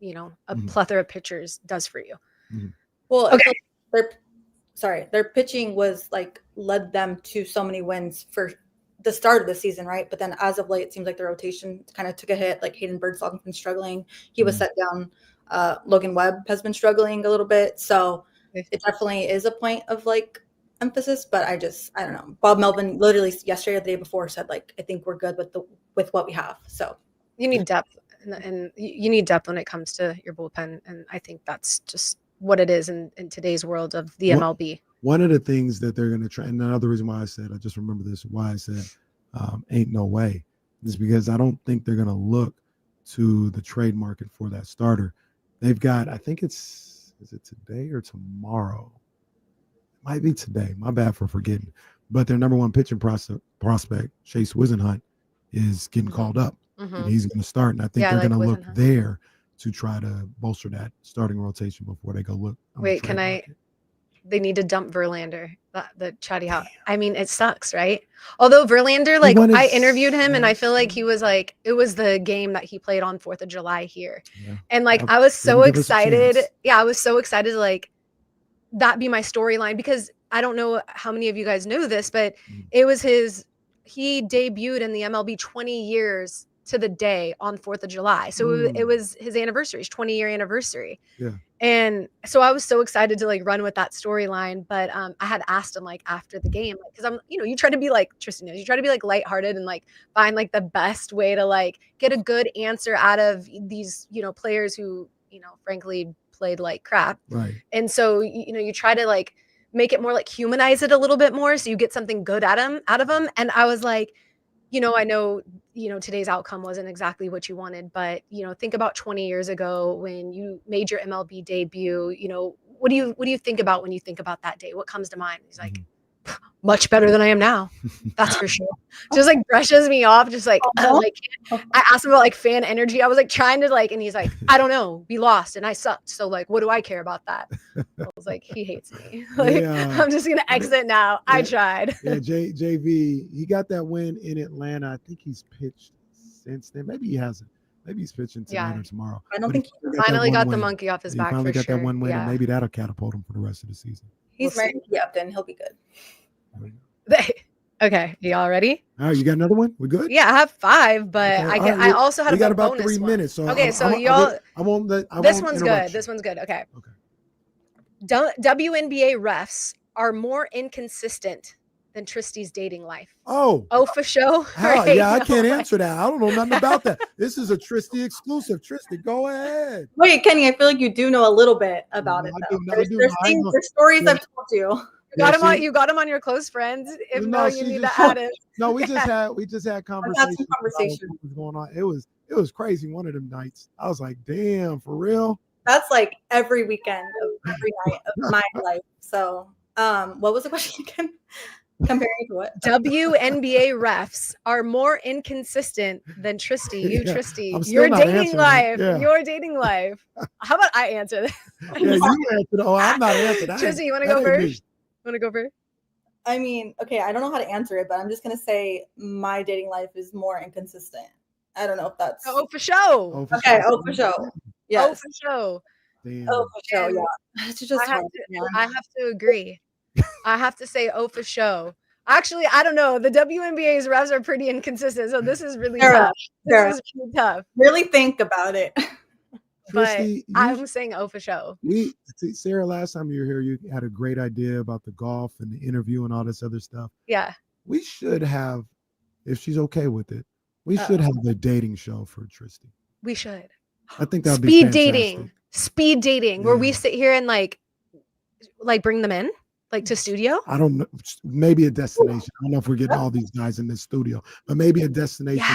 a plethora of pitchers does for you. Well, Okay. their pitching was like led them to so many wins for the start of the season, right? But then as of late, it seems like the rotation kind of took a hit. Like Hayden Birdsong's been struggling. He was set down. Logan Webb has been struggling a little bit. So it definitely is a point of like emphasis, but I don't know. Bob Melvin literally yesterday or the day before said like, I think we're good with what we have. So You need depth, and you need depth when it comes to your bullpen. And I think that's just what it is in today's world of the MLB. One of the things that they're going to try, and another reason why I just remember this, why I said ain't no way, is because I don't think they're going to look to the trade market for that starter. They've got, I think is it today or tomorrow? It might be today. My bad for forgetting. But their number one pitching prospect, Chase Wisenhunt, is getting called up. And he's going to start. And I think they're going to look there to try to bolster that starting rotation before they go look. Wait, they need to dump Verlander, the chatty out. I mean, it sucks, right? Although Verlander, like I interviewed him and I feel like he was like, it was the game that he played on 4th of July here. Yeah. And like, I was so excited. Yeah, I was so excited to like that be my storyline, because I don't know how many of you guys know this, but it was he debuted in the MLB 20 years to the day on 4th of July. So it was his anniversary, his 20-year anniversary. Yeah. And so I was so excited to like run with that storyline. But I had asked him like after the game, because I'm, you try to be like, Tristi knows, you try to be like lighthearted and like find like the best way to like get a good answer out of these, players who, frankly played like crap. Right. And so, you try to like make it more like humanize it a little bit more so you get something good out of them. And I was like, I know, today's outcome wasn't exactly what you wanted, but, think about 20 years ago when you made your MLB debut, what do you think about when you think about that day? What comes to mind? He's like, much better than I am now. That's for sure. Just like brushes me off. Just like, like I asked him about like fan energy. I was like trying to like, and he's like, I don't know, we lost and I sucked. So like, what do I care about that? I was like, he hates me. Like, I'm just going to exit now. I tried. Yeah, JV, he got that win in Atlanta. I think he's pitched since then. Maybe he hasn't. Maybe he's pitching tonight or tomorrow. I don't think he finally got the monkey off his back. He finally for got sure. that one win, Yeah. and maybe that'll catapult him for the rest of the season. He's ready to be up, then he'll be good. Okay, y'all ready? All right, you got another one? We good? Yeah, I have 5, but Okay. I also had we a got about bonus 3 one. minutes. So okay, so y'all. This one's good. You. This one's good. Okay. WNBA refs are more inconsistent than Tristi's dating life. Oh, for sure. Right? Yeah, I can't answer that. I don't know nothing about that. This is a Tristi exclusive. Tristi, go ahead. Wait, Kenny, I feel like you do know a little bit about it. Though. There's stories I've told you. You got him on your close friends. If no, you need to add it. No, we just had conversations. What was going on? It was crazy. One of them nights, I was like, "Damn, for real." That's like every weekend of every night of my life. So, what was the question again? Comparing to what? WNBA refs are more inconsistent than Tristi. Tristi, your dating life. Yeah. Your dating life. How about I answer this? Yeah, you answered. Oh, I'm not answering that. Tristi, you want to go first? Want to go first? I mean, okay, I don't know how to answer it, but I'm just gonna say my dating life is more inconsistent. I don't know if that's for sure. For sure. Yes. For sure. Damn. For sure. Yeah. It's just I have to agree. I have to say, oh, for show. Actually, I don't know. The WNBA's refs are pretty inconsistent, so this is really tough. This is really tough. Really think about it. But Tristi, I'm saying, oh, for show. Sarah, last time you were here, you had a great idea about the golf and the interview and all this other stuff. Yeah. We should have, if she's okay with it, we should have a dating show for Tristi. We should. I think that'd be fantastic. Speed dating, where we Yeah. sit here and like bring them in, like to studio. I don't know, maybe a destination. I don't know if we're getting all these guys in this studio, but maybe a destination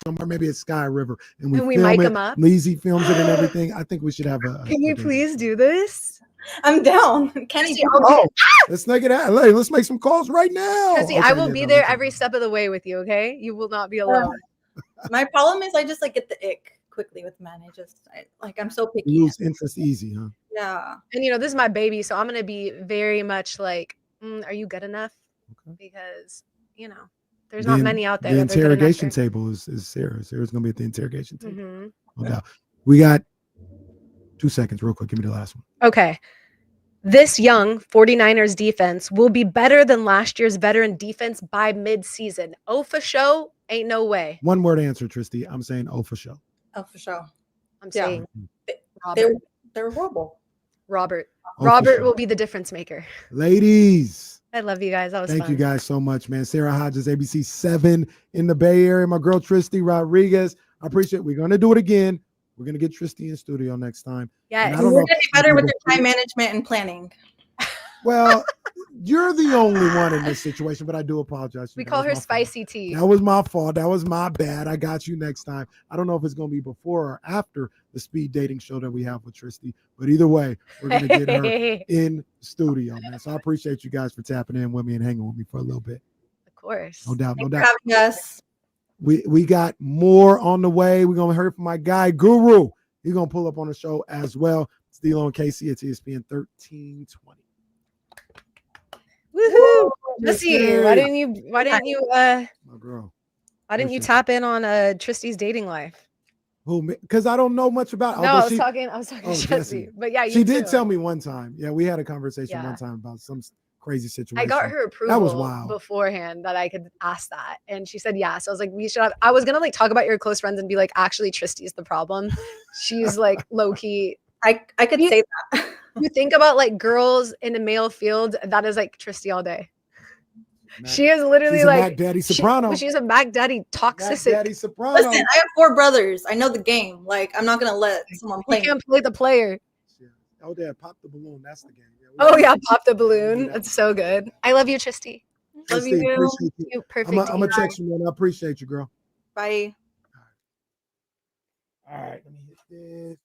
somewhere, maybe at Sky River, and we mic film it. them up. Leezy films it and everything. I think we should have a. Can you please do this? I'm down. Kenny, let's make it out. Let's make some calls right now. Chrissy, I will be there every step of the way with you. Okay, you will not be alone. My problem is I just like get the ick quickly with men. I'm so picky. You lose interest easy, huh? Yeah. And this is my baby, so I'm gonna be very much like, are you good enough? Because there's not many out there. The that are good enough interrogation for- table is Sarah. Sarah's gonna be at the interrogation table. Mhm. No doubt. We got 2 seconds, real quick. Give me the last one. Okay. This young 49ers defense will be better than last year's veteran defense by mid-season. Oh, for show? Ain't no way. One word answer, Tristi. I'm saying for sure. Oh, for sure. I'm saying They're horrible. Robert. Oh, for Robert sure. will be the difference maker. Ladies, I love you guys. That was thank fun. you guys so much, man. Sarah Hodges, ABC 7 in the Bay Area. My girl, Tristi Rodriguez. I appreciate it. We're going to do it again. We're going to get Tristi in studio next time. Yeah, And I we're don't going know to be better with your time management and planning. Well, you're the only one in this situation, but I do apologize. We call her Spicy Tea. That was my fault. That was my bad. I got you next time. I don't know if it's going to be before or after the speed dating show that we have with Tristi, but either way, we're going to get her in studio, man. So I appreciate you guys for tapping in with me and hanging with me for a little bit. Of course. No doubt. No Thanks doubt. for having us. We got more on the way. We're going to hear from my guy, Guru. He's going to pull up on the show as well. It's D'Lo and Casey at ESPN 1320. Woohoo! Jesse, Yay. why didn't you My girl. why didn't you Appreciate tap in on Tristi's dating life? Who? Because I don't know much about. No, although I was talking Oh, to Jesse. But yeah, she you did too. tell me one time. Yeah, we had a conversation Yeah. one time about some crazy situation. I got her approval That was wild. beforehand that I could ask that. And she said yes. I was like, we should have I was gonna talk about your close friends and be like, actually, Tristi's the problem. She's like low key. I could say that. You think about like girls in a male field, that is like Tristi all day. She is literally She's a like Mac Daddy Soprano. she's a Mac Daddy toxic. Daddy Soprano. Listen, I have 4 brothers. I know the game. Like, I'm not going to let someone play. You can't play the player. Oh, Dad, pop the balloon. That's the game. Oh yeah, pop the balloon. That's so good. I love you, Tristi. Love Tristi, you. appreciate you. You perfect. I'm gonna angel. text you, man. I appreciate you, girl. Bye. All right, let me hit this.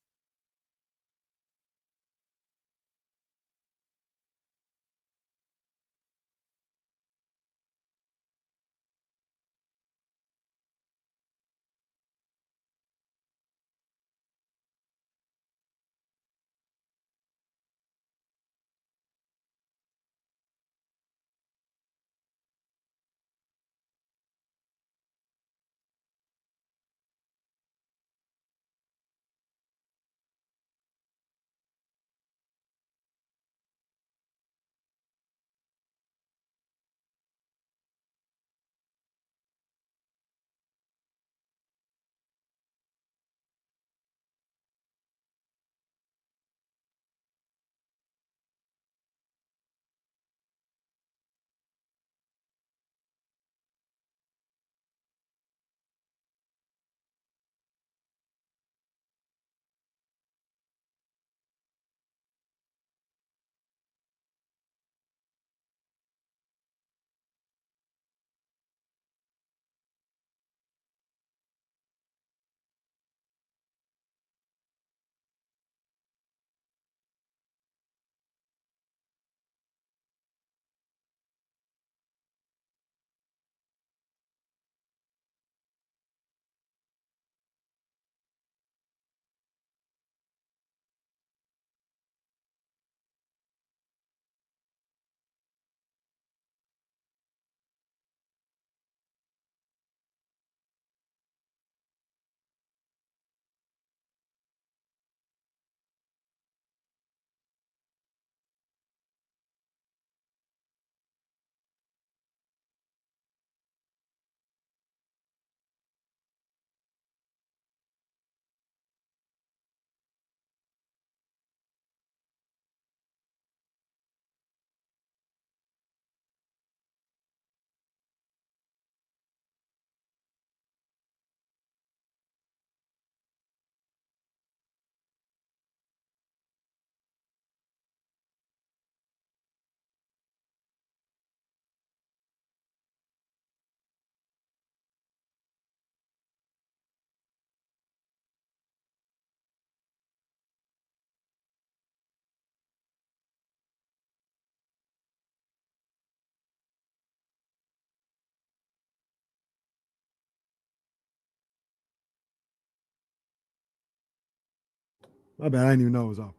My bad. I didn't even know it was off.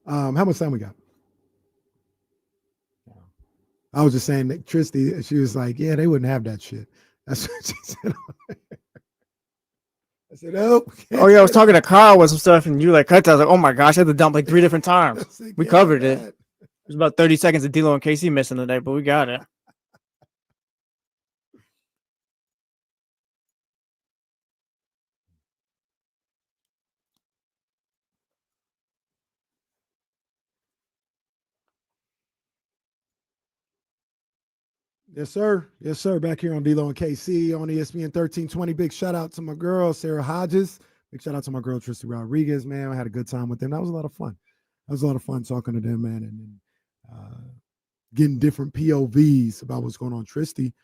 How much time we got? I was just saying that Tristi, she was like, yeah, they wouldn't have that shit. That's what she said. I said, oh. Oh yeah, I was talking to Kyle with some stuff, and you like cut that. I was like, oh my gosh, I had to dump like 3 different times. Like, We yeah, covered man. it. There's about 30 seconds of D'Lo and KC missing today, but we got it. Yes, sir. Yes, sir. Back here on D-Lo and KC on ESPN 1320. Big shout out to my girl, Sarah Hodges. Big shout out to my girl, Tristi Rodriguez, man. I had a good time with them. That was a lot of fun. That was a lot of fun talking to them, man, and getting different POVs about what's going on. Tristi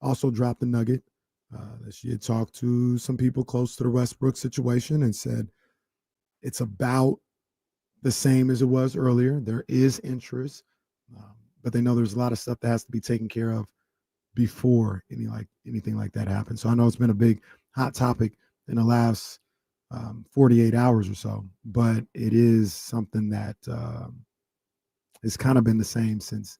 also dropped the nugget that she had talked to some people close to the Westbrook situation and said it's about the same as it was earlier. There is interest, but they know there's a lot of stuff that has to be taken care of before anything like that happens. So I know it's been a big hot topic in the last 48 hours or so, but it is something that has kind of been the same since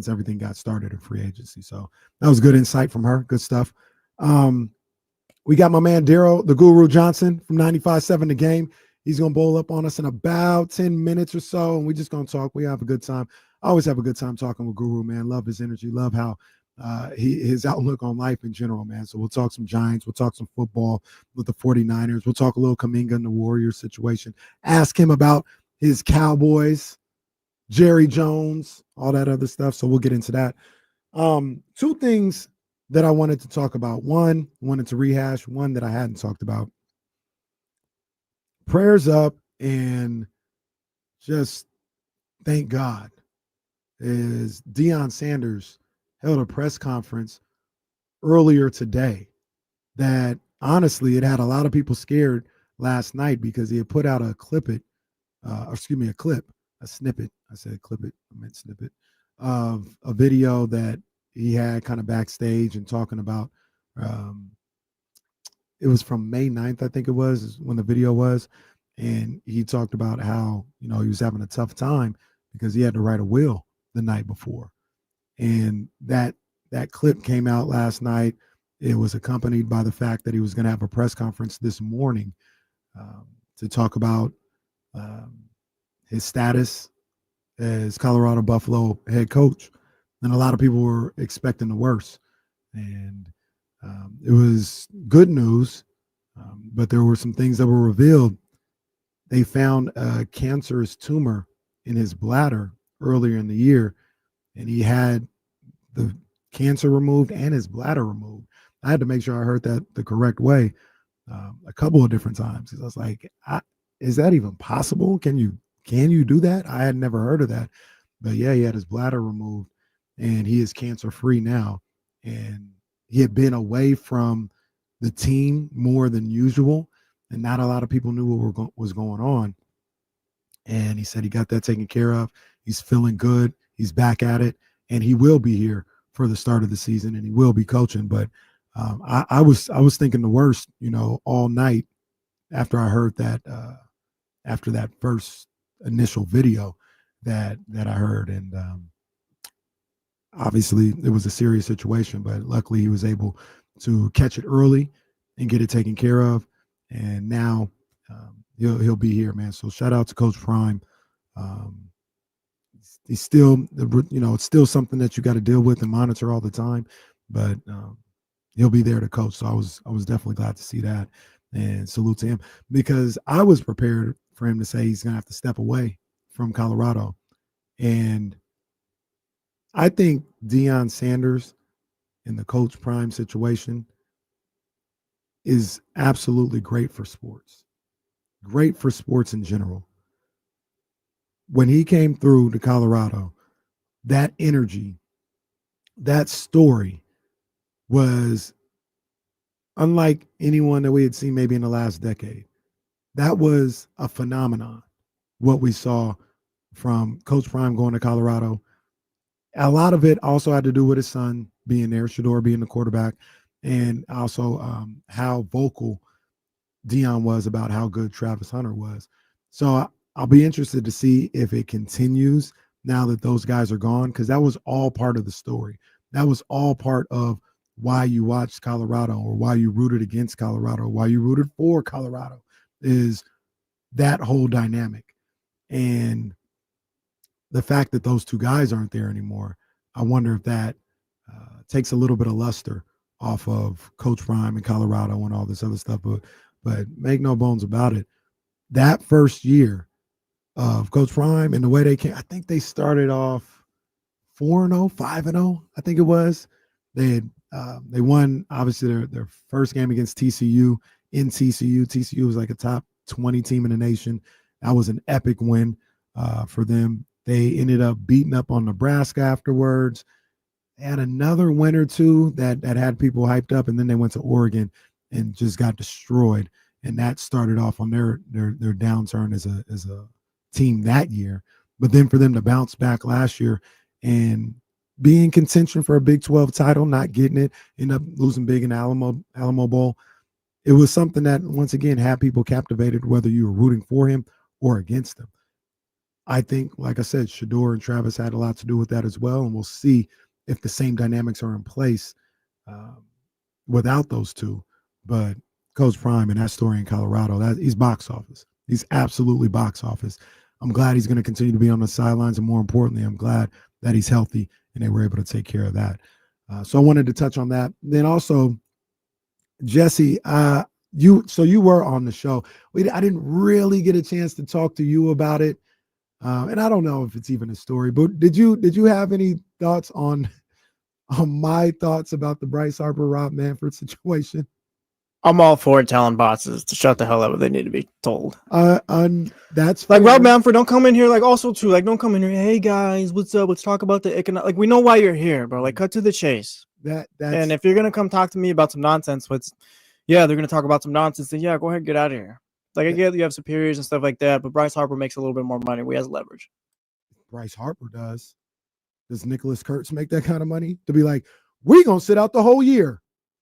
everything got started in free agency. So that was good insight from her. Good stuff. We got my man Daryl, the Guru Johnson from 95.7 The Game. He's going to bowl up on us in about 10 minutes or so, and we're just going to talk. We have a good time. I always have a good time talking with Guru, man. Love his energy. Love how his outlook on life in general, man. So we'll talk some Giants. We'll talk some football with the 49ers. We'll talk a little Kuminga and the Warriors situation. Ask him about his Cowboys, Jerry Jones, all that other stuff. So we'll get into that. 2 things that I wanted to talk about. One, wanted to rehash. One that I hadn't talked about. Prayers up and just thank God is Deion Sanders held a press conference earlier today that honestly, it had a lot of people scared last night because he had put out a snippet. I said clip it. I meant snippet of a video that he had kind of backstage and talking about, it was from May 9th, I think it was when the video was. And he talked about how, he was having a tough time because he had to write a will the night before. And that clip came out last night. It was accompanied by the fact that he was going to have a press conference this morning to talk about his status as Colorado Buffalo head coach. And a lot of people were expecting the worst. And it was good news, but there were some things that were revealed. They found a cancerous tumor in his bladder earlier in the year, and he had the cancer removed and his bladder removed. I had to make sure I heard that the correct way a couple of different times because I was like, is that even possible? Can you do that? I had never heard of that. But yeah, he had his bladder removed, and he is cancer-free now. And he had been away from the team more than usual, and not a lot of people knew what was going on. And he said he got that taken care of. He's feeling good. He's back at it, and he will be here for the start of the season, and he will be coaching. But I was thinking the worst, all night after I heard that, after that first initial video that I heard. And obviously it was a serious situation, but luckily he was able to catch it early and get it taken care of. And now he'll be here, man. So shout out to Coach Prime. He's still, it's still something that you got to deal with and monitor all the time, but he'll be there to coach. So I was definitely glad to see that, and salute to him, because I was prepared for him to say he's going to have to step away from Colorado. And I think Deion Sanders in the Coach Prime situation is absolutely great for sports in general. When he came through to Colorado, that energy, that story was unlike anyone that we had seen maybe in the last decade. That was a phenomenon, what we saw from Coach Prime going to Colorado. A lot of it also had to do with his son being there, Shador being the quarterback, and also how vocal Deion was about how good Travis Hunter was. So I'll be interested to see if it continues now that those guys are gone, because that was all part of the story. That was all part of why you watched Colorado, or why you rooted against Colorado, or why you rooted for Colorado, is that whole dynamic. And the fact that those two guys aren't there anymore, I wonder if that takes a little bit of luster off of Coach Prime and Colorado and all this other stuff. But make no bones about it, that first year of Coach Prime and the way they came, I think they started off 4-0, 5-0, I think it was. They won, obviously, their first game against TCU in TCU. TCU was like a top 20 team in the nation. That was an epic win for them. They ended up beating up on Nebraska afterwards. They had another win or two that had people hyped up, and then they went to Oregon and just got destroyed. And that started off on their downturn as a team that year. But then for them to bounce back last year and be in contention for a Big 12 title, not getting it, end up losing big in Alamo Bowl, it was something that, once again, had people captivated, whether you were rooting for him or against him. I think, like I said, Shedeur and Travis had a lot to do with that as well, and we'll see if the same dynamics are in place without those two. But Coach Prime and that story in Colorado, he's box office. He's absolutely box office. I'm glad he's going to continue to be on the sidelines, and more importantly, I'm glad that he's healthy and they were able to take care of that. So I wanted to touch on that. Then also, Jesse, you were on the show. I didn't really get a chance to talk to you about it. And I don't know if it's even a story, but did you have any thoughts on my thoughts about the Bryce Harper, Rob Manfred situation? I'm all for telling bosses to shut the hell up if they need to be told. That's like fair. Rob Manfred, don't come in here don't come in here. Hey guys, what's up? Let's talk about the economic. Like, we know why you're here, bro. Like, cut to the chase. And if you're gonna come talk to me about some nonsense, they're gonna talk about some nonsense. Then go ahead, get out of here. Like, I get you have superiors and stuff like that, but Bryce Harper makes a little bit more money. We has leverage. Bryce Harper does. Does Nick Kurtz make that kind of money to be like, we're gonna sit out the whole year?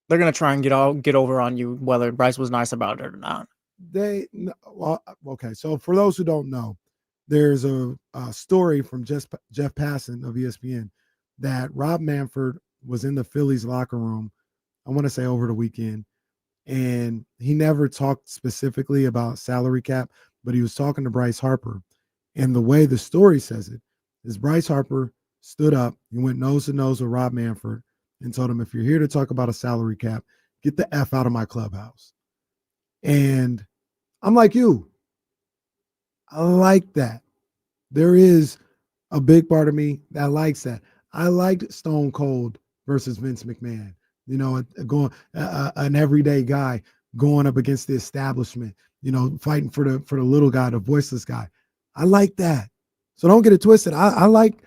They're gonna try and get over on you whether Bryce was nice about it or not. Okay. So for those who don't know, there's a story from Jeff Passan of ESPN that Rob Manfred was in the Phillies locker room, I want to say over the weekend, and he never talked specifically about salary cap, but he was talking to Bryce Harper. And the way the story says it is Bryce Harper stood up, he went nose to nose with Rob Manfred and told him, if you're here to talk about a salary cap, get the F out of my clubhouse. And I'm like you. I like that. There is a big part of me that likes that. I liked Stone Cold versus Vince McMahon. An everyday guy going up against the establishment, fighting for the little guy, the voiceless guy. I like that. So don't get it twisted. I like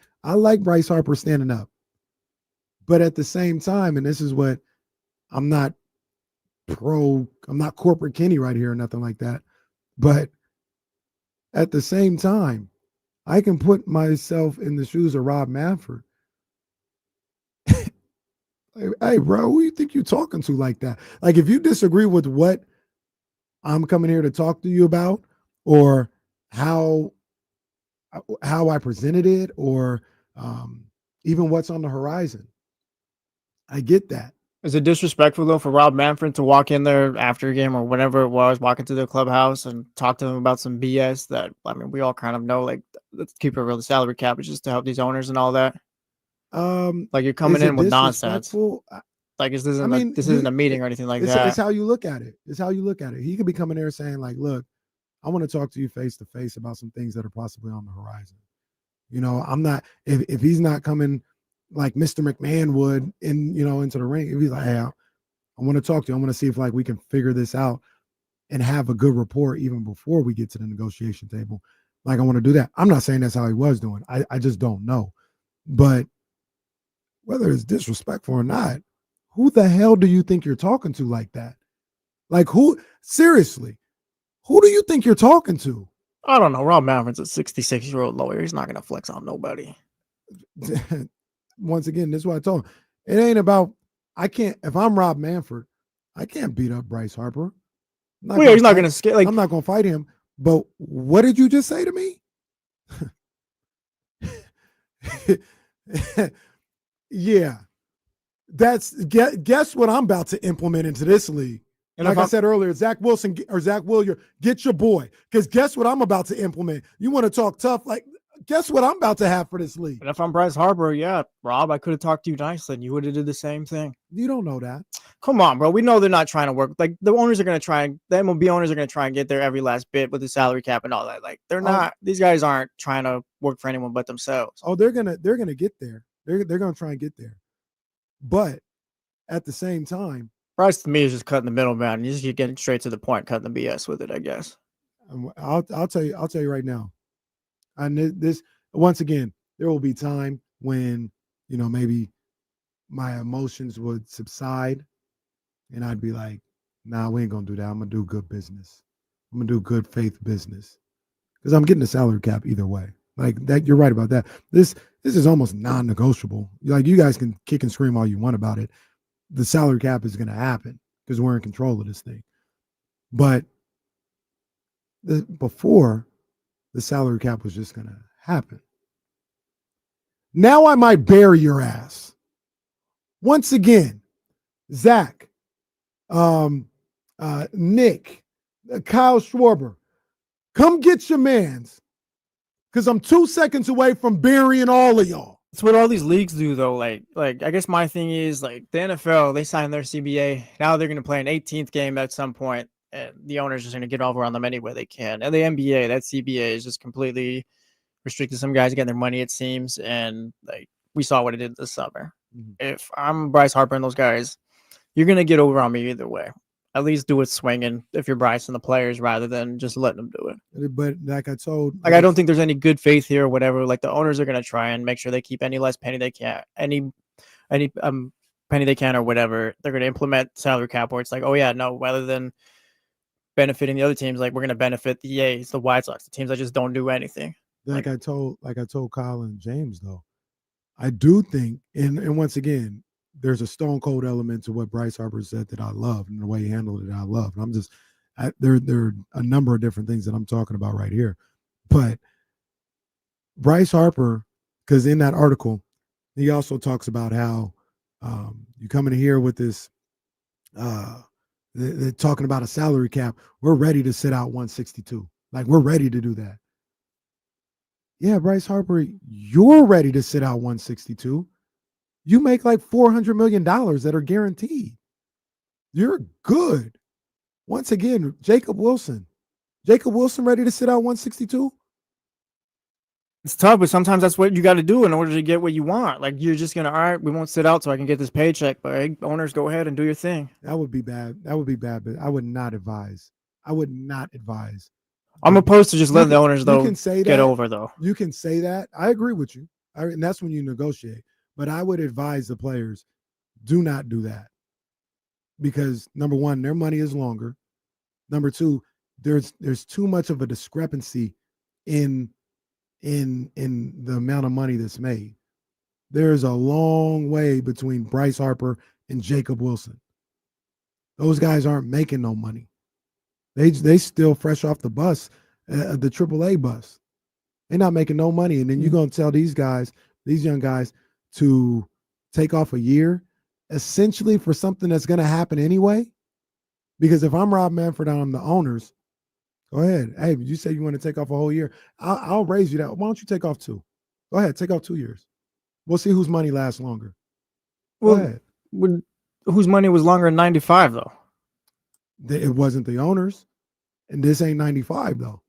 Bryce Harper standing up. But at the same time, and this is what I'm not corporate Kenny right here or nothing like that. But at the same time, I can put myself in the shoes of Rob Manfred. Hey, bro, who you think you're talking to like that? Like, if you disagree with what I'm coming here to talk to you about, or how I presented it, or even what's on the horizon, I get that. Is it disrespectful, though, for Rob Manfred to walk in there after a game or whatever it was, walk into the clubhouse and talk to them about some BS that, we all kind of know, like, let's keep it real, the salary cap is just to help these owners and all that? Like, you're coming in with nonsense. Like, this isn't a meeting or anything like that. It's how you look at it. He could be coming there saying, like, look, I want to talk to you face to face about some things that are possibly on the horizon. I'm not, if he's not coming like Mr. McMahon would into the ring, if he's like, hey, I want to talk to you. I want to see if we can figure this out and have a good rapport even before we get to the negotiation table. Like, I want to do that. I'm not saying that's how he was doing. I just don't know. But whether it's disrespectful or not, who the hell do you think you're talking to like that? Like, seriously, who do you think you're talking to? I don't know. Rob Manfred's a 66-year-old lawyer. He's not going to flex on nobody. Once again, this is what I told him. It ain't about, if I'm Rob Manfred, I can't beat up Bryce Harper. He's not going to scale. I'm not going to fight him, But what did you just say to me? Yeah. Guess what I'm about to implement into this league. And like I said earlier, Zach Wilson or Zach Willier, get your boy. Because guess what I'm about to implement? You want to talk tough? Like, guess what I'm about to have for this league? And if I'm Bryce Harper, yeah, Rob, I could have talked to you nicely and you would have did the same thing. You don't know that. Come on, bro. We know they're not trying to work. Like, the owners are going to try, the MLB owners are going to try and get their every last bit with the salary cap and all that. Like, they're not, these guys aren't trying to work for anyone but themselves. Oh, they're gonna get there. They're gonna try and get there. But at the same time, Bryce to me is just cutting the middleman. You just keep getting straight to the point, cutting the BS with it, I guess. I'll tell you right now. And this once again, there will be time when, you know, maybe my emotions would subside and I'd be like, nah, we ain't gonna do that. I'm gonna do good business. I'm gonna do good faith business. Because I'm getting the salary cap either way. Like that, you're right about that. This is almost non-negotiable. Like, you guys can kick and scream all you want about it. The salary cap is going to happen because we're in control of this thing. But before, the salary cap was just going to happen. Now I might bury your ass. Once again, Zach, Nick, Kyle Schwarber, come get your mans, because I'm 2 seconds away from burying all of y'all. That's what all these leagues do, though. Like I guess my thing is, like, the NFL, they signed their CBA. Now they're going to play an 18th game at some point, and the owners are just going to get over on them any way they can. And the NBA, that CBA is just completely restricted some guys getting their money, it seems. And like, we saw what it did this summer. Mm-hmm. If I'm Bryce Harper and those guys, you're going to get over on me either way. At least do it swinging if you're Bryce and the players, rather than just letting them do it. But like I told, I don't think there's any good faith here or whatever. Like, the owners are going to try and make sure they keep any less penny they can, any penny they can or whatever. They're going to implement salary cap where it's like, oh yeah, no, rather than benefiting the other teams, like, we're going to benefit the A's, the White Sox, the teams that just don't do anything. Like I told Kyle and James, though, I do think, and once again, there's a stone cold element to what Bryce Harper said that I love, and the way he handled it, I love. And I'm just, there are a number of different things that I'm talking about right here. But Bryce Harper, because in that article, he also talks about how you come in here with this, they're talking about a salary cap. We're ready to sit out 162. Like, we're ready to do that. Yeah, Bryce Harper, you're ready to sit out 162. You make like $400 million that are guaranteed. You're good. Once again, Jacob Wilson ready to sit out 162? It's tough, but sometimes that's what you got to do in order to get what you want. Like, you're just going to, all right, we won't sit out so I can get this paycheck, but hey, owners, go ahead and do your thing. That would be bad. But I would not advise. I'm opposed to just letting the owners, though, get over, though. You can say that. I agree with you. And that's when you negotiate. But I would advise the players, do not do that. Because, number one, their money is longer. Number two, there's too much of a discrepancy in the amount of money that's made. There's a long way between Bryce Harper and Jacob Wilson. Those guys aren't making no money. They still fresh off the bus, the AAA bus. They're not making no money. And then you're going to tell these guys, these young guys, to take off a year, essentially for something that's going to happen anyway. Because if I'm Rob Manfred and I'm the owners, go ahead. Hey, you say you want to take off a whole year. I'll raise you that. Why don't you take off 2? Go ahead, take off 2 years. We'll see whose money lasts longer. Go ahead. Whose money was longer in 95, though? It wasn't the owners. And this ain't 95, though.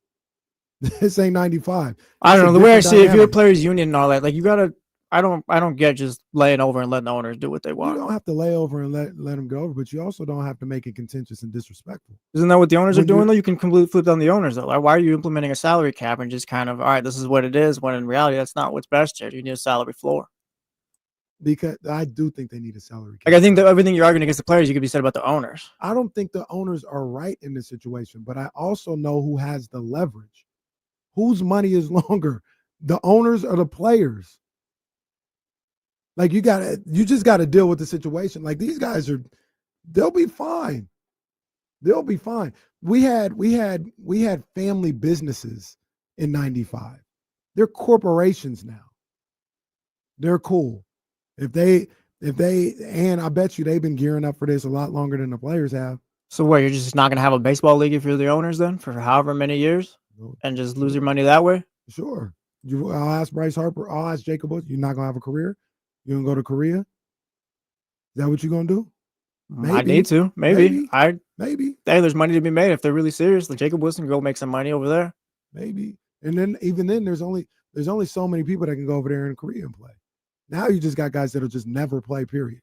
This ain't 95. I don't know. The way I see it, if you're a players union and all that, like, you got to, I don't get just laying over and letting the owners do what they want. You don't have to lay over and let them go over, but you also don't have to make it contentious and disrespectful. Isn't that what the owners are doing, though? You can completely flip on the owners, though. Like, why are you implementing a salary cap and just kind of, all right, this is what it is, when in reality, that's not what's best here. You need a salary floor. Because I do think they need a salary cap. Like, I think that everything you're arguing against the players, you could be said about the owners. I don't think the owners are right in this situation, but I also know who has the leverage. Whose money is longer, the owners or the players? Like, you just got to deal with the situation. Like, these guys they'll be fine. They'll be fine. we had family businesses in 95. They're corporations now. They're cool. And I bet you they've been gearing up for this a lot longer than the players have. So what, you're just not gonna have a baseball league if you're the owners then for however many years and just lose your money that way? Sure. I'll ask Bryce Harper. I'll ask Jacob Woods. You're not gonna have a career? You're gonna go to Korea? Is that what you're gonna do? I need to. Maybe. Maybe. Hey, there's money to be made if they're really serious. Like Jacob Wilson can go make some money over there. Maybe. And then even then, there's only so many people that can go over there in Korea and play. Now you just got guys that'll just never play, period.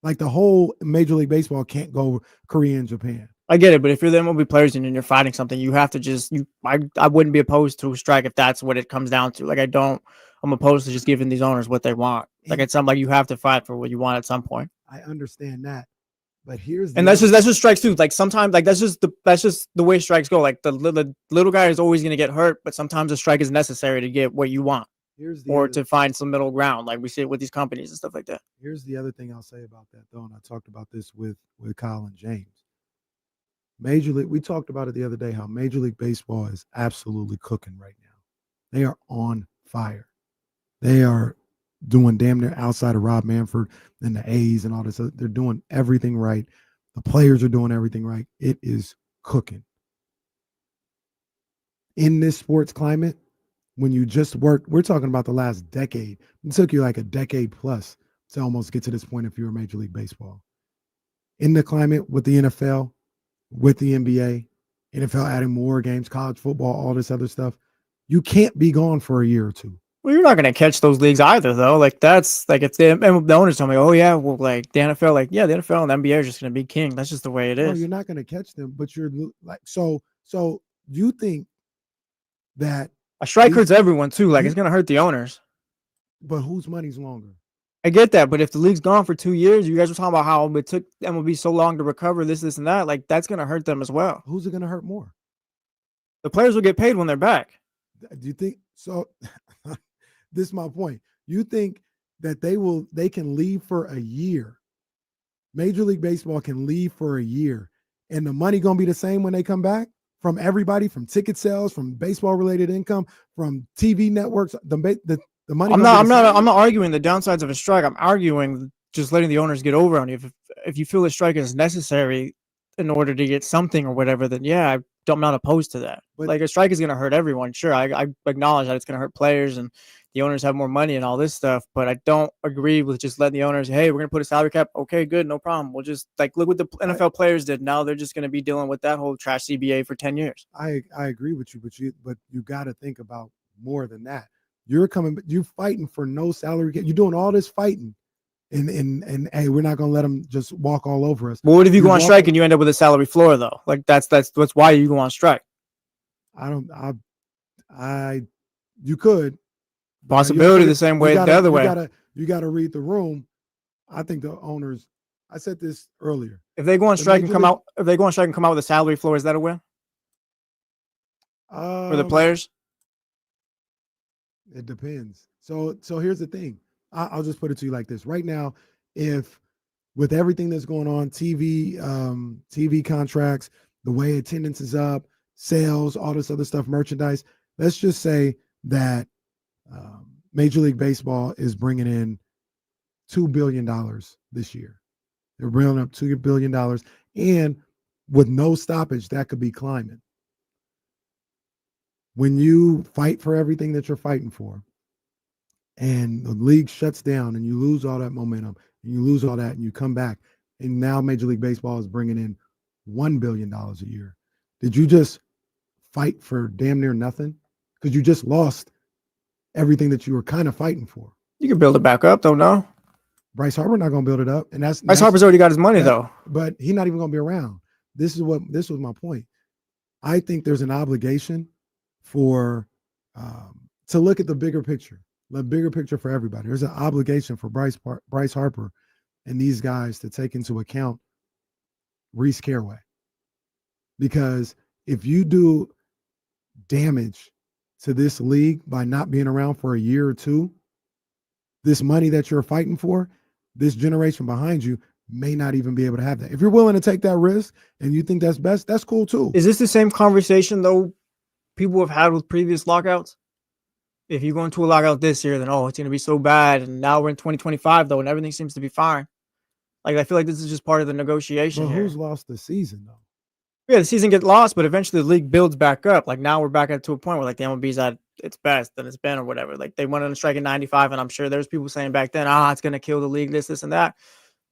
Like the whole Major League Baseball can't go Korea and Japan. I get it, but if you're the MLB players union and you're fighting something, you have to just I wouldn't be opposed to a strike if that's what it comes down to. Like I'm opposed to just giving these owners what they want. Like it's something like you have to fight for what you want at some point. I understand that. But that's just strikes too. Like sometimes, like that's just the way strikes go. Like the little guy is always going to get hurt, but sometimes a strike is necessary to get what you want, to find some middle ground. Like we see it with these companies and stuff like that. Here's the other thing I'll say about that, though, and I talked about this with Kyle and James. Major League, we talked about it the other day, how Major League Baseball is absolutely cooking right now. They are on fire. They are doing damn near outside of Rob Manfred and the A's and all this. They're doing everything right. The players are doing everything right. It is cooking. In this sports climate, when you just work, we're talking about the last decade. It took you like a decade plus to almost get to this point if you were Major League Baseball. In the climate with the NFL, with the NBA, NFL adding more games, college football, all this other stuff, you can't be gone for a year or two. Well, you're not going to catch those leagues either, though. Like that's like if the owners tell me, "Oh yeah, well, like the NFL, like yeah, the NFL and the NBA are just going to be king." That's just the way it is. No, you're not going to catch them, but you're like so. You think that a strike hurts everyone too? Like it's going to hurt the owners. But whose money's longer? I get that, but if the league's gone for 2 years, you guys were talking about how it took MLB so long to recover this, and that. Like that's going to hurt them as well. Who's it going to hurt more? The players will get paid when they're back. Do you think so? This is my point. You think that they can leave for a year. Major League Baseball can leave for a year and the money going to be the same when they come back from everybody, from ticket sales, from baseball related income, from TV networks, the money. I'm not arguing the downsides of a strike. I'm arguing just letting the owners get over on you. If you feel a strike is necessary in order to get something or whatever, then yeah, I'm not opposed to that. But like a strike is going to hurt everyone. Sure. I acknowledge that it's going to hurt players and the owners have more money and all this stuff, but I don't agree with just letting the owners, hey, we're going to put a salary cap. Okay, good. No problem. We'll just like look what the NFL players did. Now they're just going to be dealing with that whole trash CBA for 10 years. I agree with you, but you got to think about more than that. You're fighting for no salary cap. You're doing all this fighting and hey, we're not going to let them just walk all over us. Well, what if you go on strike and you end up with a salary floor though? Like that's why you go on strike. You could. Possibility the same way the other way. You got to read the room. I think the owners. I said this earlier. If they go on strike and come out, with a salary floor, is that a win for the players? It depends. So here's the thing. I'll just put it to you like this. Right now, if with everything that's going on, TV contracts, the way attendance is up, sales, all this other stuff, merchandise. Let's just say that. Major League Baseball is bringing in $2 billion this year. They're bringing up $2 billion, and with no stoppage, that could be climbing. When you fight for everything that you're fighting for, and the league shuts down, and you lose all that momentum, and you lose all that, and you come back, and now Major League Baseball is bringing in $1 billion a year. Did you just fight for damn near nothing? Because you just lost everything that you were kind of fighting for. You can build it back up, though. No, Bryce Harper not going to build it up, and Bryce Harper's already got his money though. But he's not even going to be around. This was my point. I think there's an obligation for to look at the bigger picture for everybody. There's an obligation for Bryce Harper and these guys to take into account Reese Carraway, because if you do damage to this league by not being around for a year or two, this money that you're fighting for, this generation behind you may not even be able to have that. If you're willing to take that risk and you think that's best, that's cool too. Is this the same conversation though people have had with previous lockouts? If you go into a lockout this year, then it's going to be so bad. And now we're in 2025 though, and everything seems to be fine. Like I feel like this is just part of the negotiation. But here. who's lost the season though? Yeah, the season gets lost, but eventually the league builds back up. Like now we're back to a point where like the MLB's at its best than it's been or whatever. Like they went on a strike in 95, and I'm sure there's people saying back then, it's going to kill the league, this, and that.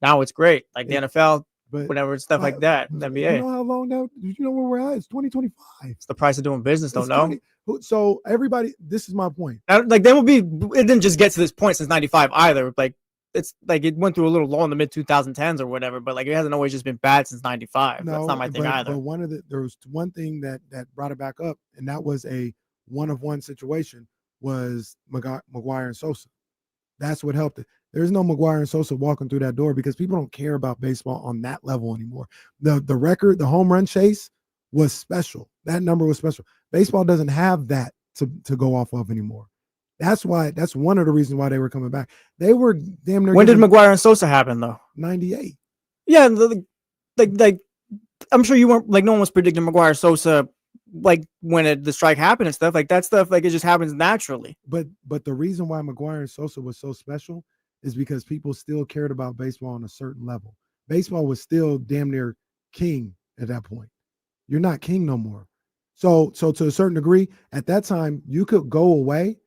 Now it's great. Like the NFL, whatever, stuff like that. The NBA. You know how long now? You know where we're at? It's 2025. It's the price of doing business, don't know. So everybody, this is my point. Like the MLB, it didn't just get to this point since 95 either. Like it's like it went through a little lull in the mid 2010s or whatever, but like it hasn't always just been bad since 95. That's not my thing either. But there was one thing that brought it back up, and that was a one-of-one situation was McGuire and Sosa. That's what helped it. There's no McGuire and Sosa walking through that door because people don't care about baseball on that level anymore. The record, the home run chase was special. That number was special. Baseball doesn't have that to go off of anymore. That's one of the reasons why they were coming back. They were damn near. When did McGuire and Sosa happen though? 98. Yeah, like I'm sure you weren't like no one was predicting McGuire Sosa like when the strike happened and stuff like that stuff. Like it just happens naturally. But the reason why McGuire and Sosa was so special is because people still cared about baseball on a certain level. Baseball was still damn near king at that point. You're not king no more. So to a certain degree, at that time, you could go away,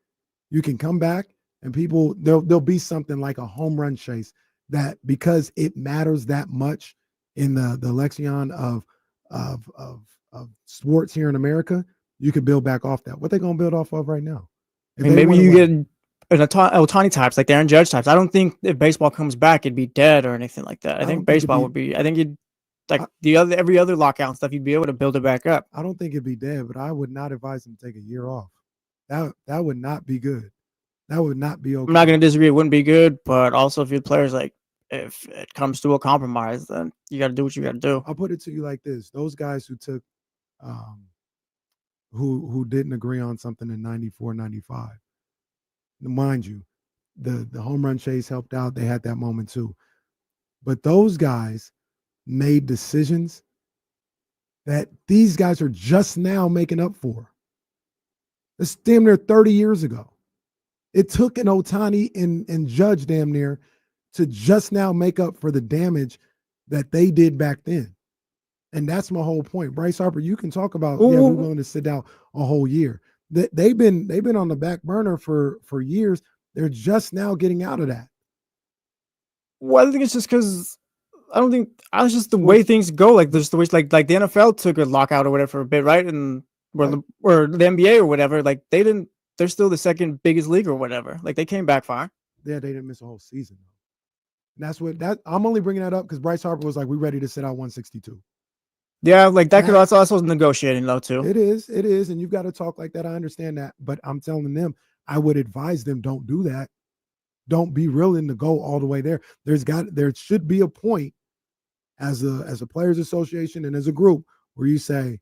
you can come back, and people there'll be something like a home run chase that because it matters that much in the lexicon of sports here in America, you could build back off that. What they gonna build off of right now? Maybe you get an Ohtani types, like Aaron Judge types. I don't think if baseball comes back, it'd be dead or anything like that. I think baseball would be. I think you'd like every other lockout and stuff. You'd be able to build it back up. I don't think it'd be dead, but I would not advise them to take a year off. That would not be good. That would not be okay. I'm not going to disagree. It wouldn't be good, but also if your players like if it comes to a compromise, then you got to do what you got to do. I'll put it to you like this: those guys who took, who didn't agree on something in 94, 95. Mind you, the home run chase helped out. They had that moment too. But those guys made decisions that these guys are just now making up for. It's damn near 30 years ago. It took an Ohtani and Judge damn near to just now make up for the damage that they did back then. And that's my whole point. Bryce Harper, you can talk about, we're willing to sit down a whole year. They've been on the back burner for years. They're just now getting out of that. Well, I think it's just because I don't think it's just the way things go. Like there's the way like the NFL took a lockout or whatever for a bit, right? And or the NBA or whatever, like they're still the second biggest league or whatever. Like they came back far. Yeah, they didn't miss a whole season. And I'm only bringing that up because Bryce Harper was like, we're ready to sit out 162. Yeah, like that could also was negotiating though too. It is, and you've got to talk like that. I understand that, but I'm telling them, I would advise them, don't do that. Don't be willing to go all the way there. There should be a point as a players association and as a group where you say,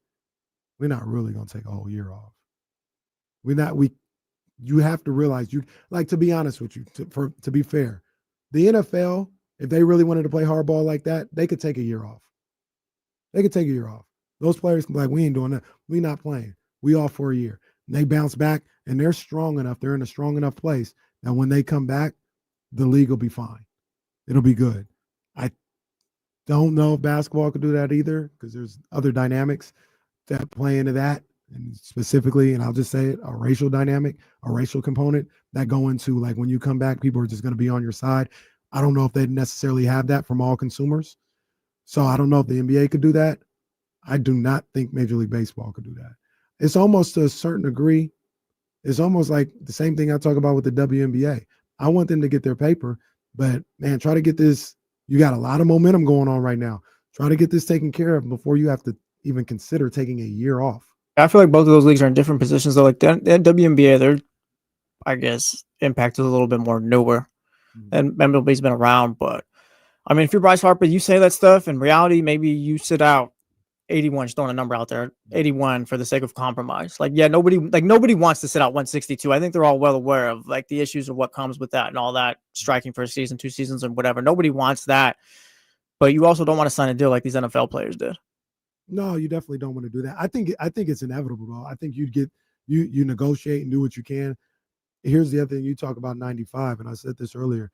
we're not really gonna take a whole year off. You have to realize to be honest with you, to be fair, the NFL, if they really wanted to play hardball like that, they could take a year off. They could take a year off. Those players can be like, we ain't doing that. We not playing. We off for a year. And they bounce back and they're strong enough. They're in a strong enough place that when they come back, the league will be fine. It'll be good. I don't know if basketball could do that either because there's other dynamics that play into that. And specifically, and I'll just say it, a racial dynamic, a racial component that go into like when you come back, people are just going to be on your side. I don't know if they necessarily have that from all consumers. So I don't know if the NBA could do that. I do not think Major League Baseball could do that. It's almost to a certain degree. It's almost like the same thing I talk about with the WNBA. I want them to get their paper, but man, try to get this. You got a lot of momentum going on right now. Try to get this taken care of before you have to even consider taking a year off. I feel like both of those leagues are in different positions though. Like the WNBA, their I guess impact is a little bit more newer, and MLB's been around, but I mean, if you're Bryce Harper, you say that stuff. In reality, maybe you sit out 81, just throwing a number out there, 81 for the sake of compromise. Like, yeah, nobody wants to sit out 162. I think they're all well aware of like the issues of what comes with that and all that striking for a season, 2 seasons, and whatever. Nobody wants that. but you also don't want to sign a deal like these NFL players did. No, you definitely don't want to do that. I think it's inevitable, though. I think you negotiate and do what you can. Here's the other thing. You talk about 95, and I said this earlier.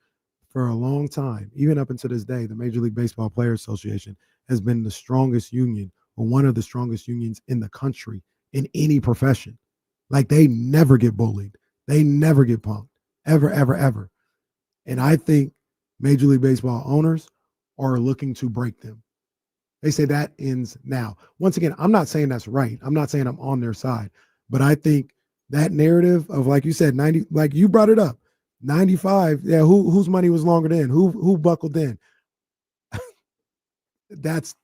For a long time, even up until this day, the Major League Baseball Players Association has been the strongest union, or one of the strongest unions in the country in any profession. Like, they never get bullied. They never get punked. Ever, ever, ever. And I think Major League Baseball owners are looking to break them. They say that ends now. Once again, I'm not saying that's right. I'm not saying I'm on their side. But I think that narrative of, like you said, 90, like you brought it up, 95, yeah, whose money was longer then? Who buckled in? That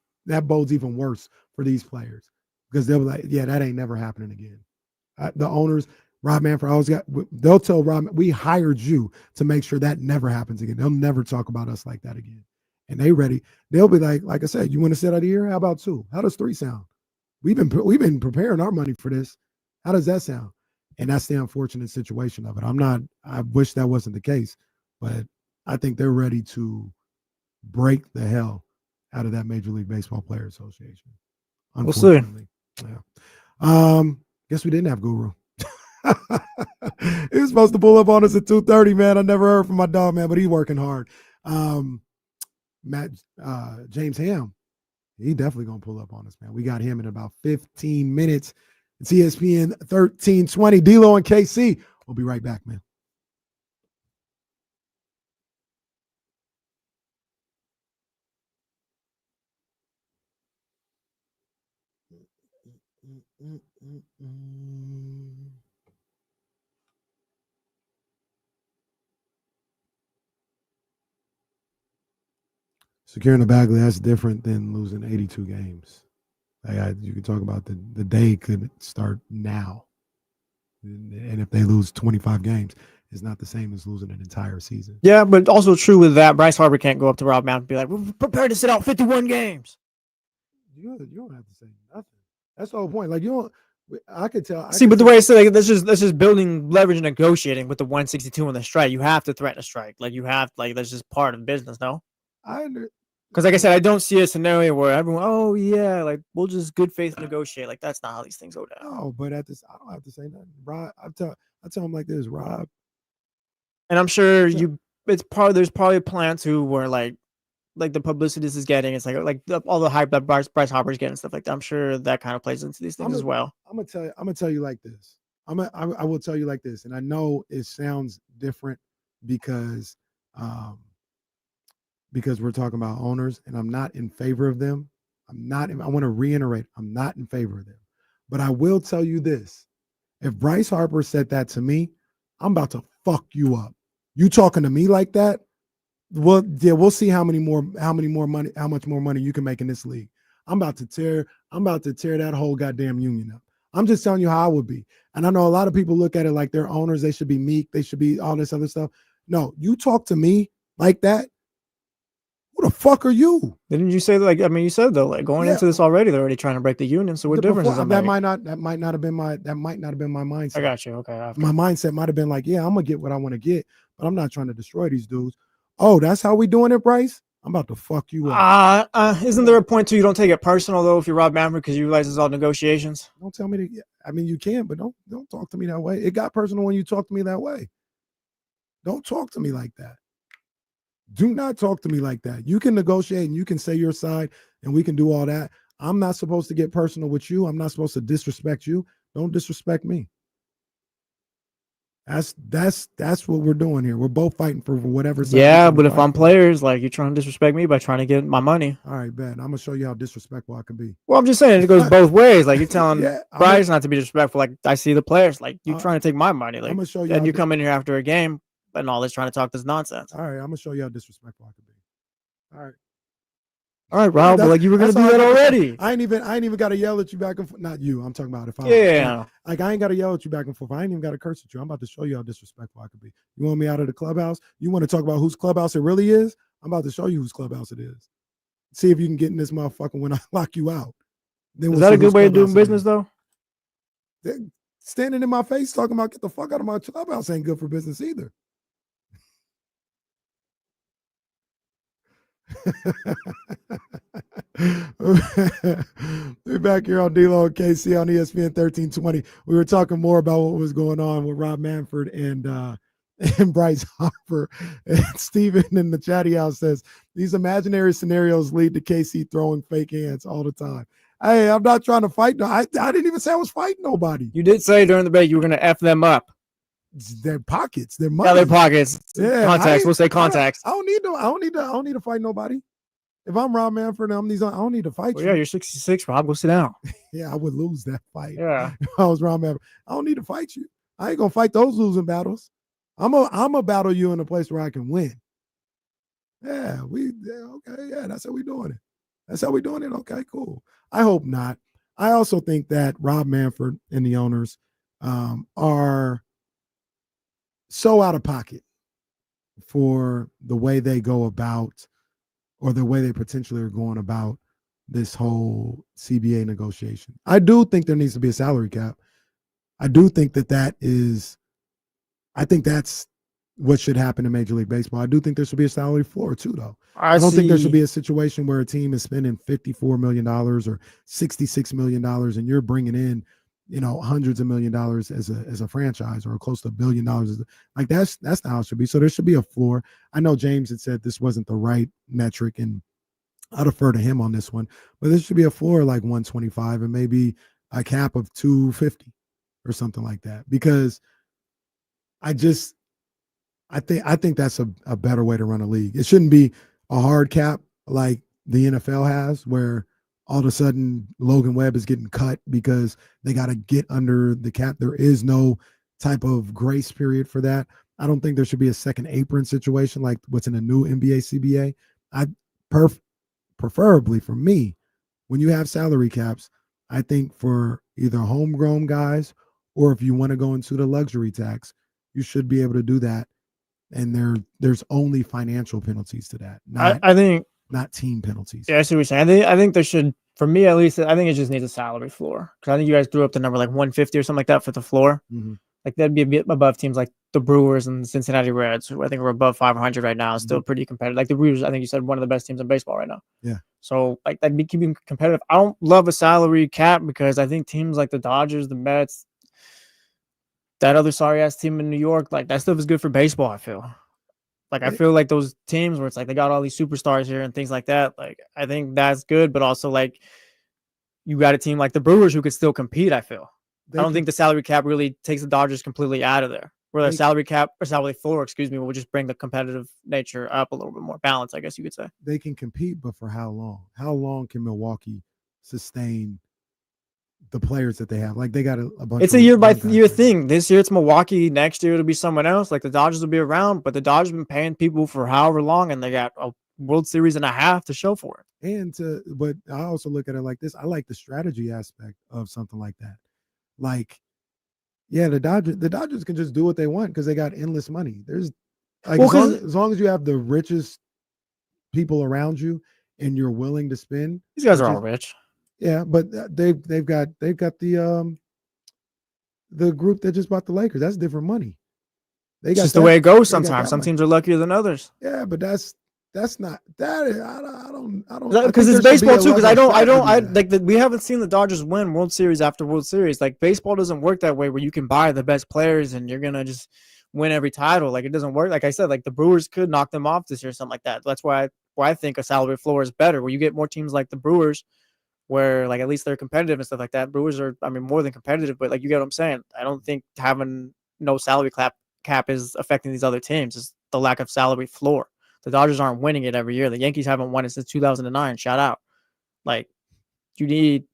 bodes even worse for these players, because they'll be like, yeah, that ain't never happening again. The owners, Rob Manfred, they'll tell Rob, we hired you to make sure that never happens again. They'll never talk about us like that again. And they ready. They'll be like I said, you want to sit out here? How about 2? How does 3 sound? We've been preparing our money for this. How does that sound? And that's the unfortunate situation of it. I wish that wasn't the case, but I think they're ready to break the hell out of that Major League Baseball Players Association. Unfortunately. We'll see. Yeah. Guess we didn't have Guru. He was supposed to pull up on us at 2:30, man. I never heard from my dog, man, but he's working hard. James Ham, he definitely gonna pull up on us, man. We got him in about 15 minutes. It's ESPN 1320. D-Lo and KC. We'll be right back, man. Securing the Bagley, that's different than losing 82 games. You can talk about the day could start now. And if they lose 25 games, it's not the same as losing an entire season. Yeah, but also true with that, Bryce Harper can't go up to Rob Manfred and be like, we're prepared to sit out 51 games. You don't have to say nothing. That's the whole point. Like, you don't. I could tell. But the way I said, like, that's just building leverage and negotiating with the 162 on the strike. You have to threaten a strike. Like, that's just part of business, no? Because, like I said, I don't see a scenario where everyone, oh yeah, like we'll just good faith negotiate. Like, that's not how these things go down. No, but I don't have to say nothing. Rob, I tell him like this, Rob. And I'm sure there's probably plants who were like the publicity this is getting. It's like all the hype that Bryce Harper's getting and stuff like that. I'm sure that kind of plays into these things as well. I'm gonna tell you like this. I will tell you like this, and I know it sounds different because we're talking about owners, and I'm not in favor of them. I want to reiterate, I'm not in favor of them. But I will tell you this. If Bryce Harper said that to me, I'm about to fuck you up. You talking to me like that? Well, yeah, we'll see how much more money you can make in this league. I'm about to tear that whole goddamn union up. I'm just telling you how I would be. And I know a lot of people look at it like they're owners, they should be meek, they should be all this other stuff. No, you talk to me like that. Who the fuck are you? Didn't you say you said though, like going into this already, they're already trying to break the union. So what difference is that? Might not have been my mindset. I got you. Okay. My mindset might have been like, yeah, I'm gonna get what I want to get, but I'm not trying to destroy these dudes. Oh, that's how we doing it, Bryce? I'm about to fuck you up. Isn't there a point too? You don't take it personal though if you're Rob Manfred because you realize it's all negotiations. Don't tell me to. I mean, you can, but don't talk to me that way. It got personal when you talk to me that way. Don't talk to me like that. Do not talk to me like that. You can negotiate and you can say your side and we can do all that. I'm not supposed to get personal with you. I'm not supposed to disrespect you. Don't disrespect me. That's what we're doing here. We're both fighting for whatever side. Yeah, but if I'm players, like you're trying to disrespect me by trying to get my money. All right, Ben. I'm gonna show you how disrespectful I can be. Well, I'm just saying it goes both ways. Like you're telling Bryce not to be disrespectful. Like I see the players, like you trying to take my money. Like I'm gonna show you. And you come in here after a game and all this trying to talk this nonsense. All right, I'm gonna show you how disrespectful I can be. All right, Rob. But like you were gonna do that already. I ain't even got to yell at you back and forth. Not you. I'm talking about if I. Yeah. Like I ain't got to yell at you back and forth. I ain't even got to curse at you. I'm about to show you how disrespectful I can be. You want me out of the clubhouse? You want to talk about whose clubhouse it really is? I'm about to show you whose clubhouse it is. See if you can get in this motherfucker when I lock you out. Then is that a good way of doing business though? Standing in my face talking about get the fuck out of my clubhouse ain't good for business either. We're back here on D-Lo and KC on ESPN 1320. We were talking more about what was going on with Rob Manfred and Bryce Harper. And Steven in the chatty house says, these imaginary scenarios lead to KC throwing fake hands all the time. Hey, I'm not trying to fight. No, I didn't even say I was fighting nobody. You did say during the break you were going to F them up. It's their pockets, their money. Yeah, their pockets. Yeah, contacts. We'll say contacts. I don't need to fight nobody. If I'm Rob Manfred and I don't need to fight you. Yeah, you're 66, Rob. Go sit down. Yeah, I would lose that fight. Yeah. If I was Rob Manfred. I don't need to fight you. I ain't gonna fight those losing battles. I'm a battle you in a place where I can win. Yeah, okay, yeah, that's how we doing it. That's how we doing it. Okay, cool. I hope not. I also think that Rob Manfred and the owners are so out of pocket for the way they go about, or the way they potentially are going about this whole CBA negotiation. I do think there needs to be a salary cap. I do think I think that's what should happen in Major League Baseball. I do think there should be a salary floor too, though. I don't think there should be a situation where a team is spending $54 million or $66 million and you're bringing in, hundreds of $1 million as a franchise, or close to $1 billion. Like that's not how it should be. So there should be a floor. I know James had said this wasn't the right metric, and I defer to him on this one, but there should be a floor like 125 and maybe a cap of 250 or something like that. Because I think that's a better way to run a league. It shouldn't be a hard cap like the NFL has, where all of a sudden Logan Webb is getting cut because they got to get under the cap. There is no type of grace period for that. I don't think there should be a second apron situation like what's in the new NBA CBA. Preferably for me, when you have salary caps, I think for either homegrown guys or if you want to go into the luxury tax, you should be able to do that. And there's only financial penalties to that. I think not team penalties. Yeah, I see what you're saying. I think there should, for me at least, I think it just needs a salary floor. Because I think you guys threw up the number like 150 or something like that for the floor. Mm-hmm. Like that'd be a bit above teams like the Brewers and Cincinnati Reds, who I think are above 500 right now. Still pretty competitive. Like the Brewers, I think you said one of the best teams in baseball right now. Yeah. So like that'd be keeping competitive. I don't love a salary cap because I think teams like the Dodgers, the Mets, that other sorry ass team in New York, like that stuff is good for baseball, I feel. Like, I feel like those teams where it's like they got all these superstars here and things like that. Like, I think that's good, but also like you got a team like the Brewers who could still compete, I feel. I don't think the salary cap really takes the Dodgers completely out of there. Where the salary cap or salary floor, will just bring the competitive nature up a little bit more balance, I guess you could say. They can compete, but for how long? How long can Milwaukee sustain the players that they have? Like they got a bunch. It's a year by year thing. This year it's Milwaukee. Next year it'll be someone else. Like the Dodgers will be around, but the Dodgers have been paying people for however long, and they got a World Series and a half to show for it. But I also look at it like this. I like the strategy aspect of something like that. Like, yeah, the Dodgers can just do what they want because they got endless money. There's like as long as you have the richest people around you and you're willing to spend. These guys are all rich. Yeah, but they've got the group that just bought the Lakers. That's different money. It's just the way it goes sometimes. Some teams are luckier than others. Yeah, but that's not that. I don't because it's baseball too. Because I don't we haven't seen the Dodgers win World Series after World Series. Like baseball doesn't work that way where you can buy the best players and you're gonna just win every title. Like it doesn't work. Like I said, like the Brewers could knock them off this year, or something like that. That's why I think a salary floor is better, where you get more teams like the Brewers, where like at least they're competitive and stuff like that. Brewers are, more than competitive, but like you get what I'm saying. I don't think having no salary cap is affecting these other teams. It's the lack of salary floor. The Dodgers aren't winning it every year. The Yankees haven't won it since 2009. Shout out. Like it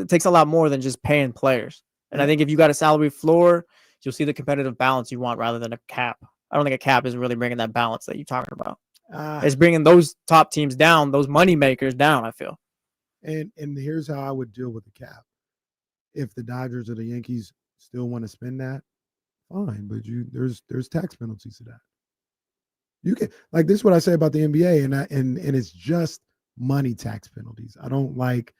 takes a lot more than just paying players. And I think if you got a salary floor, you'll see the competitive balance you want rather than a cap. I don't think a cap is really bringing that balance that you're talking about. It's bringing those top teams down, those money makers down, I feel. And here's how I would deal with the cap. If the Dodgers or the Yankees still want to spend that, fine. But there's tax penalties to that. You can, like, this is what I say about the NBA, and it's just money tax penalties. I don't like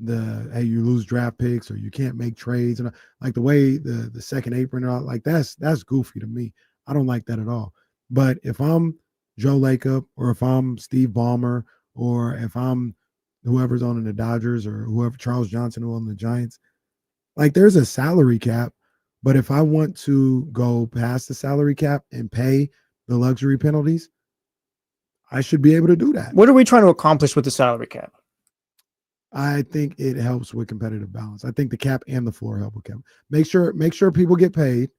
hey, you lose draft picks or you can't make trades, and like the way the second apron, like that's goofy to me. I don't like that at all. But if I'm Joe Lacob or if I'm Steve Ballmer or if I'm whoever's owning the Dodgers or whoever, Charles Johnson who owns the Giants, like there's a salary cap, but if I want to go past the salary cap and pay the luxury penalties, I should be able to do that. What are we trying to accomplish with the salary cap? I think it helps with competitive balance. I think the cap and the floor help with cap. Make sure people get paid.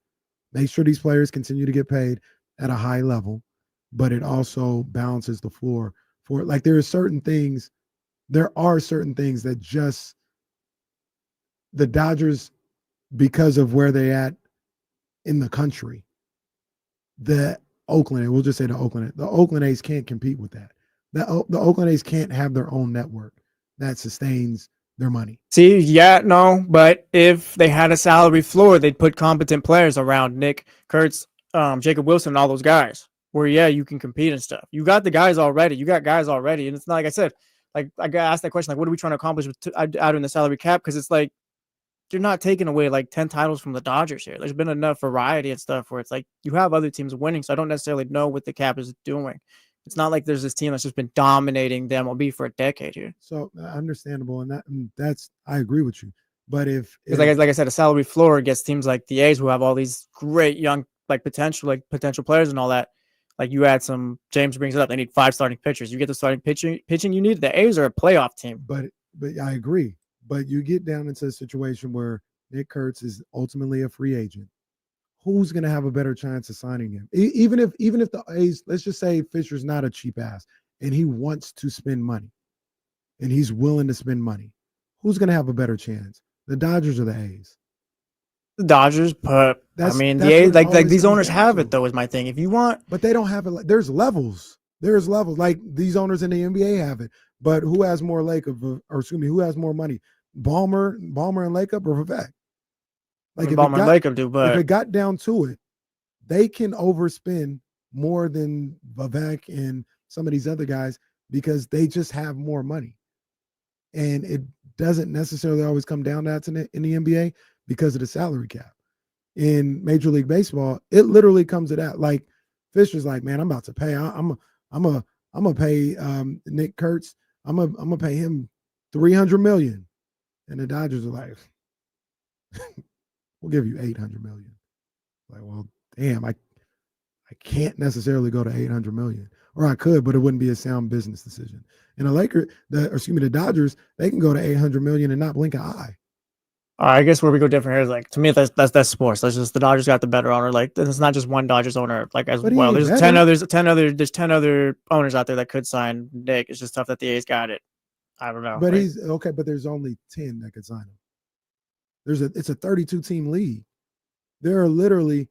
Make sure these players continue to get paid at a high level, but it also balances the floor for like there are certain things that just the Dodgers, because of where they at in the country, the Oakland, we'll just say the Oakland A's can't compete with that. The Oakland A's can't have their own network that sustains their money. See, yeah, no, but if they had a salary floor, they'd put competent players around Nick Kurtz, Jacob Wilson, and all those guys. Where you can compete and stuff. You got the guys already. And it's not like I said. Like I got asked that question, like what are we trying to accomplish with out in the salary cap? Because it's like you're not taking away like 10 titles from the Dodgers here. There's been enough variety and stuff where it's like you have other teams winning. So I don't necessarily know what the cap is doing. It's not like there's this team that's just been dominating the MLB for a decade here. So understandable, and that's I agree with you. But if like I said, a salary floor gets teams like the A's who have all these great young potential players and all that. Like you add some, James brings it up. They need 5 starting pitchers. You get the starting pitching you need. The A's are a playoff team. But I agree. But you get down into a situation where Nick Kurtz is ultimately a free agent. Who's going to have a better chance of signing him? Even if the A's, let's just say Fisher's not a cheap ass and he wants to spend money and he's willing to spend money. Who's going to have a better chance? The Dodgers or the A's? The Dodgers, but the A's, like these owners have it though, is my thing. If you want, but they don't have it. There's levels. There's levels. Like these owners in the NBA have it. But who has more who has more money? Ballmer and Lakeup or Vivek? Like Ballmer and Lakeup do, but if it got down to it, they can overspend more than Vivek and some of these other guys because they just have more money. And it doesn't necessarily always come down to that in the NBA because of the salary cap. In Major League Baseball, it literally comes to that. Like Fisher's like, man, I'm about to pay. I'm gonna pay Nick Kurtz. I'm gonna pay him $300 million, and the Dodgers are like, we'll give you $800 million. Like, well, damn, I can't necessarily go to $800 million, or I could, but it wouldn't be a sound business decision. And the Dodgers, they can go to $800 million and not blink an eye. I guess where we go different here is like, to me, that's sports. That's just the Dodgers got the better owner. Like, it's not just one Dodgers owner. Like as well, there's 10 other owners out there that could sign Nick. It's just tough that the A's got it. I don't know. But he's okay. But there's only 10 that could sign him. It's a 32 team league. There are little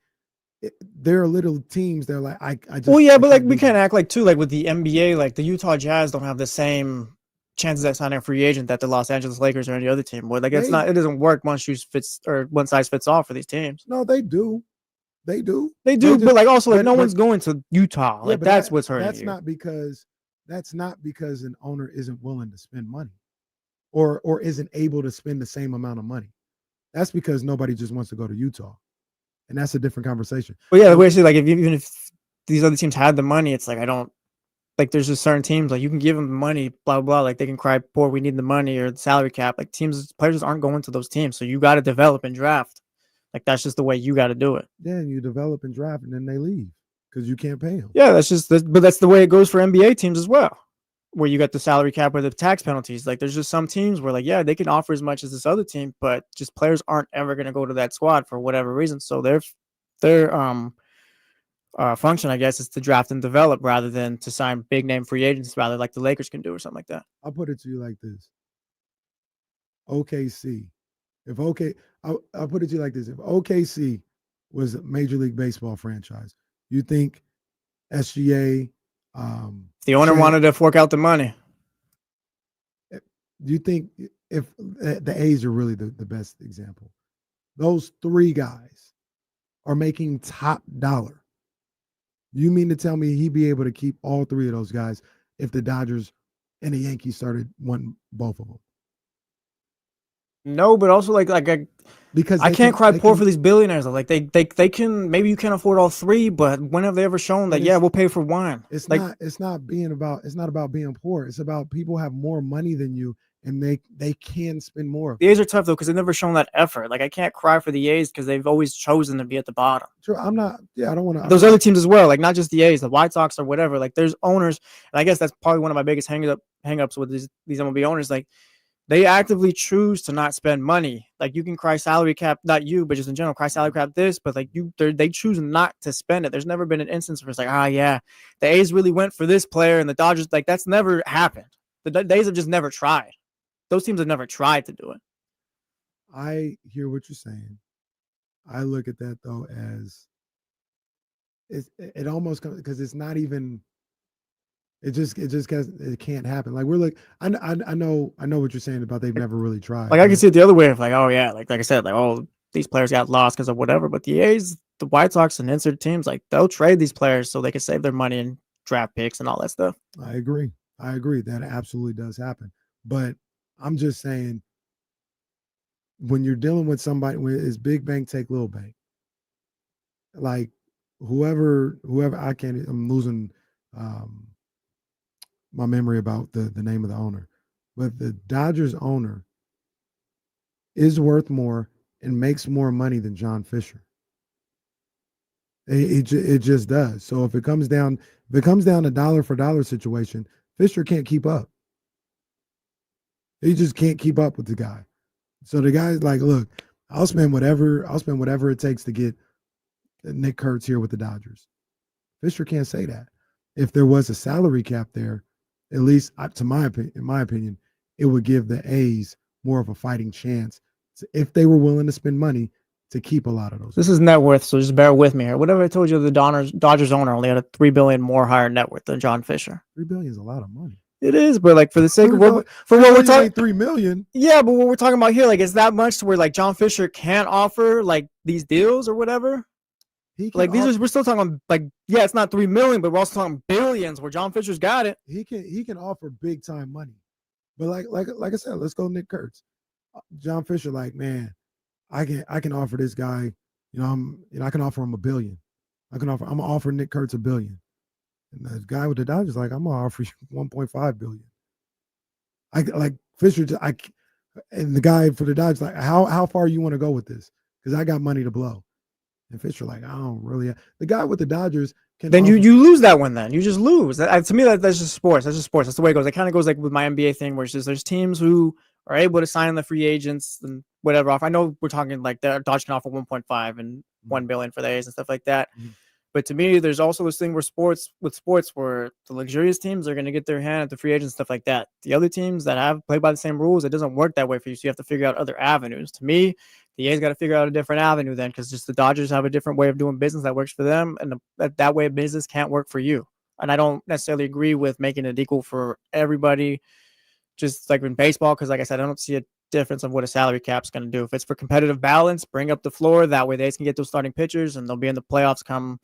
teams that are like I just. Well, yeah, but like we can't act like too like with the NBA, like the Utah Jazz don't have the same chances at signing a free agent that the Los Angeles Lakers or any other team would. Like it doesn't work one size fits all for these teams. No, they do. They do. But like also like no one's going to Utah. Like that's what's hurting. That's not because an owner isn't willing to spend money or isn't able to spend the same amount of money. That's because nobody just wants to go to Utah. And that's a different conversation. But yeah, the way I say, like, even if these other teams had the money, it's like, there's just certain teams, like, you can give them the money, blah, blah, blah. Like, they can cry, poor, we need the money or the salary cap. Like, players aren't going to those teams. So you got to develop and draft. Like, that's just the way you got to do it. Yeah, and you develop and draft, and then they leave because you can't pay them. Yeah, but that's the way it goes for NBA teams as well, where you got the salary cap or the tax penalties. Like, there's just some teams where, like, yeah, they can offer as much as this other team, but just players aren't ever going to go to that squad for whatever reason. So their function, I guess, is to draft and develop rather than to sign big name free agents, rather like the Lakers can do or something like that. I'll put it to you like this. OKC. I'll put it to you like this. If OKC was a Major League Baseball franchise, you think SGA, the owner wanted to fork out the money. Do you think if the A's are really the best example, those 3 guys are making top dollar? You mean to tell me he'd be able to keep all 3 of those guys if the Dodgers and the Yankees wanting both of them? No, but also like because I can't cry poor for these billionaires. Like they can, maybe you can't afford all three, but when have they ever shown that? Yeah, we'll pay for one. It's like, not about being poor. It's about people have more money than you, and they can spend more. The A's are tough though because they've never shown that effort. Like I can't cry for the A's because they've always chosen to be at the bottom. Sure, I'm not. Yeah, I don't want to. Those other teams as well, like not just the A's, the White Sox or whatever. Like there's owners, and I guess that's probably one of my biggest hang-ups with these MLB owners. Like they actively choose to not spend money. Like you can cry salary cap, not you, but just in general, cry salary cap this, but like they choose not to spend it. There's never been an instance where it's like, yeah, the A's really went for this player and the Dodgers, like that's never happened. The A's have just never tried. Those teams have never tried to do it. I hear what you're saying. I look at that though as it almost comes because it's not even. It can't happen. Like we're like, I know what you're saying about they've never really tried. Like I can see it the other way of like, oh yeah, like I said, like these players got lost because of whatever. But the A's, the White Sox, and insert teams, like they'll trade these players so they can save their money and draft picks and all that stuff. I agree. That absolutely does happen. But I'm just saying, when you're dealing with somebody, when it's big bank take little bank, like whoever I'm losing my memory about the name of the owner, but the Dodgers owner is worth more and makes more money than John Fisher. It just does. So if it comes down a dollar for dollar situation, Fisher can't keep up. He just can't keep up with the guy. So the guy's like, look, I'll spend whatever it takes to get Nick Kurtz here with the Dodgers. Fisher can't say that. If there was a salary cap there, at least in my opinion, it would give the A's more of a fighting chance if they were willing to spend money to keep a lot of those. This is net worth, so just bear with me here. Whatever I told you, the Dodgers owner only had a $3 billion more higher net worth than John Fisher. $3 billion is a lot of money. It is, but like for the sake of what we're talking, $3 million. Yeah, but what we're talking about here, like, is that much to where like John Fisher can't offer like these deals or whatever? Like we're still talking like, yeah, it's not $3 million, but we're also talking billions where John Fisher's got it. He can offer big time money, but like I said, let's go Nick Kurtz. John Fisher, like, man, I can offer this guy, I can offer him $1 billion. I'm gonna offer Nick Kurtz $1 billion. And the guy with the Dodgers like, I'm gonna offer you $1.5 billion. I like Fisher. And the guy for the Dodgers like, how far you want to go with this? Because I got money to blow. And Fisher like, I don't really. The guy with the Dodgers can. Then you lose that one. Then you just lose. To me, that's just sports. That's just sports. That's the way it goes. It kind of goes like with my NBA thing, where it's just there's teams who are able to sign the free agents and whatever off. I know we're talking like the Dodgers can offer 1.5 and $1 billion for the A's and stuff like that. Mm-hmm. But to me, there's also this thing where sports where the luxurious teams are going to get their hand at the free agents and stuff like that. The other teams that have played by the same rules, it doesn't work that way for you. So you have to figure out other avenues. To me, the A's got to figure out a different avenue then, because just the Dodgers have a different way of doing business that works for them, and that way of business can't work for you. And I don't necessarily agree with making it equal for everybody, just like in baseball, because like I said, I don't see a difference of what a salary cap's going to do. If it's for competitive balance, bring up the floor. That way the A's can get those starting pitchers, and they'll be in the playoffs come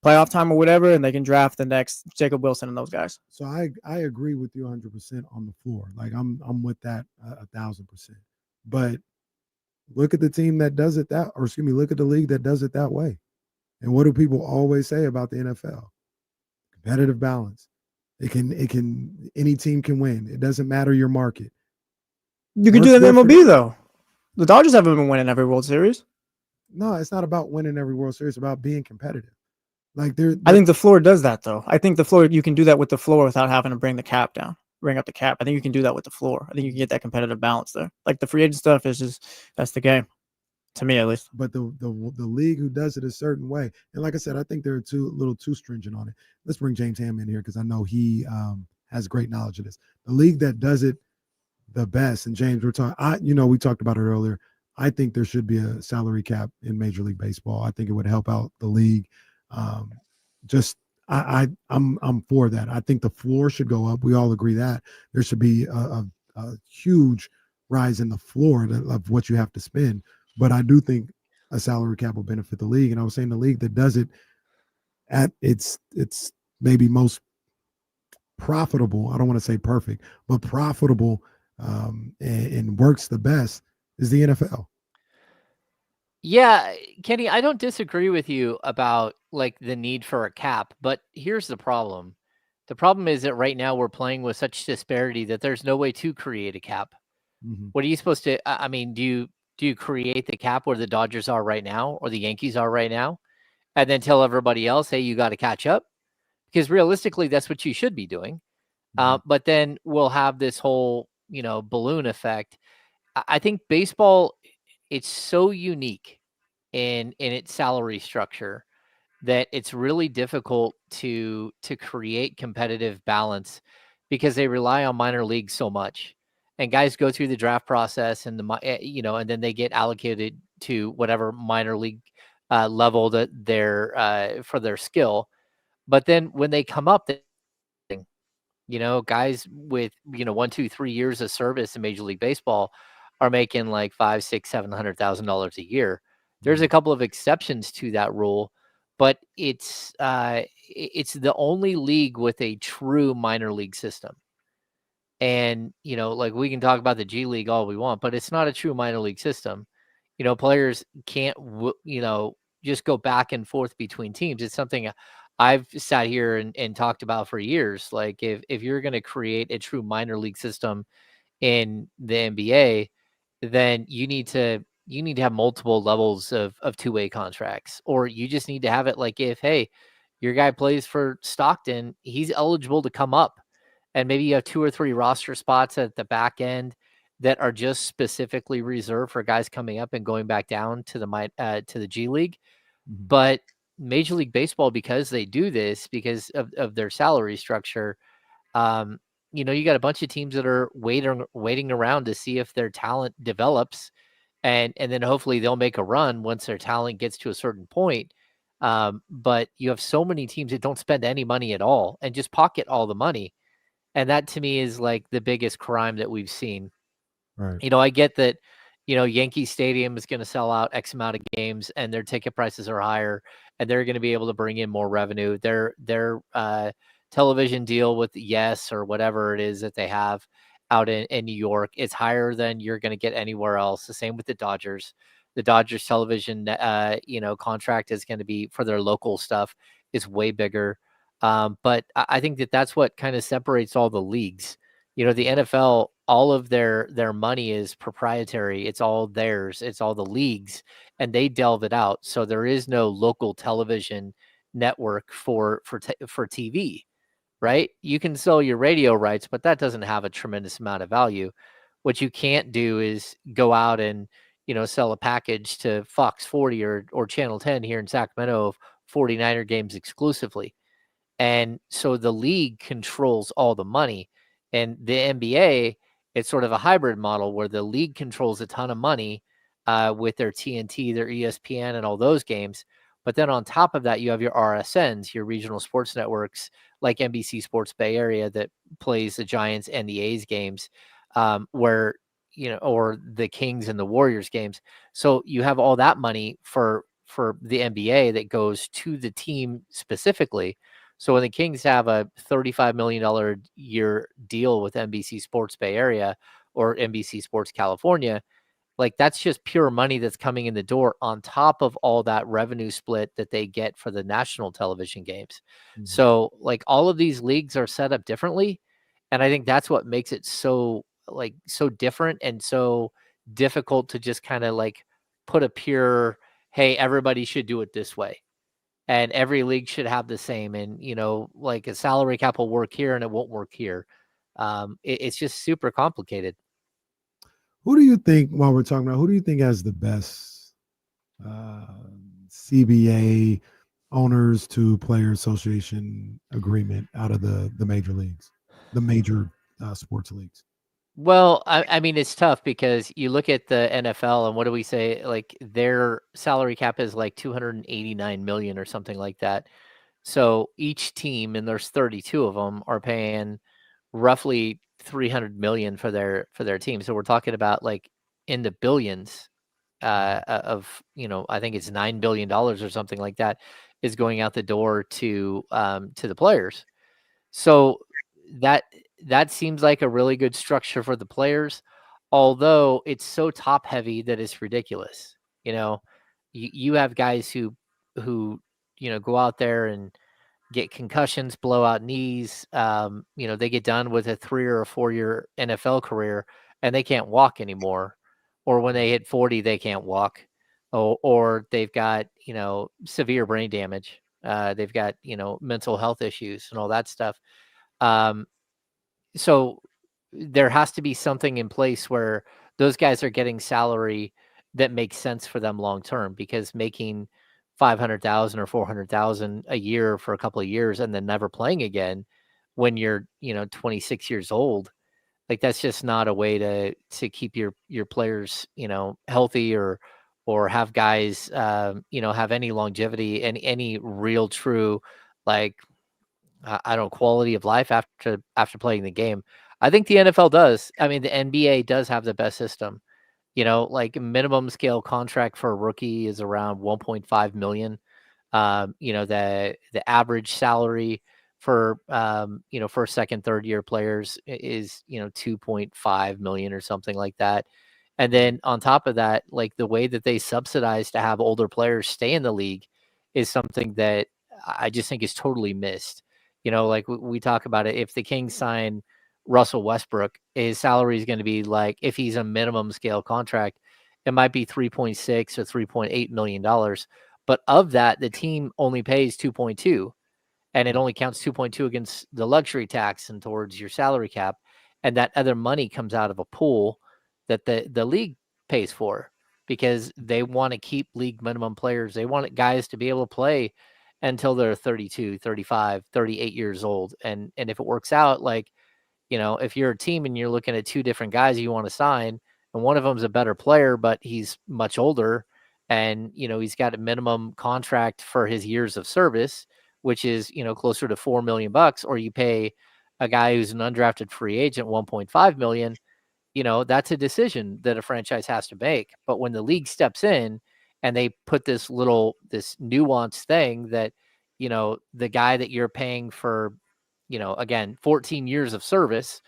playoff time or whatever, and they can draft the next Jacob Wilson and those guys. So I agree with you 100% on the floor. Like I'm with that 1,000%. But look at the team that does it look at the league that does it that way. And what do people always say about the NFL? Competitive balance. Any team can win. It doesn't matter your market. You can do that in MLB though. The Dodgers haven't been winning every World Series. No, it's not about winning every World Series. It's about being competitive. Like I think the floor does that though. I think the floor, you can do that with the floor without having to bring up the cap. I think you can do that with the floor. I think you can get that competitive balance there. Like the free agent stuff is just, that's the game, to me at least. But the league who does it a certain way, and like I said, I think they're a little too stringent on it. Let's bring James Ham in here because I know he has great knowledge of this. The league that does it the best, and James, we're talking. We talked about it earlier. I think there should be a salary cap in Major League Baseball. I think it would help out the league. I'm for that. I think the floor should go up. We all agree that there should be a huge rise in the floor of what you have to spend. But I do think a salary cap will benefit the league. And I was saying the league that does it at its maybe most profitable. I don't want to say perfect, but profitable and works the best is the NFL. Yeah, Kenny, I don't disagree with you about like the need for a cap, but here's the problem. The problem is that right now we're playing with such disparity that there's no way to create a cap. What are you supposed to? I mean, do you create the cap where the Dodgers are right now or the Yankees are right now, and then tell everybody else, hey, you got to catch up? Because realistically, that's what you should be doing. But then we'll have this whole balloon effect. I think baseball, it's so unique in its salary structure that it's really difficult to create competitive balance because they rely on minor leagues so much. And guys go through the draft process and and then they get allocated to whatever minor league level that they're for their skill. But then when they come up, guys with 1, 2, 3 years of service in Major League Baseball are making like $500,000, $600,000, $700,000 a year. There's a couple of exceptions to that rule, but it's the only league with a true minor league system. And like we can talk about the G League all we want, but it's not a true minor league system. Players can't just go back and forth between teams. It's something I've sat here and talked about for years. Like if you're going to create a true minor league system in the NBA, then you need to have multiple levels of two-way contracts, or you just need to have it like if, hey, your guy plays for Stockton, he's eligible to come up, and maybe you have 2 or 3 roster spots at the back end that are just specifically reserved for guys coming up and going back down to the G League. But Major League Baseball, because they do this because of their salary structure, you got a bunch of teams that are waiting around to see if their talent develops, and then hopefully they'll make a run once their talent gets to a certain point. But you have so many teams that don't spend any money at all and just pocket all the money. And that to me is like the biggest crime that we've seen. Right. I get that, Yankee Stadium is going to sell out X amount of games and their ticket prices are higher and they're going to be able to bring in more revenue. Their television deal with Yes or whatever it is that they have out in New York, it's higher than you're going to get anywhere else. The same with the Dodgers. The Dodgers television, contract is going to be for their local stuff is way bigger. But I think that's what kind of separates all the leagues. The NFL, all of their money is proprietary. It's all theirs. It's all the leagues, and they delve it out. So there is no local television network for TV, right? You can sell your radio rights, but that doesn't have a tremendous amount of value. What you can't do is go out and sell a package to Fox 40 or Channel 10 here in Sacramento of 49er games exclusively. And so the league controls all the money. And the NBA, it's sort of a hybrid model where the league controls a ton of money with their TNT, their ESPN, and all those games. But then on top of that, you have your RSNs, your regional sports networks, like NBC Sports Bay Area that plays the Giants and the A's games, or the Kings and the Warriors games. So you have all that money for the NBA that goes to the team specifically. So when the Kings have a $35 million year deal with NBC Sports Bay Area or NBC Sports California, like that's just pure money that's coming in the door on top of all that revenue split that they get for the national television games. So like all of these leagues are set up differently. And I think that's what makes it so different and so difficult to just kind of like put a pure, hey, everybody should do it this way. And every league should have the same. And, like a salary cap will work here and it won't work here. It's just super complicated. Who do you think, while we're talking about, who do you think has the best CBA owners to player association agreement out of the major leagues, the major sports leagues? Well, I mean, it's tough because you look at the NFL and what do we say? Like their salary cap is like 289 million or something like that. So each team, and there's 32 of them, are paying roughly 300 million for their team. So we're talking about like in the billions of, I think it's $9 billion or something like that is going out the door to the players. So that seems like a really good structure for the players, although it's so top heavy that it's ridiculous. you have guys who go out there and get concussions, blow out knees. They get done with a 3 or a 4 year NFL career and they can't walk anymore. Or when they hit 40, they can't walk. Or they've got, severe brain damage. They've got, mental health issues and all that stuff. So there has to be something in place where those guys are getting salary that makes sense for them long term, because making 500,000 or 400,000 a year for a couple of years and then never playing again when you're 26 years old, like that's just not a way to keep your players healthy or have guys have any longevity and any real true like I don't know, quality of life after playing the game. I think the NFL does. I mean, the NBA does have the best system. Like minimum scale contract for a rookie is around 1.5 million. The average salary for first, second, third year players is 2.5 million or something like that. And then on top of that, like the way that they subsidize to have older players stay in the league is something that I just think is totally missed. Like we talk about it. If the Kings sign Russell Westbrook, his salary is going to be like, if he's a minimum scale contract, it might be 3.6 or $3.8 million. But of that, the team only pays 2.2, and it only counts 2.2 against the luxury tax and towards your salary cap. And that other money comes out of a pool that the league pays for, because they want to keep league minimum players. They want guys to be able to play until they're 32, 35, 38 years old. And if it works out, like, if you're a team and you're looking at two different guys you want to sign, and one of them's a better player, but he's much older and, he's got a minimum contract for his years of service, which is, closer to $4 million, or you pay a guy who's an undrafted free agent 1.5 million, that's a decision that a franchise has to make. But when the league steps in and they put this nuanced thing that, the guy that you're paying for, again, 14 years of service,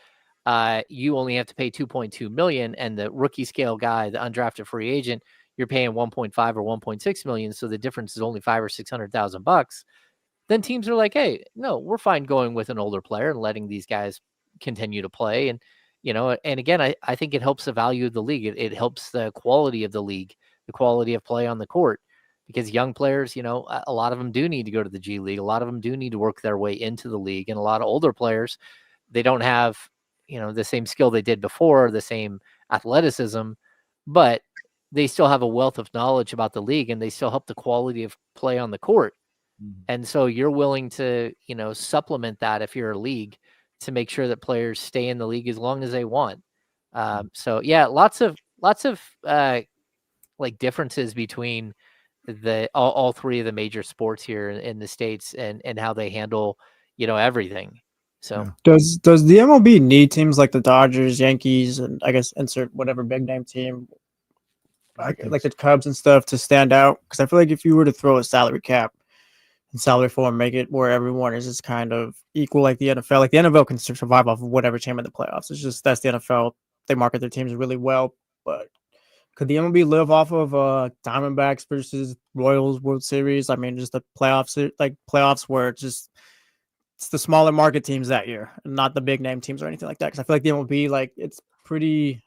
you only have to pay 2.2 million, and the rookie scale guy, the undrafted free agent, you're paying 1.5 or 1.6 million. So the difference is only $500,000 or $600,000. Then teams are like, hey, no, we're fine going with an older player and letting these guys continue to play. And, and again, I think it helps the value of the league. It helps the quality of the league, the quality of play on the court, because young players, a lot of them do need to go to the G League. A lot of them do need to work their way into the league. And a lot of older players, they don't have, the same skill they did before, the same athleticism, but they still have a wealth of knowledge about the league, and they still help the quality of play on the court. And so you're willing to, supplement that if you're a league, to make sure that players stay in the league as long as they want. So yeah, lots of like differences between all three of the major sports here in the States and how they handle, everything. So does the MLB need teams like the Dodgers, Yankees, and I guess insert whatever big name team, like the Cubs and stuff, to stand out? Because I feel like if you were to throw a salary cap and salary form, make it where everyone is just kind of equal, like the NFL. Like the NFL can survive off of whatever team in the playoffs. It's just that's the NFL. They market their teams really well. But could the MLB live off of Diamondbacks versus Royals World Series? I mean, just the playoffs where it's the smaller market teams that year, and not the big name teams or anything like that. Because I feel like the MLB, like, it's pretty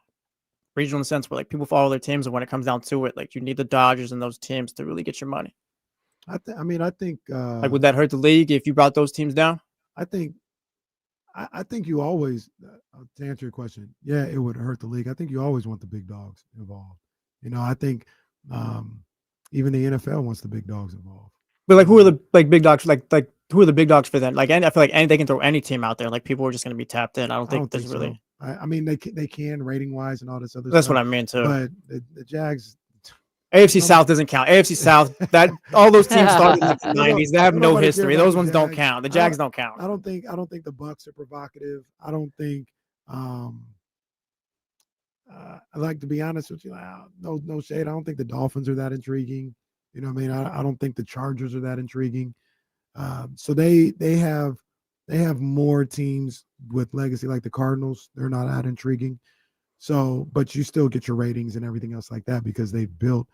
regional in the sense where like people follow their teams, and when it comes down to it, like you need the Dodgers and those teams to really get your money. I think like, would that hurt the league if you brought those teams down? I think you always, to answer your question, yeah, it would hurt the league. I think you always want the big dogs involved. I think even the NFL wants the big dogs involved. But like, who are the big dogs? Like who are the big dogs for them? Like, I feel like they can throw any team out there. Like, people are just going to be tapped in. I don't think there's really. I mean, they can rating wise and all this other. That's stuff. what I mean too. But the Jags. AFC South doesn't count. AFC South, that all those teams started in the 90s. They have no history. Those ones don't count. The Jags don't count. I don't think the Bucks are provocative. I don't think I like, to be honest with you, no shade. I don't think the Dolphins are that intriguing. You know what I mean? I don't think the Chargers are that intriguing. So they have more teams with legacy, like the Cardinals. They're not that intriguing. So, but you still get your ratings and everything else like that, because they've built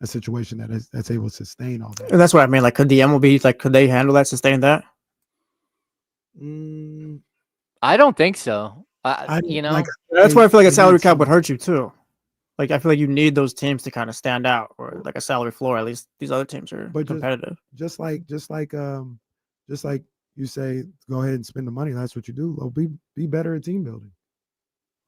a situation that's able to sustain all that. And that's what I mean. Like, could the MLB, like, could they handle that, sustain that? I don't think so. you know, like, that's why I feel like a salary cap would hurt you too. Like, I feel like you need those teams to kind of stand out, or like a salary floor. At least these other teams are competitive. Just like you say, go ahead and spend the money. That's what you do. Well, be better at team building.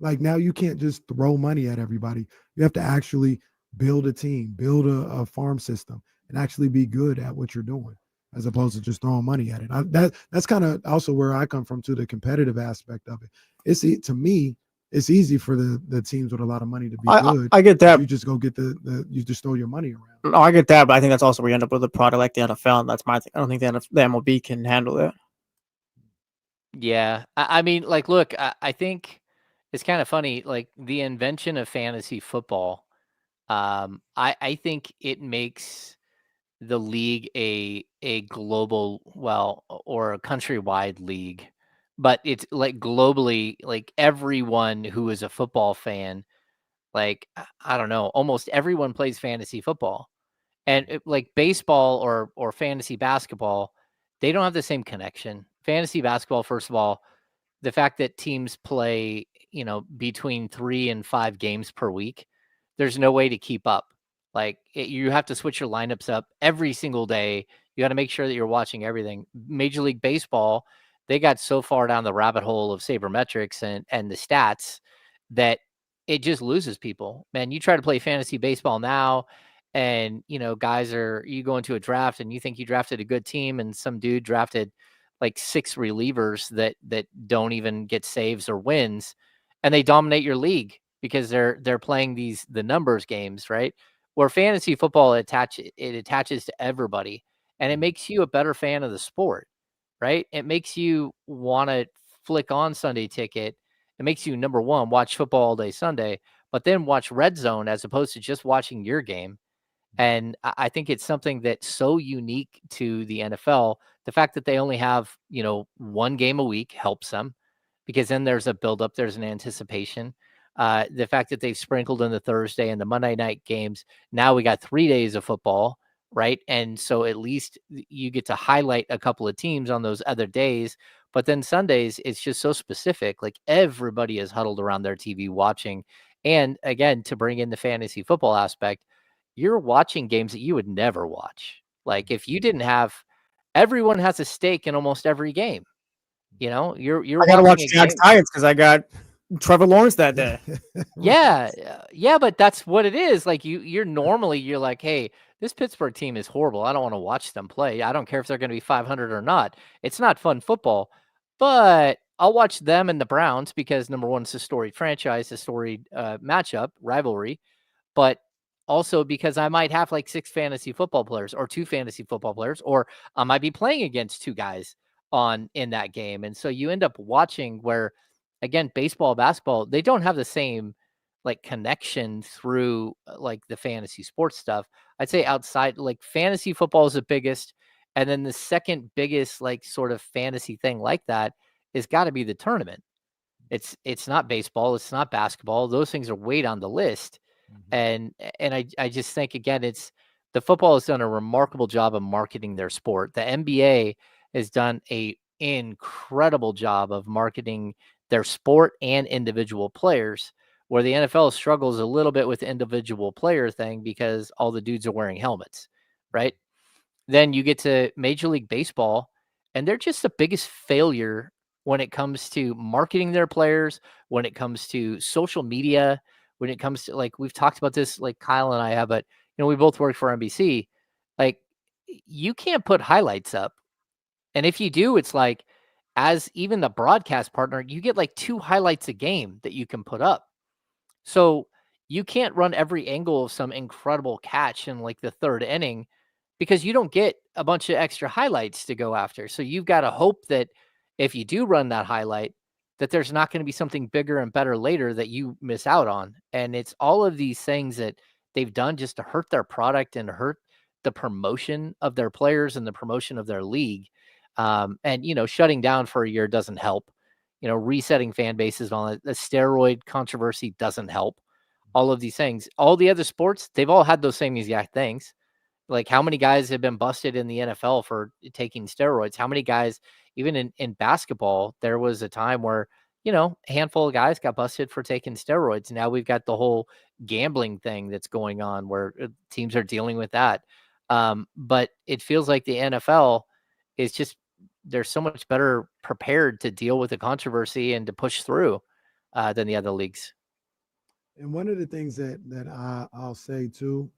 Like, now you can't just throw money at everybody. You have to actually build a team, build a farm system, and actually be good at what you're doing, as opposed to just throwing money at it. That's kind of also where I come from, to the competitive aspect of it. To me, it's easy for the teams with a lot of money to be good. I get that. You just go get you just throw your money around. No, I get that, but I think that's also where you end up with a product like the NFL, and that's my thing. I don't think the MLB can handle that. Yeah. I mean, like, look, I think it's kind of funny, like the invention of fantasy football. I think it makes the league a global, or a countrywide league, but it's like globally, like everyone who is a football fan, like, I don't know, almost everyone plays fantasy football. And like baseball or fantasy basketball, they don't have the same connection. Fantasy basketball, first of all, the fact that teams play, between 3 and 5 games per week, there's no way to keep up. Like, you have to switch your lineups up every single day. You got to make sure that you're watching everything. Major League Baseball, they got so far down the rabbit hole of sabermetrics and the stats that it just loses people. Man, you try to play fantasy baseball now, and guys you go into a draft and you think you drafted a good team, and some dude drafted like 6 relievers that don't even get saves or wins, and they dominate your league because they're playing the numbers games, right? Where fantasy football attaches to everybody, and it makes you a better fan of the sport, right? It makes you want to flick on Sunday Ticket. It makes you, number one, watch football all day Sunday, but then watch Red Zone as opposed to just watching your game. And I think it's something that's so unique to the NFL. The fact that they only have, 1 game a week helps them, because then there's a buildup, there's an anticipation. The fact that they've sprinkled in the Thursday and the Monday night games. Now we got 3 days of football, right? And so at least you get to highlight a couple of teams on those other days. But then Sundays, it's just so specific. Like, everybody is huddled around their TV watching. And again, to bring in the fantasy football aspect, you're watching games that you would never watch. Like, if you didn't have, everyone has a stake in almost every game. You're I gotta watch Jags Giants because I got Trevor Lawrence that day. Yeah, but that's what it is. Like, you're like, hey, this Pittsburgh team is horrible. I don't want to watch them play. I don't care if they're going to be 500 or not. It's not fun football, but I'll watch them and the Browns because, number one, it's a storied franchise, a storied matchup, rivalry, but also because I might have like 6 fantasy football players or 2 fantasy football players, or I might be playing against 2 guys in that game. And so you end up watching where, again, baseball, basketball, they don't have the same like connection through like the fantasy sports stuff. I'd say outside, like, fantasy football is the biggest. And then the second biggest, like, sort of fantasy thing like that is got to be the tournament. It's not baseball. It's not basketball. Those things are way down the list. And I just think, again, the football has done a remarkable job of marketing their sport. The NBA has done a incredible job of marketing their sport and individual players, where the NFL struggles a little bit with the individual player thing because all the dudes are wearing helmets, right? Then you get to Major League Baseball, and they're just the biggest failure when it comes to marketing their players, when it comes to social media, when it comes to, like, we've talked about this, like Kyle and I have, but we both work for NBC. Like, you can't put highlights up. And if you do, it's like, as even the broadcast partner, you get like 2 highlights a game that you can put up. So you can't run every angle of some incredible catch in like the 3rd inning because you don't get a bunch of extra highlights to go after. So you've got to hope that if you do run that highlight, that there's not going to be something bigger and better later that you miss out on. And it's all of these things that they've done just to hurt their product and hurt the promotion of their players and the promotion of their league. And, shutting down for a year doesn't help. Resetting fan bases on it. The steroid controversy doesn't help. all of these things. All the other sports, they've all had those same exact things. Like, how many guys have been busted in the NFL for taking steroids? How many guys, even in basketball, there was a time where, a handful of guys got busted for taking steroids. Now we've got the whole gambling thing that's going on where teams are dealing with that. But it feels like the NFL is just, they're so much better prepared to deal with the controversy and to push through than the other leagues. And one of the things that I'll say too,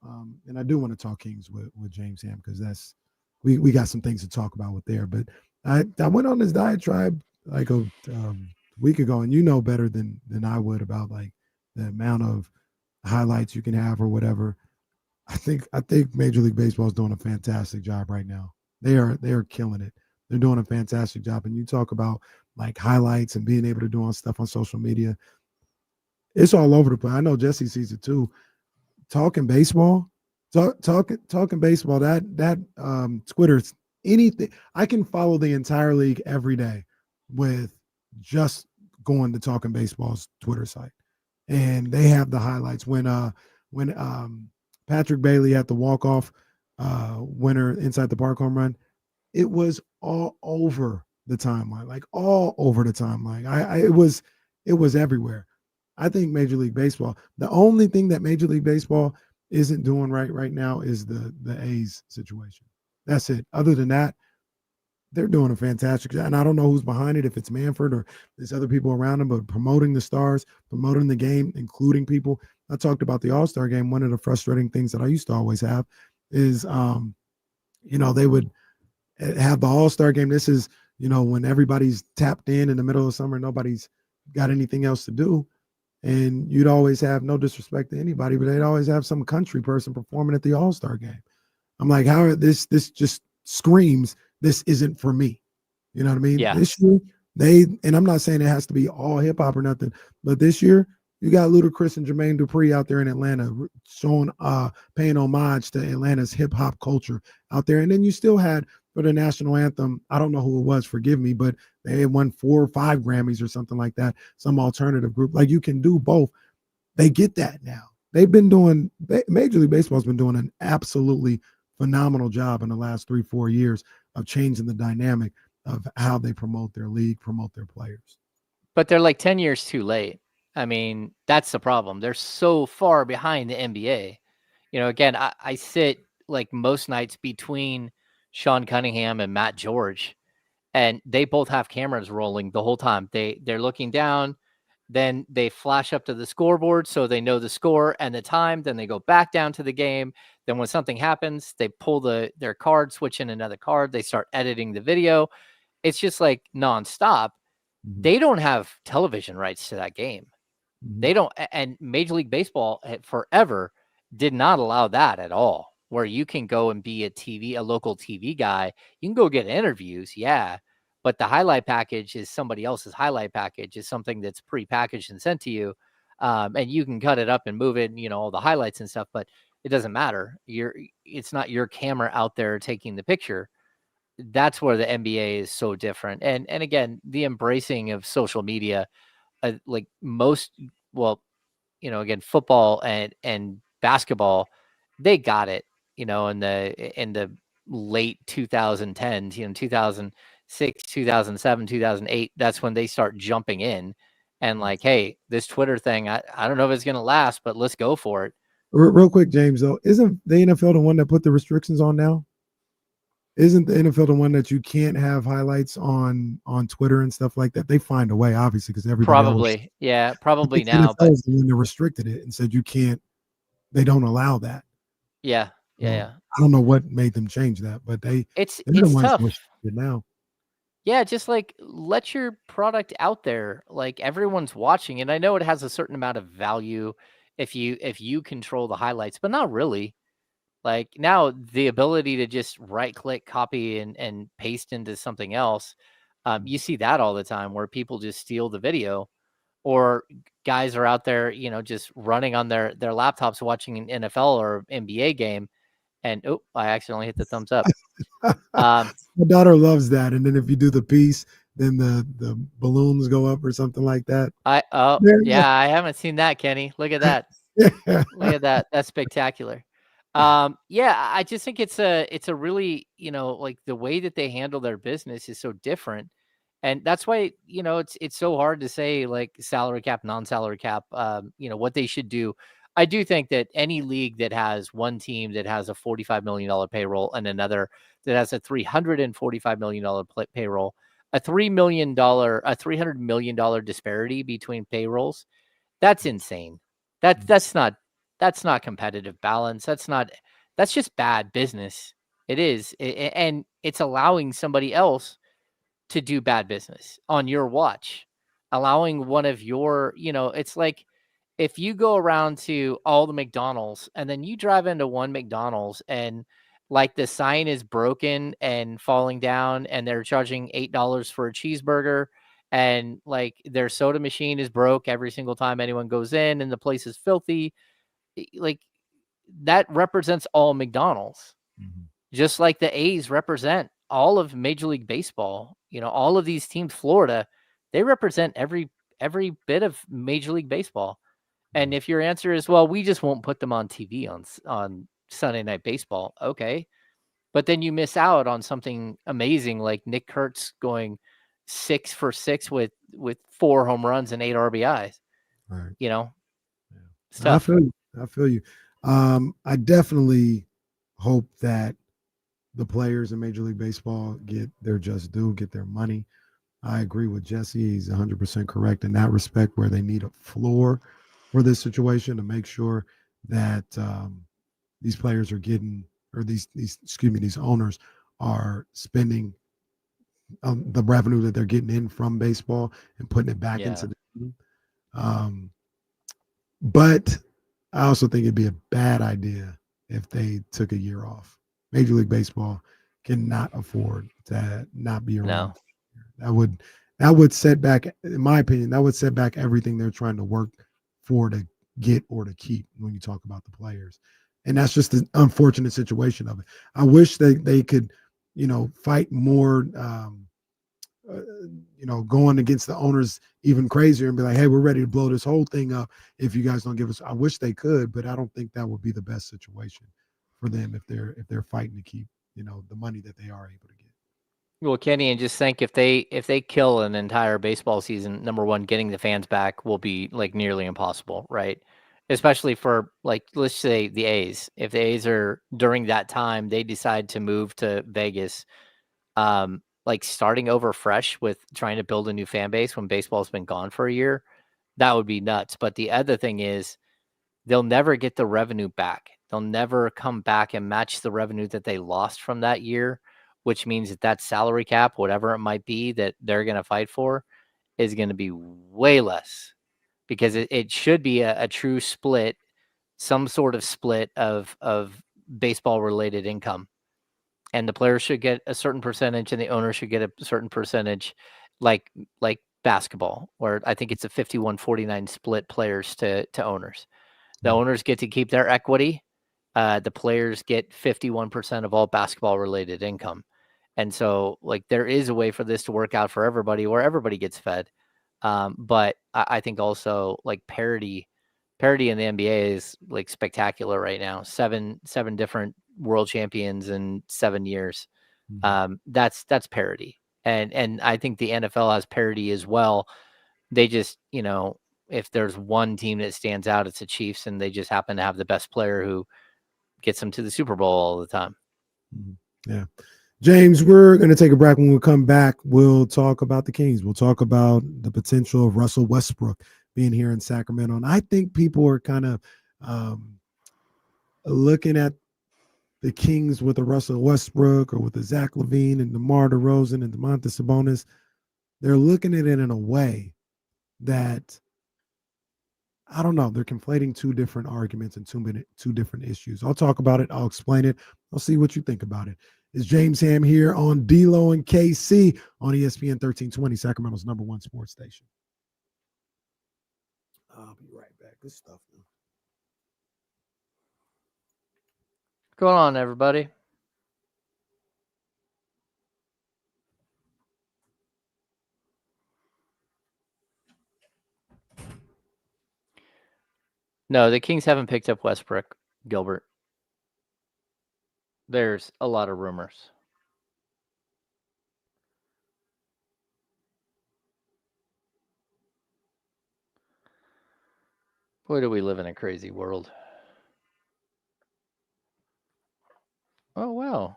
and I do want to talk Kings with James Ham, because that's we got some things to talk about with there. But I went on this diatribe like a week ago, and you know better than I would about like the amount of highlights you can have or whatever. I think Major League Baseball is doing a fantastic job right now. They are killing it. They're doing a fantastic job. And you talk about like highlights and being able to do stuff on social media. It's all over the place. I know Jesse sees it too. Talking baseball, talking baseball. That Twitter's anything. I can follow the entire league every day with just going to Talking Baseball's Twitter site, and they have the highlights when Patrick Bailey had the walk-off winner inside the park home run. It was all over the timeline, like all over the timeline. It was everywhere. I think Major League Baseball, the only thing that Major League Baseball isn't doing right now is the A's situation. That's it. Other than that, they're doing a fantastic job. And I don't know who's behind it, if it's Manfred or there's other people around them, but promoting the stars, promoting the game, including people. I talked about the All-Star game. One of the frustrating things that I used to always have is, they would have the All-Star game. This is, when everybody's tapped in the middle of summer, nobody's got anything else to do. And you'd always have, no disrespect to anybody, but they'd always have some country person performing at the All-Star game. I'm like, how this just screams, this isn't for me. You know what I mean? Yeah. This year, and I'm not saying it has to be all hip hop or nothing, but this year, you got Ludacris and Jermaine Dupri out there in Atlanta showing, paying homage to Atlanta's hip hop culture out there. And then you still had, for the national anthem, I don't know who it was, forgive me, but they had won 4 or 5 Grammys or something like that, some alternative group. Like, you can do both. They get that now. They've been doing, Major League Baseball has been doing an absolutely phenomenal job in the last 3-4 years of changing the dynamic of how they promote their league, promote their players. But they're like 10 years too late. I mean, that's the problem. They're so far behind the NBA. Again, I sit like most nights between Sean Cunningham and Matt George, and they both have cameras rolling the whole time. They're looking down, then they flash up to the scoreboard so they know the score and the time. Then they go back down to the game. Then when something happens, they pull their card, switch in another card. They start editing the video. It's just like nonstop. Mm-hmm. They don't have television rights to that game. Mm-hmm. They don't, and Major League Baseball forever did not allow that at all, where you can go and be a local TV guy. You can go get interviews, yeah, but the highlight package is somebody else's highlight package, is something that's pre-packaged and sent to you, and you can cut it up and move it, all the highlights and stuff, but it doesn't matter. It's not your camera out there taking the picture. That's where the NBA is so different. And again, the embracing of social media, like most, again, football and basketball, they got it, in the late 2010s, 2006, 2007, 2008. That's when they start jumping in and like, hey, this Twitter thing, I don't know if it's going to last, but let's go for it. Real quick, James, though, isn't the NFL the one that put the restrictions on now? Isn't the NFL the one that you can't have highlights on Twitter and stuff like that? They find a way, obviously, because everybody probably now, but is the one that restricted it and said you can't. They don't allow that. Yeah. I don't know what made them change that, but it's the ones tough now. Yeah, just like let your product out there, like everyone's watching, and I know it has a certain amount of value if you control the highlights, but not really. Like now, the ability to just right-click, copy, and paste into something else, you see that all the time where people just steal the video, or guys are out there, just running on their laptops watching an NFL or NBA game, and I accidentally hit the thumbs up. My daughter loves that, and then if you do the piece, then the balloons go up or something like that. I haven't seen that, Kenny. Look at that. Look at that. That's spectacular. Yeah, I just think it's a really, like the way that they handle their business is so different. And that's why, it's so hard to say like salary cap, non-salary cap, what they should do. I do think that any league that has one team that has a $45 million payroll and another that has a $345 million payroll, a $300 million disparity between payrolls, that's insane. That's not competitive balance. That's just bad business. It is. And it's allowing somebody else to do bad business on your watch, allowing one of your, it's like if you go around to all the McDonald's and then you drive into one McDonald's and like the sign is broken and falling down and they're charging $8 for a cheeseburger and like their soda machine is broke every single time anyone goes in and the place is filthy, like that represents all McDonald's. Just like the A's represent all of Major League Baseball, all of these teams, Florida, they represent every bit of Major League Baseball. And if your answer is, well, we just won't put them on TV on Sunday Night Baseball, okay. But then you miss out on something amazing like Nick Kurtz going 6 for 6 with 4 home runs and 8 RBIs. Right. Stuff. I feel you. I definitely hope that the players in Major League Baseball get their just due, get their money. I agree with Jesse. He's 100% correct in that respect, where they need a floor for this situation to make sure that these players are getting, or these owners are spending the revenue that they're getting in from baseball and putting it back into the team. But I also think it'd be a bad idea if they took a year off. Major League Baseball cannot afford to not be around. No. That would set back, in my opinion, that would set back everything they're trying to work for to get or to keep when you talk about the players. And that's just an unfortunate situation of it. I wish they could, fight more, going against the owners even crazier and be like, hey, we're ready to blow this whole thing up if you guys don't give us. I wish they could, but I don't think that would be the best situation for them if they're fighting to keep, the money that they are able to get. Well, Kenny, and just think if they kill an entire baseball season, number one, getting the fans back will be like nearly impossible, right? Especially for like, let's say the A's. If the A's are during that time, they decide to move to Vegas, like starting over fresh with trying to build a new fan base when baseball's been gone for a year, that would be nuts. But the other thing is they'll never get the revenue back. They'll never come back and match the revenue that they lost from that year, which means that salary cap, whatever it might be that they're going to fight for, is going to be way less, because it should be a true split, some sort of split of baseball related income. And the players should get a certain percentage and the owner should get a certain percentage, like basketball, where I think it's a 51-49 split players to owners. The owners get to keep their equity. The players get 51% of all basketball related income. And so like there is a way for this to work out for everybody where everybody gets fed. But I think also like parity in the NBA is like spectacular right now. Seven different world champions in 7 years. That's parity. And I think the NFL has parity as well. They just, if there's one team that stands out, it's the Chiefs, and they just happen to have the best player who gets them to the Super Bowl all the time. Yeah. James, we're going to take a break. When we come back, we'll talk about the Kings. We'll talk about the potential of Russell Westbrook being here in Sacramento. And I think people are kind of looking at the Kings with a Russell Westbrook or with a Zach LaVine and DeMar DeRozan and Domantas Sabonis. They're looking at it in a way that, I don't know, they're conflating two different arguments and two different issues. I'll talk about it. I'll explain it. I'll see what you think about it. It's James Ham here on D-Lo and KC on ESPN 1320, Sacramento's #1 sports station. I'll be right back. Good stuff, man. What's going on, everybody? No, the Kings haven't picked up Westbrook, Gilbert. There's a lot of rumors. Boy, do we live in a crazy world. Oh, wow.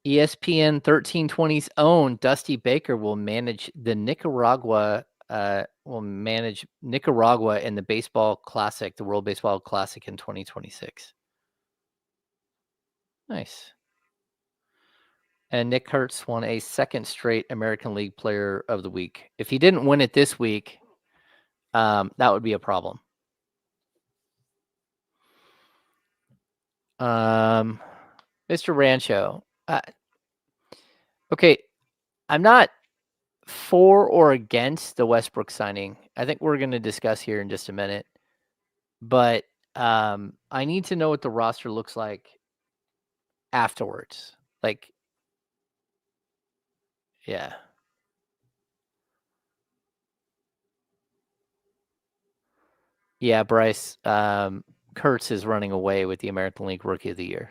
ESPN 1320's own Dusty Baker will manage Nicaragua in the baseball classic, the World Baseball Classic in 2026. Nice. And Nick Kurtz won a second straight American League Player of the Week. If he didn't win it this week, that would be a problem. Mr. Rancho. Okay, I'm not for or against the Westbrook signing. I think we're going to discuss here in just a minute. But I need to know what the roster looks like afterwards. Like, yeah. Yeah, Bryce. Kurtz is running away with the American League Rookie of the Year.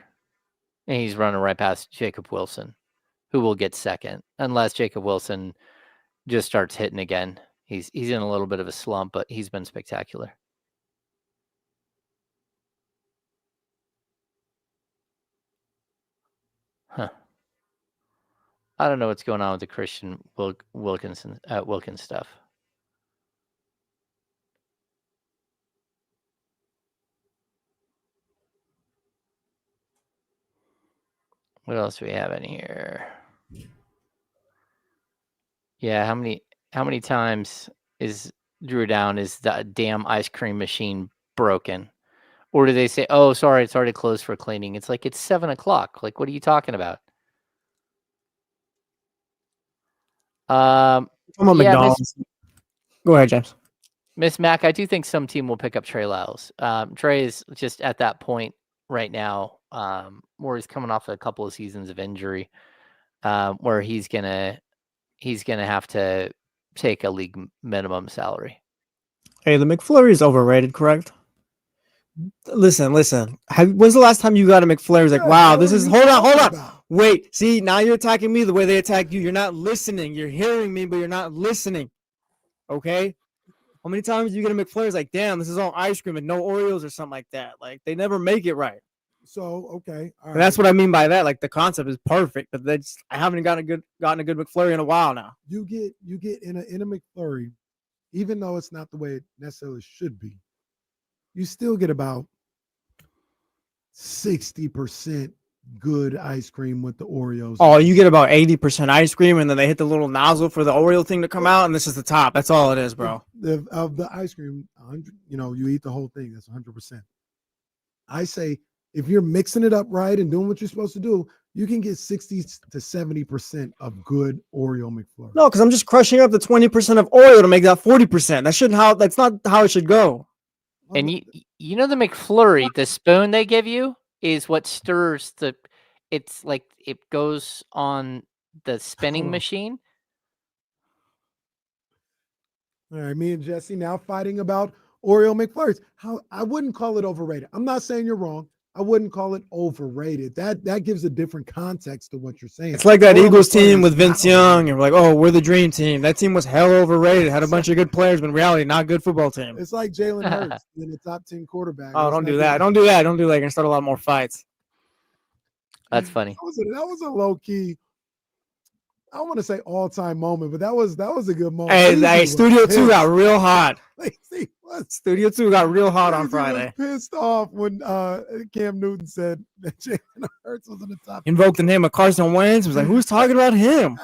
And he's running right past Jacob Wilson, who will get second, unless Jacob Wilson just starts hitting again. He's in a little bit of a slump, but he's been spectacular. Huh. I don't know what's going on with the Christian Wilkins stuff. What else do we have in here? Yeah, how many times is Drew down? Is the damn ice cream machine broken? Or do they say, "Oh, sorry, it's already closed for cleaning"? It's like it's 7:00. Like, what are you talking about? I'm on Yeah, McDonald's. Go ahead, James. Miss Mac, I do think some team will pick up Trey Lyles. Trey is just at that point right now where he's coming off a couple of seasons of injury, where he's gonna have to take a league minimum salary. Hey, the McFlurry is overrated, correct? Listen. When's the last time you got a McFlurry? Like, wow, this is. Hold on. Wait, see, now you're attacking me the way they attack you. You're not listening. You're hearing me, but you're not listening. Okay? How many times do you get a McFlurry? It's like, damn, this is all ice cream and no Oreos or something like that. Like, they never make it right. So, okay. And that's what I mean by that. Like, the concept is perfect, but I haven't gotten a good McFlurry in a while now. You get in a McFlurry, even though it's not the way it necessarily should be, you still get about 60% good ice cream with the Oreos. Oh, you get about 80% ice cream, and then they hit the little nozzle for the Oreo thing to come out, and this is the top. That's all it is, bro. Of the ice cream, 100, you eat the whole thing. That's 100%. I say, if you're mixing it up right and doing what you're supposed to do, you can get 60 to 70% of good Oreo McFlurry. No, because I'm just crushing up the 20% of Oreo to make that 40%. That's not how it should go. And you know the McFlurry, the spoon they give you is what stirs it's like it goes on the spinning machine. All right, me and Jesse now fighting about Oreo McFlurries. I wouldn't call it overrated. I'm not saying you're wrong. I wouldn't call it overrated. That gives a different context to what you're saying. It's like that Eagles team with Vince Young, and we're like, oh, we're the dream team. That team was hell overrated. Had a bunch of good players, but in reality, not a good football team. It's like Jalen Hurts being the top 10 quarterback. Oh, don't do that. Don't do that. You're gonna start a lot more fights. That's funny. That was a low key. I don't want to say all time moment, but that was a good moment. Hey, Studio 2 got real hot. What? Studio 2 got real hot on Friday. Pissed off when Cam Newton said that Jalen Hurts was in the top. Invoked the name of Carson Wentz. Was like, who's talking about him?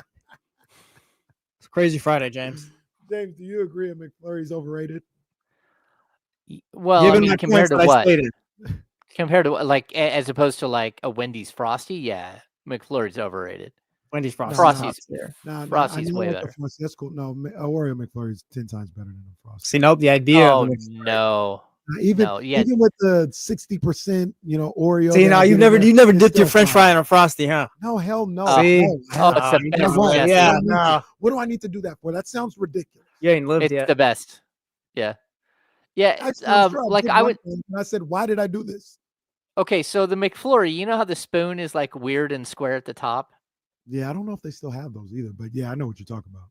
It's crazy Friday, James. James, do you agree that McFlurry's overrated? Well, I mean, compared to what? Compared to like, as opposed to like a Wendy's Frosty, yeah, McFlurry's overrated. Wendy's Frosty's way better. That's cool. No, Oreo McFlurry is 10 times better than a Frosty. See, nope. The idea. Oh no. Even with the 60%, Oreo. See, now you never dipped your French fry in a Frosty, huh? No, hell no. See, it's the best. Yeah, no. What do I need to do that for? That sounds ridiculous. You ain't lived it's yet. The best. Yeah. Yeah, Actually, I'm sure like did I one would. thing, and I said, "Why did I do this?" Okay, so the McFlurry, you know how the spoon is like weird and square at the top? Yeah, I don't know if they still have those either, but yeah, I know what you're talking about.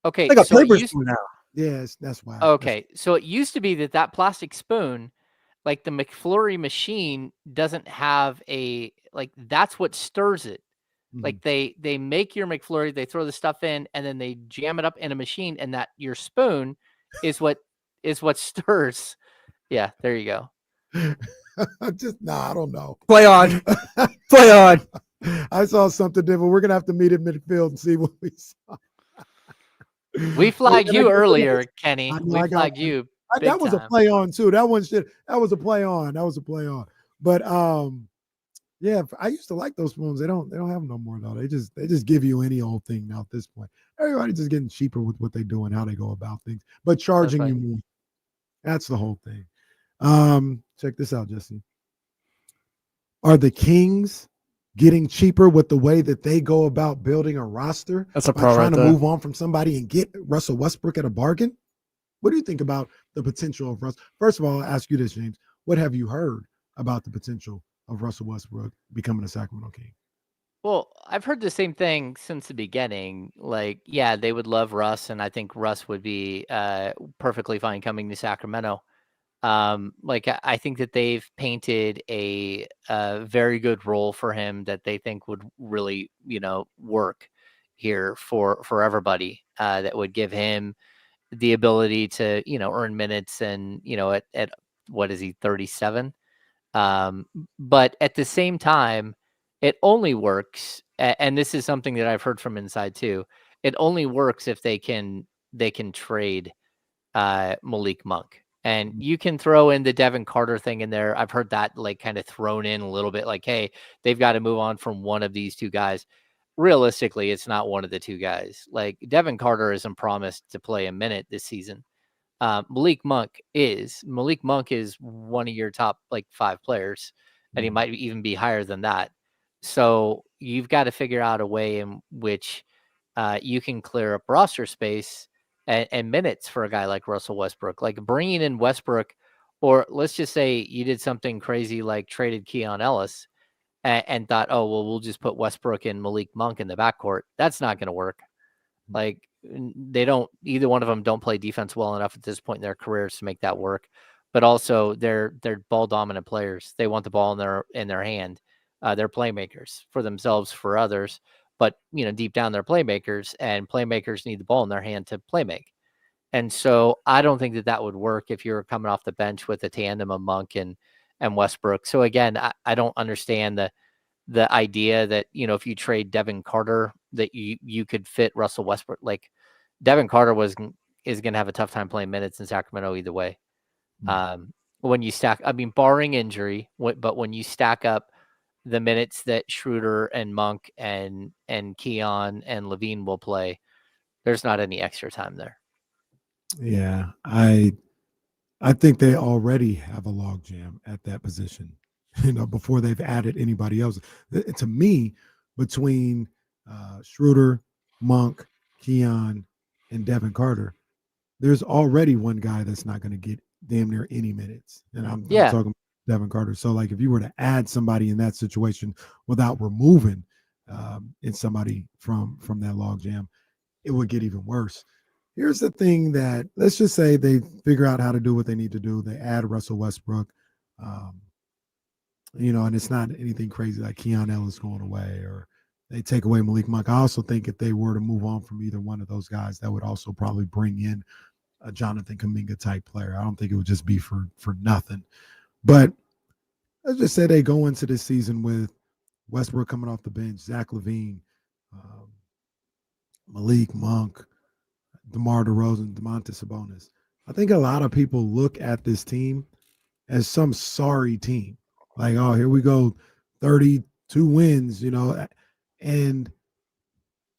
Okay, Like a so it paper used. spoon now. Yes, that's why. Okay, so it used to be that plastic spoon, like the McFlurry machine, doesn't have like that's what stirs it. Like they make your McFlurry, they throw the stuff in, and then they jam it up in a machine, and that your spoon is what stirs. Yeah, there you go. I don't know. Play on. Play on. I saw something different. We're gonna have to meet at midfield and see what we saw. We flagged you earlier, Kenny. We flagged you. That was a play on too. That was a play on. But yeah, I used to like those spoons. They don't have them no more though. They just give you any old thing now at this point. Everybody's just getting cheaper with what they do and how they go about things, but charging you more. That's the whole thing. Check this out, Jesse. Are the Kings getting cheaper with the way that they go about building a roster? That's a by pro trying right to there. move on from somebody and get Russell Westbrook at a bargain? What do you think about the potential of Russ? First of all, I'll ask you this, James. What have you heard about the potential of Russell Westbrook becoming a Sacramento King? Well, I've heard the same thing since the beginning. Like, yeah, they would love Russ, and I think Russ would be perfectly fine coming to Sacramento. Like, I think that they've painted a very good role for him that they think would really, work here for everybody. That would give him the ability to, earn minutes, and at what is he, 37? But at the same time, it only works, and this is something that I've heard from inside too. It only works if they can trade Malik Monk. And you can throw in the Devin Carter thing in there. I've heard that like kind of thrown in a little bit, like, hey, they've got to move on from one of these two guys. Realistically, it's not one of the two guys. Like, Devin Carter isn't promised to play a minute this season. Malik Monk is one of your top like 5 players, and he might even be higher than that. So you've got to figure out a way in which you can clear up roster space and minutes for a guy like Russell Westbrook. Like, bringing in Westbrook, or let's just say you did something crazy like traded Keon Ellis and thought, oh, well, we'll just put Westbrook and Malik Monk in the backcourt. That's not going to work. Like, either one of them don't play defense well enough at this point in their careers to make that work. But also they're ball dominant players. They want the ball in their hand. They're playmakers for themselves, for others. But, deep down they're playmakers, and playmakers need the ball in their hand to play make. And so I don't think that would work if you're coming off the bench with a tandem of Monk and Westbrook. So again, I don't understand the idea that, if you trade Devin Carter, that you could fit Russell Westbrook. Like, Devin Carter is going to have a tough time playing minutes in Sacramento either way. When you stack, barring injury, but when you stack up the minutes that Schroeder and Monk and Keon and Levine will play, there's not any extra time there. Yeah, I think they already have a logjam at that position, before they've added anybody else. To me, between Schroeder, Monk, Keon, and Devin Carter, there's already one guy that's not going to get damn near any minutes. And I'm talking about Devin Carter. So, like, if you were to add somebody in that situation without removing somebody from that logjam, it would get even worse. Here's the thing that, let's just say they figure out how to do what they need to do. They add Russell Westbrook, and it's not anything crazy like Keon Ellis going away, or they take away Malik Monk. I also think if they were to move on from either one of those guys, that would also probably bring in a Jonathan Kuminga type player. I don't think it would just be for nothing. But let's just say they go into this season with Westbrook coming off the bench, Zach LaVine, Malik Monk, DeMar DeRozan, Domantas Sabonis. I think a lot of people look at this team as some sorry team. Like, oh, here we go, 32 wins, and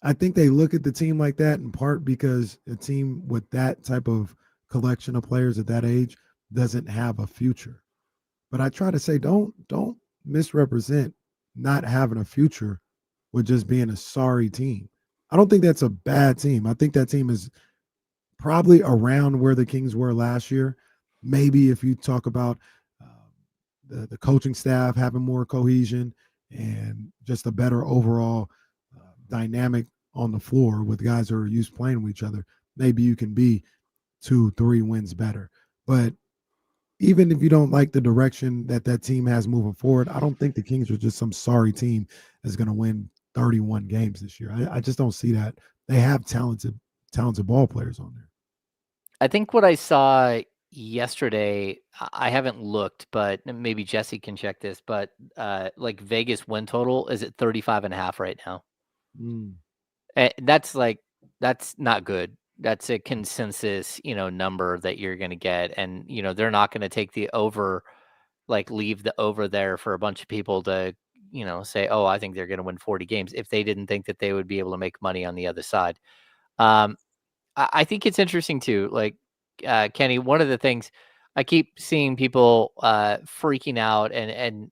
I think they look at the team like that in part because a team with that type of collection of players at that age doesn't have a future. But I try to say, don't misrepresent not having a future with just being a sorry team. I don't think that's a bad team. I think that team is probably around where the Kings were last year, maybe if you talk about the coaching staff having more cohesion and just a better overall dynamic on the floor with guys who are used to playing with each other, maybe you can be 2-3 wins better. But even if you don't like the direction that team has moving forward, I don't think the Kings are just some sorry team that's going to win 31 games this year. I just don't see that. They have talented ball players on there. I think what I saw yesterday, I haven't looked, but maybe Jesse can check this, but like Vegas win total is at 35.5 right now. That's not good. That's a consensus, number that you're going to get. And, they're not going to take the over, like leave the over there for a bunch of people to, say, oh, I think they're going to win 40 games if they didn't think that they would be able to make money on the other side. I think it's interesting too. Like, Kenny, one of the things I keep seeing people freaking out and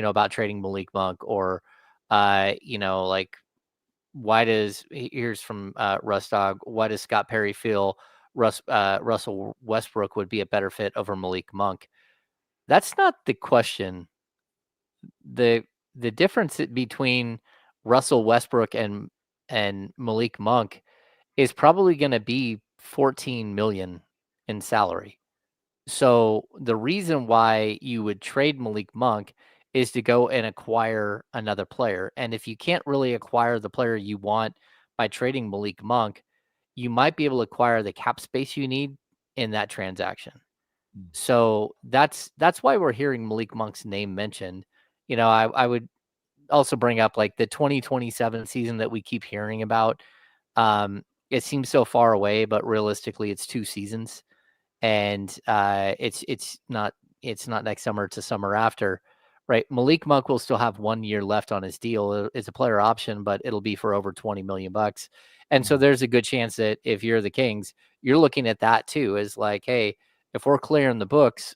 about trading Malik Monk or, like, here's from Rustdog, why does Scott Perry feel Russell Westbrook would be a better fit over Malik Monk? That's not the question. The difference between Russell Westbrook and Malik Monk is probably going to be $14 million in salary. So the reason why you would trade Malik Monk is to go and acquire another player. And if you can't really acquire the player you want by trading Malik Monk, you might be able to acquire the cap space you need in that transaction. So that's why we're hearing Malik Monk's name mentioned. I would also bring up like the 2027 season that we keep hearing about. It seems so far away, but realistically it's 2 seasons. And it's not next summer, it's a summer after, right? Malik Monk will still have 1 year left on his deal. It's a player option, but it'll be for over $20 million. And so there's a good chance that if you're the Kings, you're looking at that too, as like, hey, if we're clearing the books,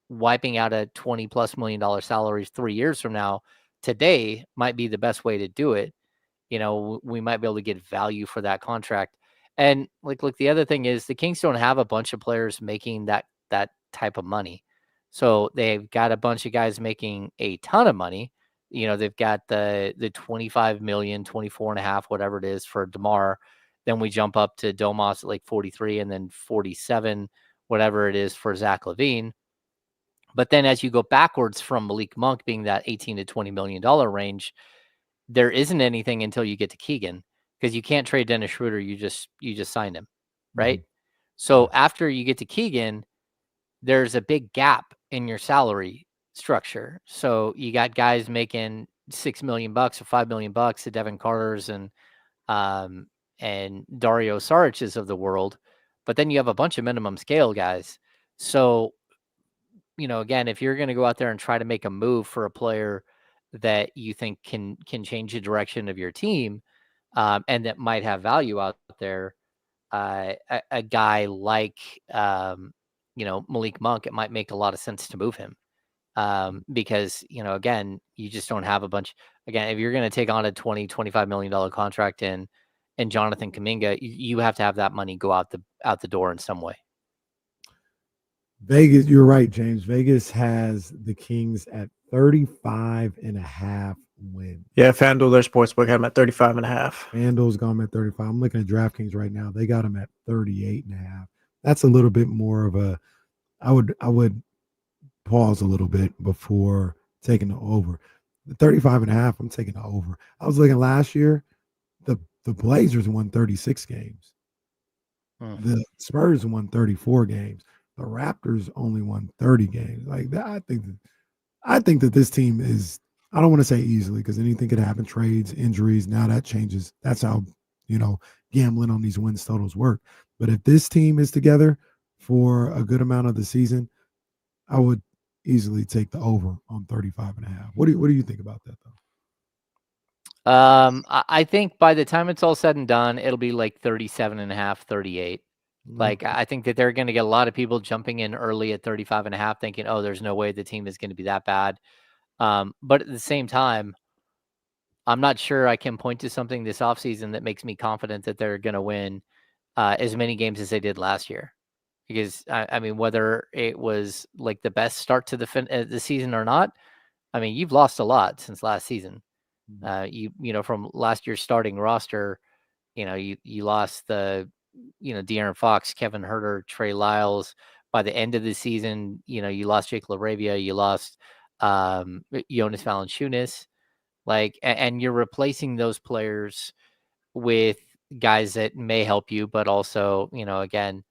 wiping out a $20+ million salaries 3 years from now, today might be the best way to do it. We might be able to get value for that contract. And look, the other thing is the Kings don't have a bunch of players making that type of money. So they've got a bunch of guys making a ton of money. They've got the 25 million, 24.5, whatever it is for DeMar. Then we jump up to Domas at like 43 and then 47, whatever it is for Zach LaVine. But then as you go backwards from Malik Monk being that $18 to $20 million range, there isn't anything until you get to Keegan, because you can't trade Dennis Schroeder. You just signed him, right? Mm-hmm. So after you get to Keegan, there's a big gap in your salary structure. So you got guys making $6 million or $5 million, the Devin Carters and Dario Saric's of the world. But then you have a bunch of minimum scale guys. So, again, if you're going to go out there and try to make a move for a player that you think can change the direction of your team, and that might have value out there, a guy like, Malik Monk, it might make a lot of sense to move him. Because, again, you just don't have a bunch. Again, if you're going to take on a $20, $25 million contract and Jonathan Kuminga, you have to have that money go out the door in some way. Vegas, you're right, James. Vegas has the Kings at 35.5 wins. Yeah, FanDuel, their sportsbook, had them at 35.5. FanDuel's got them at 35. I'm looking at DraftKings right now. They got them at 38.5. That's a little bit more of a. I would pause a little bit before taking the over. The 35.5, I'm taking the over. I was looking last year. The Blazers won 36 games. The Spurs won 34 games. The Raptors only won 30 games. Like that, I think that this team is, I don't want to say easily, because anything could happen, trades, injuries. Now that changes. That's how, gambling on these wins totals work. But if this team is together for a good amount of the season, I would easily take the over on 35.5. What do you think about that, though? I think by the time it's all said and done, it'll be like 37.5, 38. Like, I think that they're going to get a lot of people jumping in early at 35.5 thinking, oh, there's no way the team is going to be that bad. But at the same time, I'm not sure I can point to something this offseason that makes me confident that they're going to win as many games as they did last year. because I mean, whether it was like the best start to the season or not, I mean, you've lost a lot since last season. You know, from last year's starting roster, you know, you lost De'Aaron Fox, Kevin Huerter, Trey Lyles. By the end of the season, you know, you lost Jake LaRavia, you lost Jonas Valanciunas, and you're replacing those players with guys that may help you, but also, you know, again,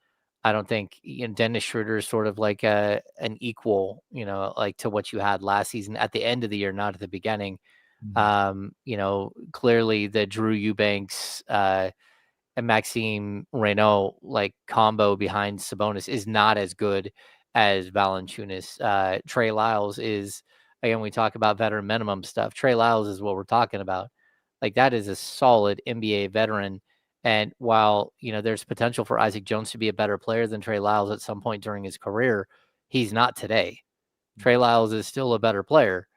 I don't think Dennis Schroeder is sort of like an equal, you know, like to what you had last season at the end of the year, not at the beginning. You know, clearly the Drew Eubanks and Maxime Reynaud like combo behind Sabonis is not as good as Valanciunas. Trey Lyles is, again, we talk about veteran minimum stuff. Trey Lyles is what we're talking about. Like, that is a solid NBA veteran. And while, you know, there's potential for Isaac Jones to be a better player than Trey Lyles at some point during his career, he's not today. Trey Lyles is still a better player.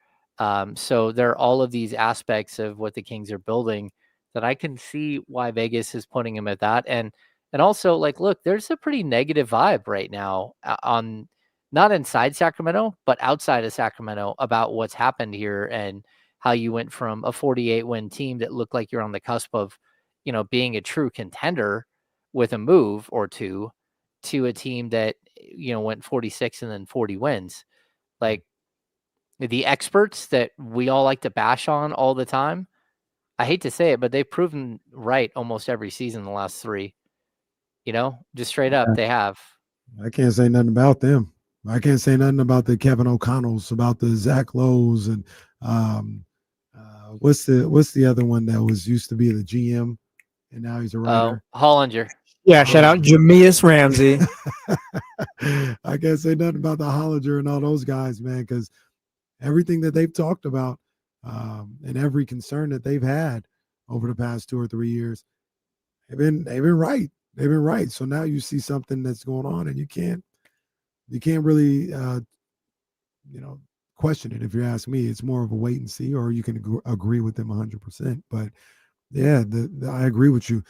So there are all of these aspects of what the Kings are building that I can see why Vegas is putting him at that. And also, like, look, there's a pretty negative vibe right now on not inside Sacramento, but outside of Sacramento about what's happened here and how you went from a 48-win team that looked like you're on the cusp of, you know, being a true contender with a move or two to a team that, you know, went 46 and then 40 wins. Like, the experts that we all like to bash on all the time, I hate to say it, but they've proven right almost every season in the last 3. You know, just straight up, they have. I can't say nothing about them. I can't say nothing about the Kevin O'Connells, about the Zach Lowe's, and what's the other one that was used to be the GM and now he's a writer? Hollinger. Yeah, shout out Jameis Ramsey. I can't say nothing about the Hollinger and all those guys, man, because everything that they've talked about and every concern that they've had over the past 2 or 3 years, they've been right. They've been right. So now you see something that's going on, and you can't really question it. If you ask me, it's more of a wait and see, or you can agree with them 100%. But yeah, I agree with you.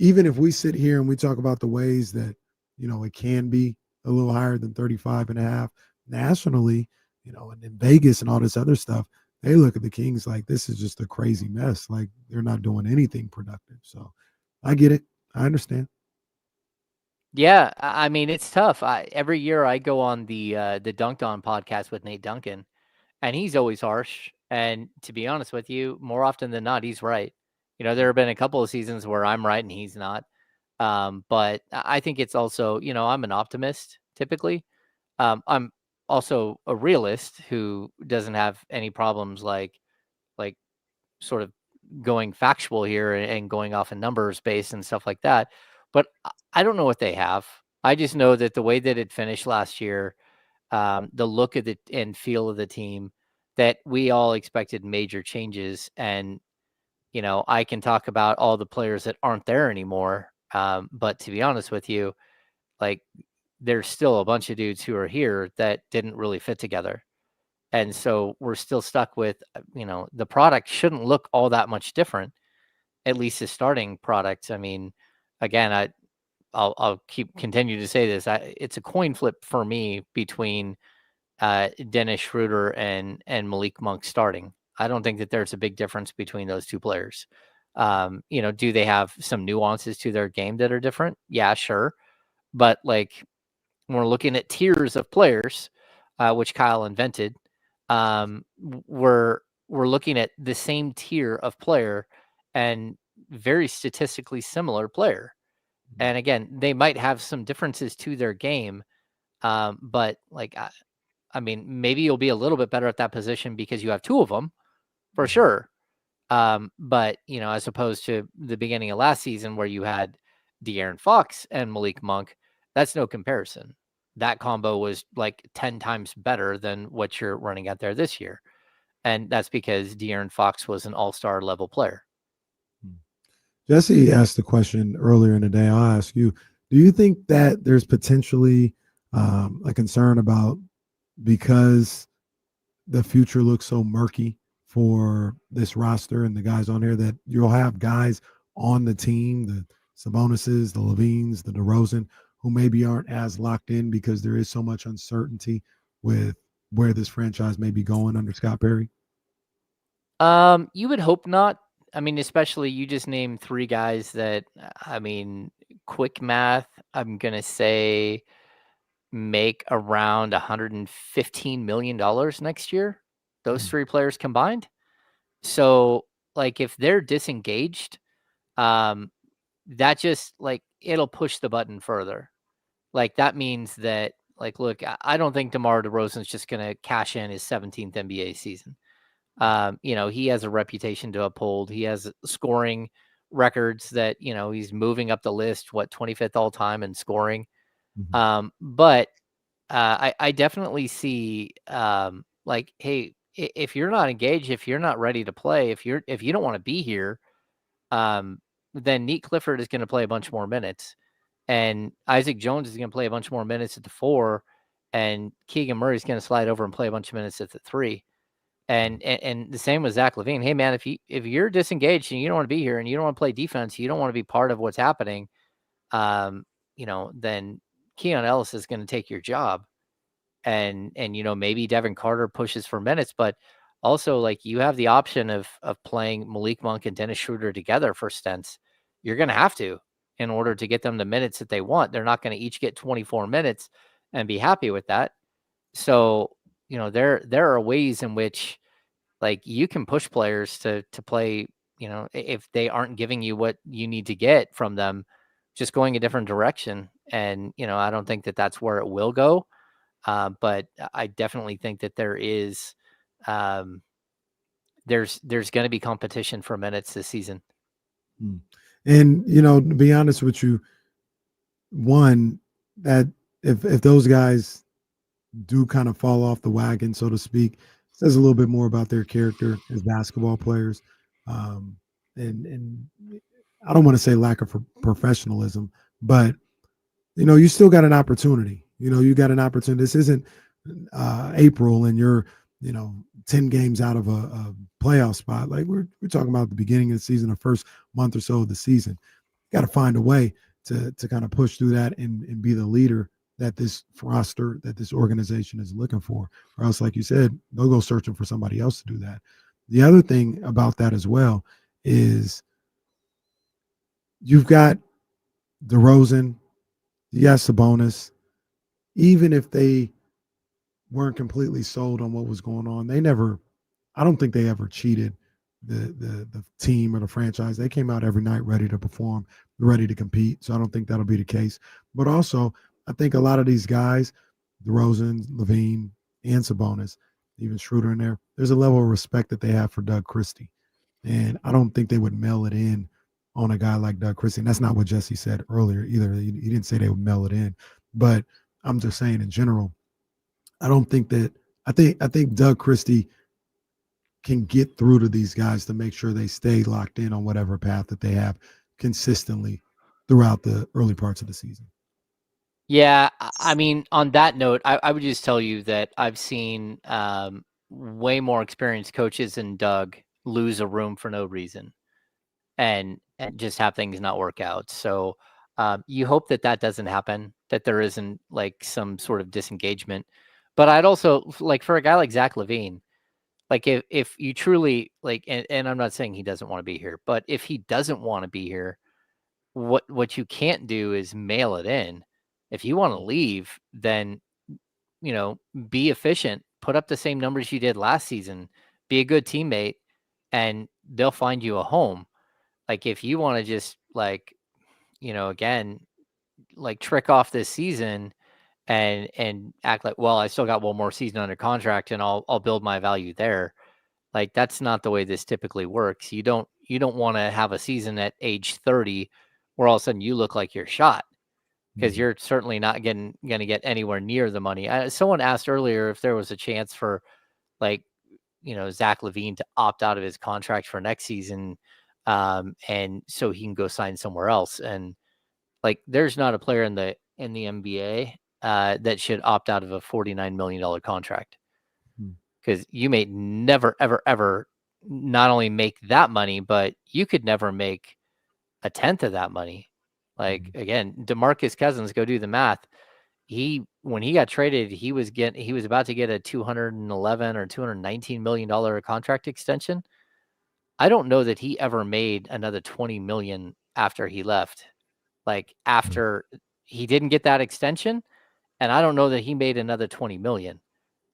Even if we sit here and we talk about the ways that, you know, it can be a little higher than 35.5 nationally, you know, and in Vegas and all this other stuff, they look at the Kings like this is just a crazy mess. Like, they're not doing anything productive. So I get it. I understand. Yeah, I mean, it's tough. Every year I go on the Dunked On podcast with Nate Duncan, and he's always harsh. And to be honest with you, more often than not, he's right. You know, there have been a couple of seasons where I'm right and he's not. But I think it's also, you know, I'm an optimist typically. I'm also a realist who doesn't have any problems like sort of going factual here and going off in numbers based and stuff like that. But I don't know what they have. I just know that the way that it finished last year, the look of it and feel of the team, that we all expected major changes. And, you know, I can talk about all the players that aren't there anymore. But to be honest with you, like, there's still a bunch of dudes who are here that didn't really fit together. And so we're still stuck with, you know, the product shouldn't look all that much different, at least the starting product. I mean, again, I'll continue to say this. It's a coin flip for me between Dennis Schroeder and Malik Monk starting. I don't think that there's a big difference between those two players. You know, do they have some nuances to their game that are different? Yeah, sure. But like, when we're looking at tiers of players, which Kyle invented, we're looking at the same tier of player and very statistically similar player. And again, they might have some differences to their game, but like, I mean, maybe you'll be a little bit better at that position because you have two of them, for sure. But, you know, as opposed to the beginning of last season where you had De'Aaron Fox and Malik Monk, that's no comparison. That combo was like 10 times better than what you're running out there this year. And that's because De'Aaron Fox was an all-star level player. Jesse asked the question earlier in the day. I'll ask you, do you think that there's potentially a concern about, because the future looks so murky for this roster and the guys on here, that you'll have guys on the team, the Sabonis's, the Levines, the DeRozan, who maybe aren't as locked in because there is so much uncertainty with where this franchise may be going under Scott Perry? You would hope not. I mean, especially you just named 3 guys that, I mean, quick math, I'm going to say make around $115 million next year. Those 3 players combined. So, like, if they're disengaged, that just, like, it'll push the button further. Like, that means that, like, look, I don't think DeMar DeRozan's just going to cash in his 17th NBA season. He has a reputation to uphold. He has scoring records that, he's moving up the list, 25th all time in scoring. But I definitely see, like, hey, if you're not engaged, if you're not ready to play, if you don't want to be here, then Nick Clifford is going to play a bunch more minutes, and Isaac Jones is going to play a bunch more minutes at the 4, and Keegan Murray is going to slide over and play a bunch of minutes at the 3. And the same with Zach LaVine. Hey man, if you're disengaged and you don't want to be here and you don't want to play defense, you don't want to be part of what's happening, then Keon Ellis is going to take your job. And maybe Devin Carter pushes for minutes, but also, like, you have the option of playing Malik Monk and Dennis Schroeder together for stints. You're going to have to, in order to get them the minutes that they want. They're not going to each get 24 minutes and be happy with that. So, there are ways in which, like, you can push players to play, if they aren't giving you what you need to get from them, just going a different direction. And, I don't think that that's where it will go. But I definitely think that there is, there's going to be competition for minutes this season. And, to be honest with you, one, that if those guys do kind of fall off the wagon, so to speak, says a little bit more about their character as basketball players. And I don't want to say lack of professionalism, but, you still got an opportunity. You got an opportunity. This isn't April and you're, 10 games out of a playoff spot. Like we're talking about the beginning of the season, the first month or so of the season. Got to find a way to kind of push through that and be the leader that this roster, that this organization is looking for. Or else, like you said, they'll go searching for somebody else to do that. The other thing about that as well is you've got DeRozan, yes, Sabonis. Even if they weren't completely sold on what was going on, I don't think they ever cheated the team or the franchise. They came out every night ready to perform, ready to compete. So I don't think that'll be the case. But also, I think a lot of these guys, DeRozan, LaVine, and Sabonis, even Schroeder in there, there's a level of respect that they have for Doug Christie. And I don't think they would mail it in on a guy like Doug Christie. And that's not what Jesse said earlier either. He didn't say they would mail it in. But I'm just saying in general, I don't think that I think Doug Christie can get through to these guys to make sure they stay locked in on whatever path that they have consistently throughout the early parts of the season. Yeah, I mean, on that note, I would just tell you that I've seen way more experienced coaches than Doug lose a room for no reason and just have things not work out. So you hope that doesn't happen, that there isn't like some sort of disengagement. But I'd also, like, for a guy like Zach LaVine, like if you truly like, and I'm not saying he doesn't want to be here, but if he doesn't want to be here, what you can't do is mail it in. If you want to leave, then, be efficient, put up the same numbers you did last season, be a good teammate, and they'll find you a home. Like, if you want to just like, again, like trick off this season and act like, well, I still got one more season under contract and I'll build my value there. Like, that's not the way this typically works. You don't want to have a season at age 30 where all of a sudden you look like you're shot, because you're certainly not going to get anywhere near the money. Someone asked earlier if there was a chance for, like, Zach LaVine to opt out of his contract for next season, and so he can go sign somewhere else. And like, there's not a player in the NBA that should opt out of a $49 million contract, because you may never, ever, ever not only make that money, but you could never make a tenth of that money. Like again, DeMarcus Cousins, go do the math. When he got traded, he was about to get a $211 or $219 million contract extension. I don't know that he ever made another $20 million after he left. Like after he didn't get that extension, and I don't know that he made another $20 million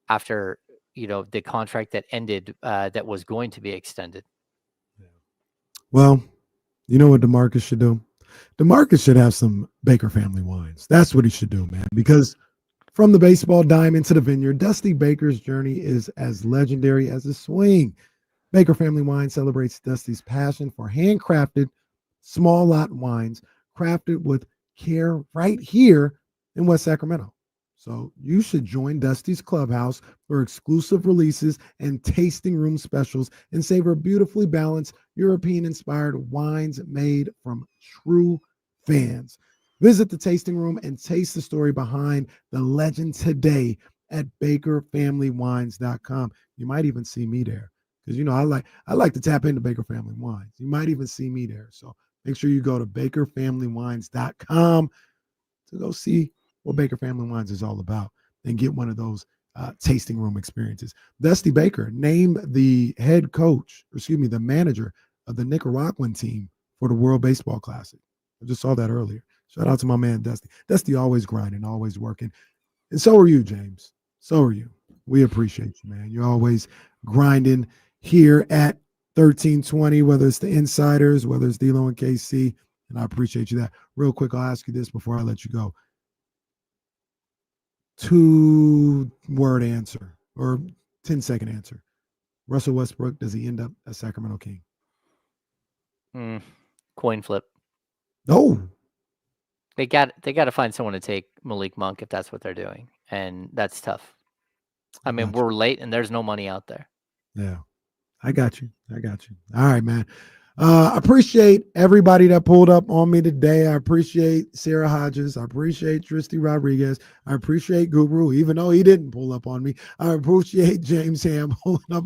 after the contract that ended that was going to be extended. Well, you know what DeMarcus should do? DeMarcus should have some Baker family wines. That's what he should do, man. Because from the baseball diamond to the vineyard, Dusty Baker's journey is as legendary as his swing. Baker Family Wine celebrates Dusty's passion for handcrafted, small lot wines crafted with care right here in West Sacramento. So you should join Dusty's Clubhouse for exclusive releases and tasting room specials and savor beautifully balanced European-inspired wines made from true fans. Visit the tasting room and taste the story behind the legend today at bakerfamilywines.com. You might even see me there because, I like to tap into Baker Family Wines. You might even see me there. So make sure you go to bakerfamilywines.com to go see what Baker Family Wines is all about and get one of those tasting room experiences. Dusty Baker named the the manager of the Nicaraguan team for the World Baseball Classic. I just saw that earlier. Shout out to my man, Dusty. Dusty always grinding, always working. And so are you, James. So are you. We appreciate you, man. You're always grinding here at 1320, whether it's the Insiders, whether it's D-Lo and KC, and I appreciate you that. Real quick, I'll ask you this before I let you go. 2-word answer or 10-second answer. Russell Westbrook, does he end up a Sacramento King? Coin flip. No. They got to find someone to take Malik Monk if that's what they're doing, and that's tough. I mean, we're late and there's no money out there. Yeah, I got you. All right, man. I appreciate everybody that pulled up on me today. I appreciate Sarah Hodges. I appreciate Tristi Rodriguez. I appreciate Guru, even though he didn't pull up on me. I appreciate James Ham pulling up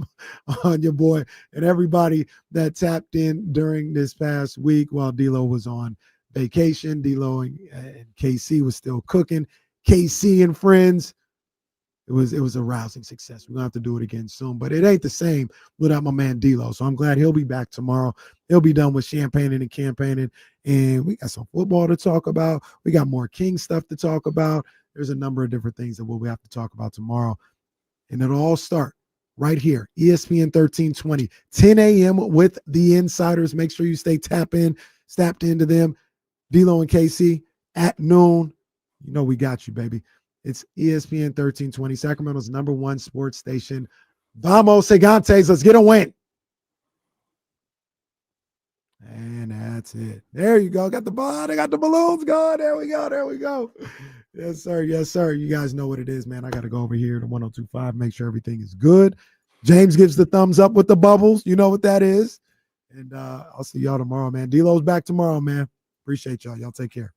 on your boy and everybody that tapped in during this past week while D-Lo was on vacation. D-Lo and KC was still cooking. KC and friends. It was a rousing success. We're going to have to do it again soon, but it ain't the same without my man D-Lo. So I'm glad he'll be back tomorrow. He'll be done with champagning and campaigning, and we got some football to talk about. We got more King stuff to talk about. There's a number of different things that we'll have to talk about tomorrow, and it'll all start right here, ESPN 1320, 10 a.m. with the Insiders. Make sure you stay tapped into them. D-Lo and KC at noon. You know we got you, baby. It's ESPN 1320, Sacramento's #1 sports station. Vamos, Gigantes. Let's get a win. And that's it. There you go. Got the ball. They got the balloons going. There we go. Yes, sir. You guys know what it is, man. I got to go over here to 102.5, make sure everything is good. James gives the thumbs up with the bubbles. You know what that is. And I'll see y'all tomorrow, man. D-Lo's back tomorrow, man. Appreciate y'all. Y'all take care.